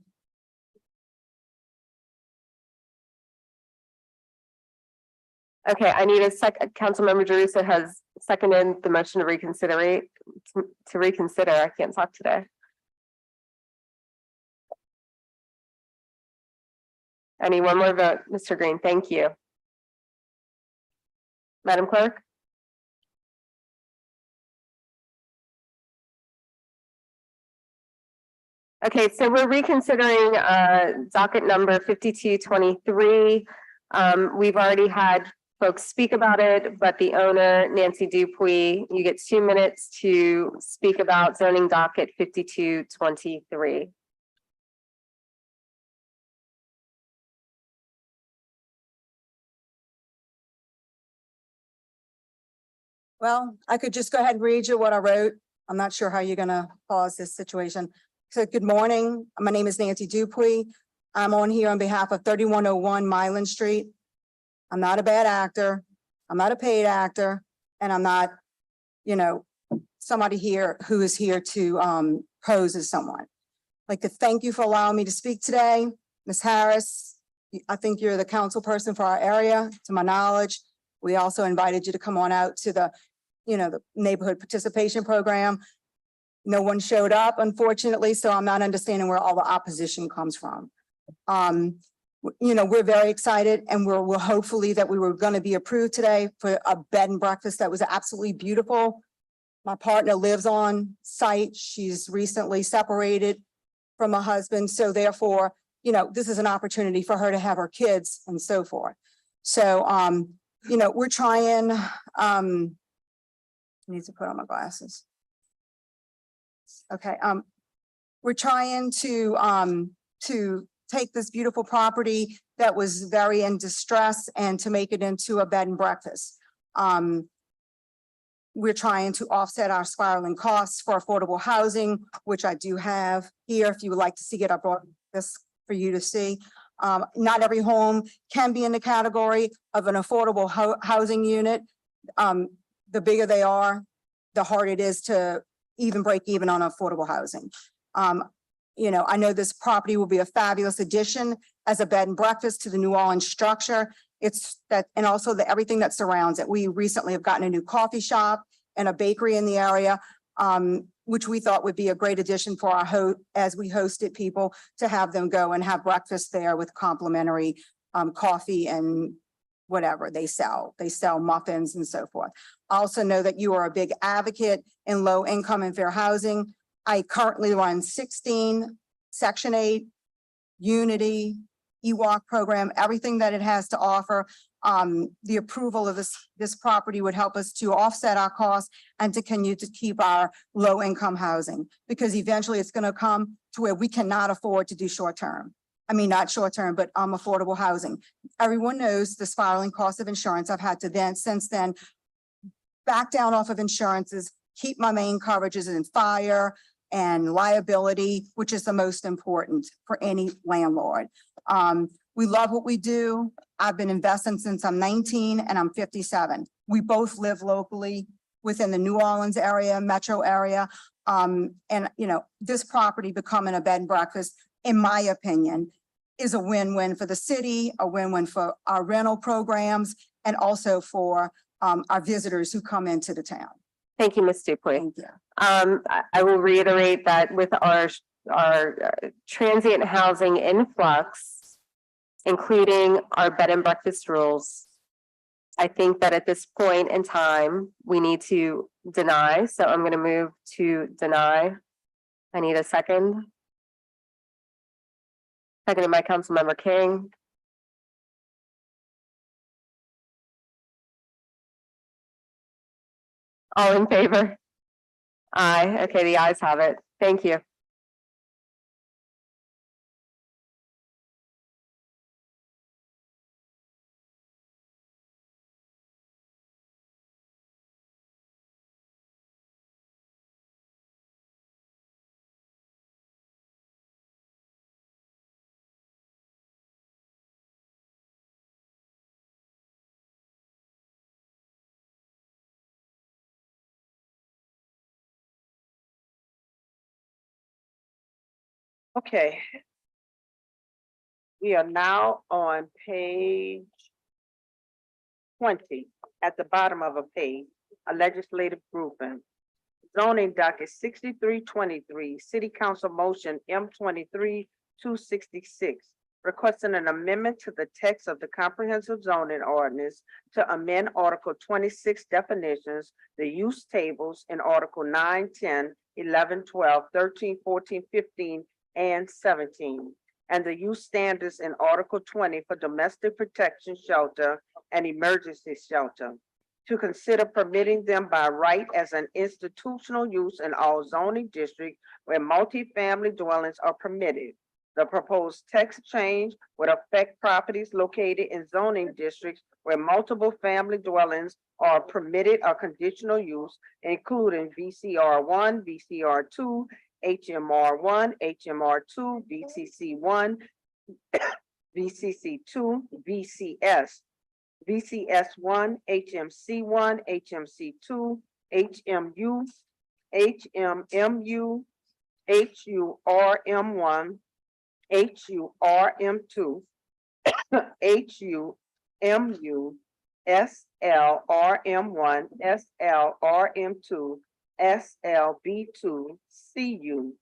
Okay, I need a second. Councilmember Jerusha has seconded the motion to reconsider. To reconsider, I can't talk today. I need one more vote, Mr. Green. Thank you. Madam Clerk? Okay, so we're reconsidering docket number 5223. We've already had folks speak about it, but the owner, Nancy Dupuy, you get 2 minutes to speak about zoning docket 5223. Well, I could just go ahead and read you what I wrote. I'm not sure how you're gonna pause this situation. So good morning. My name is Nancy Dupuy. I'm on here on behalf of 3101 Milan Street. I'm not a bad actor. I'm not a paid actor, and I'm not, somebody here who is here to pose as someone. I'd like to thank you for allowing me to speak today. Ms. Harris, I think you're the council person for our area, to my knowledge. We also invited you to come on out to the neighborhood participation program. No one showed up, unfortunately, so I'm not understanding where all the opposition comes from. We're very excited, and we're hopefully that we were going to be approved today for a bed and breakfast that was absolutely beautiful. My partner lives on site. She's recently separated from her husband, so therefore, this is an opportunity for her to have her kids and so forth. So, we're trying, I need to put on my glasses. Okay, we're trying to take this beautiful property that was very in distress and to make it into a bed and breakfast. We're trying to offset our spiraling costs for affordable housing, which I do have here. If you would like to see it, I brought this for you to see. Not every home can be in the category of an affordable housing unit. The bigger they are, the harder it is to even break even on affordable housing. I know this property will be a fabulous addition as a bed and breakfast to the New Orleans structure. It's that, and also everything that surrounds it. We recently have gotten a new coffee shop and a bakery in the area, which we thought would be a great addition for our as we hosted people to have them go and have breakfast there with complimentary coffee and whatever they sell. They sell muffins and so forth. I also know that you are a big advocate in low income and fair housing. I currently run 16 Section 8, Unity, EWAC program, everything that it has to offer. The approval of this property would help us to offset our costs and to continue to keep our low income housing, because eventually it's going to come to where we cannot afford to do short term. I mean, not short term, but affordable housing. Everyone knows the spiraling cost of insurance. I've had to since then back down off of insurances, keep my main coverages in fire and liability, which is the most important for any landlord. We love what we do. I've been investing since I'm 19 and I'm 57. We both live locally within the New Orleans area, metro area. This property becoming a bed and breakfast, in my opinion, is a win-win for the city, a win-win for our rental programs, and also for our visitors who come into the town. Thank you, Ms. Dupuy. Thank you. I will reiterate that with our transient housing influx, including our bed and breakfast rules, I think that at this point in time, we need to deny. So I'm going to move to deny. I need a second. Seconded by Councilmember King. All in favor? Aye. Okay, the ayes have it. Thank you. Okay. We are now on page 20, at the bottom of a page, a legislative grouping. Zoning docket 6323, City Council Motion M23-266, requesting an amendment to the text of the comprehensive zoning ordinance to amend Article 26 definitions, the use tables in Article 9, 10, 11, 12, 13, 14, 15, and 17, and the use standards in Article 20 for domestic protection shelter and emergency shelter, to consider permitting them by right as an institutional use in all zoning districts where multifamily dwellings are permitted. The proposed text change would affect properties located in zoning districts where multiple family dwellings are permitted or conditional use, including VCR1, VCR2, HMR1, HMR2, VCC1, VCC2, VCS, VCS1, HMC1, HMC2, HMU, HMMU, HURM1, HURM2, HUMU, SLRM1, SLRM2, SLB2, CU,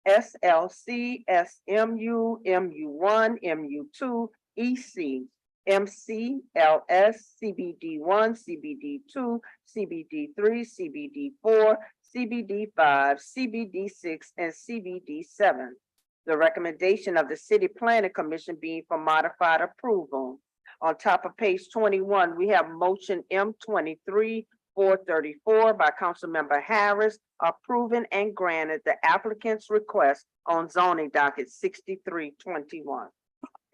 SLC, SMU, MU1, MU2, EC, MC, LS, CBD1, CBD2, CBD3, CBD4, CBD5, CBD6, and CBD7. The recommendation of the City Planning Commission being for modified approval. On top of page 21, we have motion M23-434 by Councilmember Harris, approving and granted the applicant's request on zoning docket 6321.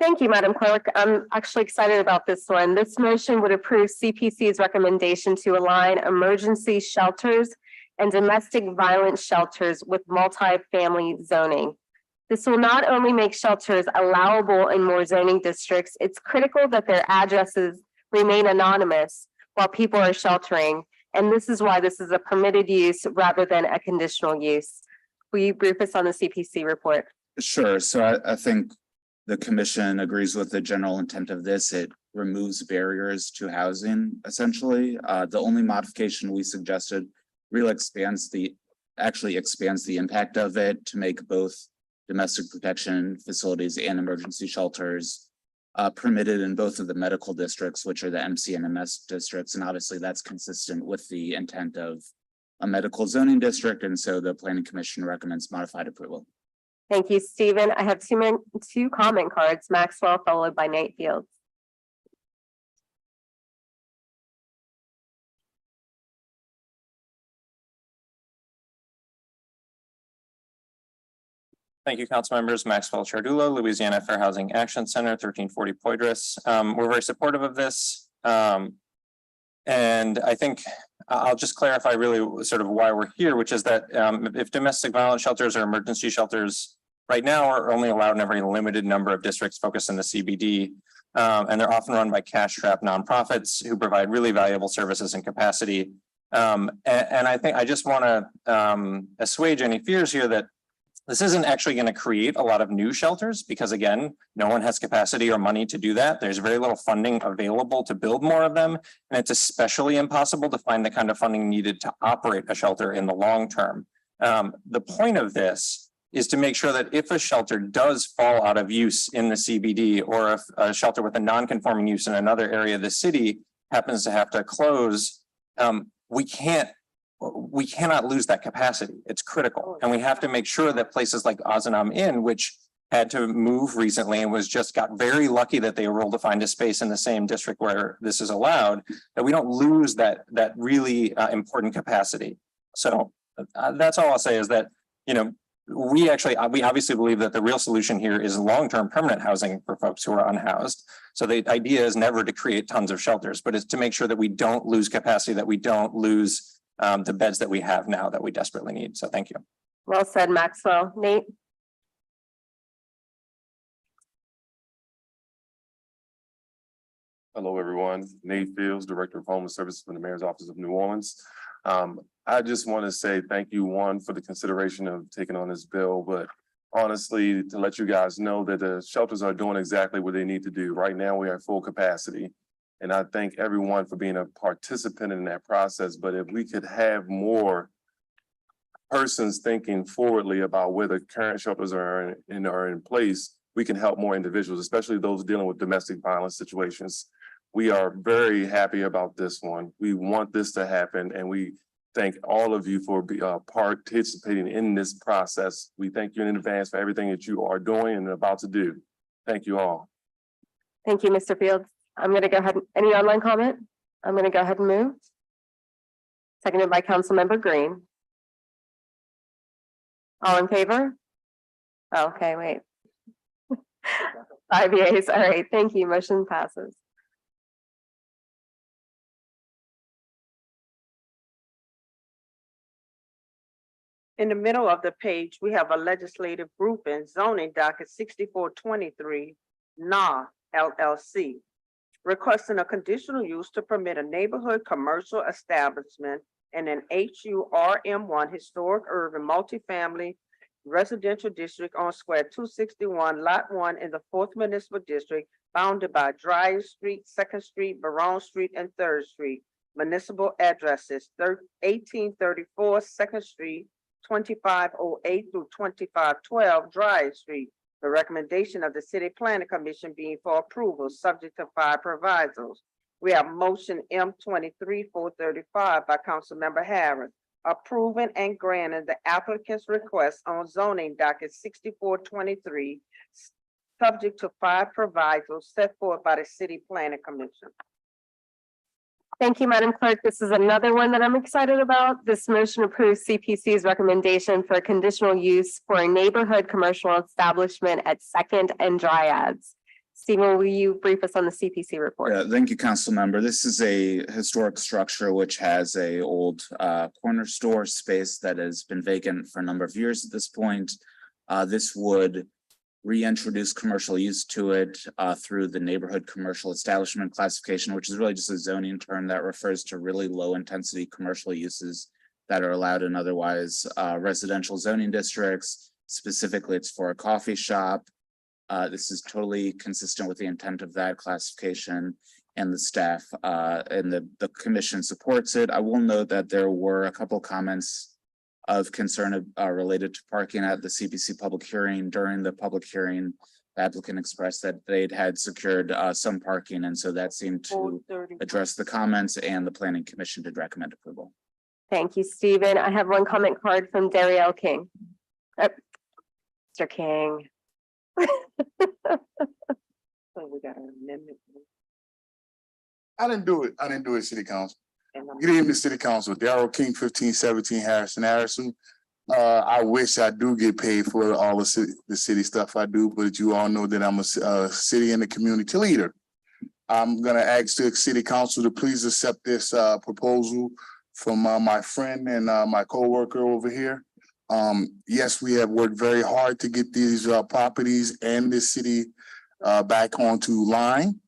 Thank you, Madam Clerk. I'm actually excited about this one. This motion would approve CPC's recommendation to align emergency shelters and domestic violence shelters with multifamily zoning. This will not only make shelters allowable in more zoning districts, it's critical that their addresses remain anonymous while people are sheltering. And this is why this is a permitted use rather than a conditional use. Will you brief us on the CPC report? Sure. So I think the commission agrees with the general intent of this. It removes barriers to housing, essentially. The only modification we suggested really actually expands the impact of it to make both domestic protection facilities and emergency shelters permitted in both of the medical districts, which are the MC and MS districts. And obviously that's consistent with the intent of a medical zoning district. And so the Planning Commission recommends modified approval. Thank you, Stephen. I have two comment cards, Maxwell followed by Nate Fields. Thank you, council members. Maxwell Chardulo, Louisiana Fair Housing Action Center, 1340 Porteous. We're very supportive of this. And I think I'll just clarify really sort of why we're here, which is that if domestic violence shelters or emergency shelters right now are only allowed in a very limited number of districts focused in the CBD, and they're often run by cash-strapped nonprofits who provide really valuable services and capacity. And I think I just want to assuage any fears here that this isn't actually going to create a lot of new shelters because, again, no one has capacity or money to do that. There's very little funding available to build more of them. And it's especially impossible to find the kind of funding needed to operate a shelter in the long term. The point of this is to make sure that if a shelter does fall out of use in the CBD, or if a shelter with a non-conforming use in another area of the city happens to have to close, we cannot lose that capacity. It's critical. And we have to make sure that places like Ozanam Inn, which had to move recently and got very lucky that they were able to find a space in the same district where this is allowed, that we don't lose that really important capacity. So that's all I'll say is that, we obviously believe that the real solution here is long-term permanent housing for folks who are unhoused. So the idea is never to create tons of shelters, but it's to make sure that we don't lose capacity, that we don't lose the beds that we have now that we desperately need. So thank you. Well said, Maxwell. Nate? Hello, everyone. Nate Fields, Director of Homeless Services for the Mayor's Office of New Orleans. I just want to say thank you, one, for the consideration of taking on this bill, but honestly, to let you guys know that the shelters are doing exactly what they need to do. Right now, we are at full capacity. And I thank everyone for being a participant in that process. But if we could have more persons thinking forwardly about where the current shelters are in place, we can help more individuals, especially those dealing with domestic violence situations. We are very happy about this one. We want this to happen, and we thank all of you for participating in this process. We thank you in advance for everything that you are doing and about to do. Thank you all. Thank you, Mr. Fields. I'm going to go ahead. Any online comment? I'm going to go ahead and move. Seconded by Councilmember Green. All in favor? Okay, wait. 5 yeas. All right, thank you. Motion passes. In the middle of the page, we have a legislative group in zoning docket 6423, LLC, requesting a conditional use to permit a neighborhood commercial establishment in an HURM1 historic urban multifamily residential district on square 261, lot 1 in the 4th Municipal District, bounded by Dry Street, 2nd Street, Baron Street, and 3rd Street. Municipal addresses 1834 2nd Street, 2508 through 2512 Dry Street. The recommendation of the City Planning Commission being for approval, subject to 5 provisos. We have motion M23-435 by Councilmember Harris, approving and granting the applicant's request on zoning docket 6423, subject to 5 provisos set forth by the City Planning Commission. Thank you, Madam Clerk. This is another one that I'm excited about. This motion approves CPC's recommendation for conditional use for a neighborhood commercial establishment at 2nd and Dryads. Stephen, will you brief us on the CPC report? Yeah, thank you, council member. This is a historic structure which has a old corner store space that has been vacant for a number of years at this point. This would reintroduce commercial use to it through the neighborhood commercial establishment classification, which is really just a zoning term that refers to really low intensity commercial uses that are allowed in otherwise residential zoning districts. Specifically, it's for a coffee shop. This is totally consistent with the intent of that classification, and the staff and the commission supports it. I will note that there were a couple comments of concern related to parking at the CPC public hearing. During the public hearing, the applicant expressed that they'd had secured some parking, and so that seemed to address the comments, and the planning commission did recommend approval. Thank you, Stephen. I have one comment card from Darielle King. Mr. King. So we got an amendment. I didn't do it, City Council. Good evening, City Council. Darrell King, 1517 Harrison. I wish I do get paid for all the city stuff I do, but you all know that I'm a city and a community leader. I'm gonna ask the City Council to please accept this proposal from my friend and my coworker over here. Yes, we have worked very hard to get these properties and the city back onto line.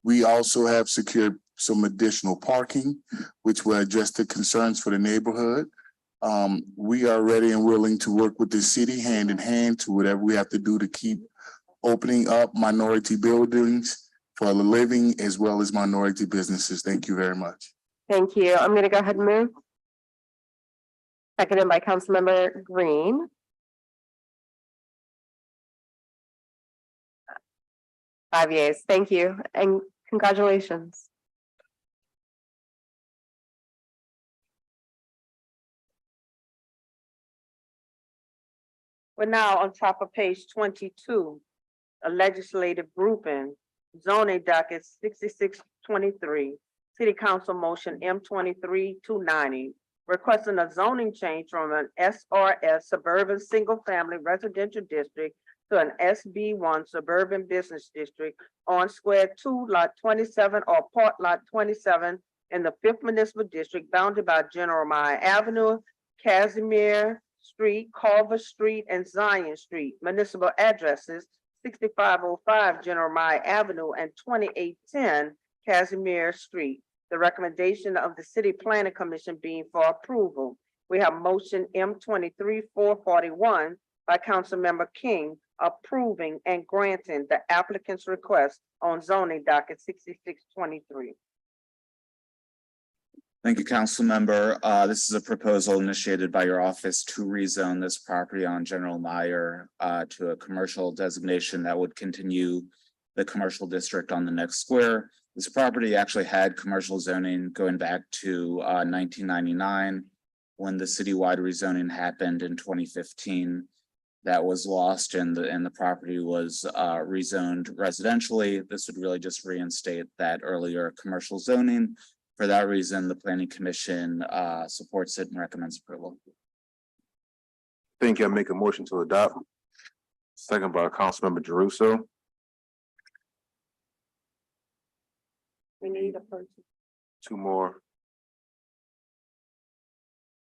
We also have secured some additional parking, which will address the concerns for the neighborhood. We are ready and willing to work with the city hand in hand to whatever we have to do to keep opening up minority buildings for the living as well as minority businesses. Thank you very much. Thank you. I'm going to go ahead and move. Seconded by Councilmember Green. Five yeas. Thank you, and congratulations. We're now on top of page 22, a legislative grouping, zoning docket 6623, City Council motion M23-290, requesting a zoning change from an SRS suburban single-family residential district to an SB1 suburban business district on square 2, lot 27 or part lot 27 in the 5th Municipal District, bounded by General Maya Avenue, Casimir Street, Culver Street, and Zion Street. Municipal addresses 6505 General Maya Avenue and 2810 Casimir Street. The recommendation of the City Planning Commission being for approval. We have motion M 23-441 by Councilmember King approving and granting the applicant's request on zoning docket 6623. Thank you, council member. This is a proposal initiated by your office to rezone this property on General Meyer to a commercial designation that would continue the commercial district on the next square. This property actually had commercial zoning going back to 1999 when the citywide rezoning happened in 2015. That was lost and the property was rezoned residentially. This would really just reinstate that earlier commercial zoning. For that reason, the planning commission supports it and recommends approval. Thank you. I make a motion to adopt. Second by Councilmember Jeruso. We need a person. Two more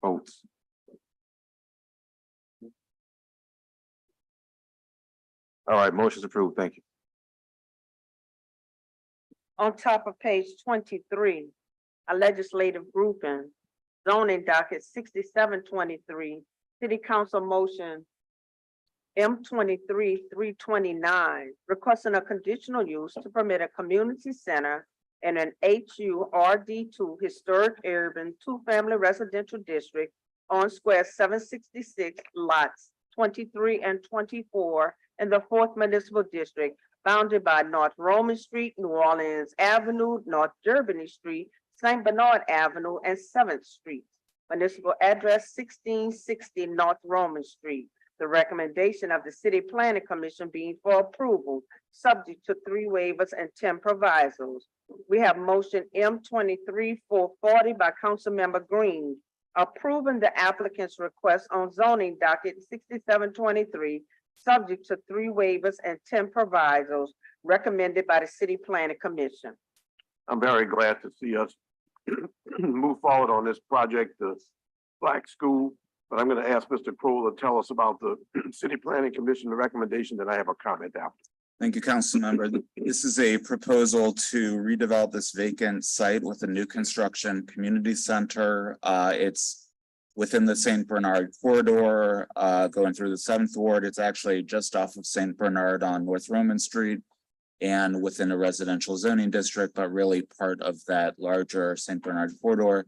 votes. All right, motion's approved. Thank you. On top of page 23, a legislative grouping, zoning docket 6723, city council motion M 23-329, requesting a conditional use to permit a community center in an HURD2 historic urban two-family residential district on square 766 lots 23 and 24 in the 4th Municipal District, bounded by North Roman Street, New Orleans Avenue, North Germany Street, St. Bernard Avenue, and 7th Street. Municipal address 1660 North Roman Street. The recommendation of the City Planning Commission being for approval, subject to 3 waivers and 10 provisos. We have motion M 23-440 by Councilmember Green, approving the applicant's request on zoning docket 6723, subject to 3 waivers and 10 provisos, recommended by the City Planning Commission. I'm very glad to see us move forward on this project, the Black School. But I'm going to ask Mr. Kroll to tell us about the City Planning Commission, the recommendation, that I have a comment after. Thank you, council member. This is a proposal to redevelop this vacant site with a new construction community center. It's within the St. Bernard corridor, going through the 7th Ward. It's actually just off of St. Bernard on North Roman Street and within a residential zoning district, but really part of that larger St. Bernard corridor.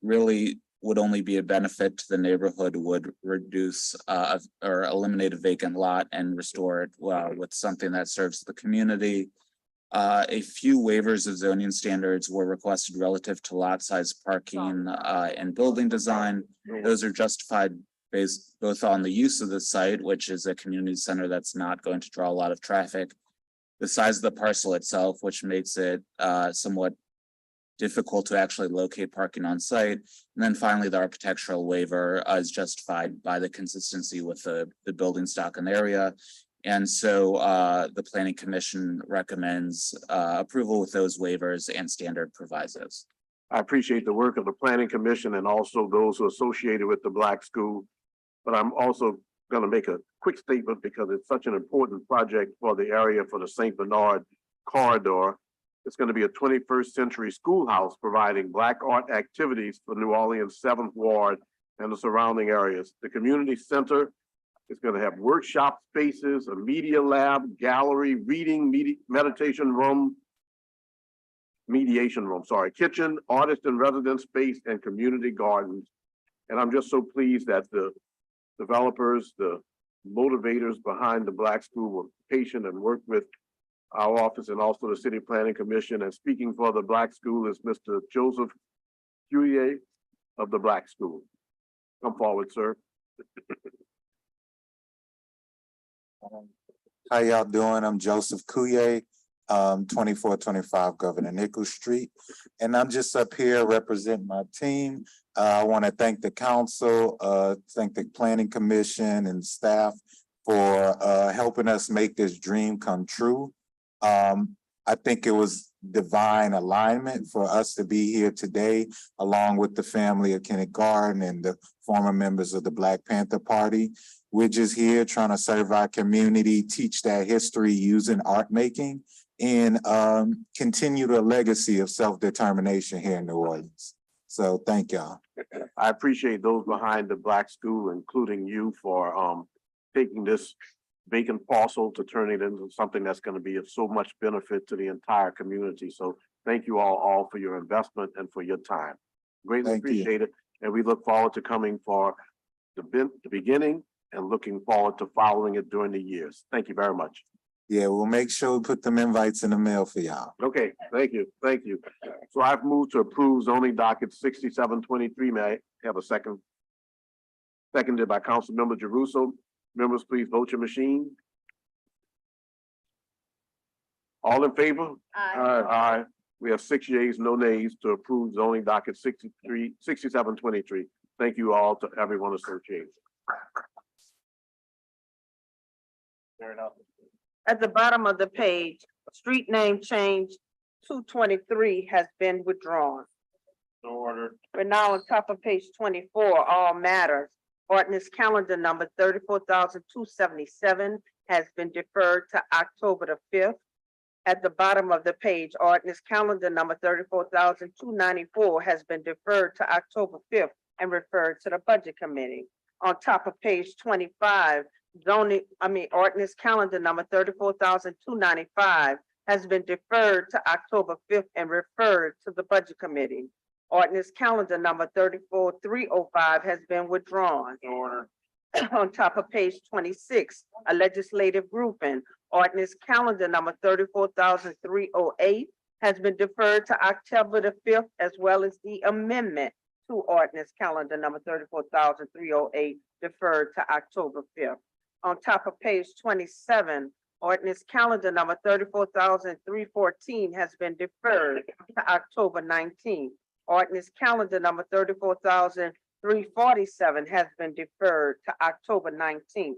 Really would only be a benefit to the neighborhood, would reduce or eliminate a vacant lot and restore it with something that serves the community. A few waivers of zoning standards were requested relative to lot size, parking, and building design. Those are justified based both on the use of the site, which is a community center that's not going to draw a lot of traffic, the size of the parcel itself, which makes it somewhat difficult to actually locate parking on site. And then finally, the architectural waiver is justified by the consistency with the building stock in the area. And so the Planning Commission recommends approval with those waivers and standard provisos. I appreciate the work of the Planning Commission and also those who are associated with the Black School. But I'm also going to make a quick statement because it's such an important project for the area, for the St. Bernard corridor. It's going to be a 21st century schoolhouse providing Black art activities for New Orleans 7th Ward and the surrounding areas. The community center is going to have workshop spaces, a media lab, gallery, reading, meditation room, kitchen, artist and resident space, and community gardens. And I'm just so pleased that the developers, the motivators behind the Black School were patient and worked with our office and also the City Planning Commission. And speaking for the Black School is Mr. Joseph Cuyer of the Black School. Come forward, sir. How y'all doing? I'm Joseph Cuyer, 2425 Governor Nichols Street. And I'm just up here representing my team. I want to thank the council, thank the Planning Commission and staff for helping us make this dream come true. I think it was divine alignment for us to be here today, along with the family of Kenneth and the former members of the Black Panther Party. We're just here trying to serve our community, teach that history using art making, and continue the legacy of self-determination here in New Orleans. So thank y'all. I appreciate those behind the Black School, including you, for taking this vacant parcel to turn it into something that's going to be of so much benefit to the entire community. So thank you all for your investment and for your time. Greatly Thank you. appreciate it. And we look forward to coming for the beginning and looking forward to following it during the years. Thank you very much. Yeah, we'll make sure we put them invites in the mail for y'all. Okay, thank you, thank you. So I've moved to approve zoning docket 6723. May I have a second? Seconded by Councilmember Jeruso. Members, please vote your machine. All in favor? Aye. Aye. We have 6 yeas, no nays to approve zoning docket 6723. Thank you all to everyone associated. Fair enough. At the bottom of the page, street name change 223 has been withdrawn. No order. We're now on top of page 24, all matters. Ordinance calendar number 34,277 has been deferred to October the 5th. At the bottom of the page, ordinance calendar number 34,294 has been deferred to October 5th and referred to the Budget Committee. On top of page 25, ordinance calendar number 34,295 has been deferred to October 5th and referred to the Budget Committee. Ordinance calendar number 34,305 has been withdrawn. No order. On top of page 26, a legislative grouping, ordinance calendar number 34,308 has been deferred to October the 5th, as well as the amendment to ordinance calendar number 34,308 deferred to October 5th. On top of page 27, ordinance calendar number 34,314 has been deferred to October 19th. Ordinance calendar number 34,347 has been deferred to October 19th.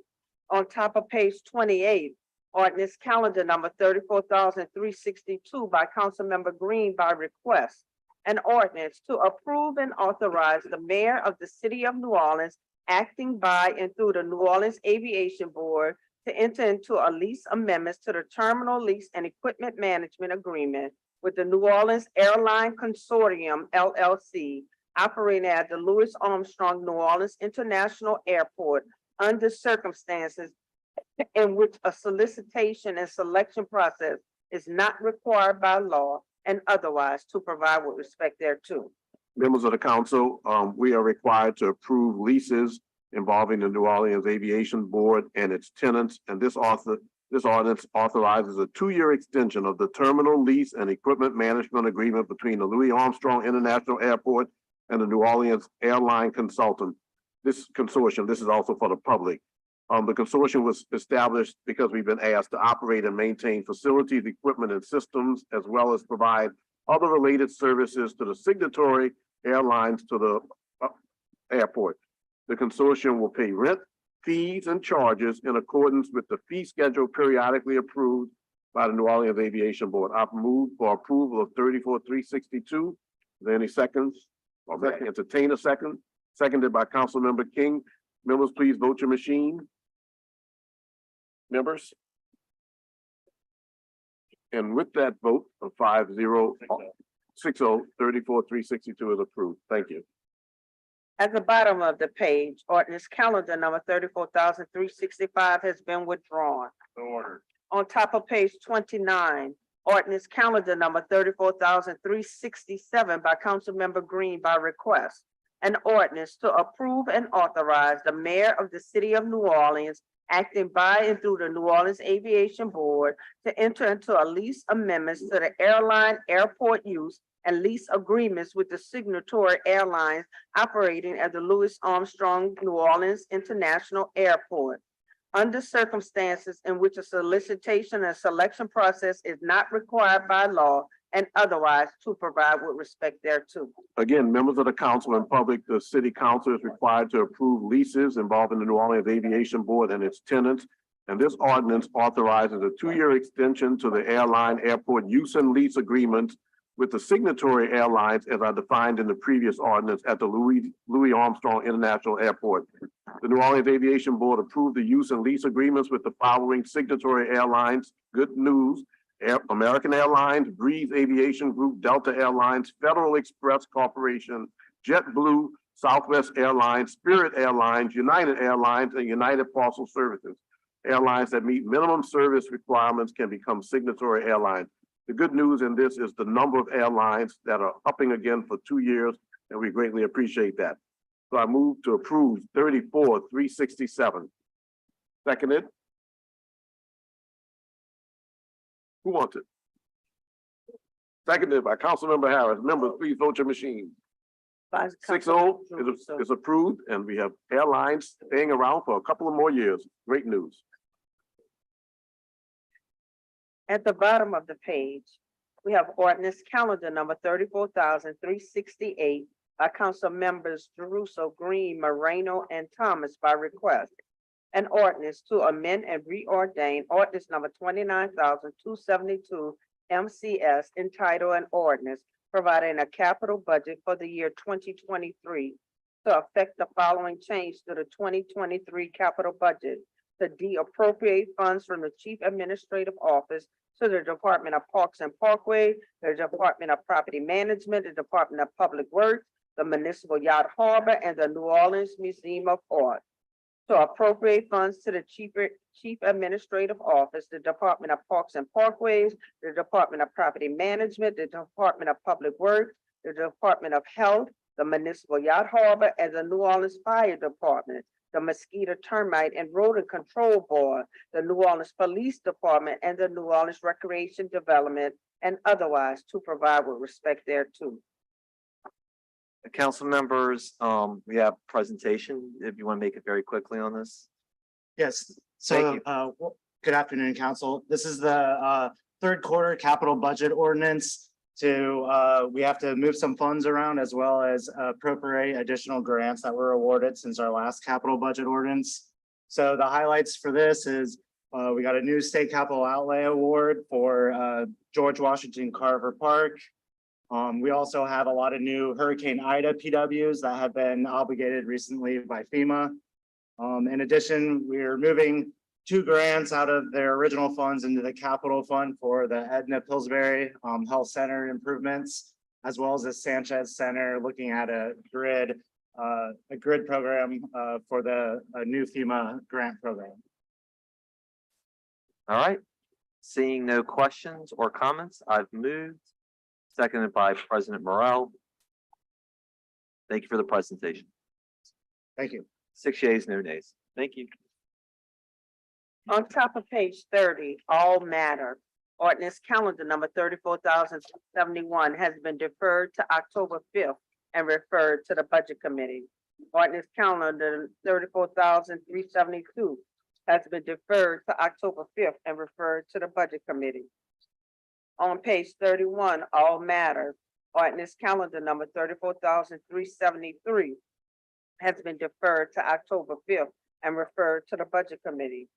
On top of page 28, ordinance calendar number 34,362 by Councilmember Green by request. An ordinance to approve and authorize the mayor of the city of New Orleans acting by and through the New Orleans Aviation Board to enter into a lease amendments to the terminal lease and equipment management agreement with the New Orleans Airline Consortium, LLC, operating at the Louis Armstrong New Orleans International Airport under circumstances in which a solicitation and selection process is not required by law and otherwise to provide with respect thereto. Members of the council, we are required to approve leases involving the New Orleans Aviation Board and its tenants, and this ordinance authorizes a 2-year extension of the terminal lease and equipment management agreement between the Louis Armstrong International Airport and the New Orleans Airline Consultant. This consortium, this is also for the public. The consortium was established because we've been asked to operate and maintain facilities, equipment, and systems, as well as provide other related services to the signatory airlines to the airport. The consortium will pay rent, fees, and charges in accordance with the fee schedule periodically approved by the New Orleans Aviation Board. I've moved for approval of 34,362. Is there any seconds? Or entertain a second? Seconded by Councilmember King. Members, please vote your machine. Members? And with that vote of 5-0, 6-0, 34,362 is approved. Thank you. At the bottom of the page, ordinance calendar number 34,365 has been withdrawn. No order. On top of page 29, ordinance calendar number 34,367 by Councilmember Green by request. An ordinance to approve and authorize the mayor of the city of New Orleans acting by and through the New Orleans Aviation Board to enter into a lease amendments to the airline airport use and lease agreements with the signatory airlines operating at the Louis Armstrong New Orleans International Airport under circumstances in which a solicitation and selection process is not required by law and otherwise to provide with respect thereto. Again, members of the council and public, the city council is required to approve leases involving the New Orleans Aviation Board and its tenants. And this ordinance authorizes a 2-year extension to the airline airport use and lease agreements with the signatory airlines as are defined in the previous ordinance at the Louis Armstrong International Airport. The New Orleans Aviation Board approved the use and lease agreements with the following signatory airlines: Good News, American Airlines, Breeze Aviation Group, Delta Airlines, Federal Express Corporation, JetBlue, Southwest Airlines, Spirit Airlines, United Airlines, and United Parcel Services. Airlines that meet minimum service requirements can become signatory airlines. The good news in this is the number of airlines that are upping again for 2 years, and we greatly appreciate that. So I move to approve 34,367. Seconded. Who wants it? Seconded by Councilmember Harris. Members, please vote your machine. 6-0 is approved, and we have airlines staying around for a couple of more years. Great news. At the bottom of the page, we have ordinance calendar number 34,368 by council members Jeruso, Green, Moreno, and Thomas by request. An ordinance to amend and reordain ordinance number 29,272 MCS entitled an ordinance providing a capital budget for the year 2023 to affect the following change to the 2023 capital budget: to de-appropriate funds from the Chief Administrative Office to the Department of Parks and Parkway, the Department of Property Management, the Department of Public Works, the Municipal Yacht Harbor, and the New Orleans Museum of Art. To appropriate funds to the Chief Administrative Office, the Department of Parks and Parkways, the Department of Property Management, the Department of Public Works, the Department of Health, the Municipal Yacht Harbor, and the New Orleans Fire Department, the Mosquito, Termite, and Rodent Control Board, the New Orleans Police Department, and the New Orleans Recreation Development, and otherwise to provide with respect thereto. Council members, we have presentation, if you want to make it very quickly on this. Yes, Thank so good afternoon, council. This is the third quarter capital budget ordinance to we have to move some funds around as well as appropriate additional grants that were awarded since our last capital budget ordinance. So the highlights for this is we got a new state capital outlay award for George Washington Carver Park. We also have a lot of new Hurricane Ida PWs that have been obligated recently by FEMA. In addition, we're moving 2 grants out of their original funds into the capital fund for the Edna Pillsbury Health Center improvements, as well as the Sanchez Center, looking at a grid program for the new FEMA grant program. All right, seeing no questions or comments, I've moved. Seconded by President Morrell. Thank you for the presentation. Thank you. 6 yeas, no nays. Thank you. On top of page 30, all matter. Ordinance calendar number 34,071 has been deferred to October 5th and referred to the Budget Committee. Ordinance calendar 34,372 has been deferred to October 5th and referred to the Budget Committee. On page 31, all matter. Ordinance calendar number 34,373 has been deferred to October 5th and referred to the Budget Committee.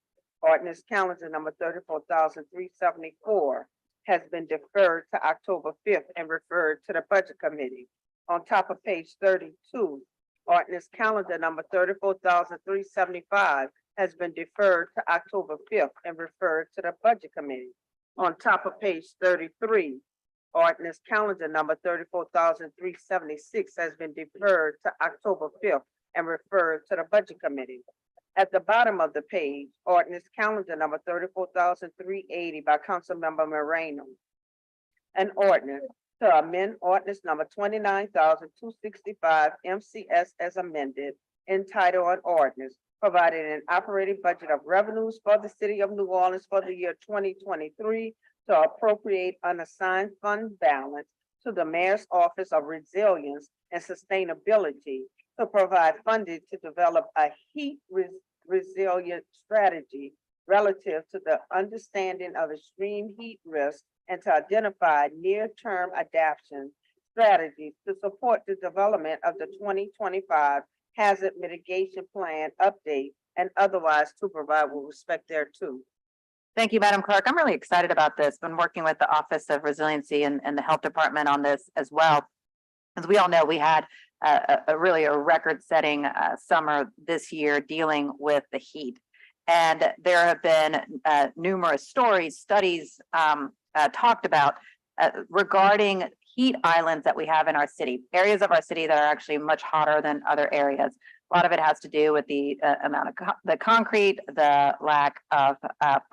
Ordinance calendar number 34,374 has been deferred to October 5th and referred to the Budget Committee. On top of page 32, ordinance calendar number 34,375 has been deferred to October 5th and referred to the Budget Committee. On top of page 33, ordinance calendar number 34,376 has been deferred to October 5th and referred to the Budget Committee. At the bottom of the page, ordinance calendar number 34,380 by Councilmember Moreno. An ordinance to amend ordinance number 29,265 MCS as amended, entitled an ordinance providing an operating budget of revenues for the city of New Orleans for the year 2023 to appropriate unassigned fund balance to the Mayor's Office of Resilience and Sustainability to provide funding to develop a heat resilient strategy relative to the understanding of extreme heat risk and to identify near-term adaptation strategies to support the development of the 2025 Hazard Mitigation Plan update and otherwise to provide with respect thereto. Thank you, Madam Clerk. I'm really excited about this. Been working with the Office of Resiliency and the Health Department on this as well. As we all know, we had a really record-setting summer this year dealing with the heat. And there have been numerous studies talked about regarding heat islands that we have in our city, areas of our city that are actually much hotter than other areas. A lot of it has to do with the amount of the concrete, the lack of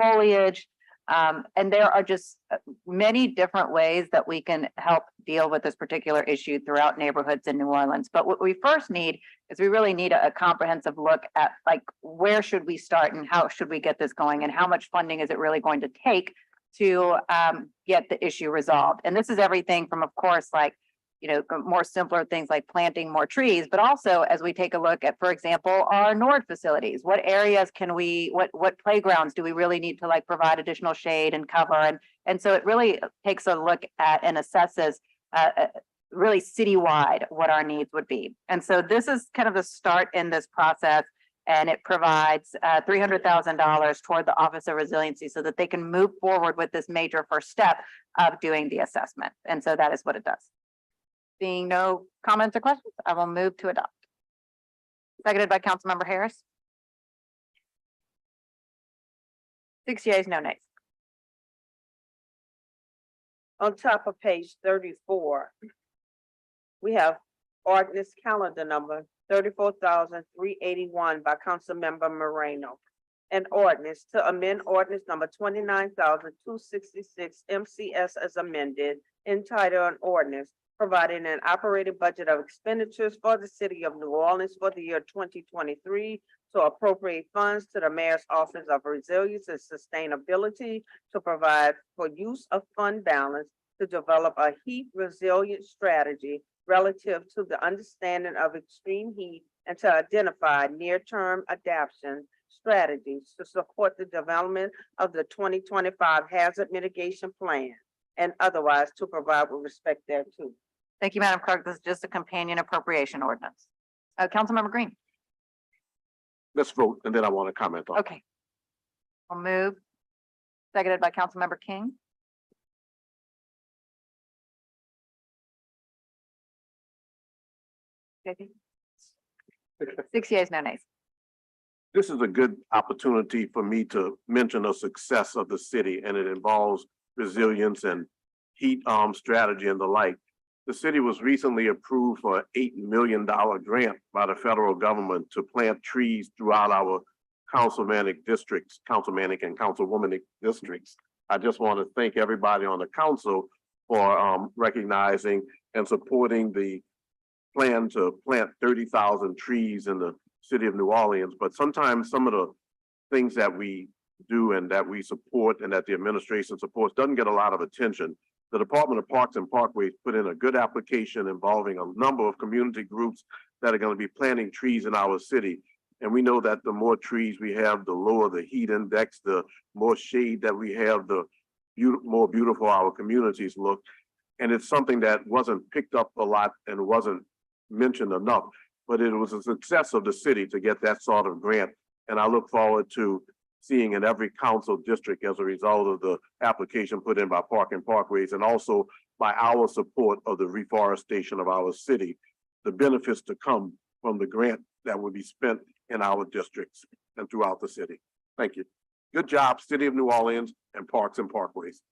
foliage. And there are just many different ways that we can help deal with this particular issue throughout neighborhoods in New Orleans. But what we first need is we really need a comprehensive look at like, where should we start and how should we get this going and how much funding is it really going to take to get the issue resolved. And this is everything from, of course, like, you know, more simpler things like planting more trees, but also as we take a look at, for example, our NORD facilities, what areas can we, what playgrounds do we really need to like provide additional shade and cover? And so it really takes a look at and assesses really citywide what our needs would be. And so this is kind of the start in this process, and it provides $300,000 toward the Office of Resiliency so that they can move forward with this major first step of doing the assessment. And so that is what it does. Seeing no comments or questions, I will move to adopt. Seconded by Councilmember Harris. 6 yeas, no nays. On top of page 34, we have ordinance calendar number 34,381 by Councilmember Moreno. An ordinance to amend ordinance number 29,266 MCS as amended, entitled an ordinance providing an operating budget of expenditures for the city of New Orleans for the year 2023 to appropriate funds to the Mayor's Office of Resilience and Sustainability to provide for use of fund balance to develop a heat resilient strategy relative to the understanding of extreme heat and to identify near-term adaptation strategies to support the development of the 2025 hazard mitigation plan and otherwise to provide with respect thereto. Thank you, Madam Clerk. This is just a companion appropriation ordinance. Councilmember Green. Let's vote, and then I want to comment on it. Okay. I'll move. Seconded by Councilmember King. JP? 6 yeas, no nays. This is a good opportunity for me to mention a success of the city, and it involves resilience and heat strategy and the like. The city was recently approved for an $8 million grant by the federal government to plant trees throughout our councilmanic districts, councilmanic and councilwomanic districts. I just want to thank everybody on the council for recognizing and supporting the plan to plant 30,000 trees in the city of New Orleans. But sometimes some of the things that we do and that we support and that the administration supports doesn't get a lot of attention. The Department of Parks and Parkways put in a good application involving a number of community groups that are going to be planting trees in our city. And we know that the more trees we have, the lower the heat index, the more shade that we have, the more beautiful our communities look. And it's something that wasn't picked up a lot and wasn't mentioned enough, but it was a success of the city to get that sort of grant. And I look forward to seeing in every council district as a result of the application put in by Park and Parkways and also by our support of the reforestation of our city, the benefits to come from the grant that will be spent in our districts and throughout the city. Thank you. Good job, City of New Orleans and Parks and Parkways.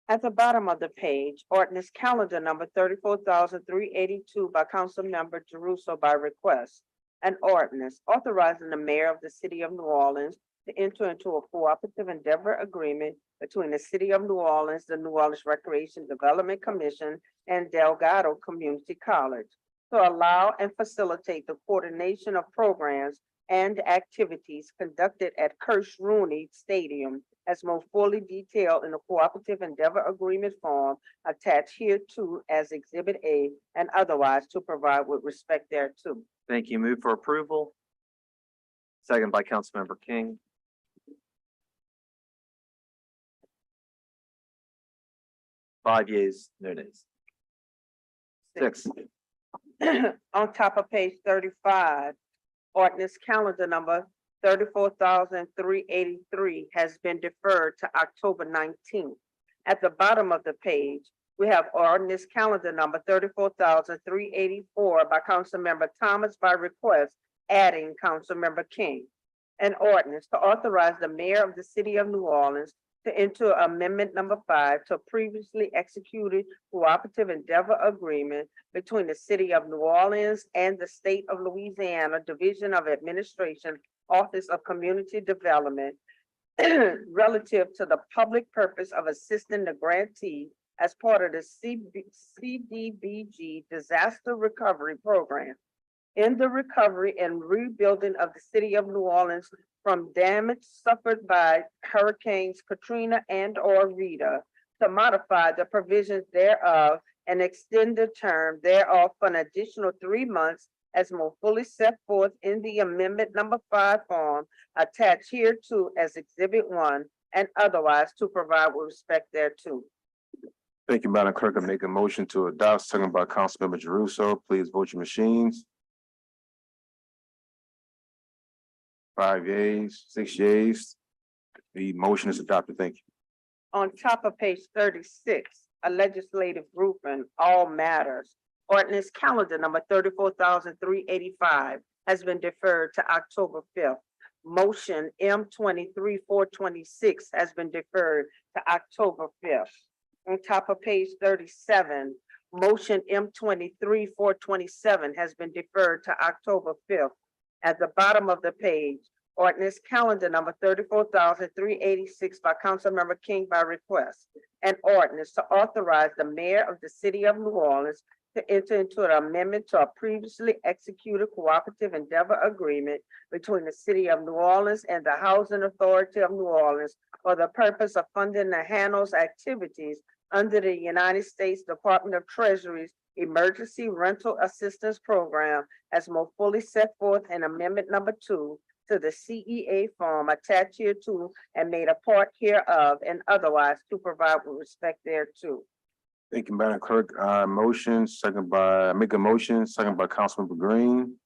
At the bottom of the page, ordinance calendar number 34,382 by Councilmember Jeruso by request. An ordinance authorizing the mayor of the city of New Orleans to enter into a cooperative endeavor agreement between the city of New Orleans, the New Orleans Recreation Development Commission, and Delgado Community College to allow and facilitate the coordination of programs and activities conducted at Kirsch Rooney Stadium as more fully detailed in the cooperative endeavor agreement form attached hereto as Exhibit A and otherwise to provide with respect thereto. Thank you. Move for approval. Second by Councilmember King. Five yeas, no nays. 6. On top of page 35, ordinance calendar number 34,383 has been deferred to October 19th. At the bottom of the page, we have ordinance calendar number 34,384 by Councilmember Thomas by request, adding Councilmember King. An ordinance to authorize the mayor of the city of New Orleans to enter amendment number 5 to previously executed cooperative endeavor agreement between the city of New Orleans and the state of Louisiana Division of Administration, Office of Community Development relative to the public purpose of assisting the grantee as part of the CDBG Disaster Recovery Program in the recovery and rebuilding of the city of New Orleans from damage suffered by Hurricanes Katrina and or Rita, to modify the provisions thereof and extend the term thereof for an additional 3 months as more fully set forth in the amendment number 5 form attached hereto as Exhibit 1 and otherwise to provide with respect thereto. Thank you, Madam Clerk. I make a motion to adopt, second by Councilmember Jeruso. Please vote your machines. 5 yeas, 6 yeas. The motion is adopted. Thank you. On top of page 36, a legislative grouping, all matters. Ordinance calendar number 34,385 has been deferred to October 5th. Motion M23-426 has been deferred to October 5th. On top of page 37, motion M23-427 has been deferred to October 5th. At the bottom of the page, ordinance calendar number 34,386 by Councilmember King by request. An ordinance to authorize the mayor of the city of New Orleans to enter into an amendment to a previously executed cooperative endeavor agreement between the city of New Orleans and the Housing Authority of New Orleans for the purpose of funding the Handel's activities under the United States Department of Treasury's Emergency Rental Assistance Program as more fully set forth in amendment number 2 to the CEA form attached hereto and made a part hereof and otherwise to provide with respect thereto. Thank you, Madam Clerk. Motion, second by, make a motion, second by Councilmember Green.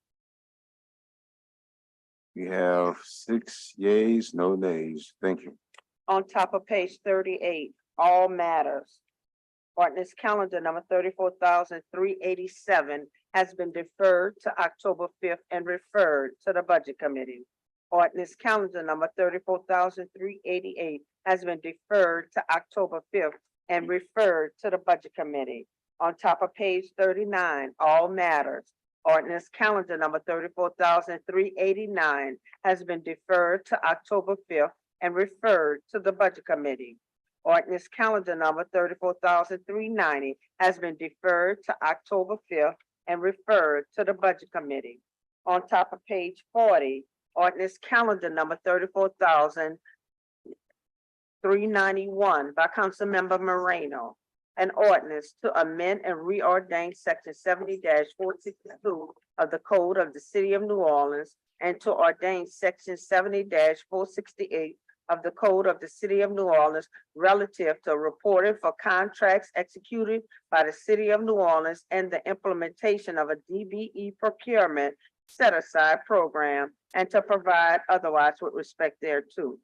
We have 6 yeas, no nays. Thank you. On top of page 38, all matters. Ordinance calendar number 34,387 has been deferred to October 5th and referred to the Budget Committee. Ordinance calendar number 34,388 has been deferred to October 5th and referred to the Budget Committee. On top of page 39, all matters. Ordinance calendar number 34,389 has been deferred to October 5th and referred to the Budget Committee. Ordinance calendar number 34,390 has been deferred to October 5th and referred to the Budget Committee. On top of page 40, ordinance calendar number 34,391 by Councilmember Moreno. An ordinance to amend and reordain section 70-462 of the Code of the City of New Orleans and to ordain section 70-468 of the Code of the City of New Orleans relative to reporting for contracts executed by the City of New Orleans and the implementation of a DBE procurement set-aside program and to provide otherwise with respect thereto.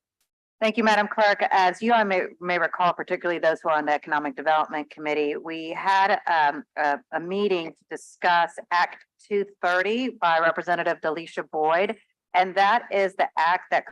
Thank you, Madam Clerk. As you all may recall, particularly those who are on the Economic Development Committee, we had a meeting to discuss Act 230 by Representative Delisha Boyd. And that is the act that